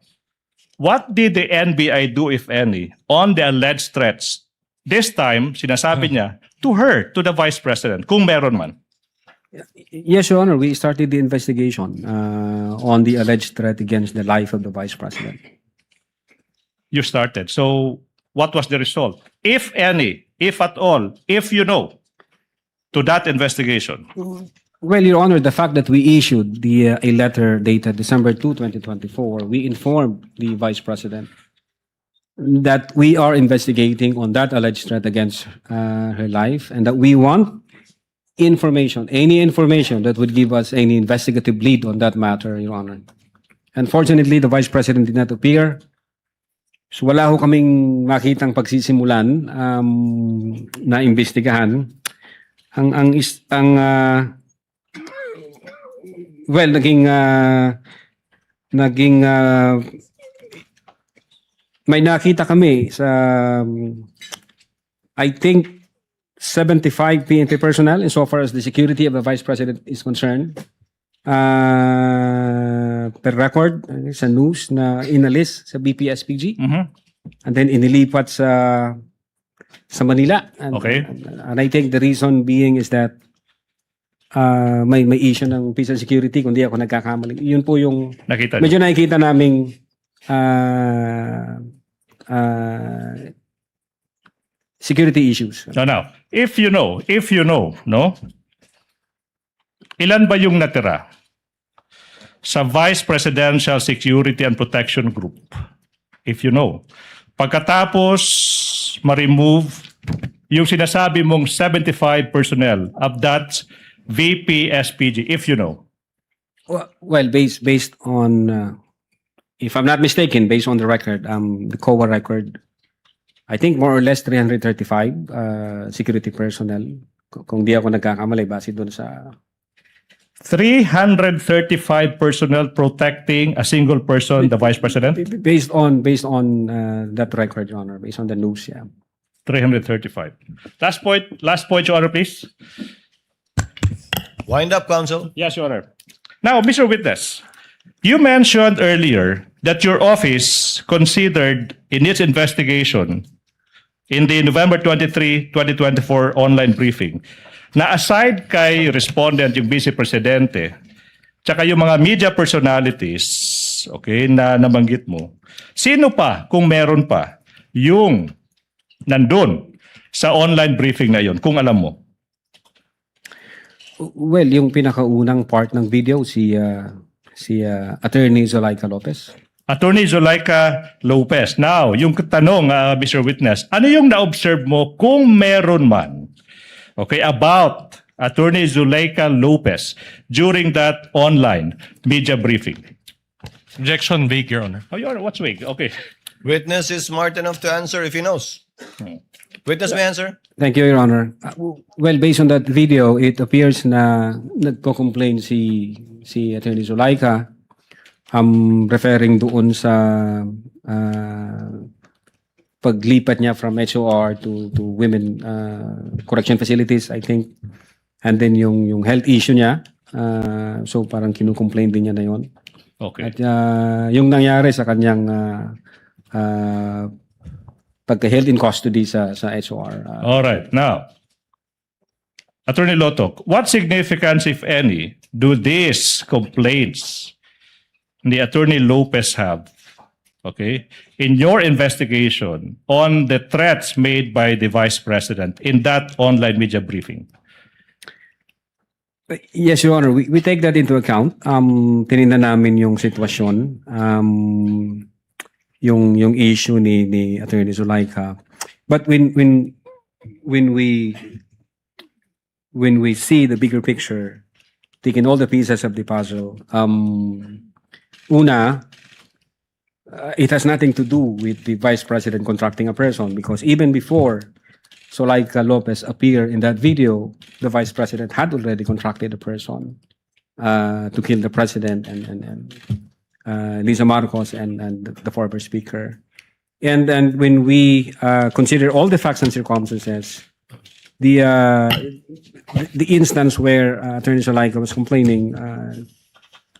what did the NBI do, if any, on the alleged threats? This time, sinasabi niya, to her, to the Vice President, kung meron man. Yes, Your Honor. We started the investigation on the alleged threat against the life of the Vice President. You started. So, what was the result? If any, if at all, if you know, to that investigation? Well, Your Honor, the fact that we issued a letter dated December 2, 2024, we informed the Vice President that we are investigating on that alleged threat against her life and that we want information, any information that would give us any investigative lead on that matter, Your Honor. Unfortunately, the Vice President did not appear. So wala ho kaming makitang pagsisimulan na imbestigahan. Well, may nakita kami sa I think 75 PNP personnel insofar as the security of the Vice President is concerned. Per record sa news na inalis sa BPSPG and then inilipat sa Manila. Okay. And I think the reason being is that may issue ng peace and security kung di ako nagkakamali. Yun po yung medyo nakikita naming security issues. Now, if you know, no? Ilan ba yung natira sa Vice Presidential Security and Protection Group? If you know. Pagkatapos ma-remove yung sinasabi mong 75 personnel of that VP SPG, if you know. Well, based on if I'm not mistaken, based on the record, the COA record, I think more or less 335 security personnel. Kung di ako nagkakamali, base doon sa 335 personnel protecting a single person, the Vice President? based on that record, Your Honor, based on the news, yeah. 335. Last point, Your Honor, please. Wind up, counsel. Yes, Your Honor. Now, Mr. Witness, you mentioned earlier that your office considered in its investigation in the November 23, 2024 online briefing na aside kay respondent yung Vice Presidente tsaka yung mga media personalities, okay, na nabanggit mo, sino pa, kung meron pa, yung nandun sa online briefing na yon, kung alam mo? Well, yung pinakaunang part ng video, si Attorney Zulaika Lopez. Attorney Zulaika Lopez. Now, yung tanong, Mr. Witness, ano yung na-observe mo kung meron man, okay, about Attorney Zulaika Lopez during that online media briefing? Objection vague, Your Honor. Oh, Your Honor, what's vague? Okay. Witness is smart enough to answer if he knows. Witness may answer. Thank you, Your Honor. Well, based on that video, it appears na nagko-complain si Attorney Zulaika, referring doon sa paglipat niya from HOR to women correction facilities, I think. And then yung health issue niya, so parang kinukomplain din niya na yon. Okay. At yung nangyari sa kanyang pagka-held in custody sa HOR. All right. Now, Attorney Lotok, what significance, if any, do these complaints the Attorney Lopez have, okay, in your investigation on the threats made by the Vice President in that online media briefing? Yes, Your Honor. We take that into account. Tinignan namin yung sitwasyon, yung issue ni Attorney Zulaika. But when we see the bigger picture, taking all the pieces of the puzzle, una, it has nothing to do with the Vice President contracting a person, because even before Zulaika Lopez appeared in that video, the Vice President had already contracted a person to kill the President and Lisa Marcos and the former Speaker. And then when we consider all the facts and circumstances, the instance where Attorney Zulaika was complaining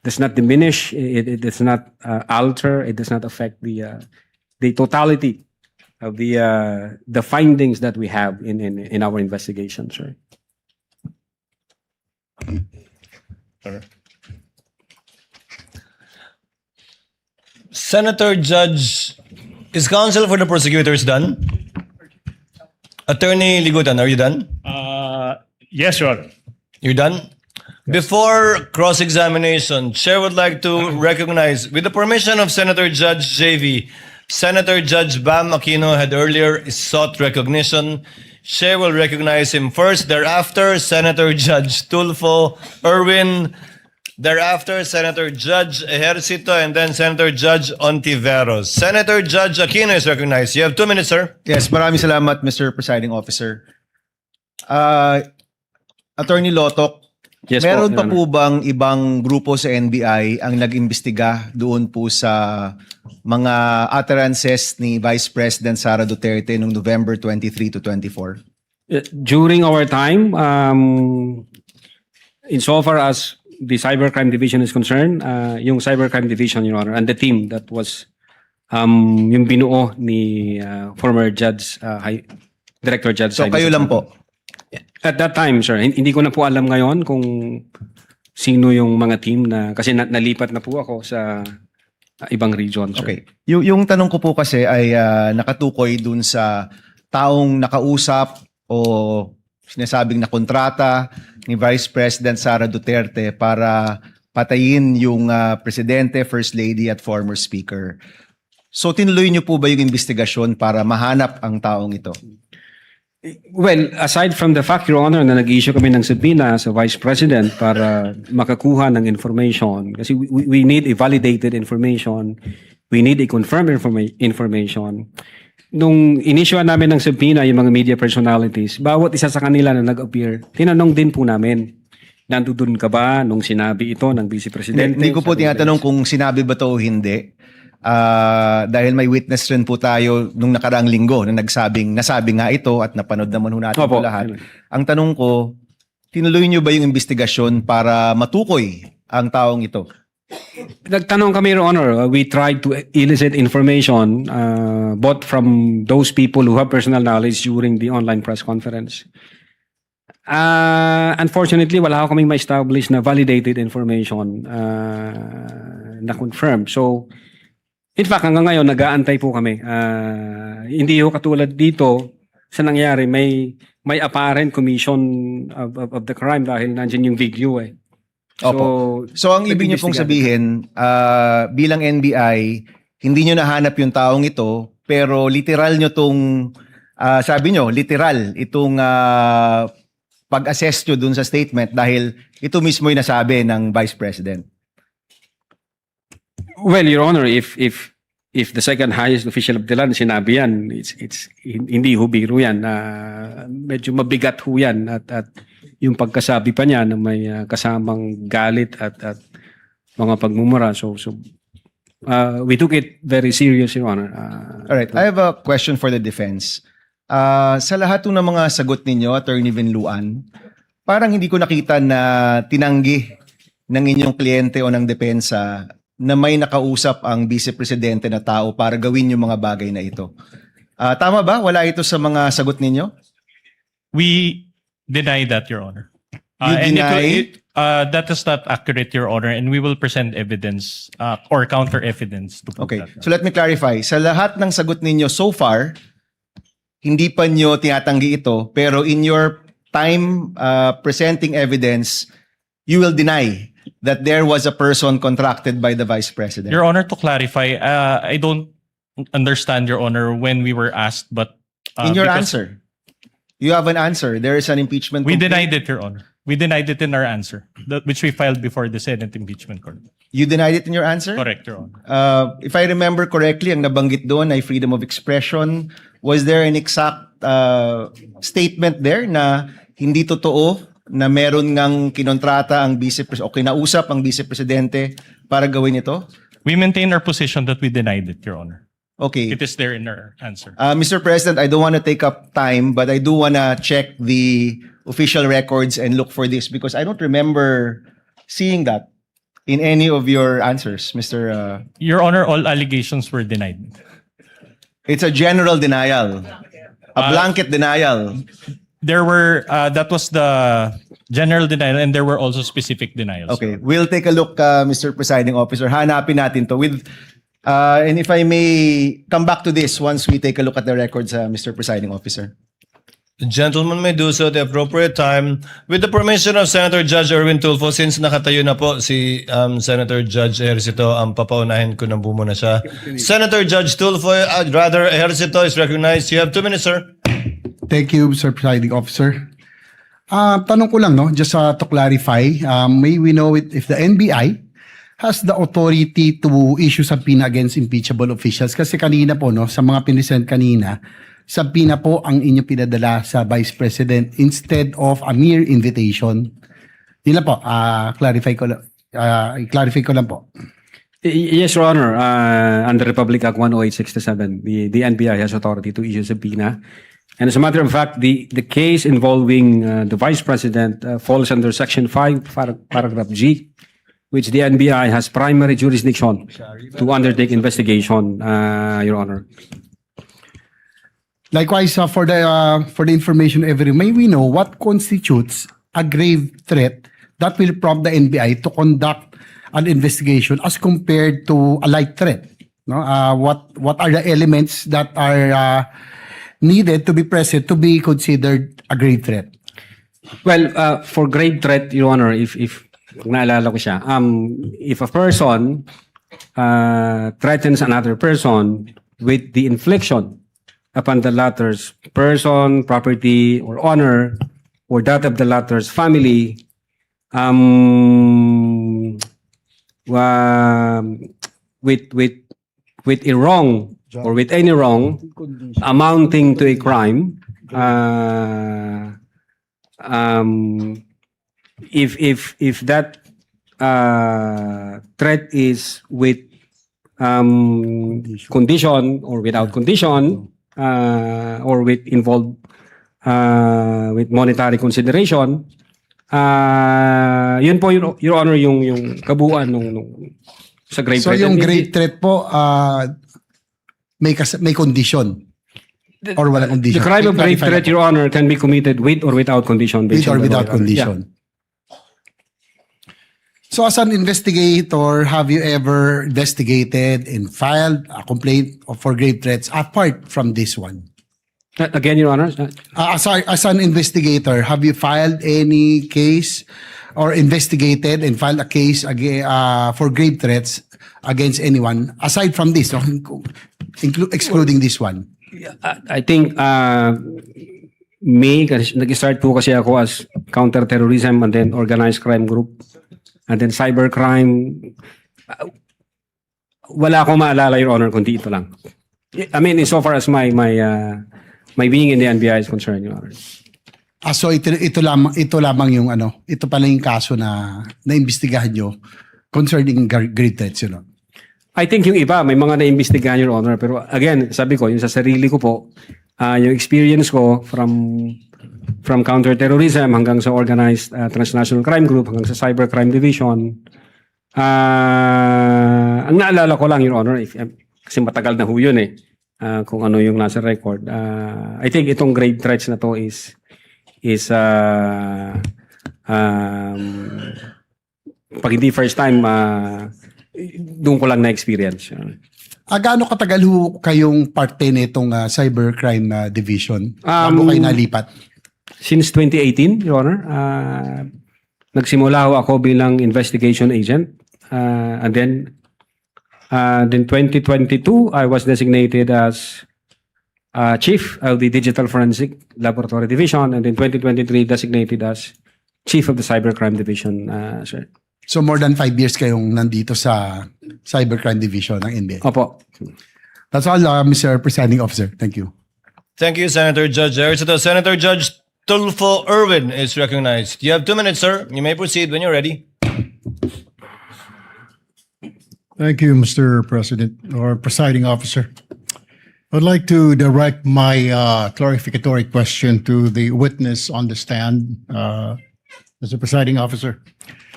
does not diminish, it does not alter, it does not affect the totality of the findings that we have in our investigations, right? Senator Judge, is counsel for the prosecutors done? Attorney Ligutan, are you done? Yes, Your Honor. You're done? Before cross-examination, Chair would like to recognize, with the permission of Senator Judge JV, Senator Judge Bam Aquino had earlier sought recognition. Chair will recognize him first, thereafter Senator Judge Tulfo Erwin, thereafter Senator Judge Ejercito, and then Senator Judge Ontiveros. Senator Judge Aquino is recognized. You have 2 minutes, sir. Yes, maraming salamat, Mr. Presiding Officer. Attorney Lotok, Yes, meron po, pa Your po bang ibang grupo sa NBI ang nag-imbestiga doon po sa mga utterances ni Vice President Sara Duterte noong November 23 to 24? During our time, insofar as the Cybercrime Division is concerned, yung Cybercrime Division, Your Honor, and the team that was yung binuo ni former Judge, Director Judge. So kayo lang po? At that time, sir, hindi ko na po alam ngayon kung sino yung mga team na, kasi nalipat na po ako sa ibang region, sir. Okay. Yung tanong ko po kasi ay nakatukoy dun sa taong nakausap o sinasabing na kontrata ni Vice President Sara Duterte para patayin yung Presidente, First Lady at former Speaker. So tinuloy niyo po ba yung investigasyon para mahanap ang taong ito? Well, aside from the fact, Your Honor, na nag-issue kami ng subpoena sa Vice President para makakuha ng information, kasi we need a validated information, we need a confirmed information. Nung inisyuan namin ng subpoena yung mga media personalities, bawat isa sa kanila na nag-appear, tinanong din po namin, nandun ka ba nung sinabi ito ng Vice Presidente? Hindi ko po tinatanong kung sinabi ba to o hindi. Dahil may witness rin po tayo nung nakaraang linggo na nasabi nga ito at napanood naman ho natin Opo. po lahat. Ang tanong ko, tinuloy nyo ba yung investigasyon para matukoy ang taong ito? Nagtanong kami, Your Honor. We tried to elicit information both from those people who have personal knowledge during the online press conference. Unfortunately, wala kaming ma-establish na validated information na confirmed. So, in fact, hanggang ngayon, nag-aantay po kami. Hindi ho katulad dito sa nangyari, may apparent commission of the crime dahil nandiyan yung video eh. Opo. So ang ibig niyo pong sabihin, bilang NBI, hindi niyo nahanap yung taong ito, pero literal niyo tong, sabi niyo, literal, itong pag-assess niyo dun sa statement dahil ito mismo yung nasabi ng Vice President. Well, Your Honor, if the second highest official of the land sinabi yan, it's hindi ho biro yan. Medyo mabigat ho yan at yung pagkasabi pa niya na may kasamang galit at mga pagmumura. So we took it very serious, Your Honor. All right, I have a question for the defense. Sa lahat ng mga sagot ninyo, Attorney Vinluan, parang hindi ko nakita na tinanggi ng inyong kliyente o ng depensa na may nakausap ang Vice Presidente na tao para gawin yung mga bagay na ito. Tama ba? Wala ito sa mga sagot ninyo? We deny that, Your Honor. You deny? That is not accurate, Your Honor, and we will present evidence or counter evidence to prove Okay. that. So let me clarify. Sa lahat ng sagot ninyo so far, hindi pa nyo tinatanggi ito, pero in your time presenting evidence, you will deny that there was a person contracted by the Vice President. Your Honor, to clarify, I don't understand, Your Honor, when we were asked, but in your because answer, you have an answer. There is an impeachment we complaint. denied it, Your Honor. We denied it in our answer, which we filed before the Senate Impeachment Court. You denied it in your answer? Correct, Your Honor. If I remember correctly, ang nabanggit doon ay freedom of expression. Was there an exact statement there na hindi totoo na meron ngang kinontrata ang o kinausap ang Vice Presidente para gawin ito? We maintain our position that we denied it, Your Honor. Okay. It is there in our answer. Mr. President, I don't want to take up time, but I do want to check the official records and look for this because I don't remember seeing that in any of your answers, Mr. Your Honor, all allegations were denied. It's a general denial, a blanket denial. There were, that was the general denial, and there were also specific denials. Okay, we'll take a look, Mr. Presiding Officer. Hanapin natin to with, and if I may come back to this once we take a look at the records, Mr. Presiding Officer. The gentleman may do so at the appropriate time. With the permission of Senator Judge Erwin Tulfo, since nakatayo na po si Senator Judge Ejercito, ang papaunahin ko na bumuna siya. Senator Judge Tulfo, rather Ejercito is recognized. You have 2 minutes, sir. Thank you, Mr. Presiding Officer. Tanong ko lang, no, just to clarify, may we know if the NBI has the authority to issue subpoena against impeachable officials? Kasi kanina po, no, sa mga pinisend kanina, subpoena po ang inyong pinadala sa Vice President instead of a mere invitation. Yun lang po, clarify ko lang po. Yes, Your Honor. Under Republic Act 10867, the NBI has authority to issue subpoena. And as a matter of fact, the case involving the Vice President falls under Section 5, Paragraph G, which the NBI has primary jurisdiction to undertake investigation, Your Honor. Likewise, for the information may we know what constitutes a grave threat that will prompt the NBI to conduct an investigation as compared to a light threat? No, what are the elements that are needed to be present to be considered a grave threat? Well, for grave threat, Your Honor, if naalala ko siya, if a person threatens another person with the infliction upon the latter's person, property, or honor, or that of the latter's family, with a wrong or with any wrong amounting to a crime, if that threat is with condition or without condition, or with involved with monetary consideration, yun po, Your Honor, yung kabuuan nung sa grave So threat. yung And grave threat po, may condition or walang the condition? crime of grave Clarify threat, na po. Your Honor, can be committed with or without condition. With based or on the without law, Your Honor. Yeah. condition. So as an investigator, have you ever investigated and filed a complaint for grave threats apart from this one? Again, Your Honor. As an investigator, have you filed any case or investigated and filed a case for grave threats against anyone aside from this, no? Excluding this one? I think May, nag-start po kasi ako as counter-terrorism and then organized crime group and then cybercrime. Wala akong maalala, Your Honor, kundi ito lang. I mean, so far as my being in the NBI is concerned, Your Honor. So ito lamang yung ito pala yung kaso na naimbestigahan nyo concerning grave threats, you know? I think yung iba, may mga naimbestigahan, Your Honor. Pero again, sabi ko, yung sa sarili ko po, yung experience ko from counter-terrorism hanggang sa organized transnational crime group, hanggang sa cybercrime division, ang naalala ko lang, Your Honor, kasi matagal na ho yun kung ano yung nasa record. I think itong grave threats na to is pag hindi first time, doon ko lang na-experience. Gaano katagal ho kayong parte nitong cybercrime division bago kayo nalipat? Since 2018, Your Honor. Nagsimula ho ako bilang investigation agent. And then 2022, I was designated as chief of the Digital Forensic Laboratory Division. And in 2023, designated as chief of the Cybercrime Division, sir. So more than 5 years kayong nandito sa cybercrime division ng NBI? Opo. That's all, Mr. Presiding Officer. Thank you. Thank you, Senator Judge Ercito. Senator Judge Tulfo Irwin is recognized. You have 2 minutes, sir. You may proceed when you're ready. Thank you, Mr. President or Presiding Officer. I'd like to direct my clarificatory question to the witness on the stand, Mr. Presiding Officer.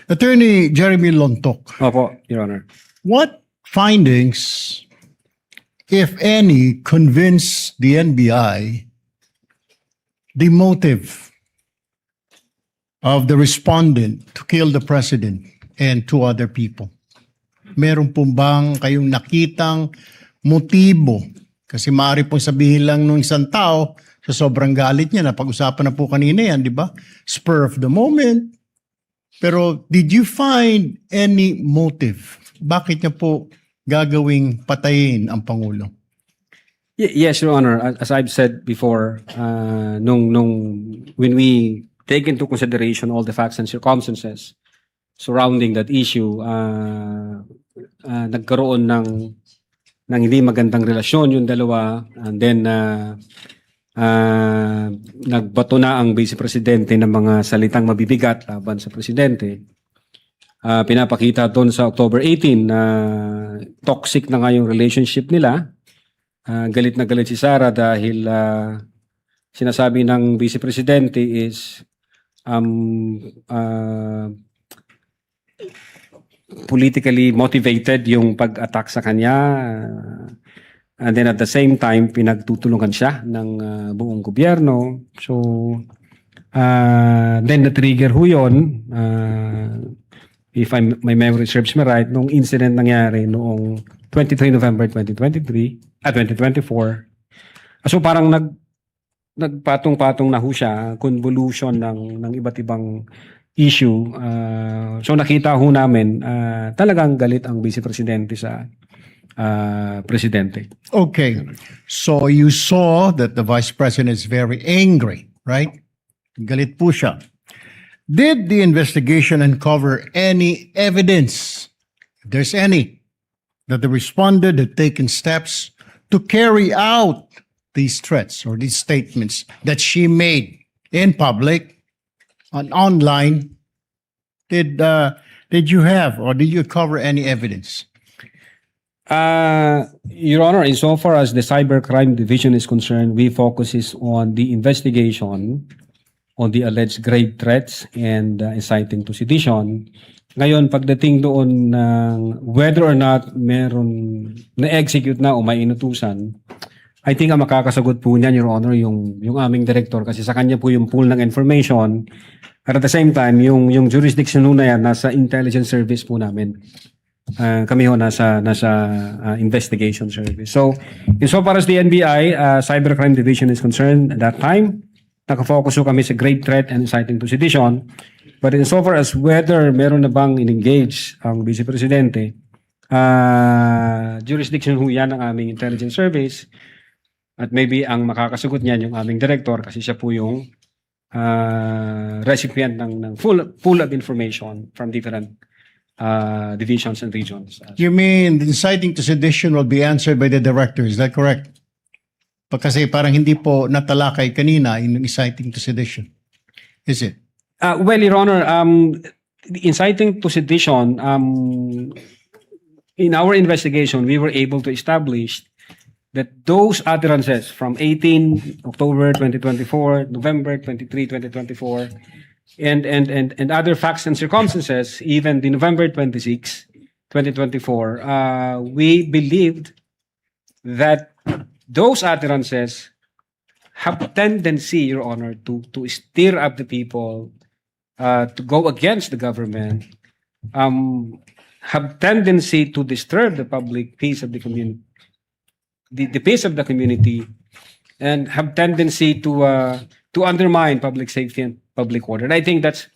Attorney Jeremy Lontok. Opo, Your Honor. What findings, if any, convince the NBI the motive of the respondent to kill the president and 2 other people? Meron po bang kayong nakitang motibo? Kasi maaari pong sabihin lang nung isang tao sa sobrang galit niya, na pag-usapan na po kanina yan, di ba? Spur of the moment. Pero did you find any motive? Bakit niya po gagawing patayin ang Pangulo? Yes, Your Honor. As I've said before, when we take into consideration all the facts and circumstances surrounding that issue, nagkaroon ng hindi magandang relasyon yung dalawa, and then nagbato na ang Vice Presidente ng mga salitang mabibigat laban sa Presidente. Pinapakita doon sa October 18 na toxic na nga yung relationship nila. Galit na galit si Sara dahil sinasabi ng Vice Presidente is politically motivated yung pag-attack sa kanya. And then at the same time, pinagtutulungan siya ng buong gobyerno. So, then na-trigger ho yun, if my memory serves me right, nung incident nangyari noong 23 November 2024. So parang nagpatong-patong na ho siya, convolution ng iba't ibang issue. So nakita ho namin, talagang galit ang Vice Presidente sa Presidente. Okay. So you saw that the Vice President is very angry, right? Galit po siya. Did the investigation uncover any evidence, if there's any, that the respondent had taken steps to carry out these threats or these statements that she made in public and online? Did you have or did you cover any evidence? Your Honor, insofar as the Cybercrime Division is concerned, we focuses on the investigation on the alleged grave threats and inciting to sedition. Ngayon, pagdating doon ng whether or not meron na-execute na o may inutusan, I think ang makakasagot po niyan, Your Honor, yung aming director kasi sa kanya po yung pool ng information. At the same time, yung jurisdiction na yan, nasa intelligence service po namin. Kami ho nasa investigation service. So, insofar as the NBI Cybercrime Division is concerned, at that time, nakafocus ho kami sa grave threat and inciting to sedition. But insofar as whether meron na bang in-engage ang Vice Presidente, jurisdiction ho yan ng aming intelligence service. At maybe ang makakasagot niyan yung aming director kasi siya po yung recipient ng full of information from different divisions and regions. You mean the inciting to sedition will be answered by the director, is that correct? Kasi parang hindi po natalakay kanina yung inciting to sedition. Is it? Well, Your Honor, the inciting to sedition, in our investigation, we were able to establish that those utterances from 18 October 2024, November 23, 2024, and other facts and circumstances, even the November 26, 2024, we believed that those utterances have a tendency, Your Honor, to stir up the people, to go against the government, have tendency to disturb the public peace of the community, the peace of the community, and have tendency to undermine public safety and public order. And I think that's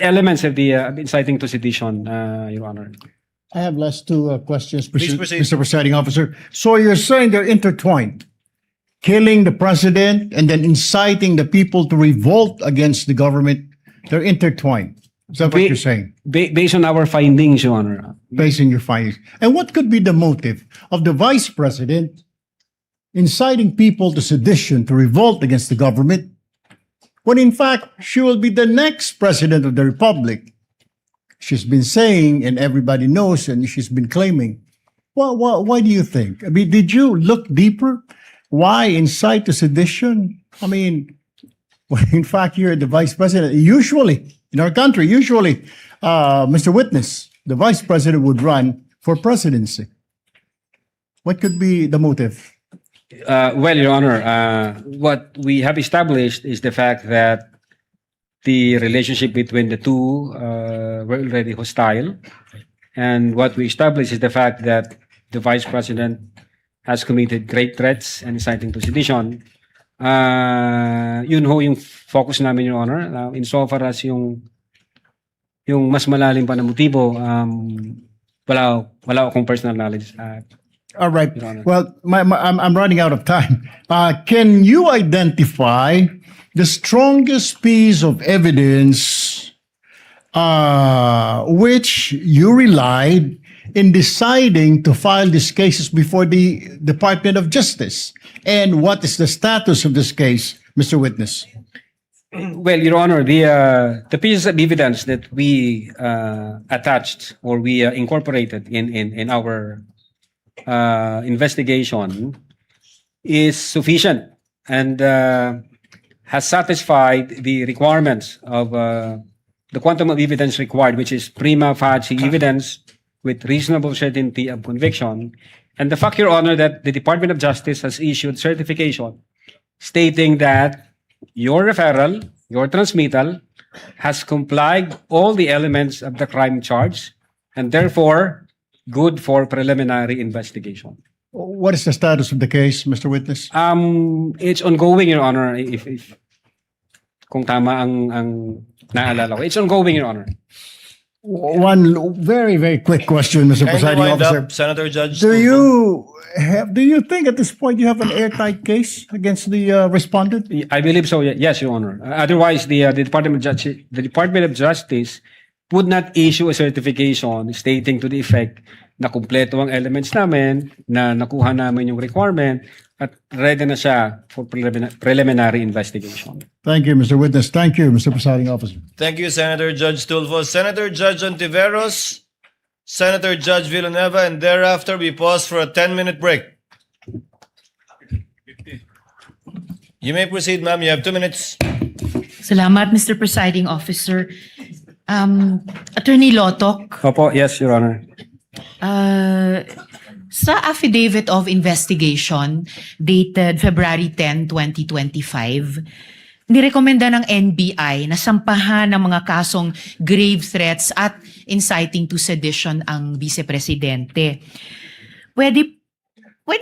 elements of the inciting to sedition, Your Honor. I have last two questions, Please proceed. Mr. Presiding Officer. So you're saying they're intertwined, killing the president and then inciting the people to revolt against the government. They're intertwined. Is that what you're saying? Based on our findings, Your Honor. Based on your findings. And what could be the motive of the vice president inciting people to sedition, to revolt against the government, when in fact she will be the next president of the republic? She's been saying, and everybody knows, and she's been claiming. Why do you think? I mean, did you look deeper? Why incite to sedition? I mean, when in fact you're the vice president. Usually, in our country, Mr. Witness, the vice president would run for presidency. What could be the motive? Well, Your Honor, what we have established is the fact that the relationship between the two were already hostile. And what we established is the fact that the Vice President has committed great threats and inciting to sedition. Yun ho yung focus namin, Your Honor. Insofar as yung mas malalim pa na motibo, wala akong personal knowledge. All right. Well, I'm running out of time. Can you identify the strongest piece of evidence which you relied in deciding to file these cases before the Department of Justice? And what is the status of this case, Mr. Witness? Well, Your Honor, the pieces of evidence that we attached or we incorporated in our investigation is sufficient and has satisfied the requirements of the quantum of evidence required, which is prima facie evidence with reasonable certainty of conviction. And the fact, Your Honor, that the Department of Justice has issued certification stating that your referral, your transmittal, has complied all the elements of the crime charge and therefore good for preliminary investigation. What is the status of the case, Mr. Witness? It's ongoing, Your Honor. If kung tama ang naalala ko, it's ongoing, Your Honor. One very, very quick question, Mr. Kindly Presiding wind Officer. up, Senator Judge. Do you think at this point you have an airtight case against the respondent? I believe so. Yes, Your Honor. Otherwise, the Department of Justice would not issue a certification stating to the effect na kumpleto ang elements namin, na nakuha namin yung requirement, at ready na siya for preliminary investigation. Thank you, Mr. Witness. Thank you, Mr. Presiding Officer. Thank you, Senator Judge Tulfo. Senator Judge Ontiveros, Senator Judge Villanueva, and thereafter we pause for a 10-minute break. You may proceed, ma'am. You have 2 minutes. Salamat, Mr. Presiding Officer. Attorney Lotok, Opo, yes, Your Honor. sa Affidavit of Investigation dated February 10, 2025, nirekomenda ng NBI na sampahan ng mga kasong grave threats at inciting to sedition ang Vice Presidente. Pwede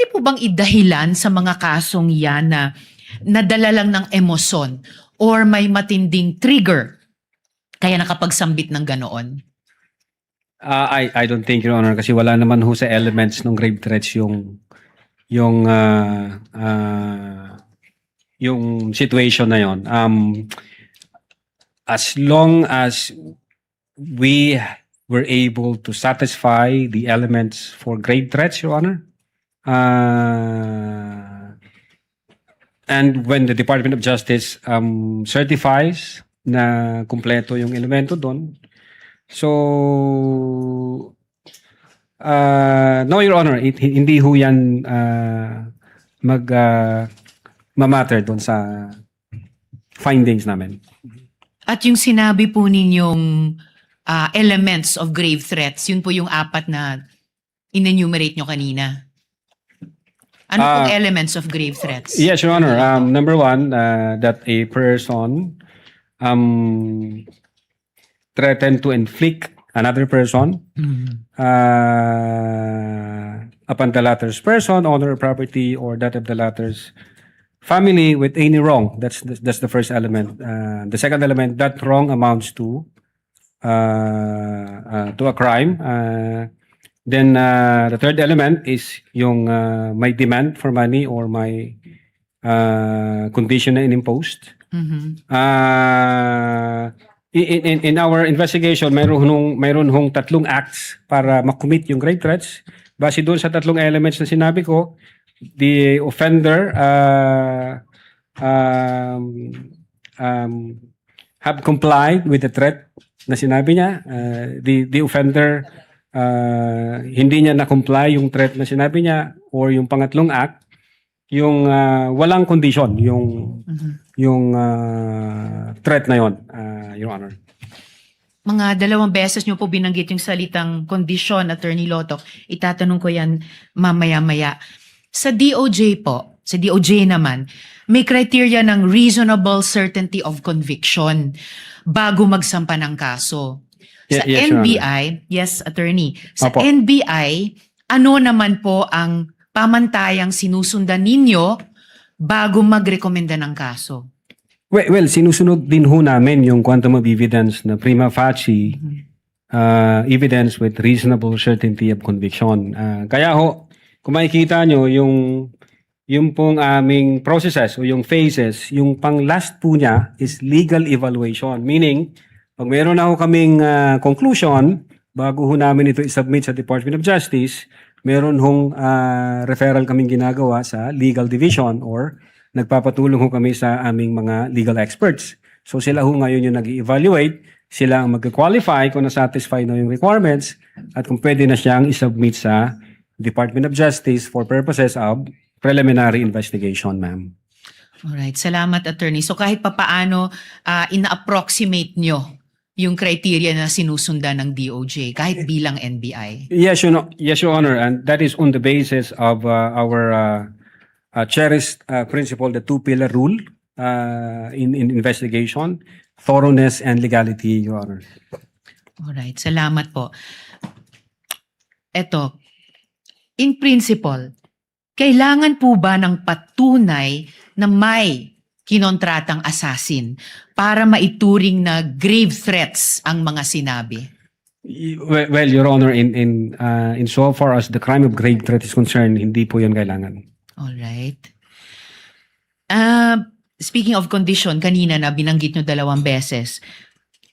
po bang idahilan sa mga kasong yan na nadala lang ng emosyon or may matinding trigger kaya nakapagsambit ng ganoon? I don't think, Your Honor, kasi wala naman ho sa elements ng grave threats yung situation na yon. As long as we were able to satisfy the elements for grave threats, Your Honor, and when the Department of Justice certifies na kumpleto yung elemento doon, so, no, Your Honor, hindi ho yan ma-matter doon sa findings namin. At yung sinabi po ninyong elements of grave threats, yun po yung 4 na in-enumerate nyo kanina. Ano pong elements of grave threats? Yes, Your Honor. Number 1, that a person threatened to inflict another person upon the latter's person, honor, property, or that of the latter's family with any wrong. That's the first element. The second element, that wrong amounts to a crime. Then the third element is yung may demand for money or may condition na inimposed. In our investigation, mayroon hong 3 acts para makommit yung grave threats. Base doon sa 3 elements na sinabi ko, the offender have complied with the threat na sinabi niya. The offender hindi niya na-comply yung threat na sinabi niya, or yung pangatlong act, yung walang condition yung threat na yon, Your Honor. Mga 2 beses nyo po binanggit yung salitang kondisyon, Attorney Lotok. Itatanong ko yan mamaya-maya. Sa DOJ po, sa DOJ naman, may criteria ng reasonable certainty of conviction bago magsampa ng kaso. Sa Yes, Your NBI, yes, Attorney, sa Opo. NBI, ano naman po ang pamantayang sinusundan ninyo bago magrekomenda ng kaso? Well, sinusunod din ho namin yung quantum of evidence na prima facie evidence with reasonable certainty of conviction. Kaya ho, kung makikita nyo, yung pong aming processes o yung phases, yung pang last po niya is legal evaluation. Meaning, pag meron na ho kaming conclusion, bago ho namin ito isubmit sa Department of Justice, meron hong referral kaming ginagawa sa legal division or nagpapatulong ho kami sa aming mga legal experts. So sila ho ngayon yung nag-evaluate, sila ang mag-qualify kung na-satisfy na yung requirements at kung pwede na siyang isubmit sa Department of Justice for purposes of preliminary investigation, ma'am. Alright, salamat, Attorney. So kahit papaano, ina-approximate nyo yung criteria na sinusundan ng DOJ, kahit bilang NBI? Yes, Your Honor, and that is on the basis of our cherished principle, the 2-pillar rule in investigation, thoroughness and legality, Your Honor. Alright, salamat po. Eto, in principle, kailangan po ba ng patunay na may kinontratang assassin para maituring na grave threats ang mga sinabi? Well, Your Honor, in so far as the crime of grave threat is concerned, hindi po yan kailangan. All right. Speaking of condition, kanina na binanggit nyo 2 beses.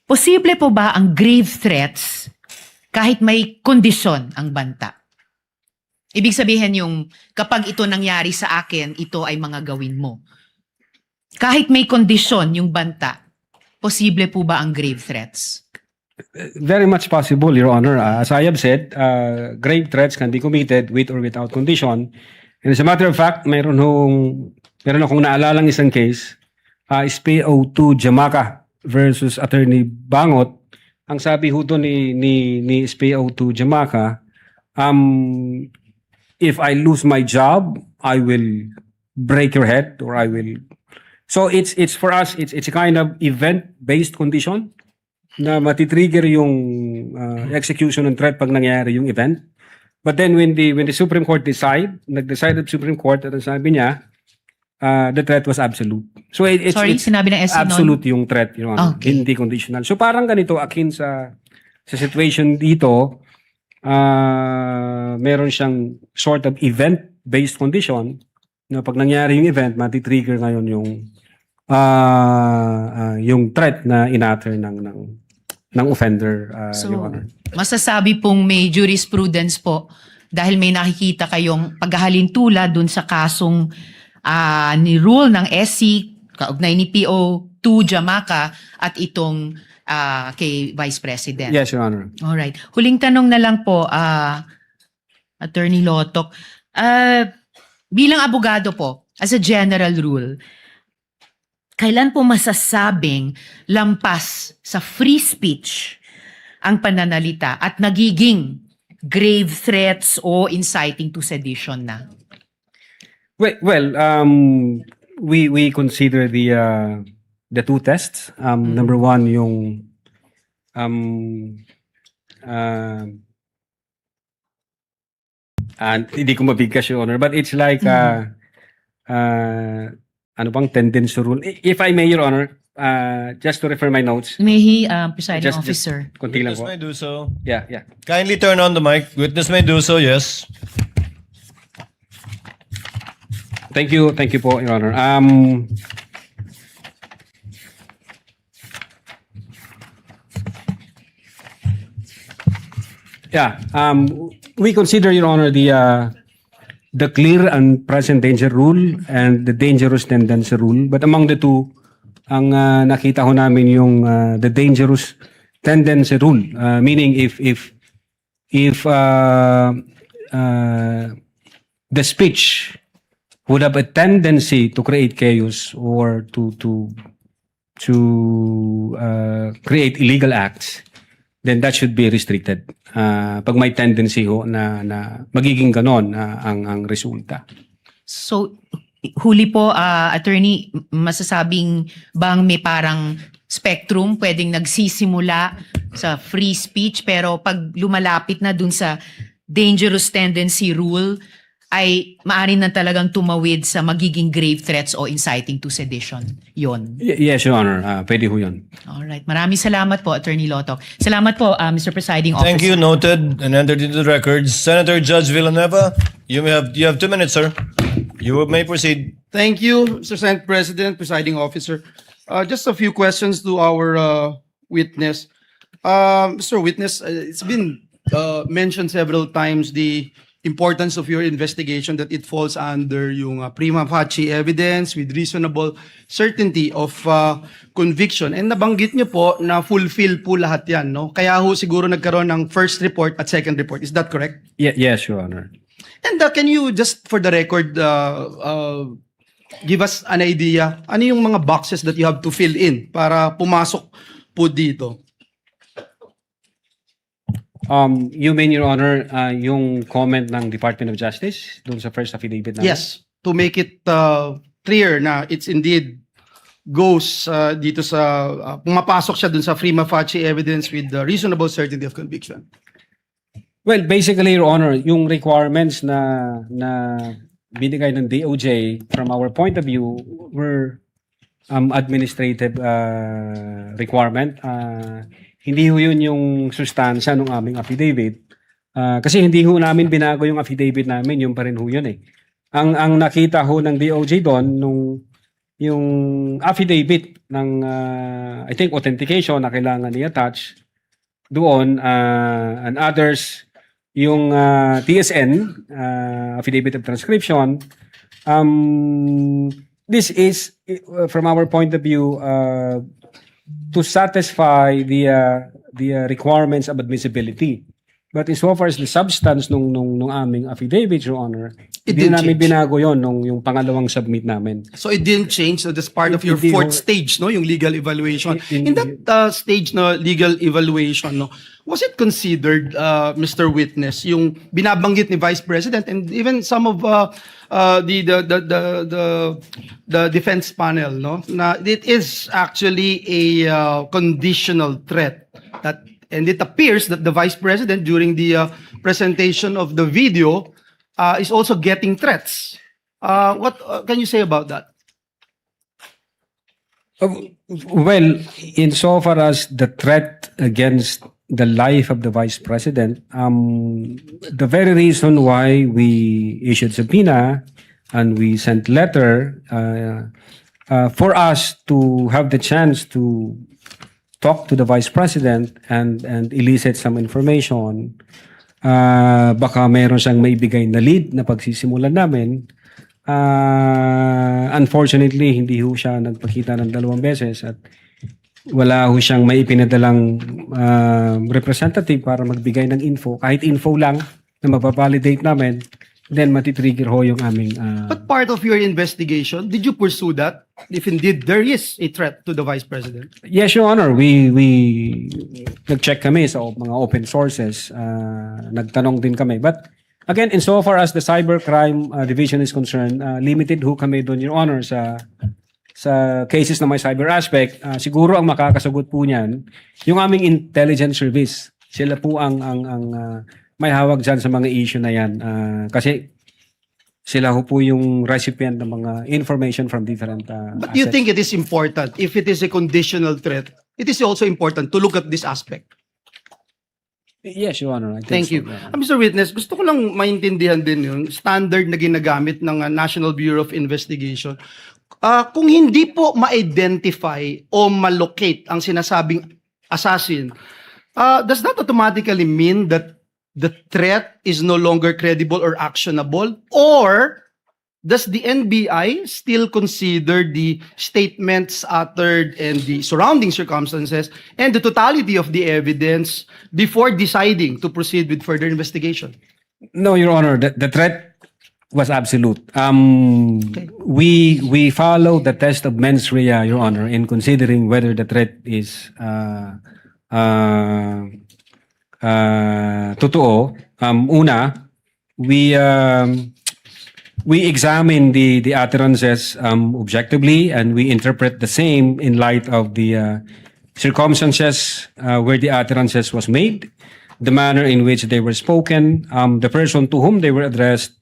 Posible po ba ang grave threats kahit may kondisyon ang banta? Ibig sabihin yung kapag ito nangyari sa akin, ito ay mga gawin mo. Kahit may kondisyon yung banta, posible po ba ang grave threats? Very much possible, Your Honor. As I have said, grave threats can be committed with or without condition. And as a matter of fact, meron akong naalalang isang case, SPO2 Jamaica versus Attorney Bangot. Ang sabi ho doon ni SPO2 Jamaica, if I lose my job, I will break your head or I will. So it's for us, it's a kind of event-based condition na matitrigger yung execution ng threat pag nangyayari yung event. But then when the Supreme Court nag-decide the Supreme Court at sabi niya, the threat was absolute. So it's sinabi ng SC absolute yung threat, Your Honor, Okay. hindi conditional. So parang ganito, akin sa situation dito, meron siyang sort of event-based condition na pag nangyari yung event, matitrigger ngayon yung threat na inatter ng offender, So, Your Honor. masasabi pong may jurisprudence po dahil may nakikita kayong paghahalintula dun sa kasong ni rule ng SC, kaugnay ni PO2 Jamaica at itong kay Vice President. Yes, Your Honor. Alright. Huling tanong na lang po, Attorney Lotok. Bilang abogado po, as a general rule, kailan po masasabing lampas sa free speech ang pananalita at nagiging grave threats o inciting to sedition na? Well, we consider the two tests. Number one, yung hindi ko mabigkas, Your Honor, but it's like ano bang tendency rule? If I may, Your Honor, just to refer my notes. May he, presiding Just officer. konti lang Witness po. may do so. Yeah. Kindly turn on the mic. Witness may do so, yes. Thank you po, Your Honor. We consider, Your Honor, the clear and present danger rule and the dangerous tendency rule. But among the two, ang nakita ho namin yung the dangerous tendency rule. Meaning if the speech would have a tendency to create chaos or to create illegal acts, then that should be restricted. Pag may tendency ho na magiging ganon ang resulta. So, huli po, attorney, masasabing bang may parang spectrum pwedeng nagsisimula sa free speech pero pag lumalapit na dun sa dangerous tendency rule ay maaari na talagang tumawid sa magiging grave threats o inciting to sedition. Yon. Yes, Your Honor. Pwede ho yun. Alright. Maraming salamat po, Attorney Lotok. Salamat po, Mr. Presiding Officer. Thank you. Noted and entered into the records. Senator Judge Villanueva, you have 2 minutes, sir. You may proceed. Thank you, Mr. Senate President, Presiding Officer. Just a few questions to our witness. Mr. Witness, it's been mentioned several times the importance of your investigation that it falls under yung prima facie evidence with reasonable certainty of conviction. And nabanggit niyo po na fulfill po lahat yan, no? Kaya ho siguro nagkaroon ng first report at second report. Is that correct? Yes, Your Honor. And can you just for the record give us an idea ano yung mga boxes that you have to fill in para pumasok po dito? You mean, Your Honor, yung comment ng Department of Justice dun sa first affidavit namin? Yes, to make it clear na it's indeed goes dito sa pumapasok siya dun sa prima facie evidence with the reasonable certainty of conviction. Well, basically, Your Honor, yung requirements na binigay ng DOJ from our point of view were administrative requirement. Hindi ho yun yung sustansya ng aming affidavit. Kasi hindi ho namin binago yung affidavit namin, yung pa rin ho yun eh. Ang nakita ho ng DOJ doon, yung affidavit ng, I think, authentication na kailangan i-attach doon, and others, yung TSN, affidavit of transcription. This is, from our point of view, to satisfy the requirements of admissibility. But insofar as the substance nung aming affidavit, Your Honor, hindi namin binago yon nung yung pangalawang submit namin. So it didn't change, so that's part of your Hindi fourth ho- stage, no, yung legal evaluation. In that stage na legal evaluation, no, was it considered, Mr. Witness, yung binabanggit ni Vice President and even some of the defense panel, no, na it is actually a conditional threat, that, and it appears that the Vice President during the presentation of the video is also getting threats. What can you say about that? Well, insofar as the threat against the life of the Vice President, the very reason why we issued subpoena and we sent letter for us to have the chance to talk to the Vice President and elicit some information, baka mayroon siyang maibigay na lead na pagsisimulan namin. Unfortunately, hindi ho siya nagpakita ng 2 beses at wala ho siyang may ipinadalang representative para magbigay ng info. Kahit info lang na mapavalidate namin, then matitrigger ho yung aming... But part of your investigation, did you pursue that? If indeed there is a threat to the Vice President? Yes, Your Honor. We nag-check kami sa mga open sources. Nagtanong din kami. But again, insofar as the cybercrime division is concerned, limited ho kami doon, Your Honor, sa cases na may cyber aspect. Siguro ang makakasagot po niyan, yung aming intelligence service. Sila po ang may hawak dyan sa mga issue na yan. Kasi sila ho po yung recipient ng mga information from different But do you assets. think it is important, if it is a conditional threat, it is also important to look at this aspect? Yes, Your Honor. I think Thank so, you. Your Honor. Mr. Witness, gusto ko lang maintindihan din yung standard na ginagamit ng National Bureau of Investigation. Kung hindi po ma-identify o ma-locate ang sinasabing assassin, does that automatically mean that the threat is no longer credible or actionable? Or does the NBI still consider the statements uttered and the surrounding circumstances and the totality of the evidence before deciding to proceed with further investigation? No, Your Honor. The threat was absolute. We follow the test of mens rea, Your Honor, in considering whether the threat is totoo. Una, we examine the utterances objectively, and we interpret the same in light of the circumstances where the utterances was made, the manner in which they were spoken, the person to whom they were addressed,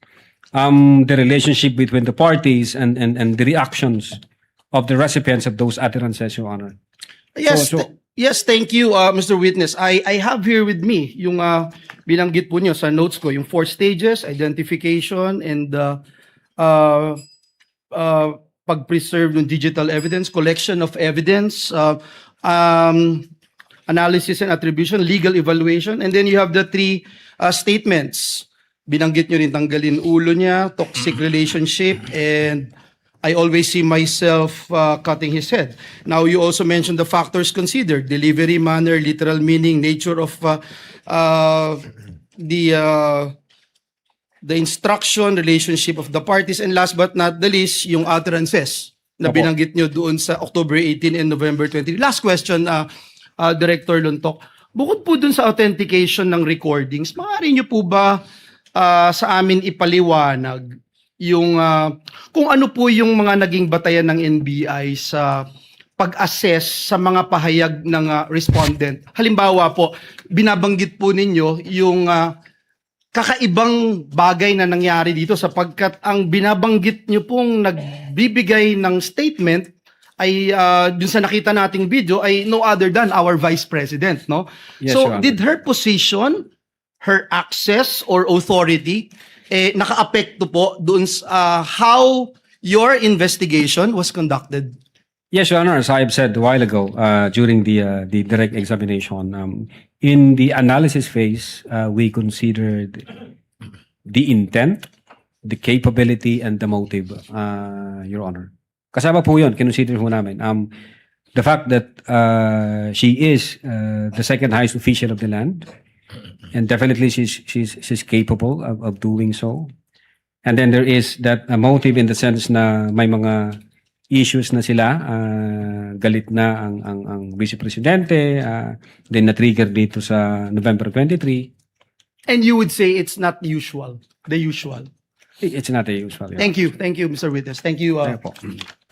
the relationship between the parties, and the reactions of the recipients of those utterances, Your Honor. Yes, So- yes, thank you, Mr. Witness. I have here with me yung binanggit po niyo sa notes ko, yung 4 stages, identification and pag-preserve ng digital evidence, collection of evidence, analysis and attribution, legal evaluation, and then you have the 3 statements. Binanggit nyo rin tanggalin ulo niya, toxic relationship, and I always see myself cutting his head. Now, you also mentioned the factors considered: delivery, manner, literal meaning, nature of the instruction, relationship of the parties, and last but not the least, yung utterances na Opo. binanggit nyo doon sa October 18 and November 20. Last question, Director Luntok. Bukod po doon sa authentication ng recordings, maaari nyo po ba sa amin ipaliwanag yung kung ano po yung mga naging batayan ng NBI sa pag-assess sa mga pahayag ng respondent. Halimbawa po, binabanggit po ninyo yung kakaibang bagay na nangyari dito sapagkat ang binabanggit nyo pong nagbibigay ng statement ay dun sa nakita nating video ay no other than our Vice President, no? Yes, So Your Honor. did her position, her access or authority naka-apekto po dun sa how your investigation was conducted? Yes, Your Honor, as I have said a while ago during the direct examination, in the analysis phase, we considered the intent, the capability, and the motive, Your Honor. Kasama po yun, kinonsider po namin. The fact that she is the second highest official of the land, and definitely she's capable of doing so. And then there is that motive in the sense na may mga issues na sila, galit na ang Vice Presidente, then na-trigger dito sa November 23. And you would say it's not the usual. It's not a usual. Yeah. Thank you, Mr. Witness. Thank you,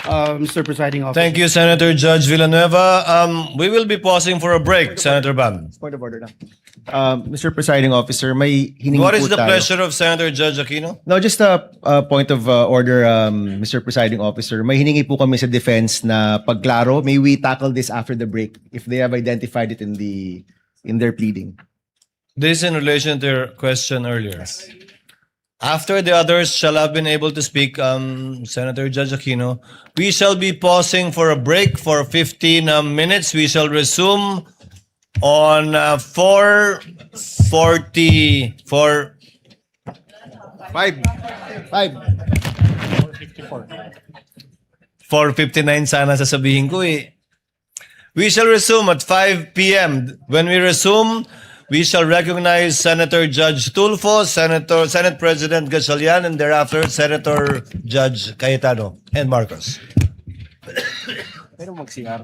Mr. Presiding Officer. Thank you, Senator Judge Villanueva. We will be pausing for a break, Senator Bam. Point of order lang. Mr. Presiding Officer, may hiningi What po is the tayo. pleasure of Senator Judge Aquino? No, just a point of order, Mr. Presiding Officer. May hiningi po kami sa defense na pagklaro. May we tackle this after the break if they have identified it in their pleading. This in relation to your question earlier. After the others shall have been able to speak, Senator Judge Aquino, we shall be pausing for a break for 15 minutes. We shall resume on 4:54. 4:59 sana sasabihin ko eh. We shall resume at 5 p.m. When we resume, we shall recognize Senator Judge Tulfo, Senate President Gatchalian, and thereafter Senator Judge Cayetano and Marcos. Pero mag-CR.